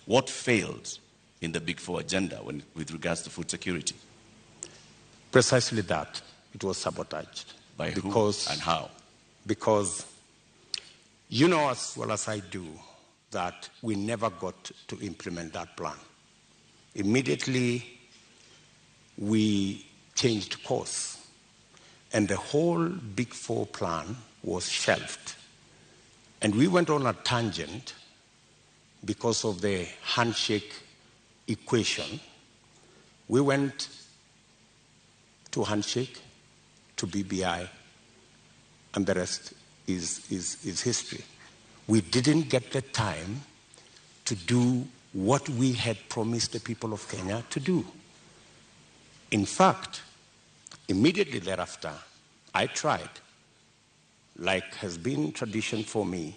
What failed in the Big Four agenda with regards to food security? Precisely that. It was sabotaged. By who and how? Because you know as well as I do that we never got to implement that plan. Immediately, we changed course, and the whole Big Four plan was shelved. And we went on a tangent because of the handshake equation. We went to handshake, to BBI, and the rest is history. We didn't get the time to do what we had promised the people of Kenya to do. In fact, immediately thereafter, I tried, like has been tradition for me,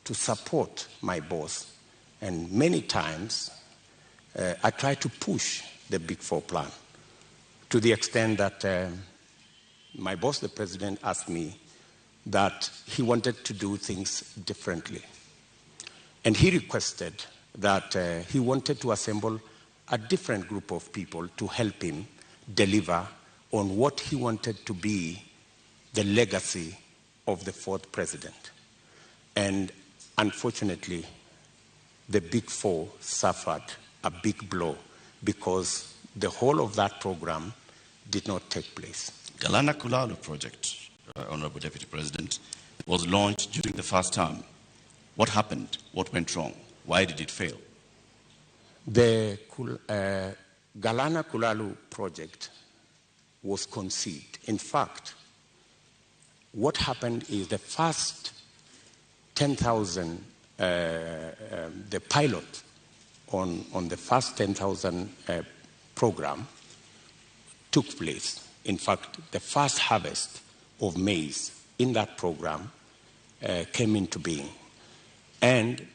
to support my boss. And many times, I tried to push the Big Four plan to the extent that my boss, the president, asked me that he wanted to do things differently. And he requested that he wanted to assemble a different group of people to help him deliver on what he wanted to be the legacy of the fourth president. And unfortunately, the Big Four suffered a big blow because the whole of that program did not take place. Galana Kulalu project, Honorable Deputy President, was launched during the first term. What happened? What went wrong? Why did it fail? The Galana Kulalu project was conceived. In fact, what happened is the first 10,000, the pilot on the first 10,000 program took place. In fact, the first harvest of maize in that program came into being. And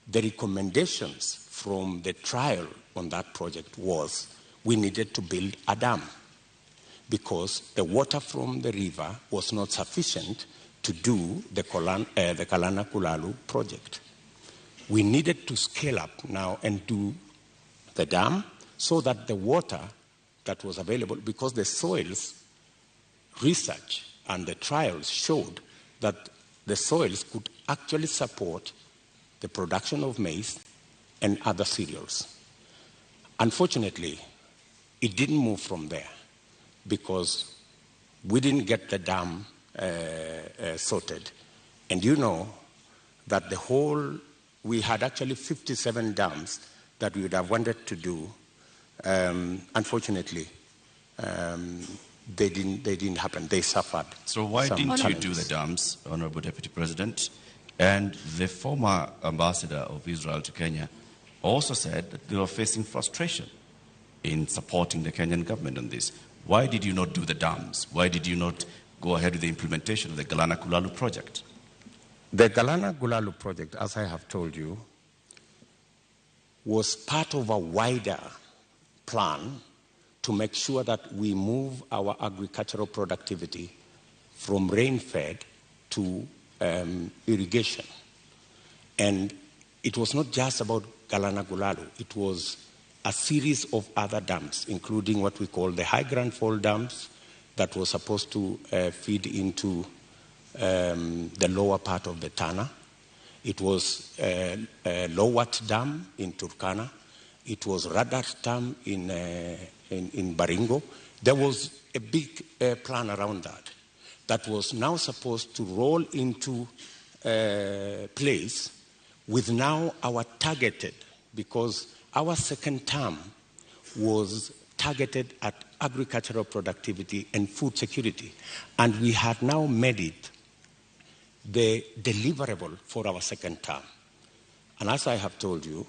the recommendations from the trial on that project was we needed to build a dam because the water from the river was not sufficient to do the Galana Kulalu project. We needed to scale up now and do the dam so that the water that was available, because the soils research and the trials showed that the soils could actually support the production of maize and other cereals. Unfortunately, it didn't move from there because we didn't get the dam sorted. And you know that we had actually 57 dams that we would have wanted to do. Unfortunately, they didn't happen. They suffered. So why didn't you do the dams, Honorable Deputy President? And the former ambassador of Israel to Kenya also said that they were facing frustration in supporting the Kenyan government on this. Why did you not do the dams? Why did you not go ahead with the implementation of the Galana Kulalu project? The Galana Kulalu project, as I have told you, was part of a wider plan to make sure that we move our agricultural productivity from rain-fed to irrigation. And it was not just about Galana Kulalu. It was a series of other dams, including what we call the High Grand Fall dams that was supposed to feed into the lower part of the Tana. It was Lowat Dam in Turkana. It was Radat Dam in Baringo. There was a big plan around that was now supposed to roll into place with now our targeted, because our second term was targeted at agricultural productivity and food security. And we have now made it the deliverable for our second term. And as I have told you,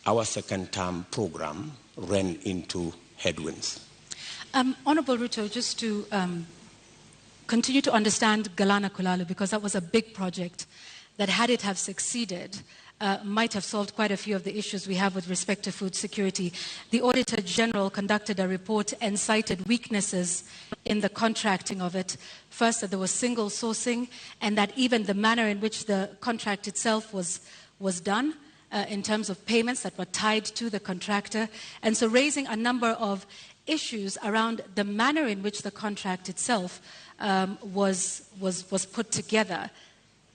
our second term program ran into headwinds. Honorable Ruto, just to continue to understand Galana Kulalu, because that was a big project that, had it have succeeded, might have solved quite a few of the issues we have with respect to food security. The Auditor General conducted a report and cited weaknesses in the contracting of it. First, that there was single sourcing, and that even the manner in which the contract itself was done, in terms of payments that were tied to the contractor. And so raising a number of issues around the manner in which the contract itself was put together,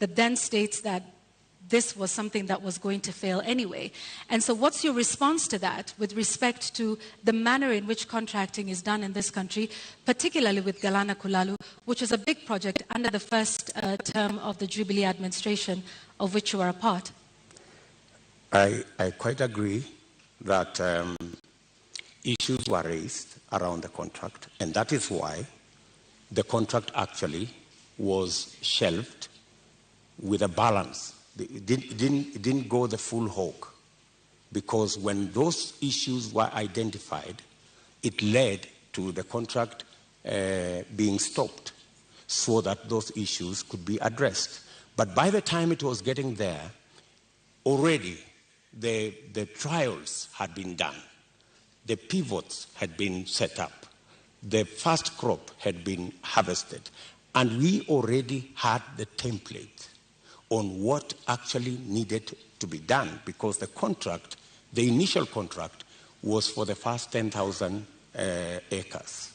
that then states that this was something that was going to fail anyway. And so what's your response to that with respect to the manner in which contracting is done in this country, particularly with Galana Kulalu, which was a big project under the first term of the Jubilee administration, of which you are a part? I quite agree that issues were raised around the contract, and that is why the contract actually was shelved with a balance. It didn't go the full hog, because when those issues were identified, it led to the contract being stopped so that those issues could be addressed. But by the time it was getting there, already the trials had been done. The pivots had been set up. The first crop had been harvested. And we already had the template on what actually needed to be done, because the contract, the initial contract, was for the first 10,000 acres.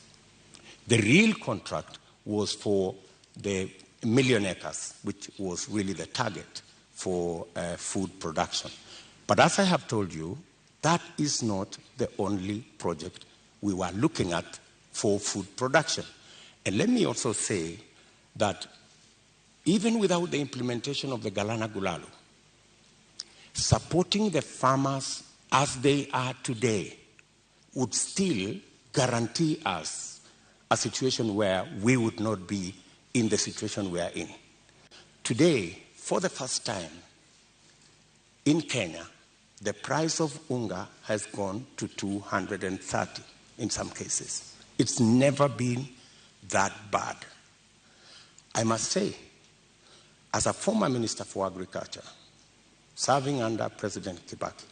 The real contract was for the 1 million acres, which was really the target for food production. But as I have told you, that is not the only project we were looking at for food production. And let me also say that even without the implementation of the Galana Kulalu, supporting the farmers as they are today would still guarantee us a situation where we would not be in the situation we are in. Today, for the first time in Kenya, the price of unga has gone to 230 in some cases. It's never been that bad. I must say, as a former Minister for Agriculture, serving under President Kibaki,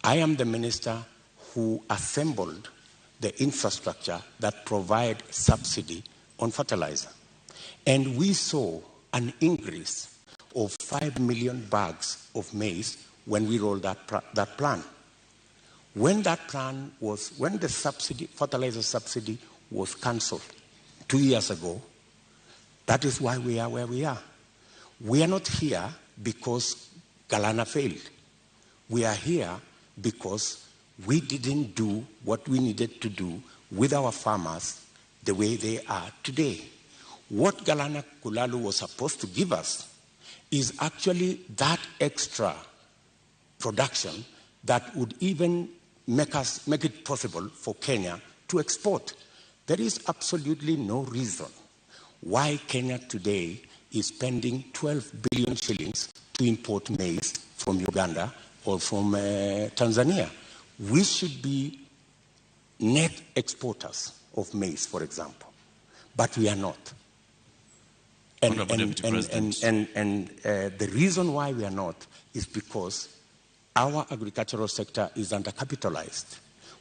I am the minister who assembled the infrastructure that provide subsidy on fertilizer. And we saw an increase of 5 million bags of maize when we rolled that plan. When that plan was, when the fertilizer subsidy was cancelled 2 years ago, that is why we are where we are. We are not here because Galana failed. We are here because we didn't do what we needed to do with our farmers the way they are today. What Galana Kulalu was supposed to give us is actually that extra production that would even make it possible for Kenya to export. There is absolutely no reason why Kenya today is spending 12 billion shillings to import maize from Uganda or from Tanzania. We should be net exporters of maize, for example, but we are not. And the reason why we are not is because our agricultural sector is undercapitalized.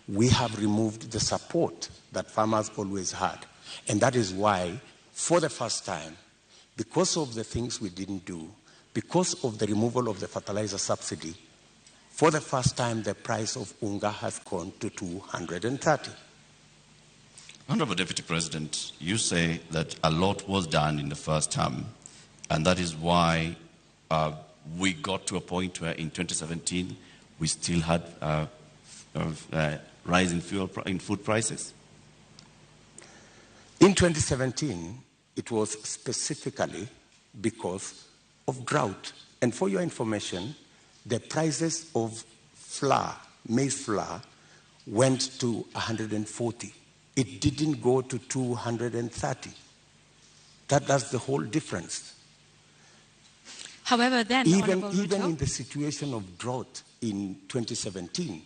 We have removed the support that farmers always had. And that is why, for the first time, because of the things we didn't do, because of the removal of the fertilizer subsidy, for the first time, the price of unga has gone to 230. Honorable Deputy President, you say that a lot was done in the first term, and that is why we got to a point where in 2017 we still had a rise in food prices. In 2017, it was specifically because of drought. And for your information, the prices of flour, maize flour, went to 140. It didn't go to 230. That's the whole difference. However, then, even Ruto, in the situation of drought in 2017,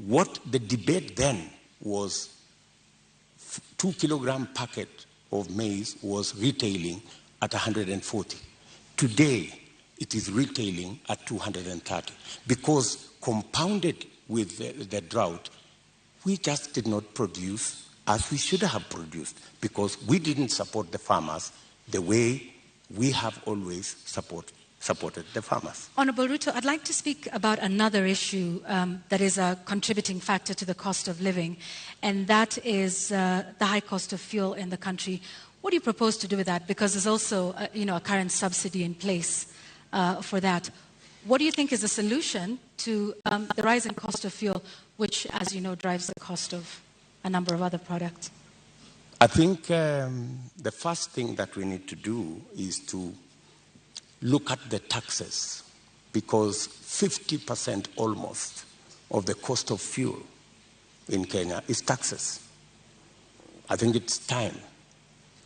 what the debate then was 2 kilogram packet of maize was retailing at 140. Today, it is retailing at 230 because compounded with the drought, we just did not produce as we should have produced because we didn't support the farmers the way we have always supported the farmers. Honourable Ruto, I'd like to speak about another issue that is a contributing factor to the cost of living, and that is the high cost of fuel in the country. What do you propose to do with that? Because there's also a current subsidy in place for that. What do you think is the solution to the rise in cost of fuel, which, as you know, drives the cost of a number of other products? I think the first thing that we need to do is to look at the taxes, because 50% almost of the cost of fuel in Kenya is taxes. I think it's time,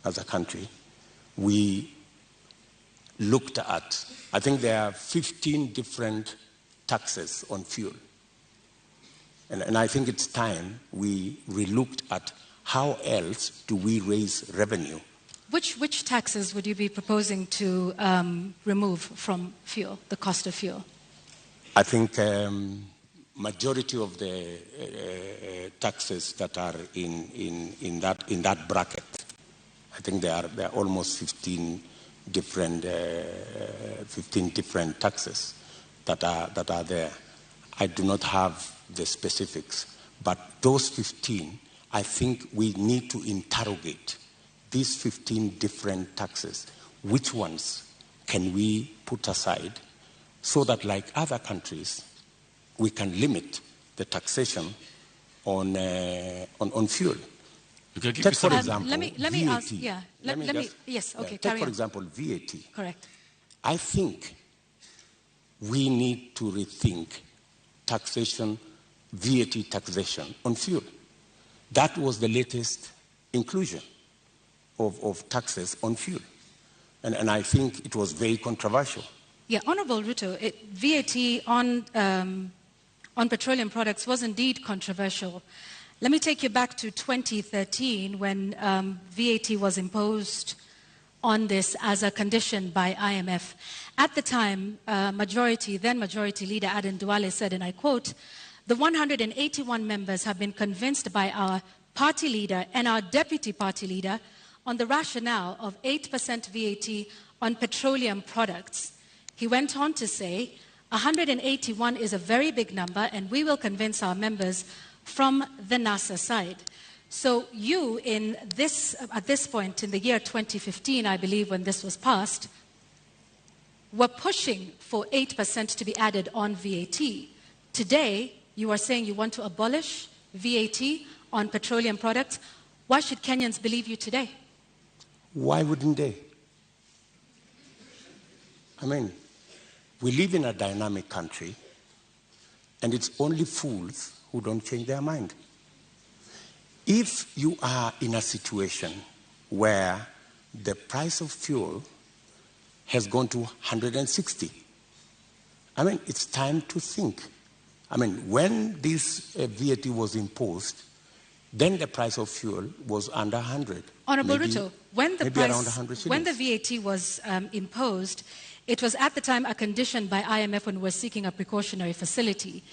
as a country, we looked at, I think there are 15 different taxes on fuel. And I think it's time we relooked at how else do we raise revenue. Which taxes would you be proposing to remove from fuel, the cost of fuel? I think majority of the taxes that are in that bracket, I think there are almost 15 different taxes that are there. I do not have the specifics, but those 15, I think we need to interrogate these 15 different taxes. Which ones can we put aside so that, like other countries, we can limit the taxation on fuel? Take, for example, let me VAT. ask, yeah. Yes, okay, take, carry for on. example, VAT. Correct. I think we need to rethink taxation, VAT taxation on fuel. That was the latest inclusion of taxes on fuel. And I think it was very controversial. Yeah, Honourable Ruto, VAT on petroleum products was indeed controversial. Let me take you back to 2013 when VAT was imposed on this as a condition by IMF. At the time, then Majority Leader Aden Duale said, and I quote, "The 181 members have been convinced by our party leader and our deputy party leader on the rationale of 8% VAT on petroleum products." He went on to say, 181 is a very big number and we will convince our members from the NASA side. So you, at this point in the year 2015, I believe, when this was passed, were pushing for 8% to be added on VAT. Today, you are saying you want to abolish VAT on petroleum products. Why should Kenyans believe you today? Why wouldn't they? I mean, we live in a dynamic country, and it's only fools who don't change their mind. If you are in a situation where the price of fuel has gone to 160, I mean, it's time to think. I mean, when this VAT was imposed, then the price of fuel was under 100. Honourable Ruto, when the VAT was imposed, it was at the time a condition by IMF when we were seeking a precautionary facility.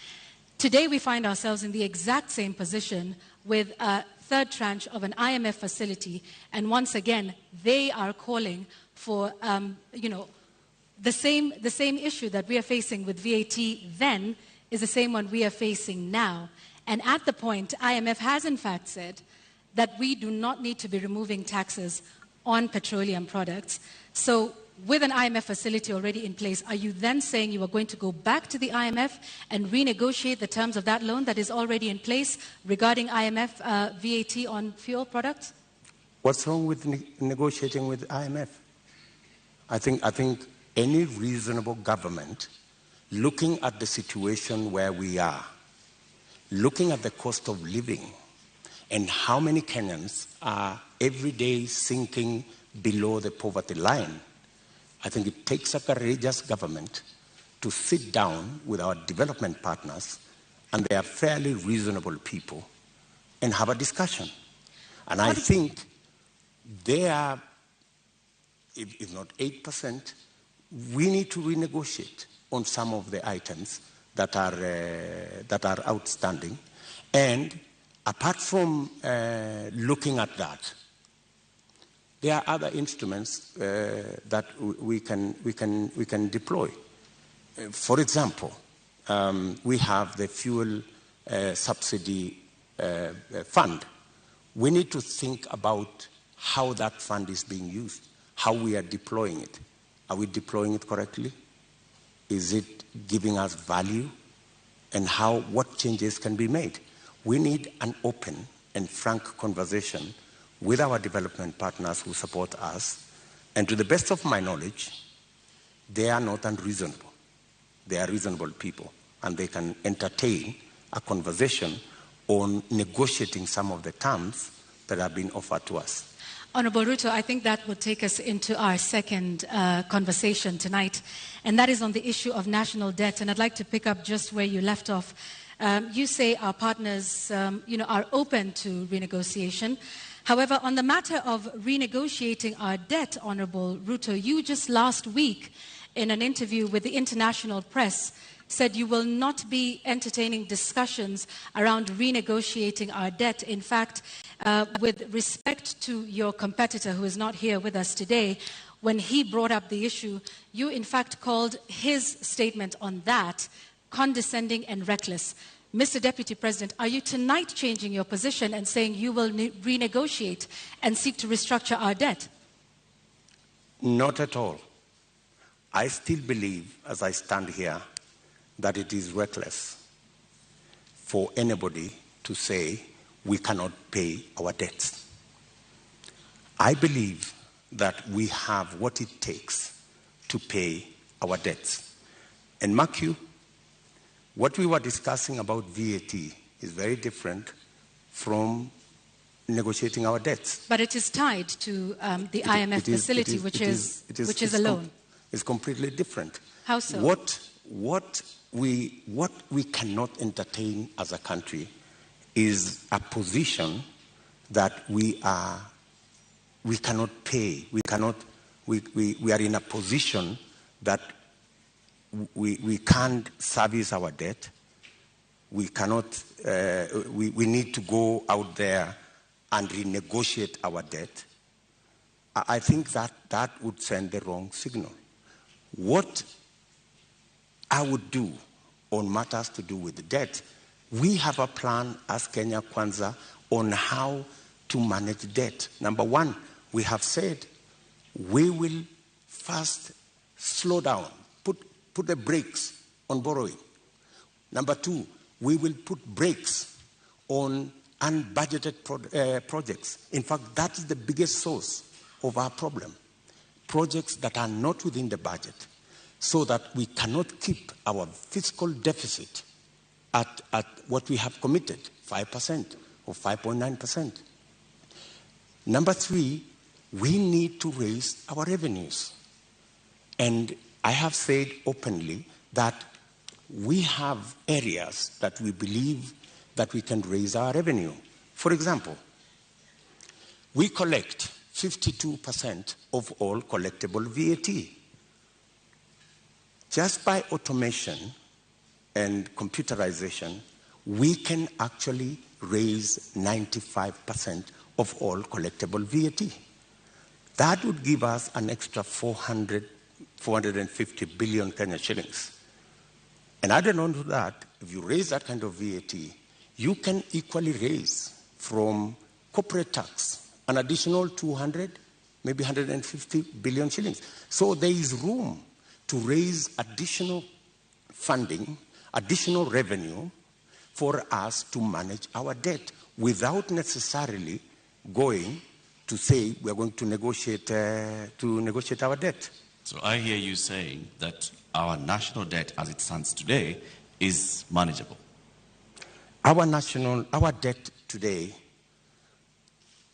Today we find ourselves in the exact same position with a third tranche of an IMF facility, and once again they are calling for the same issue that we are facing with VAT then is the same one we are facing now. And at the point, IMF has in fact said that we do not need to be removing taxes on petroleum products. So with an IMF facility already in place, are you then saying you are going to go back to the IMF and renegotiate the terms of that loan that is already in place regarding IMF VAT on fuel products? What's wrong with negotiating with IMF? I think any reasonable government, looking at the situation where we are, looking at the cost of living and how many Kenyans are every day sinking below the poverty line, I think it takes a courageous government to sit down with our development partners, and they are fairly reasonable people, and have a discussion. And I think they are, if not 8%, we need to renegotiate on some of the items that are outstanding. And apart from looking at that, there are other instruments that we can deploy. For example, we have the fuel subsidy fund. We need to think about how that fund is being used, how we are deploying it. Are we deploying it correctly? Is it giving us value? And what changes can be made? We need an open and frank conversation with our development partners who support us. And to the best of my knowledge, they are not unreasonable. They are reasonable people, and they can entertain a conversation on negotiating some of the terms that have been offered to us. Honorable Ruto, I think that would take us into our second conversation tonight, and that is on the issue of national debt. And I'd like to pick up just where you left off. You say our partners, are open to renegotiation. However, on the matter of renegotiating our debt, Honorable Ruto, you just last week in an interview with the international press said you will not be entertaining discussions around renegotiating our debt. In fact, with respect to your competitor who is not here with us today, when he brought up the issue, you in fact called his statement on that condescending and reckless. Mr. Deputy President, are you tonight changing your position and saying you will renegotiate and seek to restructure our debt? Not at all. I still believe, as I stand here, that it is reckless for anybody to say we cannot pay our debts. I believe that we have what it takes to pay our debts. And mark you, what we were discussing about VAT is very different from negotiating our debts. But it is tied to the IMF facility, which is a loan. It's completely different. How so? What we cannot entertain as a country is a position that we cannot pay. We are in a position that we can't service our debt. We cannot. We need to go out there and renegotiate our debt. I think that would send the wrong signal. What I would do on matters to do with the debt, we have a plan as Kenya Kwanza on how to manage debt. Number one, we have said we will first slow down, put the brakes on borrowing. Number two, we will put brakes on unbudgeted projects. In fact, that is the biggest source of our problem. Projects that are not within the budget, so that we cannot keep our fiscal deficit at what we have committed, 5% or 5.9%. Number three, we need to raise our revenues. And I have said openly that we have areas that we believe that we can raise our revenue. For example, we collect 52% of all collectible VAT. Just by automation and computerization, we can actually raise 95% of all collectible VAT. That would give us an extra 450 billion Kenya shillings. And added on to that, if you raise that kind of VAT, you can equally raise from corporate tax an additional 200, maybe 150 billion shillings. So there is room to raise additional funding, additional revenue for us to manage our debt without necessarily going to say we are going to negotiate our debt. So I hear you saying that our national debt as it stands today is manageable. Our debt today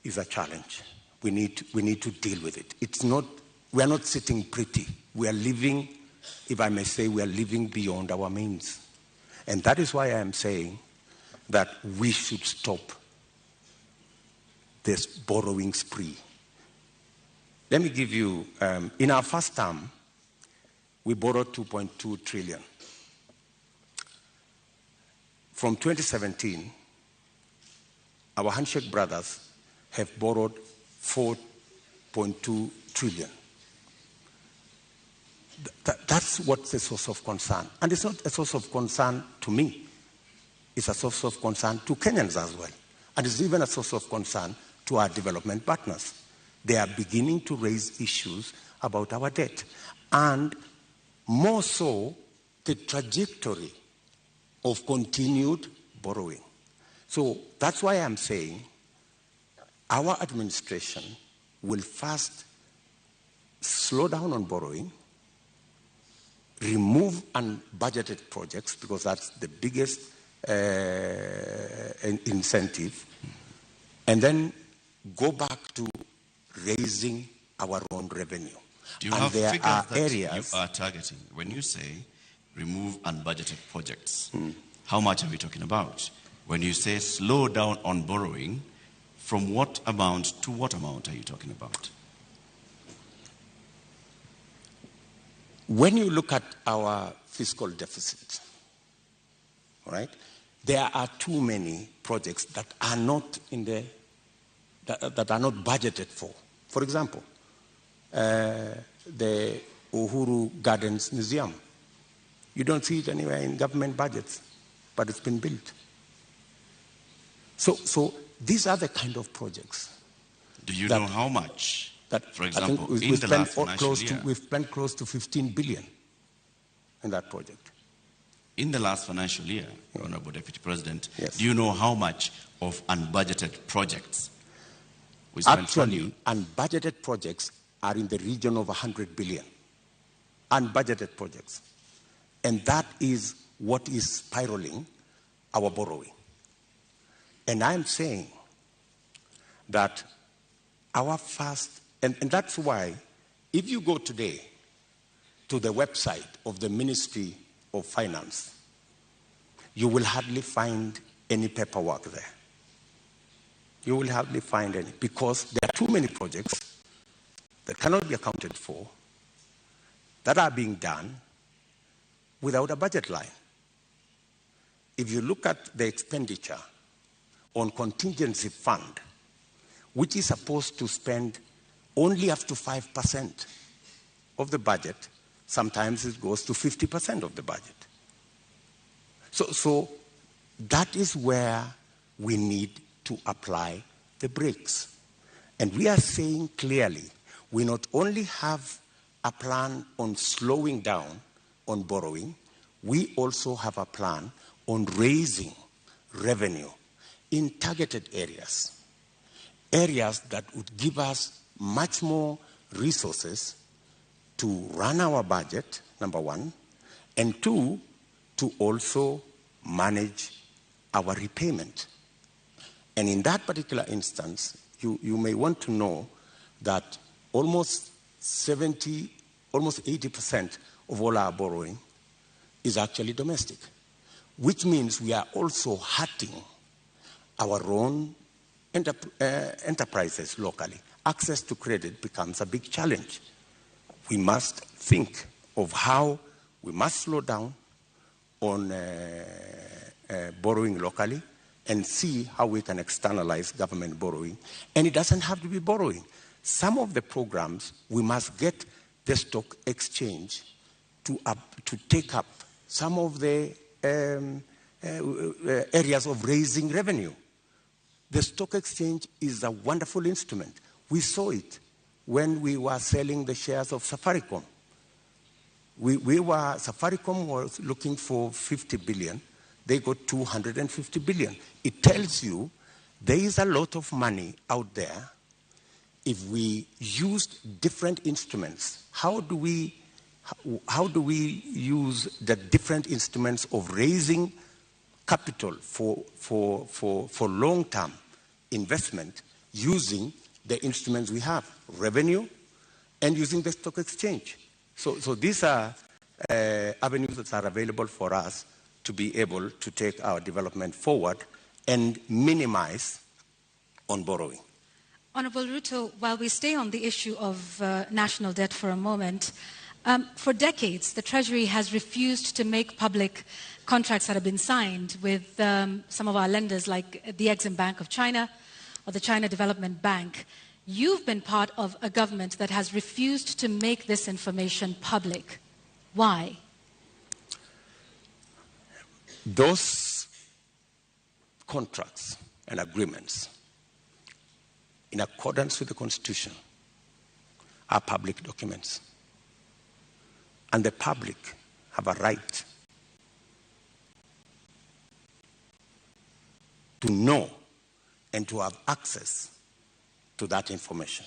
is a challenge. We need to deal with it. We are not sitting pretty. We are living, if I may say, we are living beyond our means. And that is why I am saying that we should stop this borrowing spree. Let me give you, in our first term, we borrowed 2.2 trillion. From 2017, our handshake brothers have borrowed 4.2 trillion. That's what's a source of concern. And it's not a source of concern to me. It's a source of concern to Kenyans as well. And it's even a source of concern to our development partners. They are beginning to raise issues about our debt. And more so, the trajectory of continued borrowing. So that's why I'm saying our administration will first slow down on borrowing, remove unbudgeted projects, because that's the biggest incentive, and then go back to raising our own revenue. Do you and have there figures are that areas you are targeting? When you say remove unbudgeted projects, how much are we talking about? When you say slow down on borrowing, from what amount to what amount are you talking about? When you look at our fiscal deficit, right, there are too many projects that are not that are not budgeted for. For example, the Uhuru Gardens Museum. You don't see it anywhere in government budgets, but it's been built. So these are the kind of projects. Do you know how much? That, for example, we've spent close to 15 billion in that project. In the last financial year, Honorable Deputy President, yes. Do you know how much of unbudgeted projects we spent? Actually, unbudgeted projects are in the region of 100 billion. Unbudgeted projects. And that is what is spiraling our borrowing. And I'm saying that our first, and that's why if you go today to the website of the Ministry of Finance, you will hardly find any paperwork there. You will hardly find any, because there are too many projects that cannot be accounted for that are being done without a budget line. If you look at the expenditure on contingency fund, which is supposed to spend only up to 5% of the budget, sometimes it goes to 50% of the budget. So that is where we need to apply the brakes. And we are saying clearly, we not only have a plan on slowing down on borrowing, we also have a plan on raising revenue in targeted areas. Areas that would give us much more resources to run our budget, number one, and two, to also manage our repayment. And in that particular instance, you may want to know that almost 80% of all our borrowing is actually domestic, which means we are also hurting our own enterprises locally. Access to credit becomes a big challenge. We must think of how we must slow down on borrowing locally and see how we can externalize government borrowing. And it doesn't have to be borrowing. Some of the programs, we must get the stock exchange to take up some of the areas of raising revenue. The stock exchange is a wonderful instrument. We saw it when we were selling the shares of Safaricom. Safaricom was looking for 50 billion. They got 250 billion. It tells you there is a lot of money out there. If we used different instruments, how do we use the different instruments of raising capital for long-term investment using the instruments we have, revenue, and using the stock exchange. So these are avenues that are available for us to be able to take our development forward and minimize on borrowing. Honorable Ruto, while we stay on the issue of national debt for a moment, for decades the Treasury has refused to make public contracts that have been signed with some of our lenders like the Exim Bank of China or the China Development Bank. You've been part of a government that has refused to make this information public. Why? Those contracts and agreements, in accordance with the Constitution, are public documents. And the public have a right to know and to have access to that information.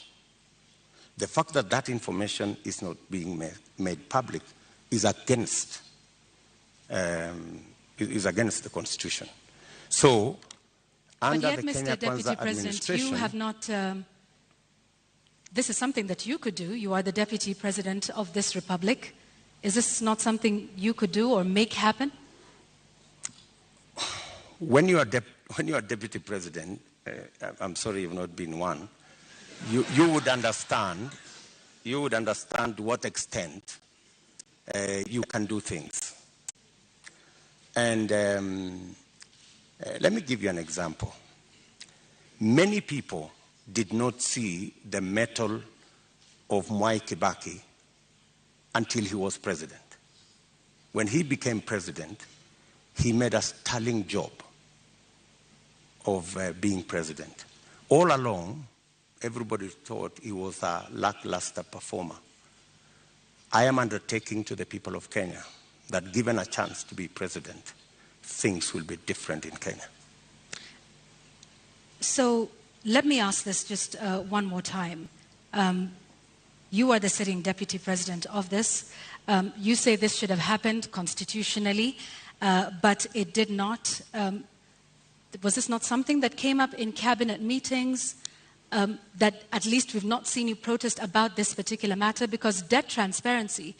The fact that that information is not being made public is against the Constitution. So, under but yet, the Mr. Kenya Deputy Kwanza President, administration, you have not. This is something that you could do. You are the Deputy President of this republic. Is this not something you could do or make happen? when you are Deputy President, I'm sorry you've not been one, you would understand to what extent you can do things. And let me give you an example. Many people did not see the mettle of Mwai Kibaki until he was president. When he became president, he made a sterling job of being president. All along, everybody thought he was a lackluster performer. I am undertaking to the people of Kenya that given a chance to be president, things will be different in Kenya. So let me ask this just one more time. You are the sitting Deputy President of this. You say this should have happened constitutionally, but it did not. Was this not something that came up in cabinet meetings that at least we've not seen you protest about this particular matter? Because debt transparency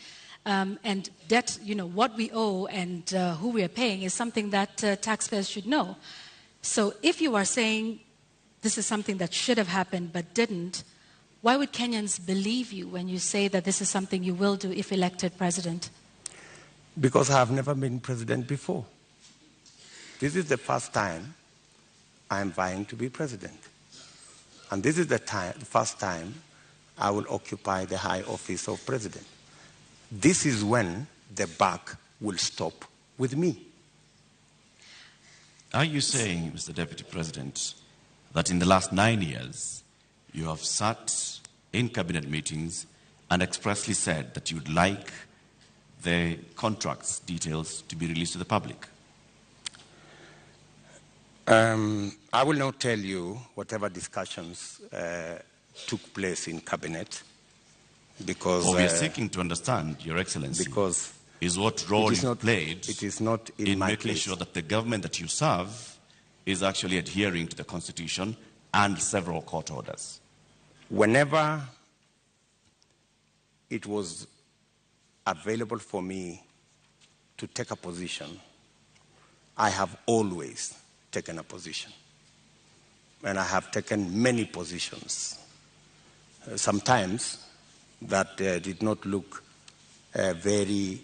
and debt, what we owe and who we are paying is something that taxpayers should know. So if you are saying this is something that should have happened but didn't, why would Kenyans believe you when you say that this is something you will do if elected president? Because I have never been president before. This is the first time I am vying to be president. And this is the first time I will occupy the high office of president. This is when the buck will stop with me. Are you saying, Mr. Deputy President, that in the last 9 years, you have sat in cabinet meetings and expressly said that you would like the contracts details to be released to the public? I will not tell you whatever discussions took place in cabinet because... we are seeking to understand, Your Excellency, because is what role you played it is not in making place. Sure that the government that you serve is actually adhering to the Constitution and several court orders. Whenever it was available for me to take a position, I have always taken a position. And I have taken many positions. Sometimes that did not look very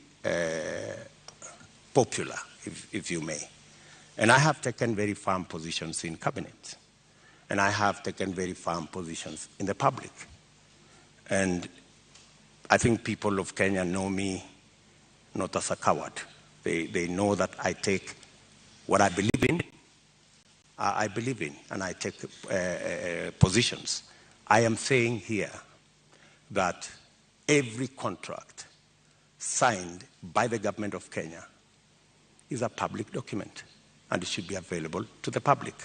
popular, if you may. And I have taken very firm positions in cabinet. And I have taken very firm positions in the public. And I think people of Kenya know me not as a coward. They know that I take what I believe in, and I take positions. I am saying here that every contract signed by the government of Kenya is a public document, and it should be available to the public.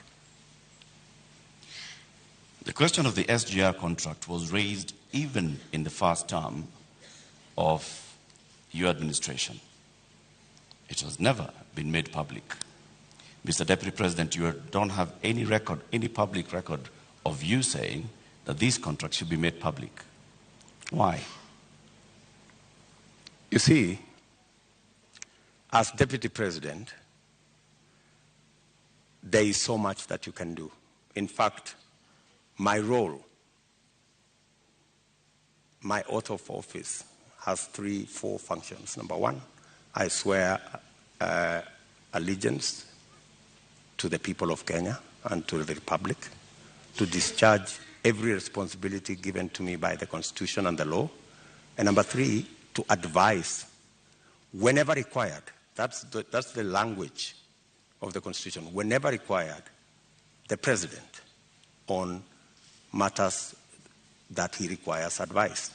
The question of the SGR contract was raised even in the first term of your administration. It has never been made public. Mr. Deputy President, you don't have any record, any public record of you saying that these contracts should be made public. Why? You see, as Deputy President, there is so much that you can do. In fact, my role, my oath of office has 3-4 functions. Number one, I swear allegiance to the people of Kenya and to the Republic, to discharge every responsibility given to me by the Constitution and the law. And number 3, to advise whenever required. That's the language of the Constitution. Whenever required, the President on matters that he requires advice.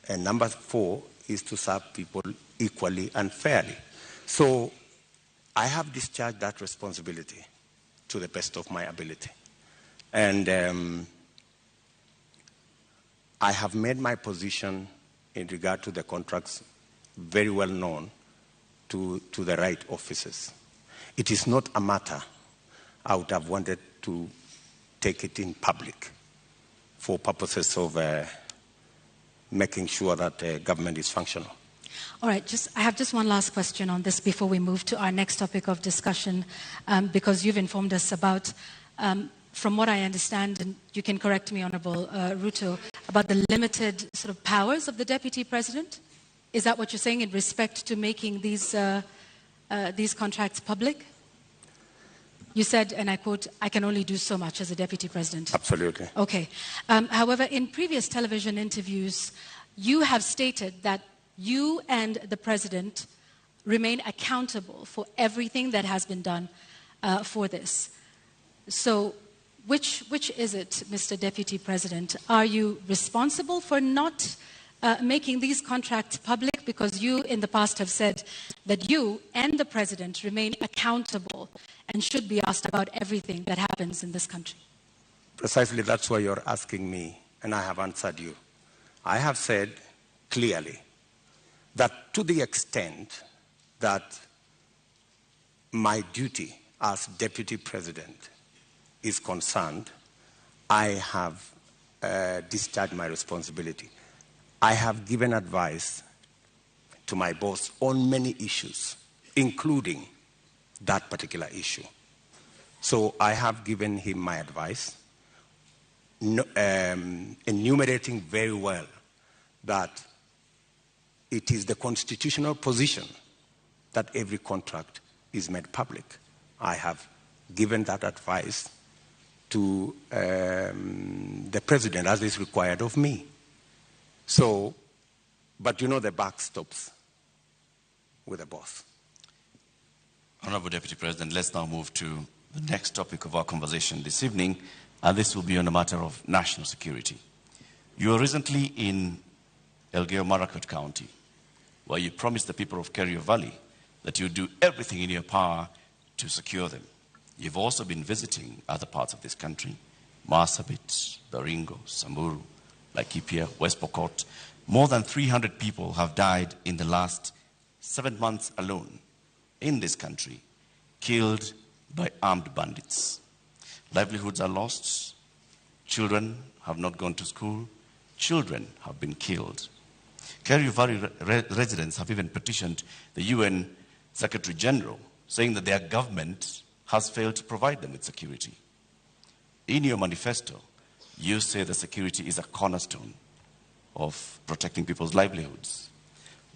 And number 4 is to serve people equally and fairly. So I have discharged that responsibility to the best of my ability. And I have made my position in regard to the contracts very well known to the right officers. It is not a matter I would have wanted to take it in public for purposes of making sure that government is functional. All right, I have just one last question on this before we move to our next topic of discussion, because you've informed us about, from what I understand, and you can correct me, Honorable Ruto, about the limited sort of powers of the Deputy President. Is that what you're saying in respect to making these contracts public? You said, and I quote, "I can only do so much as a Deputy President." Absolutely. Okay. However, in previous television interviews, you have stated that you and the President remain accountable for everything that has been done for this. So which is it, Mr. Deputy President? Are you responsible for not making these contracts public? Because you in the past have said that you and the President remain accountable and should be asked about everything that happens in this country. Precisely, that's why you're asking me, and I have answered you. I have said clearly that to the extent that my duty as Deputy President is concerned, I have discharged my responsibility. I have given advice to my boss on many issues, including that particular issue. So I have given him my advice, enumerating very well that it is the constitutional position that every contract is made public. I have given that advice to the President as is required of me. So, but you know the buck stops with the boss. Honorable Deputy President, let's now move to the next topic of our conversation this evening, and this will be on a matter of national security. You were recently in Elgeyo-Marakwet County, where you promised the people of Kerio Valley that you do everything in your power to secure them. You've also been visiting other parts of this country, Marsabit, Baringo, Samburu, Laikipia, West Pokot. More than 300 people have died in the last 7 months alone in this country, killed by armed bandits. Livelihoods are lost. Children have not gone to school. Children have been killed. Kerio Valley residents have even petitioned the UN Secretary General, saying that their government has failed to provide them with security. In your manifesto, you say that security is a cornerstone of protecting people's livelihoods.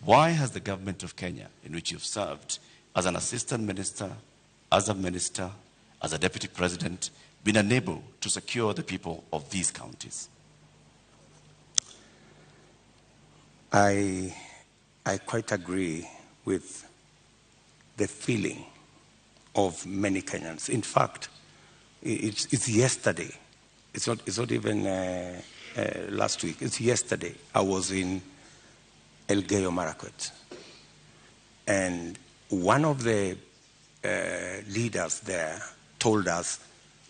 Why has the government of Kenya, in which you've served as an assistant minister, as a minister, as a deputy president, been unable to secure the people of these counties? I quite agree with the feeling of many Kenyans. In fact, it's yesterday. It's not even last week. It's yesterday. I was in Elgeyo-Marakwet, and one of the leaders there told us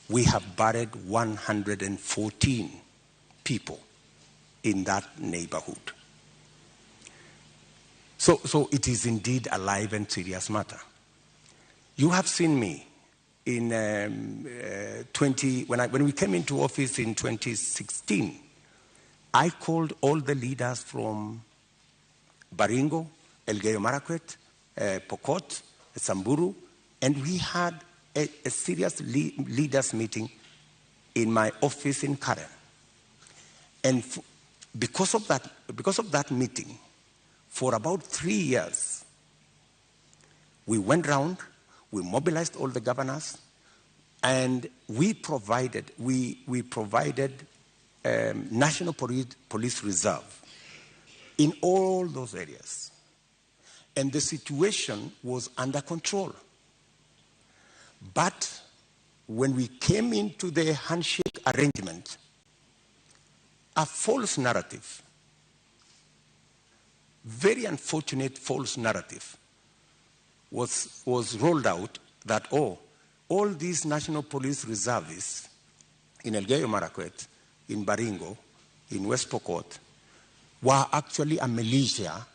we have buried 114 people in that neighborhood. So it is indeed a live and serious matter. You have seen me when we came into office in 2016, I called all the leaders from Baringo, Elgeyo Marakwet, Pokot, Samburu, and we had a serious leaders meeting in my office in Karen. And because of that meeting, for about 3 years, we went round, we mobilized all the governors, and we provided National Police Reserve in all those areas. And the situation was under control. But when we came into the handshake arrangement, a false narrative, very unfortunate false narrative, was rolled out that, all these National Police Reservists in Elgeyo Marakwet, in Baringo, in West Pokot, were actually a militia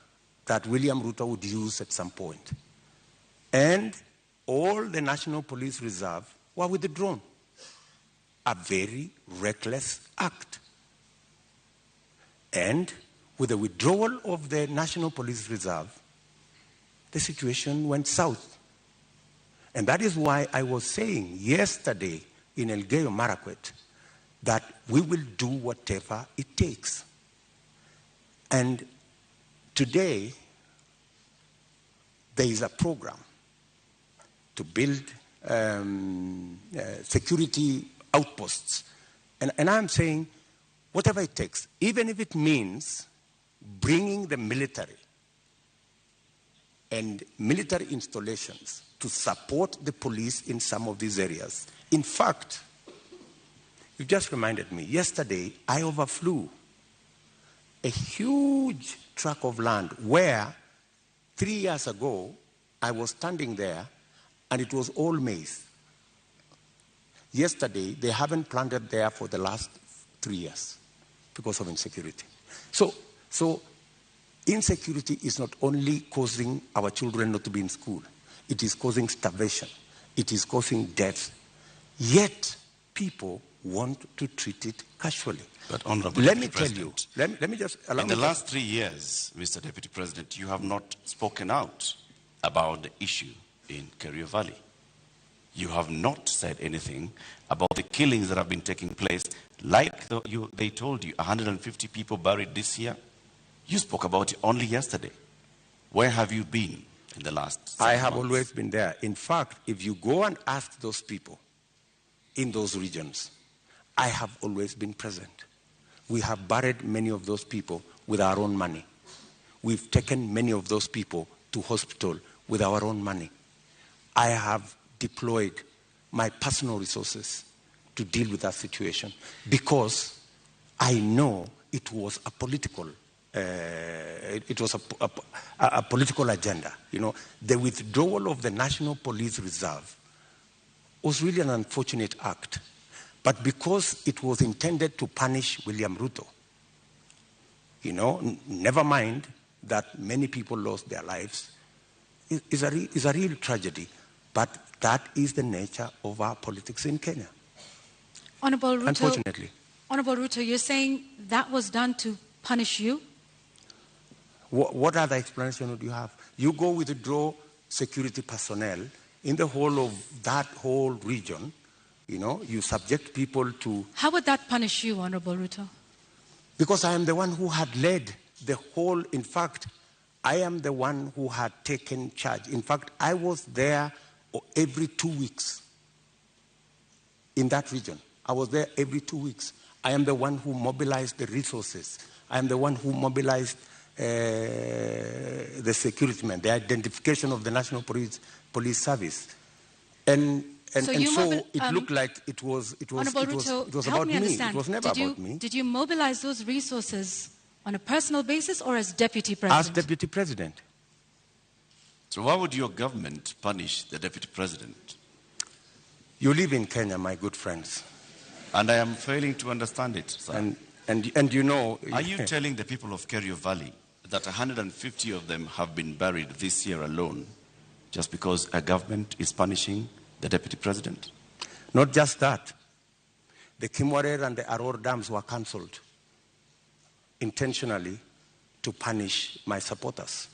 that William Ruto would use at some point. And all the National Police Reserve were withdrawn. A very reckless act. And with the withdrawal of the National Police Reserve, the situation went south. And that is why I was saying yesterday in Elgeyo Marakwet that we will do whatever it takes. And today, there is a program to build security outposts. And I'm saying, whatever it takes, even if it means bringing the military and military installations to support the police in some of these areas. In fact, you just reminded me, yesterday I overflew a huge tract of land where 3 years ago I was standing there and it was all maize. Yesterday, they haven't planted there for the last 3 years because of insecurity. So insecurity is not only causing our children not to be in school, it is causing starvation, it is causing death. Yet, people want to treat it casually. But Honorable let me Deputy tell you, President, let me just allow in me the to- last 3 years, Mr. Deputy President, you have not spoken out about the issue in Kerio Valley. You have not said anything about the killings that have been taking place. Like they told you, 150 people buried this year. You spoke about it only yesterday. Where have you been in the last 7 I have months? always been there. In fact, if you go and ask those people in those regions, I have always been present. We have buried many of those people with our own money. We've taken many of those people to hospital with our own money. I have deployed my personal resources to deal with that situation because I know it was a political political agenda. You know, the withdrawal of the National Police Reserve was really an unfortunate act. But because it was intended to punish William Ruto, you know, never mind that many people lost their lives, is a real tragedy. But that is the nature of our politics in Kenya. Honorable Ruto, Unfortunately. Honorable Ruto, you're saying that was done to punish you? What other explanation would you have? You go withdraw security personnel in the whole of that whole region, you know, you subject people to... How would that punish you, Honorable Ruto? Because I am the one who had led the whole, in fact, I am the one who had taken charge. In fact, I was there every 2 weeks in that region. I was there every 2 weeks. I am the one who mobilized the resources. I am the one who mobilized the security men, the identification of the National Police Service. And so it looked like it was about me. It was never about me. Did you mobilize those resources on a personal basis or as Deputy President? As Deputy President. So why would your government punish the Deputy President? You live in Kenya, my good friends. And I am failing to understand it, sir. And you know... Are you telling the people of Kerio Valley that 150 of them have been buried this year alone just because a government is punishing the Deputy President? Not just that. The Kimwarer and the Aror dams were cancelled intentionally to punish my supporters.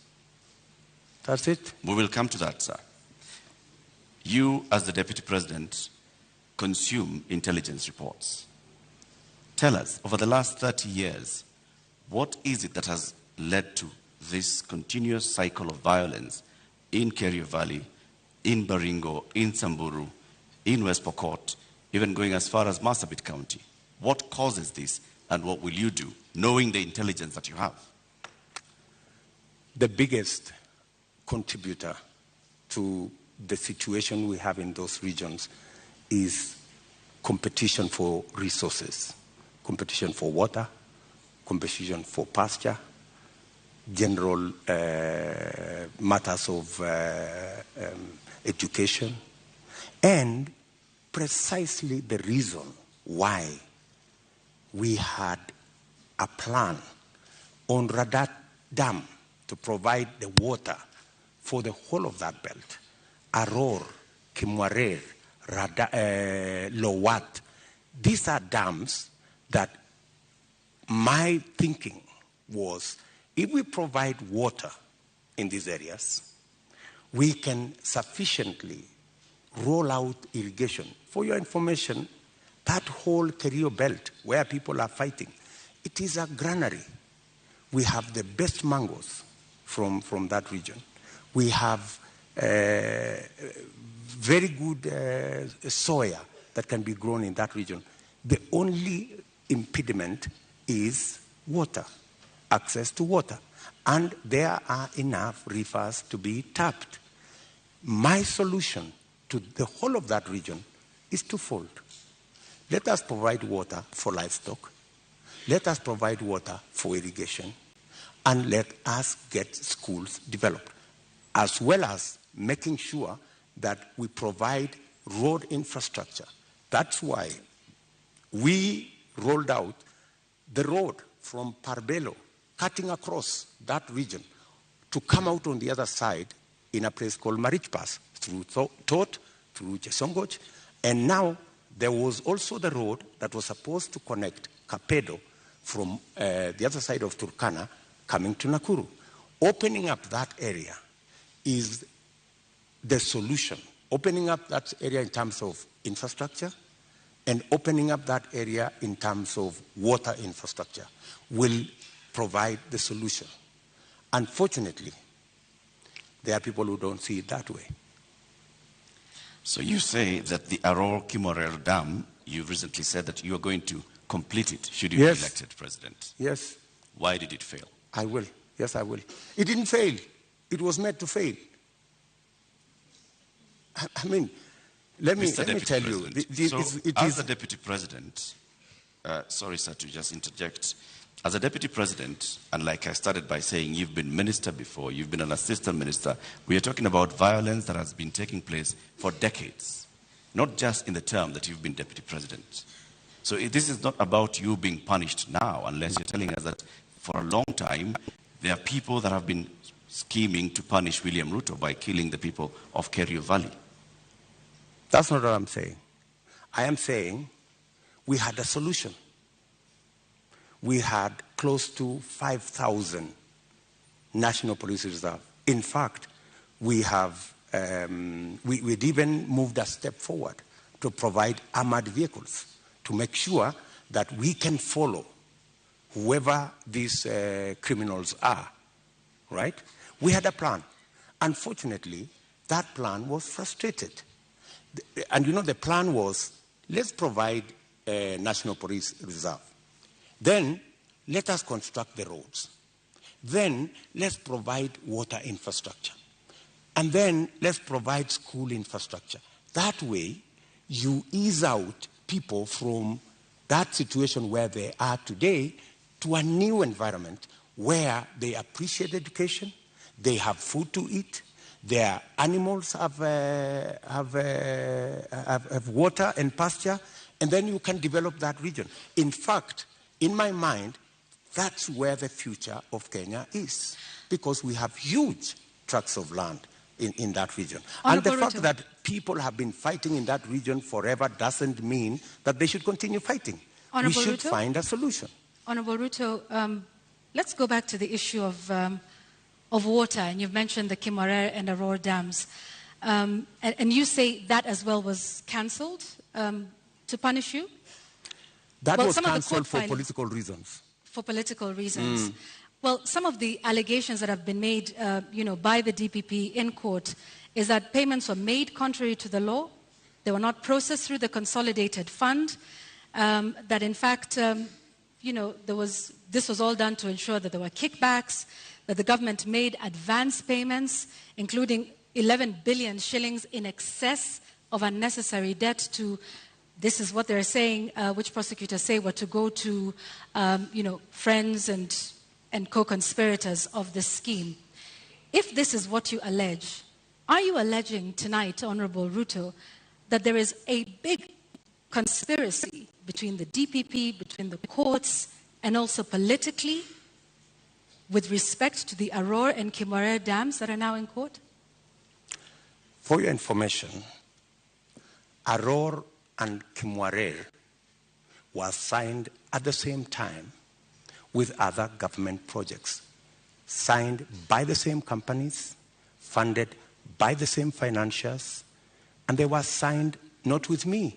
That's it. We will come to that, sir. You, as the Deputy President, consume intelligence reports. Tell us, over the last 30 years, what is it that has led to this continuous cycle of violence in Kerio Valley, in Baringo, in Samburu, in West Pokot, even going as far as Marsabit County? What causes this, and what will you do, knowing the intelligence that you have? The biggest contributor to the situation we have in those regions is competition for resources, competition for water, competition for pasture, general matters of education, and precisely the reason why we had a plan on Radat Dam to provide the water for the whole of that belt. Aror, Kimwarer, Lowat. These are dams that my thinking was, if we provide water in these areas, we can sufficiently roll out irrigation. For your information, that whole Kerio belt where people are fighting, it is a granary. We have the best mangoes from that region. We have very good soya that can be grown in that region. The only impediment is water, access to water. And there are enough rivers to be tapped. My solution to the whole of that region is twofold. Let us provide water for livestock. Let us provide water for irrigation. And let us get schools developed, as well as making sure that we provide road infrastructure. That's why we rolled out the road from Parbelo, cutting across that region, to come out on the other side in a place called Marich Pass, through Tot, through Chesongoch. And now there was also the road that was supposed to connect Kapedo from the other side of Turkana coming to Nakuru. Opening up that area is the solution. Opening up that area in terms of infrastructure and opening up that area in terms of water infrastructure will provide the solution. Unfortunately, there are people who don't see it that way. So you say that the Aror Kimwarer Dam, you recently said that you are going to complete it should you be elected president. Yes. Why did it fail? I will. Yes, I will. It didn't fail. It was meant to fail. I mean, let me tell you. As the Deputy President, sorry, sir, to just interject. As a Deputy President, and like I started by saying, you've been minister before, you've been an assistant minister. We are talking about violence that has been taking place for decades, not just in the term that you've been Deputy President. So this is not about you being punished now, unless you're telling us that for a long time, there are people that have been scheming to punish William Ruto by killing the people of Kerio Valley. That's not what I'm saying. I am saying we had a solution. We had close to 5,000 National Police Reserve. In fact, we have we'd even moved a step forward to provide armored vehicles to make sure that we can follow whoever these criminals are, right? We had a plan. Unfortunately, that plan was frustrated. And you know, the plan was, let's provide a National Police Reserve. Then, let us construct the roads. Then, let's provide water infrastructure. And then, let's provide school infrastructure. That way, you ease out people from that situation where they are today to a new environment where they appreciate education, they have food to eat, their animals have water and pasture, and then you can develop that region. In fact, in my mind, that's where the future of Kenya is, because we have huge tracts of land in that region. Honorable And the fact Ruto. that people have been fighting in that region forever doesn't mean that they should continue fighting. Honorable We should Ruto? find a solution. Honorable Ruto, let's go back to the issue of water, and you've mentioned the Kimarer and Aurora dams. And you say that as well was cancelled to punish you? That Well, was some of the cancelled court for filings- political reasons. For political reasons. Well, some of the allegations that have been made, by the DPP in court is that payments were made contrary to the law. They were not processed through the consolidated fund. That in fact, this was all done to ensure that there were kickbacks, that the government made advance payments, including 11 billion shillings in excess of unnecessary debt to, this is what they're saying, which prosecutors say were to go to, friends and co-conspirators of this scheme. If this is what you allege, are you alleging tonight, Honorable Ruto, that there is a big conspiracy between the DPP, between the courts, and also politically with respect to the Aurora and Kimarer dams that are now in court? For your information, Aurora and Kimarer was signed at the same time with other government projects, signed by the same companies, funded by the same financiers, and they were signed not with me,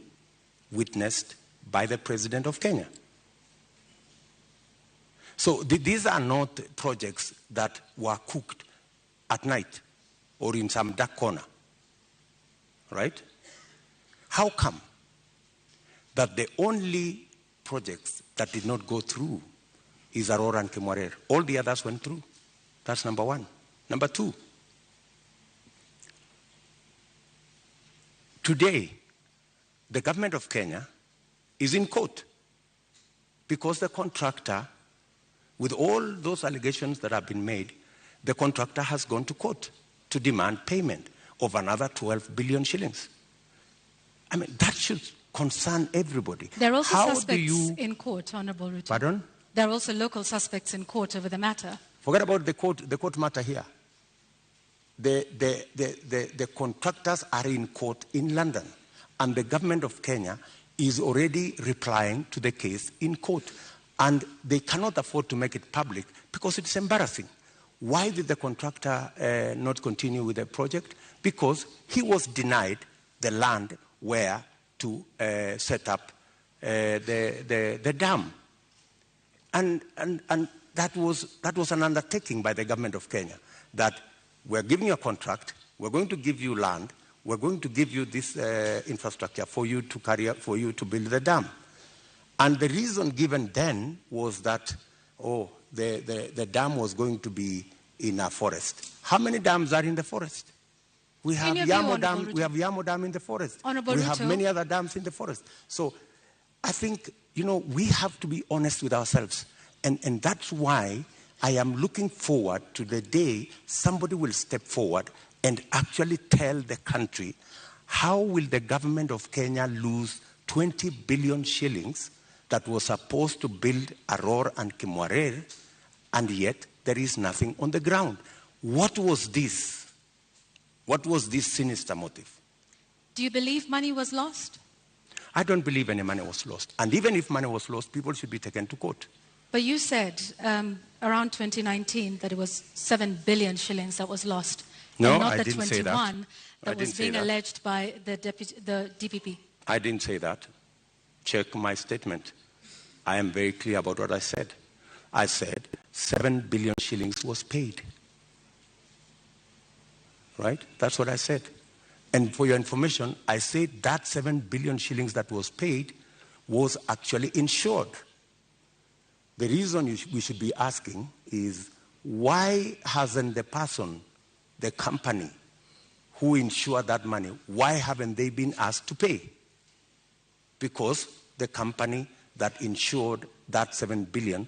witnessed by the President of Kenya. So these are not projects that were cooked at night or in some dark corner, right? How come that the only projects that did not go through is Aurora and Kimarer? All the others went through. That's number one. Number two, today, the government of Kenya is in court because the contractor, with all those allegations that have been made, the contractor has gone to court to demand payment of another 12 billion shillings. I mean, that should concern everybody. There are also How suspects do you... in court, Honorable Ruto. Pardon? There are also local suspects in court over the matter. Forget about the court matter here. The contractors are in court in London, and the government of Kenya is already replying to the case in court. And they cannot afford to make it public because it's embarrassing. Why did the contractor not continue with the project? Because he was denied the land where to set up the dam. And that was an undertaking by the government of Kenya, that we're giving you a contract, we're going to give you land, we're going to give you this infrastructure for you to carry out, for you to build the dam. And the reason given then was that, the dam was going to be in a forest. How many dams are in the forest? We have Yamo Dam. We have Yamo Dam in the forest. Honorable we have Ruto. many other dams in the forest. So, I think we have to be honest with ourselves, and that's why I am looking forward to the day somebody will step forward and actually tell the country how will the government of Kenya lose 20 billion shillings that was supposed to build Aurora and Kimarer, and yet there is nothing on the ground. What was this? What was this sinister motive? Do you believe money was lost? I don't believe any money was lost. And even if money was lost, people should be taken to court. But you said around 2019 that it was 7 billion shillings that was lost. No, and not I the didn't say that. 21 I that was didn't say being that. alleged by the DPP. I didn't say that. Check my statement. I am very clear about what I said. I said 7 billion shillings was paid. Right? That's what I said. And for your information, I said that 7 billion shillings that was paid was actually insured. The reason we should be asking is, why hasn't the person, the company who insured that money, why haven't they been asked to pay? Because the company that insured that 7 billion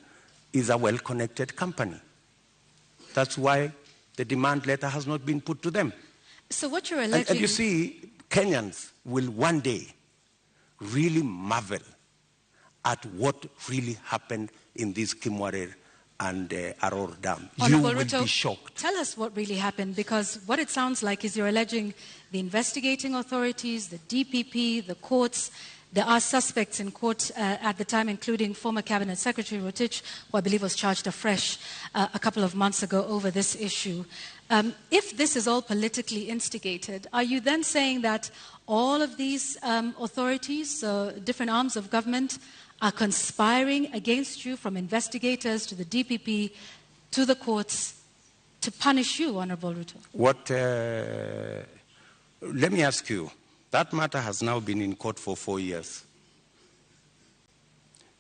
is a well-connected company. That's why the demand letter has not been put to them. So what you're alleging... And you see, Kenyans will one day really marvel at what really happened in this Kimarer and Aror Dam. You Honorable will Ruto, be shocked. tell us what really happened, because what it sounds like is you're alleging the investigating authorities, the DPP, the courts. There are suspects in court at the time, including former Cabinet Secretary Rotich, who I believe was charged afresh a couple of months ago over this issue. If this is all politically instigated, are you then saying that all of these authorities, different arms of government, are conspiring against you, from investigators to the DPP to the courts, to punish you, Honorable Ruto? Let me ask you, that matter has now been in court for 4 years.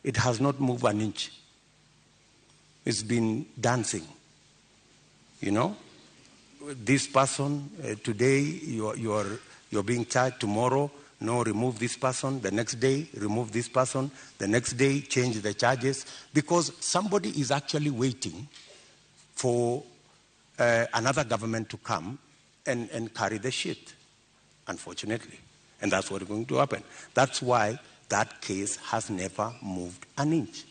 It has not moved an inch. It's been dancing. You know, this person, today you're being charged, tomorrow, no, remove this person, the next day, remove this person, the next day, change the charges, because somebody is actually waiting for another government to come and carry the shit, unfortunately. And that's what's going to happen. That's why that case has never moved an inch.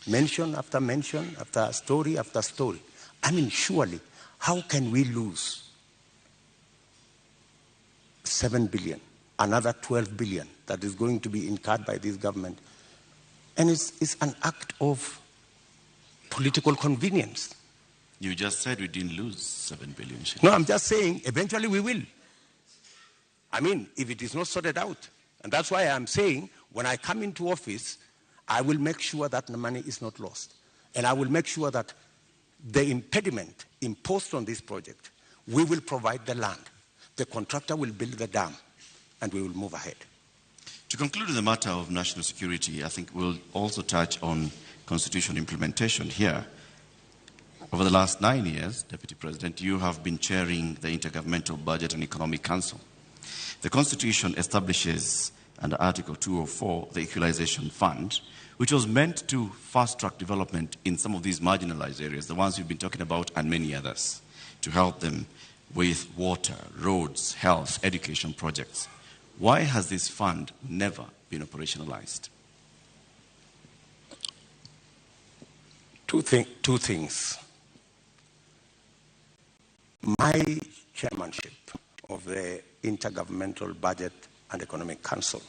Mention after mention, after story after story. I mean, surely, how can we lose 7 billion, another 12 billion that is going to be incurred by this government? And it's an act of political convenience. You just said we didn't lose 7 billion. No, I'm just saying eventually we will. I mean, if it is not sorted out. And that's why I'm saying when I come into office, I will make sure that the money is not lost. And I will make sure that the impediment imposed on this project, we will provide the land. The contractor will build the dam, and we will move ahead. To conclude the matter of national security, I think we'll also touch on constitution implementation here. Over the last 9 years, Deputy President, you have been chairing the Intergovernmental Budget and Economic Council. The Constitution establishes, under Article 204, the Equalization Fund, which was meant to fast-track development in some of these marginalized areas, the ones we've been talking about, and many others, to help them with water, roads, health, education projects. Why has this fund never been operationalized? Two things. My chairmanship of the Intergovernmental Budget and Economic Council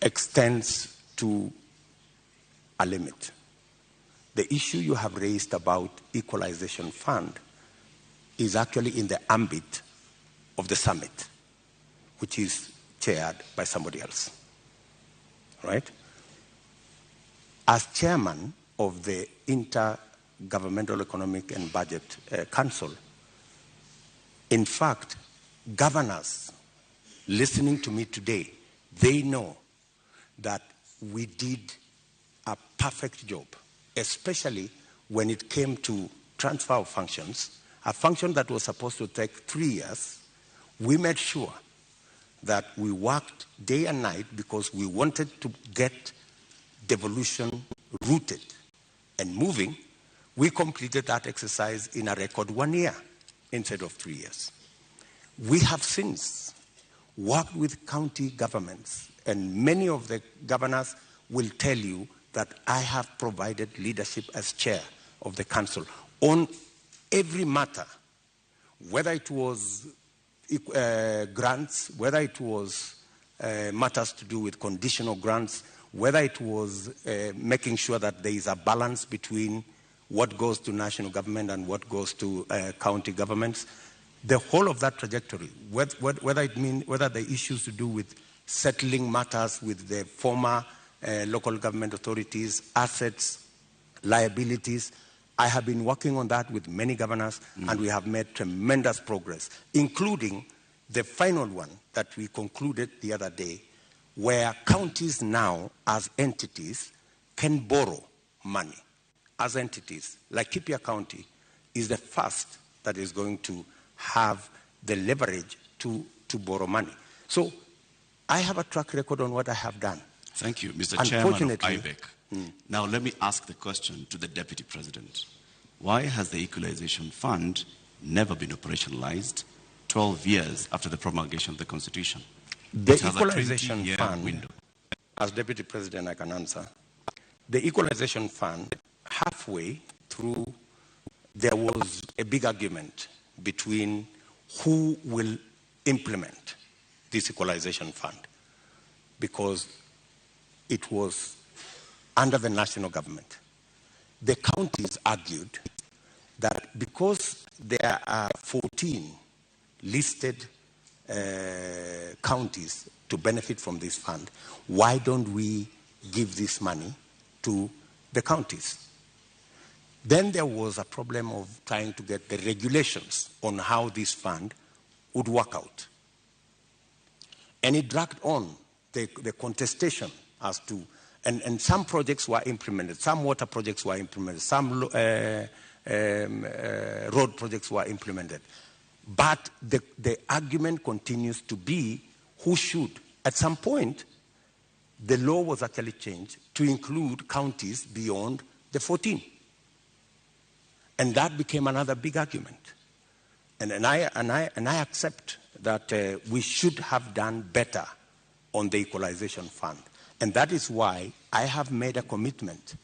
extends to a limit. The issue you have raised about equalization fund is actually in the ambit of the summit, which is chaired by somebody else, right? As chairman of the Intergovernmental Economic and Budget Council, in fact, governors listening to me today, they know that we did a perfect job, especially when it came to transfer of functions, a function that was supposed to take 3 years. We made sure that we worked day and night because we wanted to get devolution rooted and moving. We completed that exercise in a record 1 year instead of 3 years. We have since worked with county governments, and many of the governors will tell you that I have provided leadership as chair of the council on every matter, whether it was grants, whether it was matters to do with conditional grants, whether it was making sure that there is a balance between what goes to national government and what goes to county governments. The whole of that trajectory, whether the issues to do with settling matters with the former local government authorities, assets, liabilities, I have been working on that with many governors, and we have made tremendous progress, including the final one that we concluded the other day, where counties now, as entities, can borrow money. As entities, like Laikipia County is the first that is going to have the leverage to borrow money. So I have a track record on what I have done. Thank you, Mr. Chairman of IBEC. Now let me ask the question to the Deputy President. Why has the Equalization Fund never been operationalized 12 years after the promulgation of the Constitution? The Equalization Fund, as Deputy President I can answer, the Equalization Fund, halfway through, there was a big argument between who will implement this Equalization Fund, because it was under the national government. The counties argued that because there are 14 listed counties to benefit from this fund, why don't we give this money to the counties? Then there was a problem of trying to get the regulations on how this fund would work out. And it dragged on the contestation as to, and some projects were implemented, some water projects were implemented, some road projects were implemented. But the argument continues to be who should. At some point, the law was actually changed to include counties beyond the 14. And that became another big argument. And I accept that we should have done better on the Equalization Fund. And that is why I have made a commitment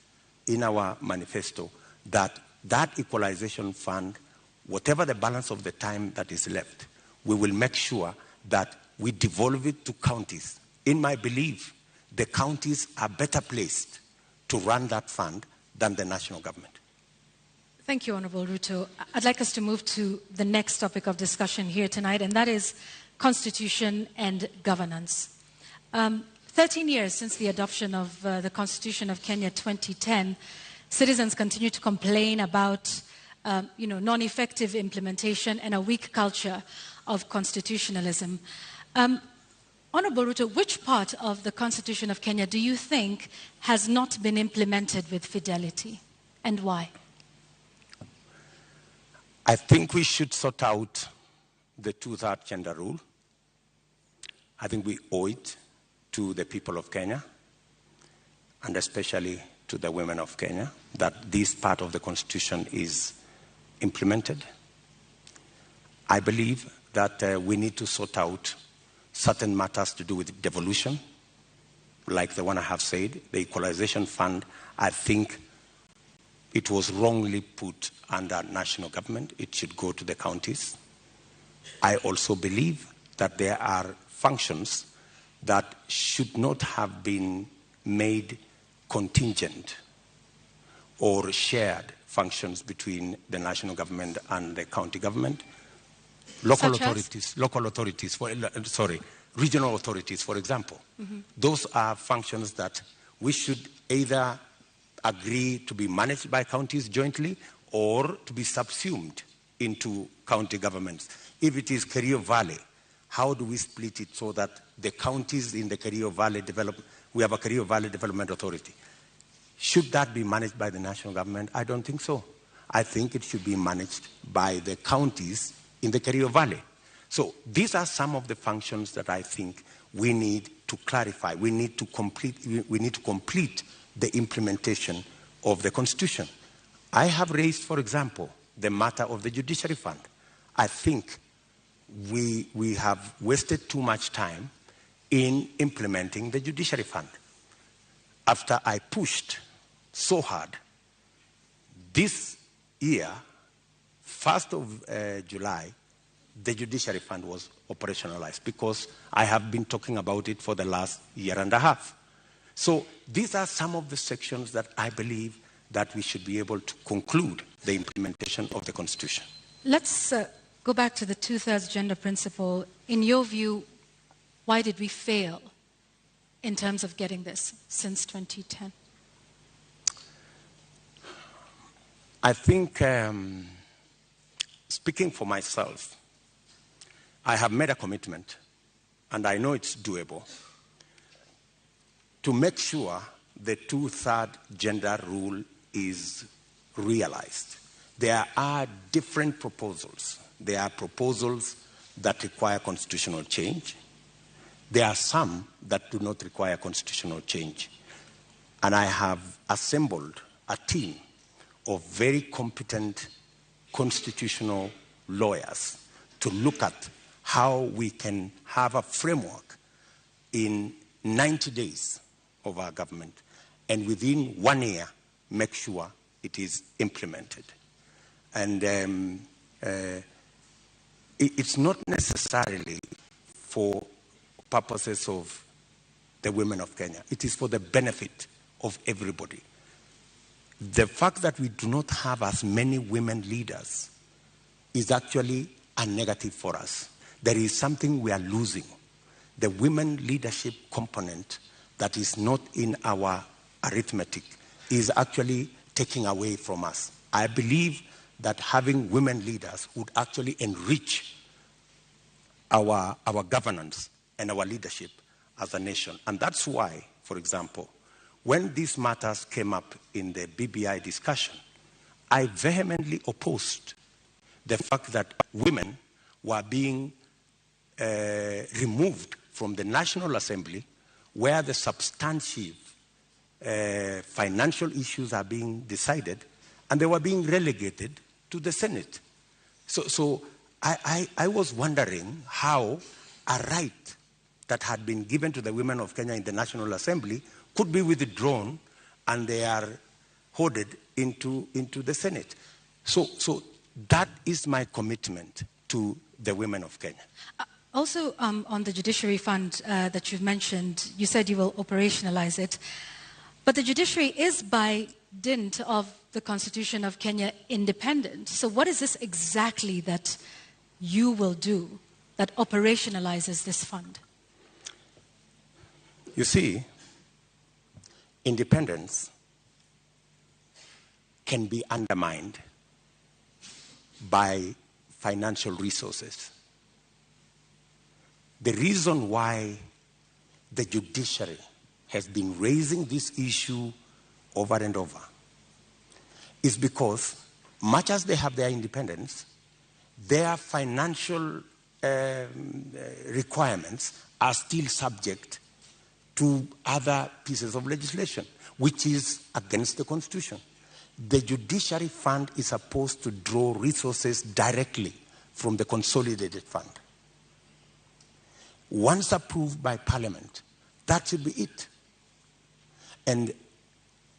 in our manifesto that that Equalization Fund, whatever the balance of the time that is left, we will make sure that we devolve it to counties. In my belief, the counties are better placed to run that fund than the national government. Thank you, Honorable Ruto. I'd like us to move to the next topic of discussion here tonight, and that is constitution and governance. 13 years since the adoption of the Constitution of Kenya 2010, citizens continue to complain about non-effective implementation and a weak culture of constitutionalism. Honorable Ruto, which part of the Constitution of Kenya do you think has not been implemented with fidelity, and why? I think we should sort out the two-third gender rule. I think we owe it to the people of Kenya, and especially to the women of Kenya, that this part of the Constitution is implemented. I believe that we need to sort out certain matters to do with devolution, like the one I have said, the Equalization Fund. I think it was wrongly put under national government. It should go to the counties. I also believe that there are functions that should not have been made contingent or shared functions between the national government and the county government. Regional authorities, for example. Mm-hmm. Those are functions that we should either agree to be managed by counties jointly or to be subsumed into county governments. If it is Kerio Valley, how do we split it so that the counties in the Kerio Valley we have a Kerio Valley Development Authority. Should that be managed by the national government? I don't think so. I think it should be managed by the counties in the Kerio Valley. So these are some of the functions that I think we need to clarify. We need to complete the implementation of the Constitution. I have raised, for example, the matter of the Judiciary Fund. I think we have wasted too much time in implementing the Judiciary Fund. After I pushed so hard, this year, 1st of July, the Judiciary Fund was operationalized because I have been talking about it for the last year and a half. So these are some of the sections that I believe that we should be able to conclude the implementation of the Constitution. Let's go back to the two-thirds gender principle. In your view, why did we fail in terms of getting this since 2010? I think, speaking for myself, I have made a commitment, and I know it's doable, to make sure the two-third gender rule is realized. There are different proposals. There are proposals that require constitutional change. There are some that do not require constitutional change. And I have assembled a team of very competent constitutional lawyers to look at how we can have a framework in 90 days of our government and within 1 year, make sure it is implemented. And it's not necessarily for purposes of the women of Kenya. It is for the benefit of everybody. The fact that we do not have as many women leaders is actually a negative for us. There is something we are losing. The women leadership component that is not in our arithmetic is actually taking away from us. I believe that having women leaders would actually enrich our governance and our leadership as a nation. And that's why, for example, when these matters came up in the BBI discussion, I vehemently opposed the fact that women were being removed from the National Assembly, where the substantive financial issues are being decided, and they were being relegated to the Senate. So I was wondering how a right that had been given to the women of Kenya in the National Assembly could be withdrawn, and they are hoarded into the Senate. So that is my commitment to the women of Kenya. Also, on the Judiciary Fund that you've mentioned, you said you will operationalize it. But the judiciary is, by dint of the Constitution of Kenya, independent. So what is this exactly that you will do that operationalizes this fund? You see, independence can be undermined by financial resources. The reason why the judiciary has been raising this issue over and over is because, much as they have their independence, their financial requirements are still subject to other pieces of legislation, which is against the Constitution. The Judiciary Fund is supposed to draw resources directly from the Consolidated Fund. Once approved by Parliament, that should be it. And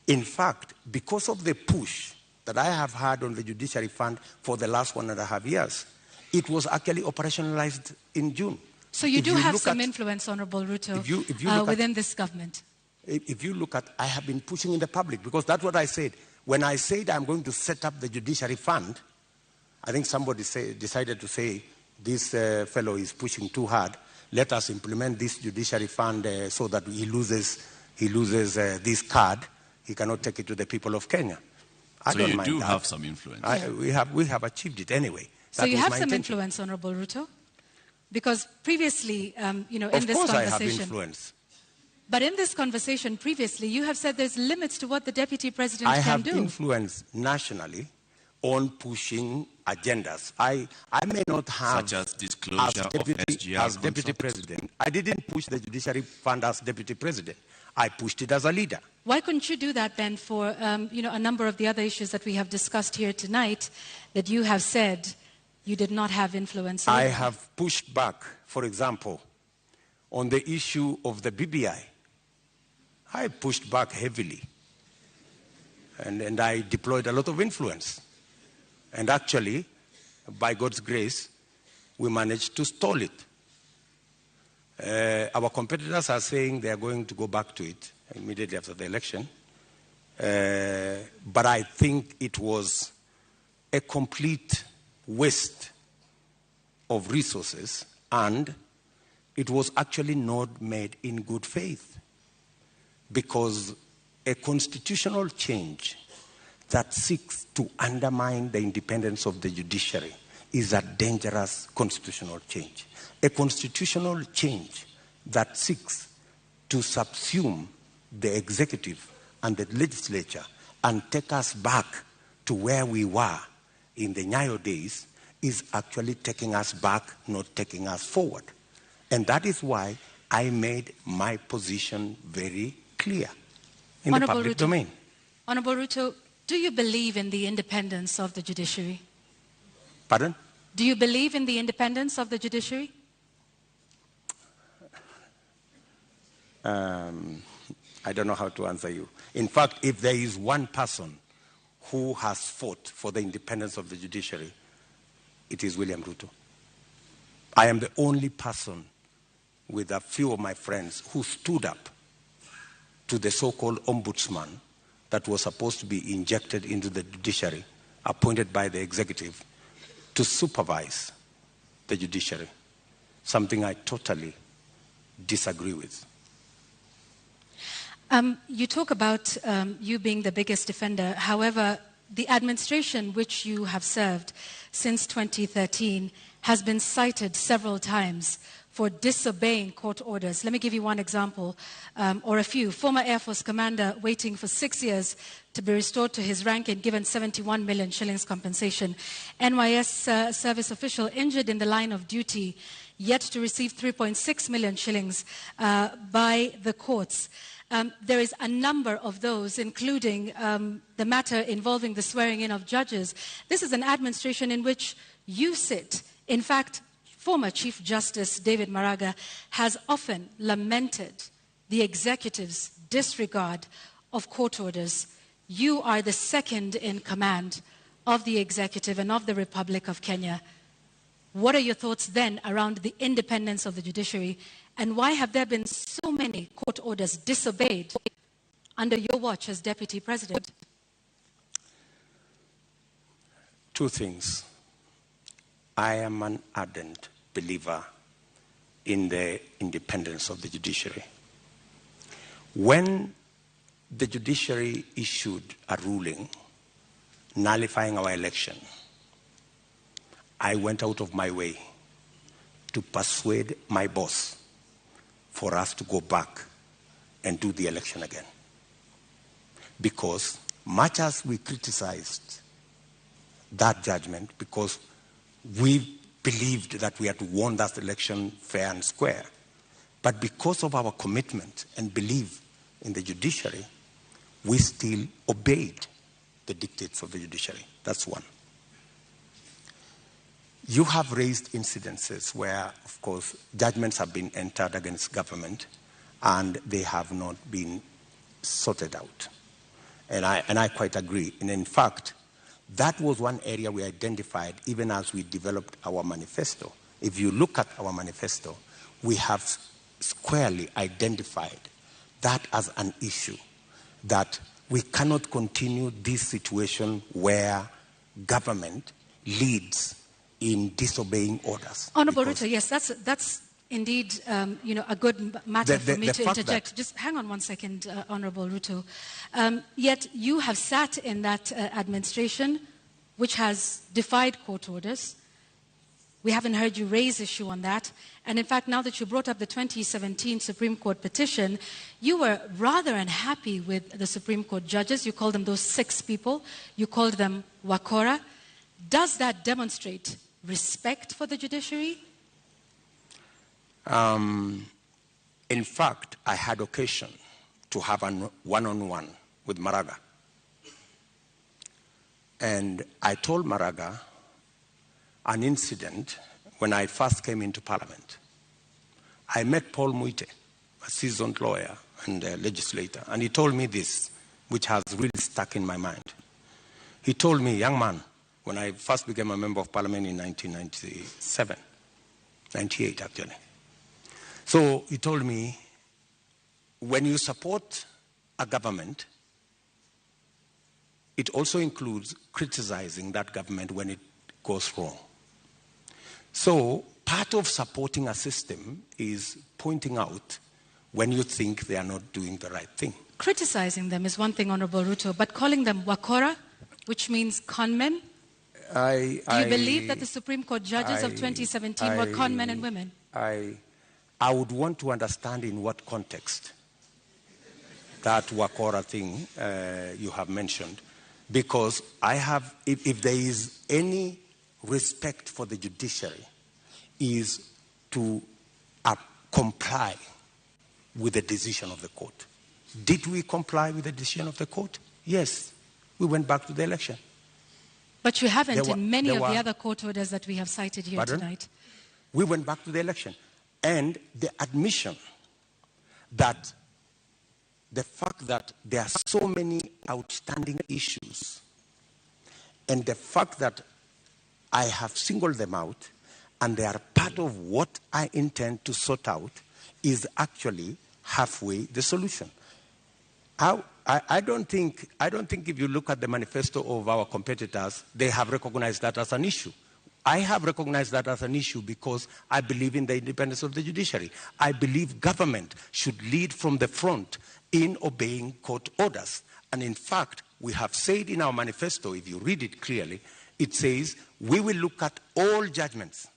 in fact, because of the push that I have had on the Judiciary Fund for the last 1.5 years, it was actually operationalized in June. So you do have some influence, Honorable Ruto, within this government. If you look at, I have been pushing in the public, because that's what I said. When I said I'm going to set up the Judiciary Fund, I think somebody decided to say, this fellow is pushing too hard. Let us implement this Judiciary Fund so that he loses this card. He cannot take it to the people of Kenya. I so don't you mind do that. have some influence. We have achieved it anyway. So you have some influence, Honorable Ruto? Because previously, in this conversation... Of course I have influence. But in this conversation previously, you have said there's limits to what the Deputy President can do. I have influence nationally on pushing agendas. I may not have... Such as disclosure of SGR as Deputy President. I didn't push the Judiciary Fund as Deputy President. I pushed it as a leader. Why couldn't you do that then for a number of the other issues that we have discussed here tonight that you have said you did not have influence over? I have pushed back, for example, on the issue of the BBI. I pushed back heavily. And I deployed a lot of influence. And actually, by God's grace, we managed to stall it. Our competitors are saying they are going to go back to it immediately after the election. But I think it was a complete waste of resources, and it was actually not made in good faith, because a constitutional change that seeks to undermine the independence of the judiciary is a dangerous constitutional change. A constitutional change that seeks to subsume the executive and the legislature and take us back to where we were in the Nyayo days is actually taking us back, not taking us forward. And that is why I made my position very clear in the public domain. Honorable Ruto, do you believe in the independence of the judiciary? Pardon? Do you believe in the independence of the judiciary? I don't know how to answer you. In fact, if there is one person who has fought for the independence of the judiciary, it is William Ruto. I am the only person with a few of my friends who stood up to the so-called ombudsman that was supposed to be injected into the judiciary, appointed by the executive to supervise the judiciary, something I totally disagree with. You talk about you being the biggest defender. However, the administration which you have served since 2013 has been cited several times for disobeying court orders. Let me give you one example, or a few. Former Air Force commander waiting for 6 years to be restored to his rank and given 71 million shillings compensation. NYS service official injured in the line of duty, yet to receive 3.6 million shillings by the courts. There is a number of those, including the matter involving the swearing in of judges. This is an administration in which you sit. In fact, former Chief Justice David Maraga has often lamented the executive's disregard of court orders. You are the second in command of the executive and of the Republic of Kenya. What are your thoughts then around the independence of the judiciary, and why have there been so many court orders disobeyed under your watch as Deputy President? Two things. I am an ardent believer in the independence of the judiciary. When the judiciary issued a ruling nullifying our election, I went out of my way to persuade my boss for us to go back and do the election again. Because much as we criticized that judgment, because we believed that we had won that election fair and square, but because of our commitment and belief in the judiciary, we still obeyed the dictates of the judiciary. That's one. You have raised incidences where, of course, judgments have been entered against government and they have not been sorted out. And I quite agree. And in fact, that was one area we identified even as we developed our manifesto. If you look at our manifesto, we have squarely identified that as an issue, that we cannot continue this situation where government leads in disobeying orders. Honorable Ruto, yes, that's indeed a good matter for me to interject. Just hang on one second, Honorable Ruto. Yet you have sat in that administration which has defied court orders. We haven't heard you raise issue on that. And in fact, now that you brought up the 2017 Supreme Court petition, you were rather unhappy with the Supreme Court judges. You called them those 6 people. You called them wakora. Does that demonstrate respect for the judiciary? In fact, I had occasion to have a one-on-one with Maraga. And I told Maraga an incident when I first came into Parliament. I met Paul Muite, a seasoned lawyer and a legislator, and he told me this, which has really stuck in my mind. He told me, young man, when I first became a member of Parliament in 1997, 98 actually. So he told me, when you support a government, it also includes criticizing that government when it goes wrong. So part of supporting a system is pointing out when you think they are not doing the right thing. Criticizing them is one thing, Honorable Ruto, but calling them wakora, which means conmen, do you believe that the Supreme Court judges of 2017 were con men and women? I would want to understand in what context that wakora thing you have mentioned, because I have, if there is any respect for the judiciary, is to comply with the decision of the court. Did we comply with the decision of the court? Yes. We went back to the election. But you haven't in many of the other court orders that we have cited here tonight. We went back to the election. And the admission that the fact that there are so many outstanding issues and the fact that I have singled them out and they are part of what I intend to sort out is actually halfway the solution. I don't think if you look at the manifesto of our competitors, they have recognized that as an issue. I have recognized that as an issue because I believe in the independence of the judiciary. I believe government should lead from the front in obeying court orders. And in fact, we have said in our manifesto, if you read it clearly, it says we will look at all judgments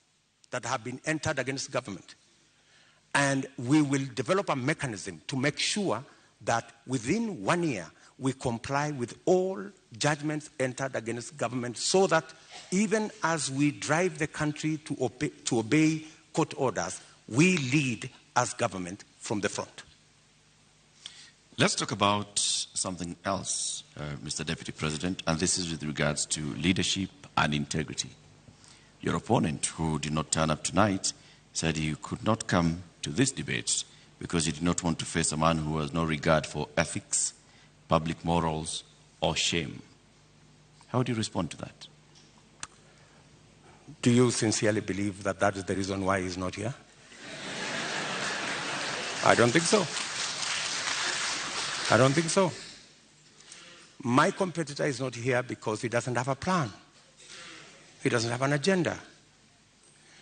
that have been entered against government. And we will develop a mechanism to make sure that within 1 year, we comply with all judgments entered against government so that even as we drive the country to obey court orders, we lead as government from the front. Let's talk about something else, Mr. Deputy President, and this is with regards to leadership and integrity. Your opponent, who did not turn up tonight, said he could not come to this debate because he did not want to face a man who has no regard for ethics, public morals, or shame. How do you respond to that? Do you sincerely believe that that is the reason why he's not here? I don't think so. I don't think so. My competitor is not here because he doesn't have a plan. He doesn't have an agenda.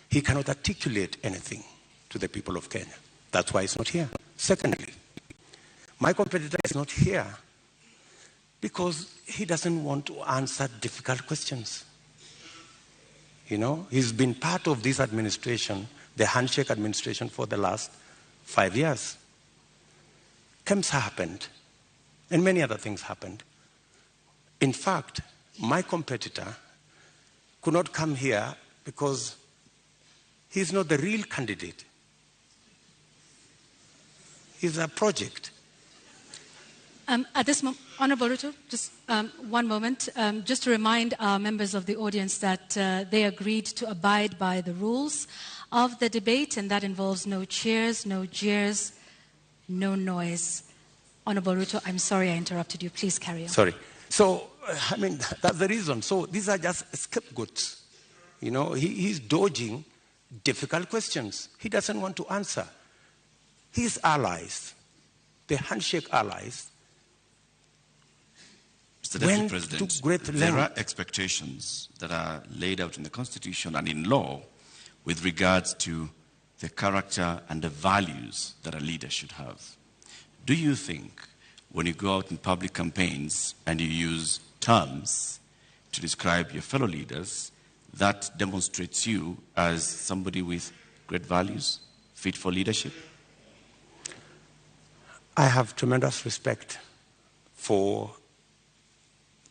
He cannot articulate anything to the people of Kenya. That's why he's not here. Secondly, my competitor is not here because he doesn't want to answer difficult questions. You know, he's been part of this administration, the handshake administration, for the last 5 years. KEMS happened, and many other things happened. In fact, my competitor could not come here because he's not the real candidate. He's a project. At this moment, Honorable Ruto, just one moment. Just to remind our members of the audience that they agreed to abide by the rules of the debate, and that involves no cheers, no jeers, no noise. Honorable Ruto, I'm sorry I interrupted you. Please carry on. Sorry. So, I mean, that's the reason. So these are just scapegoats. You know, he's dodging difficult questions. He doesn't want to answer. His allies, the handshake allies, Mr. Deputy President, there are expectations that are laid out in the Constitution and in law with regards to the character and the values that a leader should have. Do you think when you go out in public campaigns and you use terms to describe your fellow leaders, that demonstrates you as somebody with great values, fit for leadership? I have tremendous respect for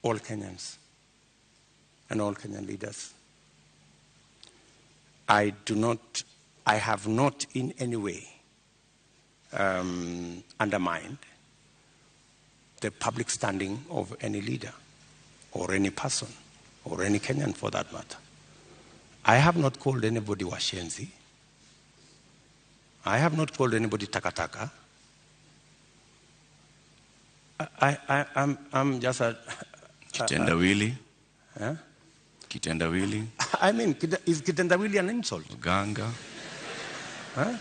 all Kenyans and all Kenyan leaders. I have not in any way undermined the public standing of any leader or any person or any Kenyan for that matter. I have not called anybody washenzi. I have not called anybody takataka. I'm just a... Kitendawili? Huh? Kitendawili? I mean, is kitendawili an insult? Ganga? Huh?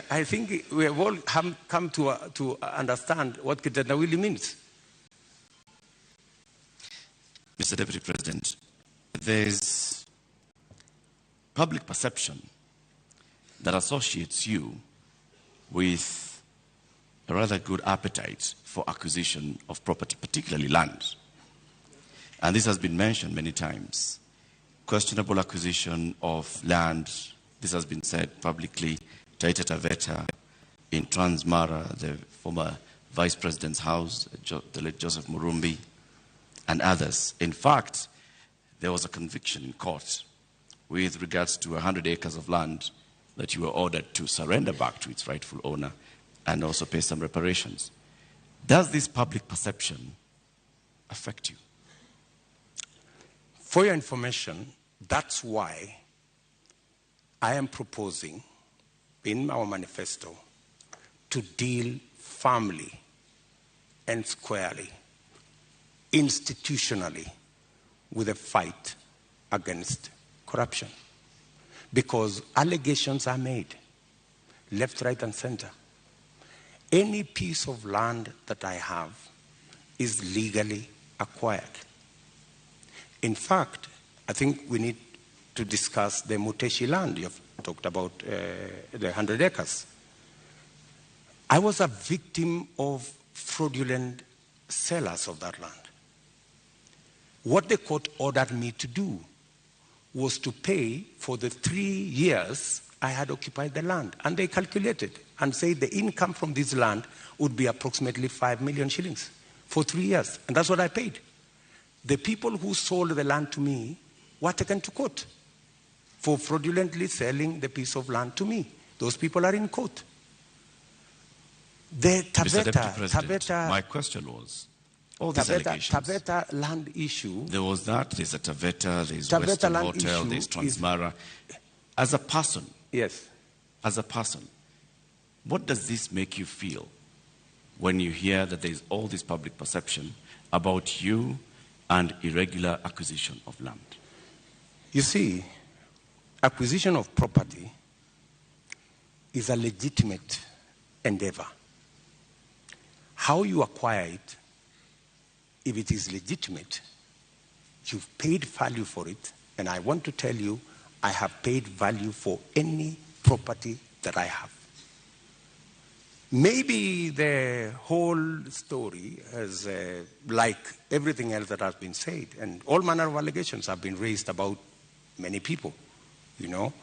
I think we have all come to understand what kitendawili means. Mr. Deputy President, there's public perception that associates you with a rather good appetite for acquisition of property, particularly land. And this has been mentioned many times. Questionable acquisition of land, this has been said publicly, Taita Taveta, in Transmara, the former Vice President's house, the late Joseph Murumbi, and others. In fact, there was a conviction in court with regards to 100 acres of land that you were ordered to surrender back to its rightful owner and also pay some reparations. Does this public perception affect you? For your information, that's why I am proposing in our manifesto to deal firmly and squarely, institutionally, with a fight against corruption. Because allegations are made, left, right, and center. Any piece of land that I have is legally acquired. In fact, I think we need to discuss the Muteshi land. You've talked about the 100 acres. I was a victim of fraudulent sellers of that land. What the court ordered me to do was to pay for the 3 years I had occupied the land. And they calculated and said the income from this land would be approximately 5 million shillings for 3 years. And that's what I paid. The people who sold the land to me were taken to court for fraudulently selling the piece of land to me. Those people are in court. The Mr. Deputy President, my question was, all these allegations. Taveta land issue. There was that, there's a Taveta, there's Taveta Western land Hotel, issue there's Transmara. As a person, yes. As a person, what does this make you feel when you hear that there's all this public perception about you and irregular acquisition of land? You see, acquisition of property is a legitimate endeavor. How you acquire it, if it is legitimate, you've paid value for it, and I want to tell you, I have paid value for any property that I have. Maybe the whole story is like everything else that has been said, and all manner of allegations have been raised about many people, you know.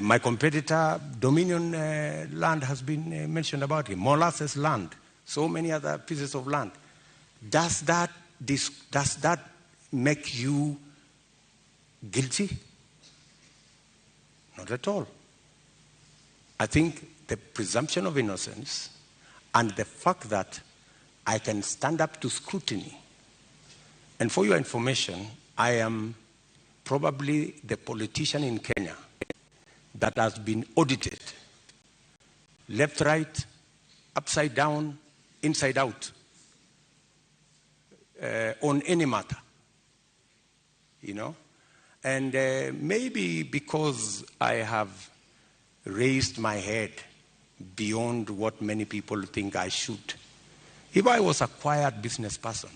My competitor, Dominion land has been mentioned about him, Molasses land, so many other pieces of land. Does that make you guilty? Not at all. I think the presumption of innocence and the fact that I can stand up to scrutiny. And for your information, I am probably the politician in Kenya that has been audited, left, right, upside down, inside out, on any matter, you know. And maybe because I have raised my head beyond what many people think I should. If I was a quiet business person,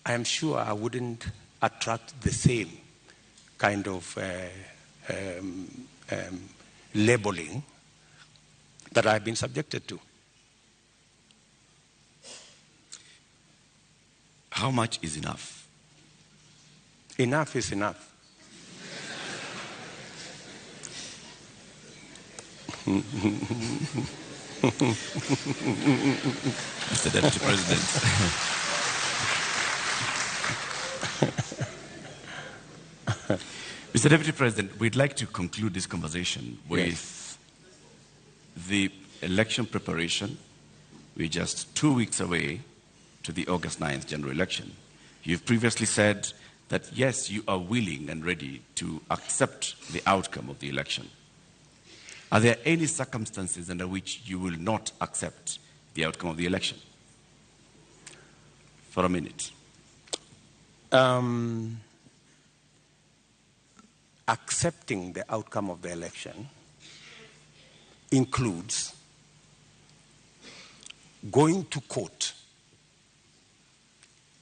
I am sure I wouldn't attract the same kind of labeling that I've been subjected to. How much is enough? Enough is enough. Mr. Deputy President. Mr. Deputy President, we'd like to conclude this conversation with the election preparation. We're just 2 weeks away to the August 9th general election. You've previously said that, yes, you are willing and ready to accept the outcome of the election. Are there any circumstances under which you will not accept the outcome of the election? For a minute. Accepting the outcome of the election includes going to court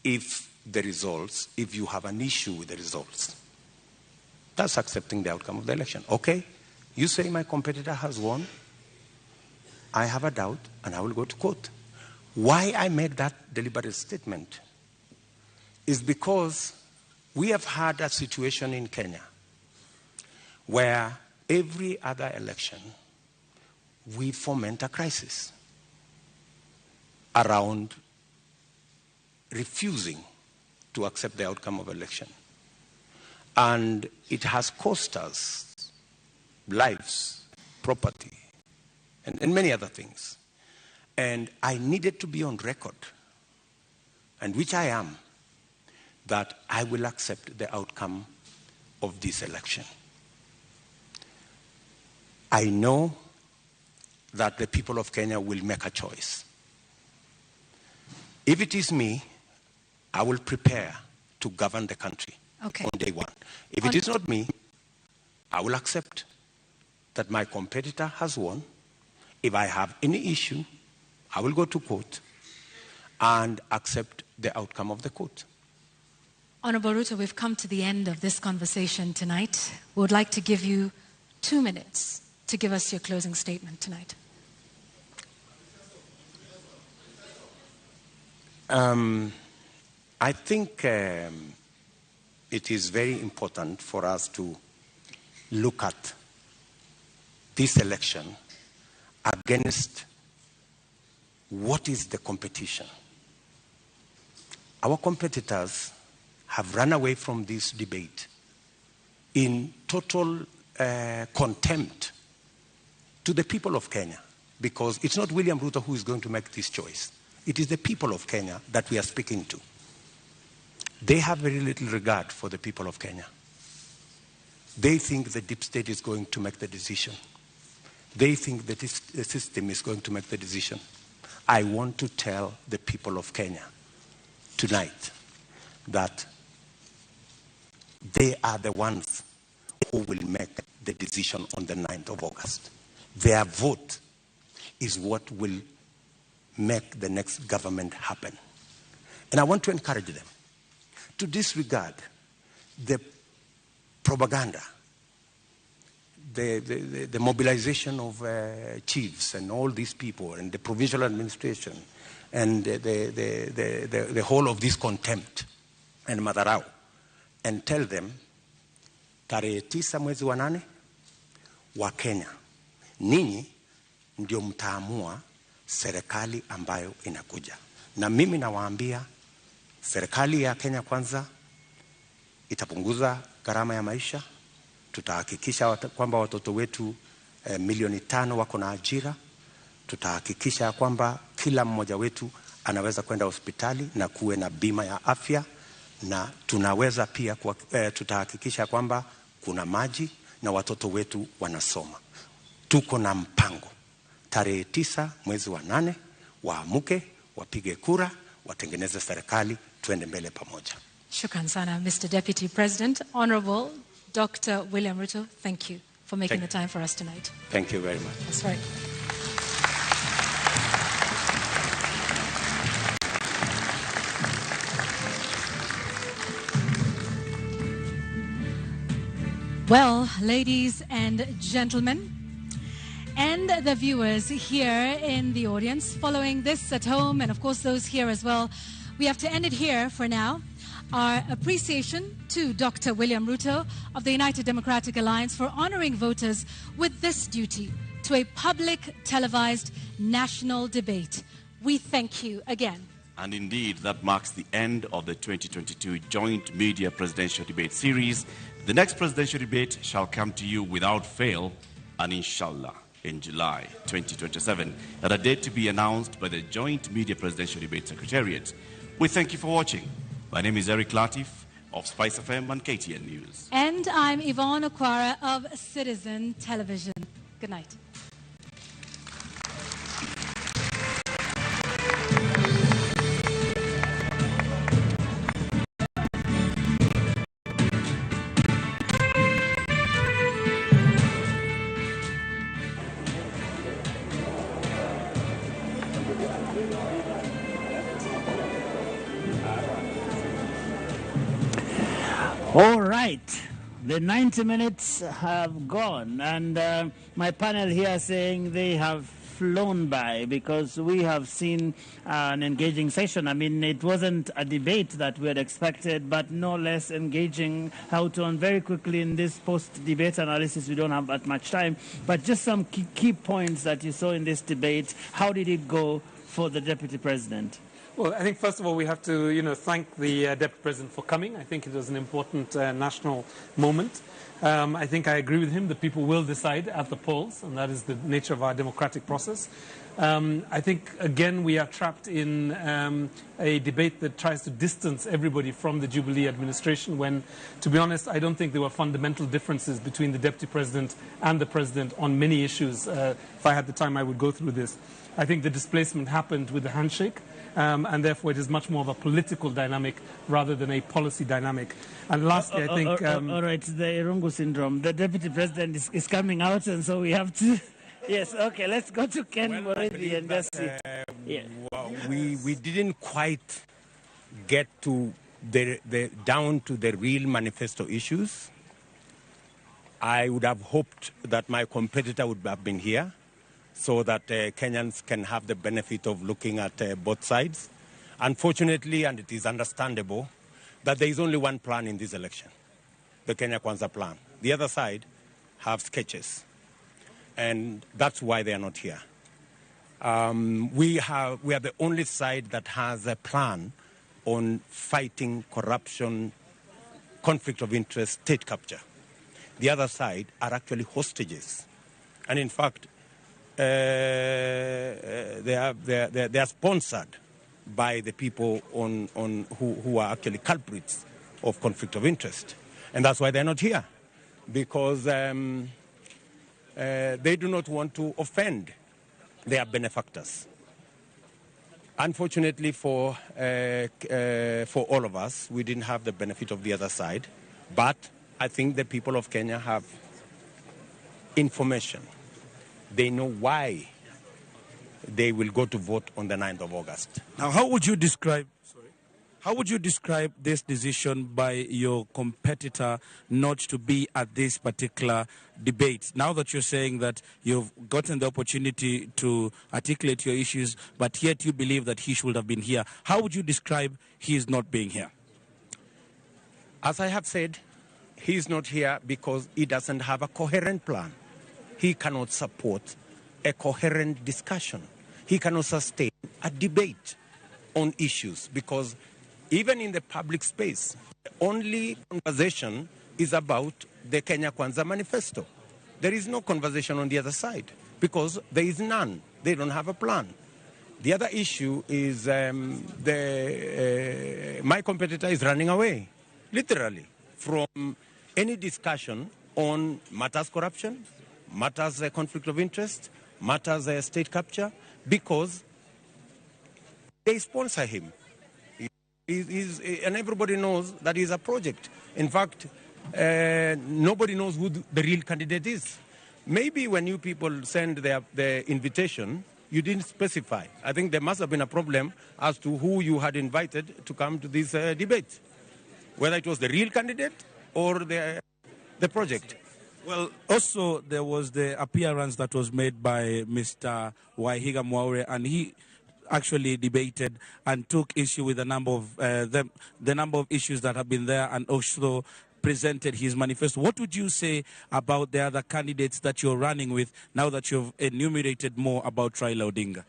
if you have an issue with the results. That's accepting the outcome of the election. Okay, you say my competitor has won. I have a doubt, and I will go to court. Why I made that deliberate statement is because we have had a situation in Kenya where every other election we foment a crisis around refusing to accept the outcome of election. And it has cost us lives, property, and many other things. And I needed to be on record, and which I am, that I will accept the outcome of this election. I know that the people of Kenya will make a choice. If it is me, I will prepare to govern the country on day one. If it is not me, I will accept that my competitor has won. If I have any issue, I will go to court and accept the outcome of the court. Honorable Ruto, we've come to the end of this conversation tonight. We would like to give you 2 minutes to give us your closing statement tonight. I think it is very important for us to look at this election against what is the competition. Our competitors have run away from this debate in total contempt to the people of Kenya, because it's not William Ruto who is going to make this choice. It is the people of Kenya that we are speaking to. They have very little regard for the people of Kenya. They think the deep state is going to make the decision. They think that the system is going to make the decision. I want to tell the people of Kenya tonight that they are the ones who will make the decision on the 9th of August. Their vote is what will make the next government happen. And I want to encourage them to disregard the propaganda, the mobilization of chiefs and all these people and the provincial administration and the whole of this contempt and madharau, and tell them, tarehe 9 mwezi wa 8 wa Kenya, ninyi ndio mtaamua serikali ambayo inakuja. Na mimi nawaambia, serikali ya Kenya Kwanza itapunguza gharama ya maisha. Tutahakikisha kwamba watoto wetu milioni 5 wako na ajira. Tutahakikisha kwamba kila mmoja wetu anaweza kwenda hospitali na kuwe na bima ya afya, na tunaweza pia tutahakikisha kwamba kuna maji na watoto wetu wanasoma. Tuko na mpango. Tarehe 9 mwezi wa 8 waamuke, wapige kura, watengeneze serikali, tuende mbele pamoja. Shukran sana, Mr. Deputy President. Honorable Dr. William Ruto, thank you for making the time for us tonight. Thank you very much. That's right. Well, ladies and gentlemen, and the viewers here in the audience, following this at home, and of course those here as well, we have to end it here for now. Our appreciation to Dr. William Ruto of the United Democratic Alliance for honoring voters with this duty to a public televised national debate. We thank you again. And indeed, that marks the end of the 2022 Joint Media Presidential Debate Series. The next presidential debate shall come to you without fail, and inshallah, in July 2027, at a date to be announced by the Joint Media Presidential Debate Secretariat. We thank you for watching. My name is Eric Latif of Spice FM and KTN News. And I'm Yvonne Okwara of Citizen Television. Good night. All right, the 90 minutes have gone, and my panel here saying they have flown by because we have seen an engaging session. I mean, it wasn't a debate that we had expected, but no less engaging. How to, and very quickly in this post-debate analysis, we don't have that much time, but just some key points that you saw in this debate. How did it go for the Deputy President? Well, I think first of all we have to, thank the Deputy President for coming. I think it was an important national moment. I think I agree with him that people will decide at the polls, and that is the nature of our democratic process. I think, again, we are trapped in a debate that tries to distance everybody from the Jubilee administration when, to be honest, I don't think there were fundamental differences between the Deputy President and the President on many issues. If I had the time, I would go through this. I think the displacement happened with the handshake. And therefore it is much more of a political dynamic rather than a policy dynamic. And lastly, I think... all right, the Irungu syndrome. The Deputy President is coming out, and so we have to... Yes, okay, let's go to Ken Morethi and just see. Well, we didn't quite get to down to the real manifesto issues. I would have hoped that my competitor would have been here, so that Kenyans can have the benefit of looking at both sides. Unfortunately, and it is understandable, that there is only one plan in this election, the Kenya Kwanza plan. The other side have sketches, and that's why they are not here. We are the only side that has a plan on fighting corruption, conflict of interest, state capture. The other side are actually hostages. And in fact, they are sponsored by the people who are actually culprits of conflict of interest. And that's why they're not here, because they do not want to offend their benefactors. Unfortunately for all of us, we didn't have the benefit of the other side, but I think the people of Kenya have information. They know why they will go to vote on the 9th of August. Now, how would you describe this decision by your competitor not to be at this particular debate? Now that you're saying that you've gotten the opportunity to articulate your issues, but yet you believe that he should have been here, how would you describe his not being here? As I have said, he's not here because he doesn't have a coherent plan. He cannot support a coherent discussion. He cannot sustain a debate on issues because even in the public space, the only conversation is about the Kenya Kwanza manifesto. There is no conversation on the other side because there is none. They don't have a plan. The other issue is my competitor is running away, literally, from any discussion on matters corruption, matters conflict of interest, matters state capture, because they sponsor him. And everybody knows that he's a project. In fact, nobody knows who the real candidate is. Maybe when you people send the invitation, you didn't specify. I think there must have been a problem as to who you had invited to come to this debate, whether it was the real candidate or the project. Well, also there was the appearance that was made by Mr. Waihiga Mwaure, and he actually debated and took issue with a number of the number of issues that have been there, and also presented his manifesto. What would you say about the other candidates that you're running with now that you've enumerated more about Raila Odinga?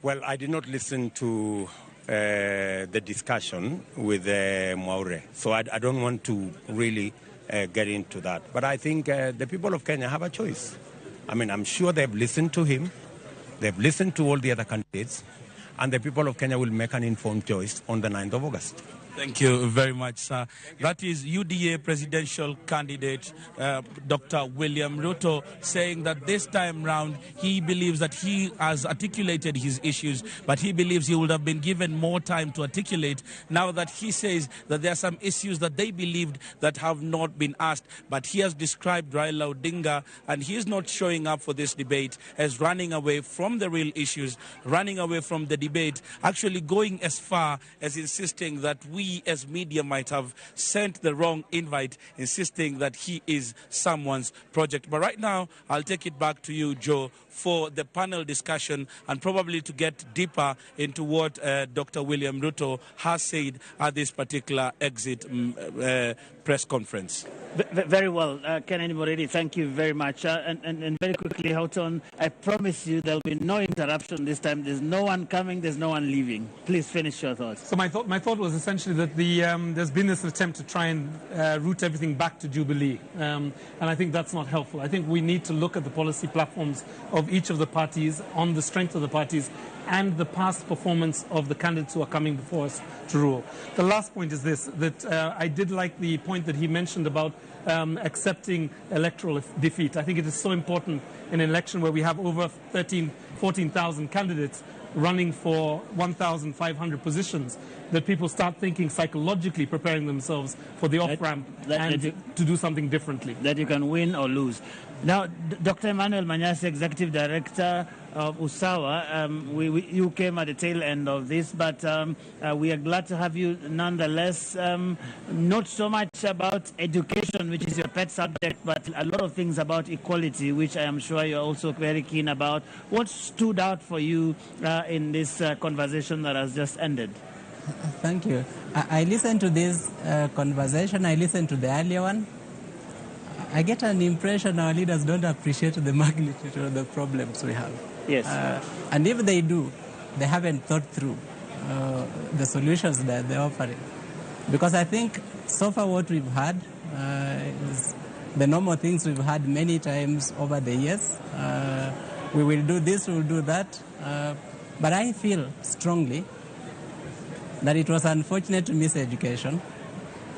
Well, I did not listen to the discussion with Mwaure, so I don't want to really get into that. But I think the people of Kenya have a choice. I mean, I'm sure they've listened to him, they've listened to all the other candidates, and the people of Kenya will make an informed choice on the 9th of August. Thank you very much, sir. That is UDA presidential candidate Dr. William Ruto saying that this time round he believes that he has articulated his issues, but he believes he would have been given more time to articulate now that he says that there are some issues that they believed that have not been asked. But he has described Raila Odinga, and he is not showing up for this debate, as running away from the real issues, running away from the debate, actually going as far as insisting that we as media might have sent the wrong invite, insisting that he is someone's project. But right now, I'll take it back to you, Joe, for the panel discussion and probably to get deeper into what Dr. William Ruto has said at this particular exit press conference. Very well. Kennedy Moredi, thank you very much. And very quickly, Houghton, I promise you there'll be no interruption this time. There's no one coming, there's no one leaving. Please finish your thoughts. So my thought was essentially that there's been this attempt to try and route everything back to Jubilee. And I think that's not helpful. I think we need to look at the policy platforms of each of the parties on the strength of the parties and the past performance of the candidates who are coming before us to rule. The last point is this, that I did like the point that he mentioned about accepting electoral defeat. I think it is so important in an election where we have over 14,000 candidates running for 1,500 positions, that people start thinking psychologically, preparing themselves for the off-ramp and to do something differently. That you can win or lose. Now, Dr. Emmanuel Manyasi, Executive Director of USAWA, you came at the tail end of this, but we are glad to have you nonetheless. Not so much about education, which is your pet subject, but a lot of things about equality, which I am sure you're also very keen about. What stood out for you in this conversation that has just ended? Thank you. I listened to this conversation. I listened to the earlier one. I get an impression our leaders don't appreciate the magnitude of the problems we have. Yes. And if they do, they haven't thought through the solutions that they're offering. Because I think so far what we've had is the normal things we've had many times over the years. We will do this, we will do that. But I feel strongly that it was unfortunate to miss education.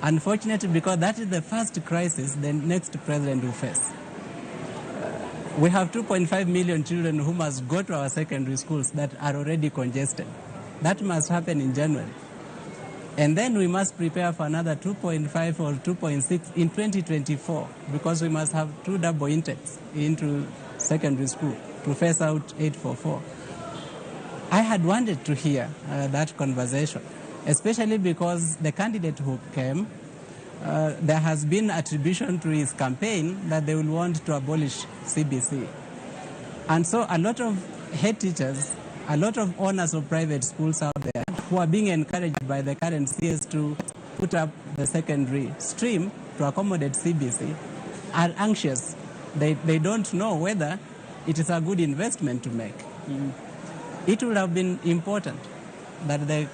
Unfortunate because that is the first crisis the next president will face. We have 2.5 million children who must go to our secondary schools that are already congested. That must happen in January. And then we must prepare for another 2.5 or 2.6 in 2024 because we must have 2 double intakes into secondary school to phase out 844. I had wanted to hear that conversation, especially because the candidate who came, there has been attribution to his campaign that they will want to abolish CBC. And so a lot of head teachers, a lot of owners of private schools out there who are being encouraged by the current CS to put up the secondary stream to accommodate CBC are anxious. They don't know whether it is a good investment to make. It would have been important that the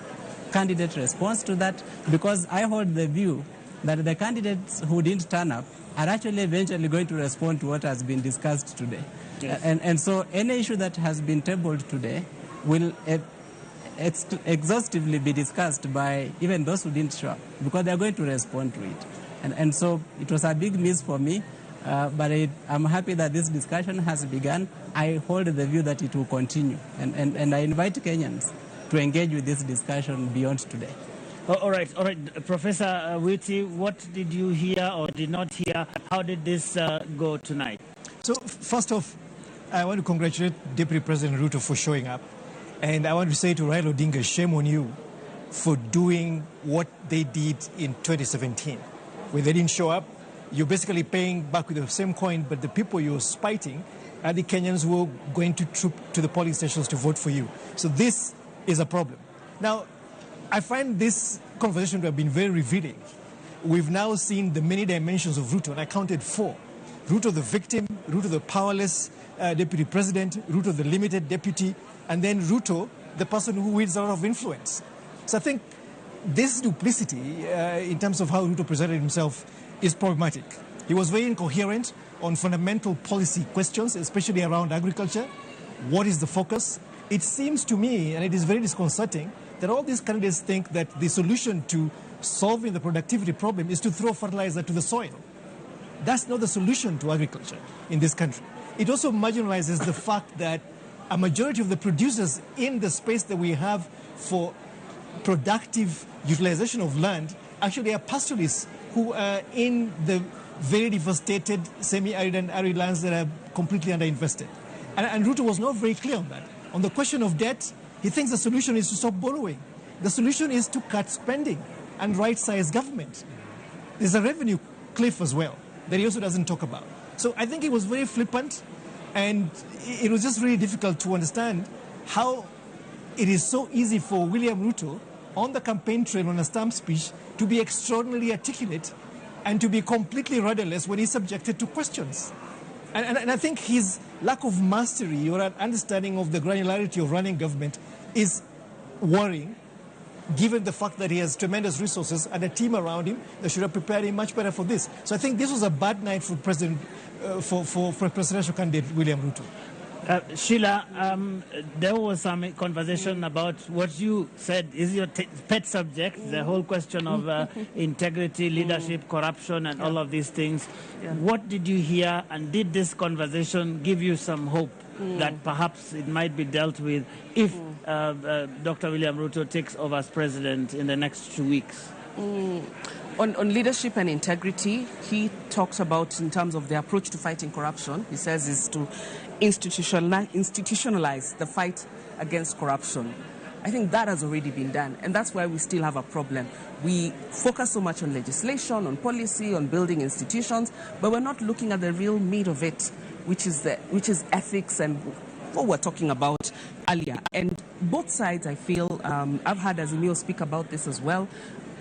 candidate responds to that, because I hold the view that the candidates who didn't turn up are actually eventually going to respond to what has been discussed today. Yes. And so any issue that has been tabled today will exhaustively be discussed by even those who didn't show up, because they're going to respond to it. And so it was a big miss for me, but I'm happy that this discussion has begun. I hold the view that it will continue, and I invite Kenyans to engage with this discussion beyond today. All right. Professor Witi, what did you hear or did not hear? How did this go tonight? So, first off, I want to congratulate Deputy President Ruto for showing up. And I want to say to Raila Odinga, shame on you for doing what they did in 2017. When they didn't show up, you're basically paying back with the same coin, but the people you're spiting are the Kenyans who are going to troop to the polling stations to vote for you. So this is a problem. Now, I find this conversation to have been very revealing. We've now seen the many dimensions of Ruto, and I counted 4. Ruto the victim, Ruto the powerless deputy president, Ruto the limited deputy, and then Ruto the person who wields a lot of influence. So I think this duplicity in terms of how Ruto presented himself is problematic. He was very incoherent on fundamental policy questions, especially around agriculture. What is the focus? It seems to me, and it is very disconcerting, that all these candidates think that the solution to solving the productivity problem is to throw fertilizer to the soil. That's not the solution to agriculture in this country. It also marginalizes the fact that a majority of the producers in the space that we have for productive utilization of land actually are pastoralists who are in the very devastated semi-arid and arid lands that are completely underinvested. And Ruto was not very clear on that. On the question of debt, he thinks the solution is to stop borrowing. The solution is to cut spending and right-size government. There's a revenue cliff as well that he also doesn't talk about. So I think he was very flippant, And it was just really difficult to understand how it is so easy for William Ruto on the campaign trail on a stamp speech to be extraordinarily articulate and to be completely rudderless when he's subjected to questions. And I think his lack of mastery or an understanding of the granularity of running government is worrying, given the fact that he has tremendous resources and a team around him that should have prepared him much better for this. So I think this was a bad night for for presidential candidate William Ruto. Sheila, there was some conversation about what you said is your pet subject, the whole question of integrity, leadership, corruption, and all of these things. Yeah. What did you hear, and did this conversation give you some hope that perhaps it might be dealt with if Dr. William Ruto takes over as president in the next 2 weeks? On leadership and integrity, he talks about, in terms of the approach to fighting corruption, he says is to institutionalize the fight against corruption. I think that has already been done, and that's why we still have a problem. We focus so much on legislation, on policy, on building institutions, but we're not looking at the real meat of it, which is ethics and what we're talking about earlier. And both sides, I feel, I've heard Azimio speak about this as well.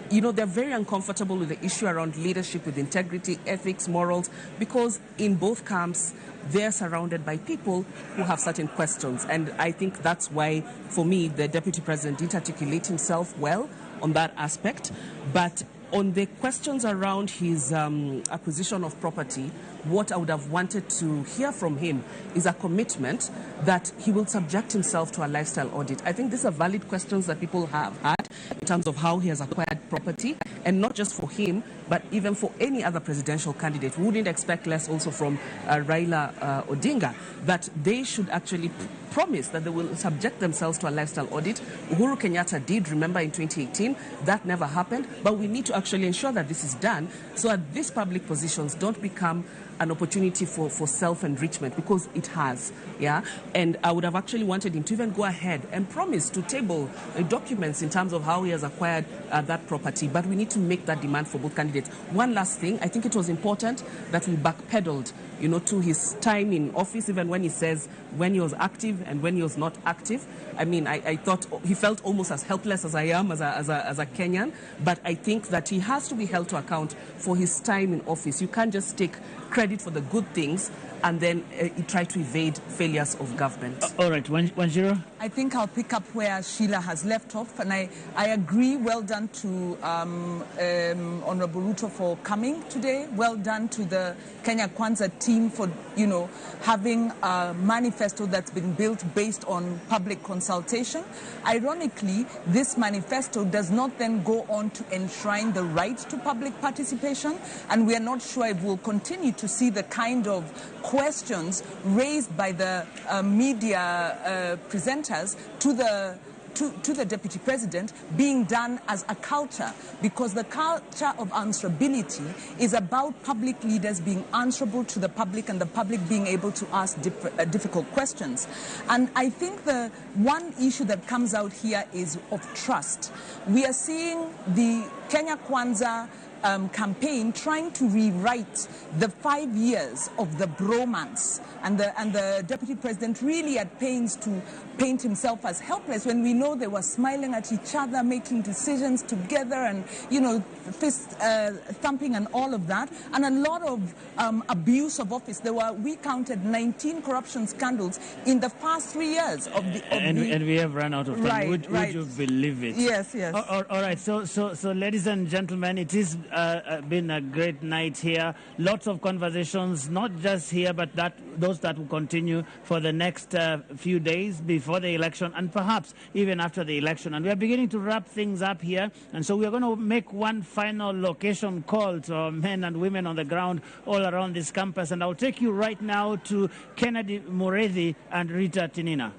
You know, they're very uncomfortable with the issue around leadership, with integrity, ethics, morals, because in both camps, they're surrounded by people who have certain questions. And I think that's why, for me, the Deputy President didn't articulate himself well on that aspect. But on the questions around his acquisition of property, what I would have wanted to hear from him is a commitment that he will subject himself to a lifestyle audit. I think these are valid questions that people have had in terms of how he has acquired property, and not just for him, but even for any other presidential candidate. We wouldn't expect less also from Raila Odinga, that they should actually promise that they will subject themselves to a lifestyle audit. Uhuru Kenyatta did, remember, in 2018. That never happened, but we need to actually ensure that this is done so that these public positions don't become an opportunity for self-enrichment, because it has, yeah? And I would have actually wanted him to even go ahead and promise to table documents in terms of how he has acquired that property, but we need to make that demand for both candidates. One last thing, I think it was important that we backpedaled, you know, to his time in office, even when he says when he was active and when he was not active. I mean, I thought he felt almost as helpless as I am as a Kenyan, but I think that he has to be held to account for his time in office. You can't just take credit for the good things and then try to evade failures of government. All right, Wanjiru? I think I'll pick up where Sheila has left off, and I agree. Well done to Honorable Ruto for coming today. Well done to the Kenya Kwanza team for, you know, having a manifesto that's been built based on public consultation. Ironically, this manifesto does not then go on to enshrine the right to public participation, and we are not sure if we'll continue to see the kind of questions raised by the media presenters to the Deputy President being done as a culture, because the culture of answerability is about public leaders being answerable to the public and the public being able to ask difficult questions. And I think the one issue that comes out here is of trust. We are seeing the Kenya Kwanza campaign trying to rewrite the 5 years of the bromance, and the Deputy President really at pains to paint himself as helpless when we know they were smiling at each other, making decisions together, and, you know, fist thumping and all of that, and a lot of abuse of office. We counted 19 corruption scandals in the past 3 years of the... And we have run out of time. Right, Would you believe it? Yes, yes. All right, so ladies and gentlemen, it is been a great night here. Lots of conversations, not just here, but those that will continue for the next few days before the election, and perhaps even after the election. And we are beginning to wrap things up here, and so we are going to make one final location call to our men and women on the ground all around this campus. And I'll take you right now to Kennedy Mureithi and Rita Tinina.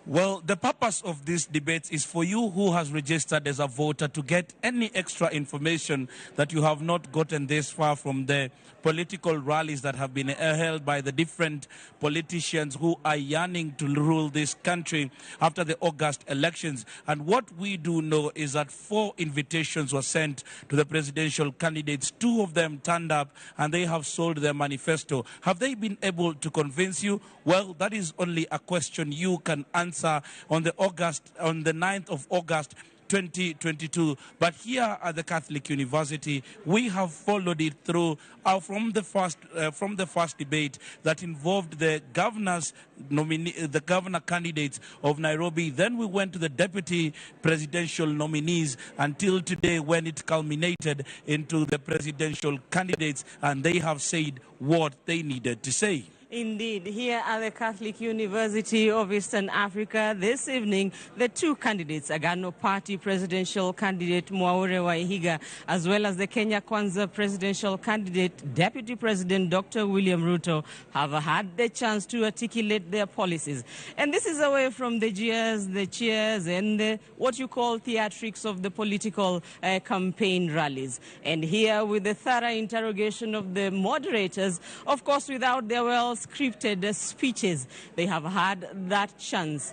Well, the purpose of this debate is for you who has registered as a voter to get any extra information that you have not gotten this far from the political rallies that have been held by the different politicians who are yearning to rule this country after the August elections. And what we do know is that 4 invitations were sent to the presidential candidates. 2 of them turned up and they have sold their manifesto. Have they been able to convince you? Well, that is only a question you can answer on the 9th of August 2022. But here at the Catholic University, we have followed it through from the first debate that involved the the governor candidates of Nairobi. Then we went to the deputy presidential nominees until today, when it culminated into the presidential candidates, and they have said what they needed to say. Indeed, here at the Catholic University of Eastern Africa this evening, the 2 candidates, Agano Party presidential candidate Mwaure Wahiga, as well as the Kenya Kwanza presidential candidate, Deputy President Dr. William Ruto, have had the chance to articulate their policies. And this is away from the jeers, the cheers, and what you call theatrics of the political campaign rallies. And here, with the thorough interrogation of the moderators, of course, without their well-scripted speeches, they have had that chance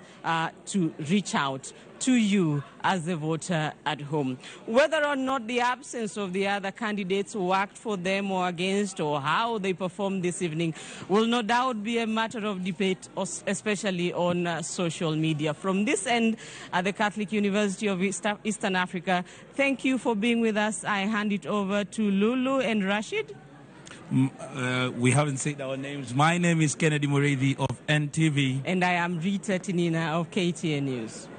to reach out to you as a voter at home. Whether or not the absence of the other candidates worked for them or against, or how they performed this evening, will no doubt be a matter of debate, especially on social media. From this end, at the Catholic University of Eastern Africa, thank you for being with us. I hand it over to Lulu and Rashid. We haven't said our names. My name is Kennedy Murithi of NTV. And I am Rita Tinina of KTN News.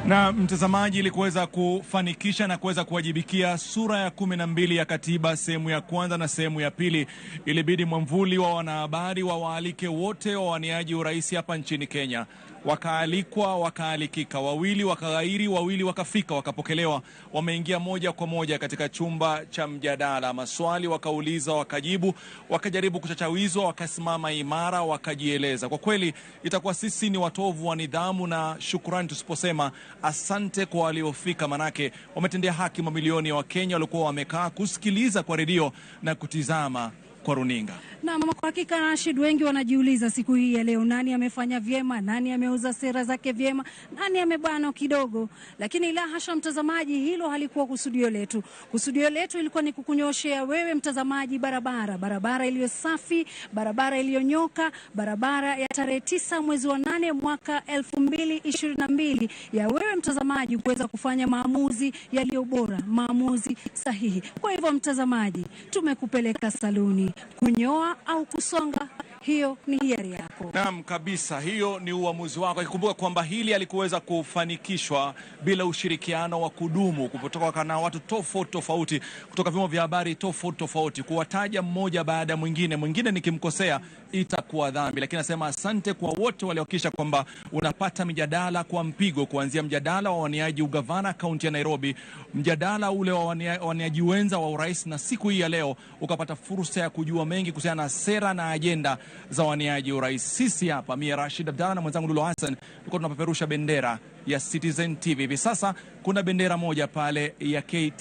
Na mtazamaji, ili kuweza kufanikisha na kuweza kuwajibikia sura ya 12 ya katiba sehemu ya kwanza na sehemu ya pili, ilibidi mwamvuli wa wanahabari wawaalike wote wawaniaji urais hapa nchini Kenya. Wakaalikwa, wakaalikika, wawili wakaghairi, wawili wakafika, wakapokelewa. Wameingia moja kwa moja katika chumba cha mjadala. Maswali wakauliza, wakajibu, wakajaribu kuchachawizwa, wakasimama imara, wakajieleza. Kwa kweli itakuwa sisi ni watovu wa nidhamu na shukrani tusiposema asante kwa waliofika, manake wametendea haki mamilioni ya Wakenya walikuwa wamekaa kusikiliza kwa redio na kutizama kwa runinga. Na mama, kwa hakika Rashid, wengi wanajiuliza siku hii ya leo, nani amefanya vyema, nani ameuza sera zake vyema, nani amebana kidogo. Lakini la hasha mtazamaji, hilo halikuwa kusudio letu. Kusudio letu ilikuwa ni kukunyoshea wewe mtazamaji barabara iliyo safi, barabara iliyonyoka, barabara ya tarehe 9 mwezi wa 8 mwaka 2022, ya wewe mtazamaji kuweza kufanya maamuzi yaliyo bora, maamuzi sahihi. Kwa hivyo mtazamaji, tumekupeleka saluni kunyoa au kusonga, hiyo ni hiari yako. Naam kabisa, hiyo ni uamuzi wako. Ikumbuka kwamba hili alikuweza kufanikishwa bila ushirikiano wa kudumu kutoka na watu tofauti kutoka vyombo vya habari tofauti. Kuwataja mmoja baada ya mwingine nikimkosea itakuwa dhambi, lakini nasema asante kwa wote waliohakikisha kwamba unapata mjadala kwa mpigo, kuanzia mjadala wa waniaji ugavana kaunti ya Nairobi, mjadala ule wa waniaji wenza wa urais, na siku hii ya leo ukapata fursa ya kujua mengi kuhusiana na sera na ajenda za waniaji urais. Sisi hapa, mimi Rashid Abdalla na mwenzangu Lulu Hassan, tuko tunapeperusha bendera ya Citizen TV. Hivi sasa kuna bendera moja pale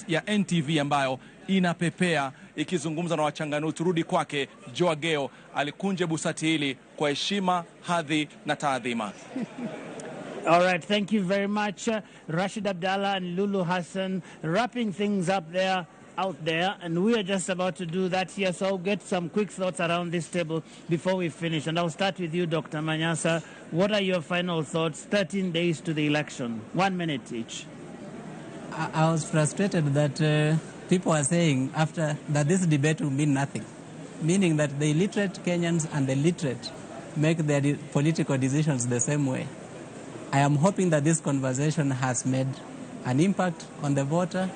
ya NTV ambayo inapepea ikizungumza na wachanganuzi. Turudi kwake Joageo, alikunje busati hili kwa heshima, hadhi na taadhima. All right, thank you very much, Rashid Abdalla and Lulu Hassan, wrapping things up there. Out there, and we are just about to do that here, so I'll get some quick thoughts around this table before we finish, and I'll start with you, Dr. Manyasa. What are your final thoughts? 13 days to the election, 1 minute each. I was frustrated that people are saying after that this debate will mean nothing, meaning that the illiterate Kenyans and the literate make their political decisions the same way. I am hoping that this conversation has made an impact on the voter,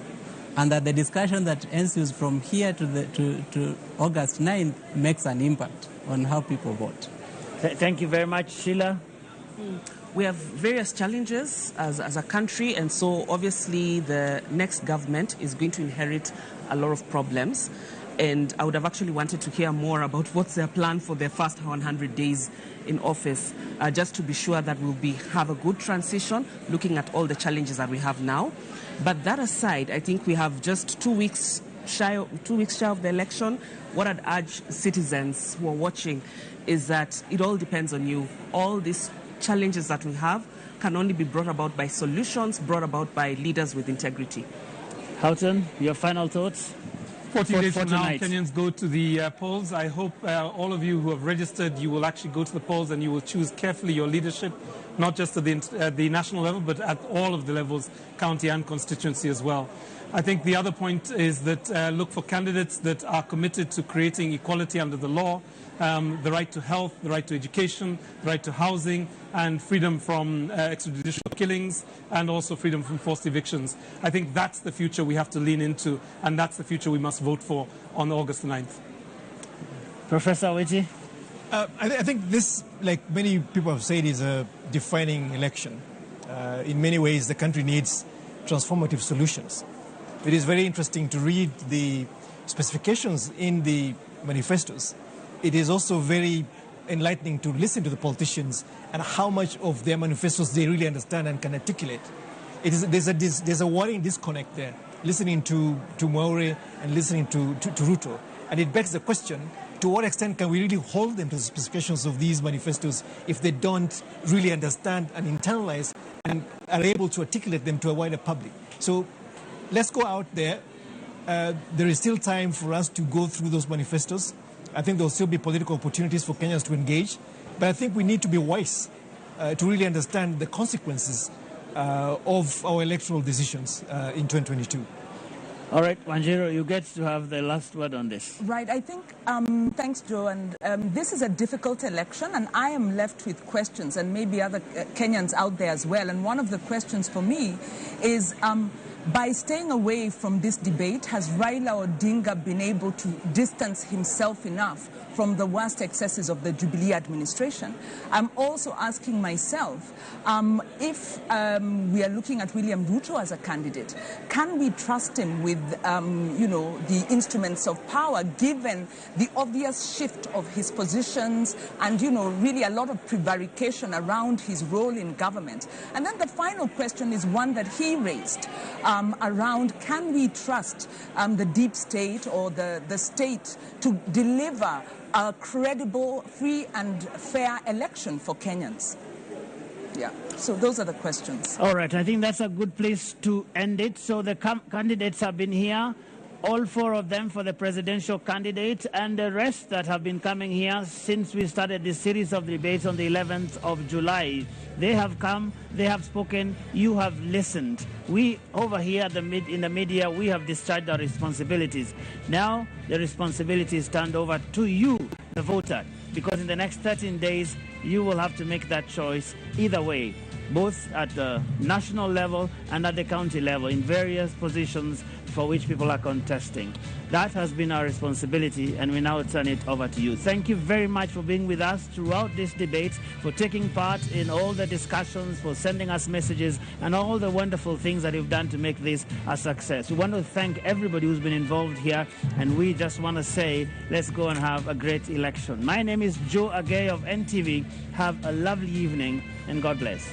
and that the discussion that ensues from here to August 9th makes an impact on how people vote. Thank you very much, Sheila. We have various challenges as a country, and so obviously the next government is going to inherit a lot of problems. And I would have actually wanted to hear more about what's their plan for their first 100 days in office, just to be sure that we'll have a good transition, looking at all the challenges that we have now. But that aside, I think we have just 2 weeks shy of the election. What I'd urge citizens who are watching is that it all depends on you. All these challenges that we have can only be brought about by solutions brought about by leaders with integrity. Houghton, your final thoughts? 40 days from now, tonight. Kenyans go to the polls. I hope all of you who have registered, you will actually go to the polls and you will choose carefully your leadership, not just at the national level, but at all of the levels, county and constituency as well. I think the other point is that look for candidates that are committed to creating equality under the law, the right to health, the right to education, the right to housing, and freedom from extrajudicial killings, and also freedom from forced evictions. I think that's the future we have to lean into, and that's the future we must vote for on August 9th. Professor Awiti? I think this, like many people have said, is a defining election. In many ways, the country needs transformative solutions. It is very interesting to read the specifications in the manifestos. It is also very enlightening to listen to the politicians and how much of their manifestos they really understand and can articulate. There's a worrying disconnect there, listening to Mwaure and listening to Ruto. And it begs the question, to what extent can we really hold them to the specifications of these manifestos if they don't really understand and internalize and are able to articulate them to a wider public? So let's go out there. There is still time for us to go through those manifestos. I think there will still be political opportunities for Kenyans to engage. But I think we need to be wise to really understand the consequences of our electoral decisions in 2022. All right, Wanjiru, you get to have the last word on this. Right, I think, thanks, Joe, and this is a difficult election, and I am left with questions, and maybe other Kenyans out there as well. And one of the questions for me is, by staying away from this debate, has Raila Odinga been able to distance himself enough from the worst excesses of the Jubilee administration? I'm also asking myself, if we are looking at William Ruto as a candidate, can we trust him with, the instruments of power, given the obvious shift of his positions and, really a lot of prevarication around his role in government? And then the final question is one that he raised, around, can we trust the deep state or the state to deliver a credible, free and fair election for Kenyans? Yeah, so those are the questions. All right, I think that's a good place to end it. So the candidates have been here, all four of them for the presidential candidate, and the rest that have been coming here since we started this series of debates on the 11th of July. They have come, they have spoken, you have listened. We over here in the media, we have discharged our responsibilities. Now the responsibility is turned over to you, the voter, because in the next 13 days, you will have to make that choice either way, both at the national level and at the county level in various positions for which people are contesting. That has been our responsibility, and we now turn it over to you. Thank you very much for being with us throughout this debate, for taking part in all the discussions, for sending us messages, and all the wonderful things that you've done to make this a success. We want to thank everybody who's been involved here, and we just want to say, let's go and have a great election. My name is Joe Agay of NTV. Have a lovely evening, and God bless.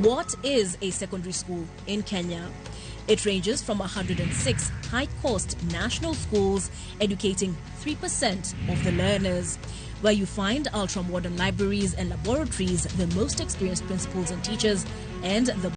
What is a secondary school in Kenya? It ranges from 106 high-cost national schools educating 3% of the learners, where you find ultra-modern libraries and laboratories, the most experienced principals and teachers, and the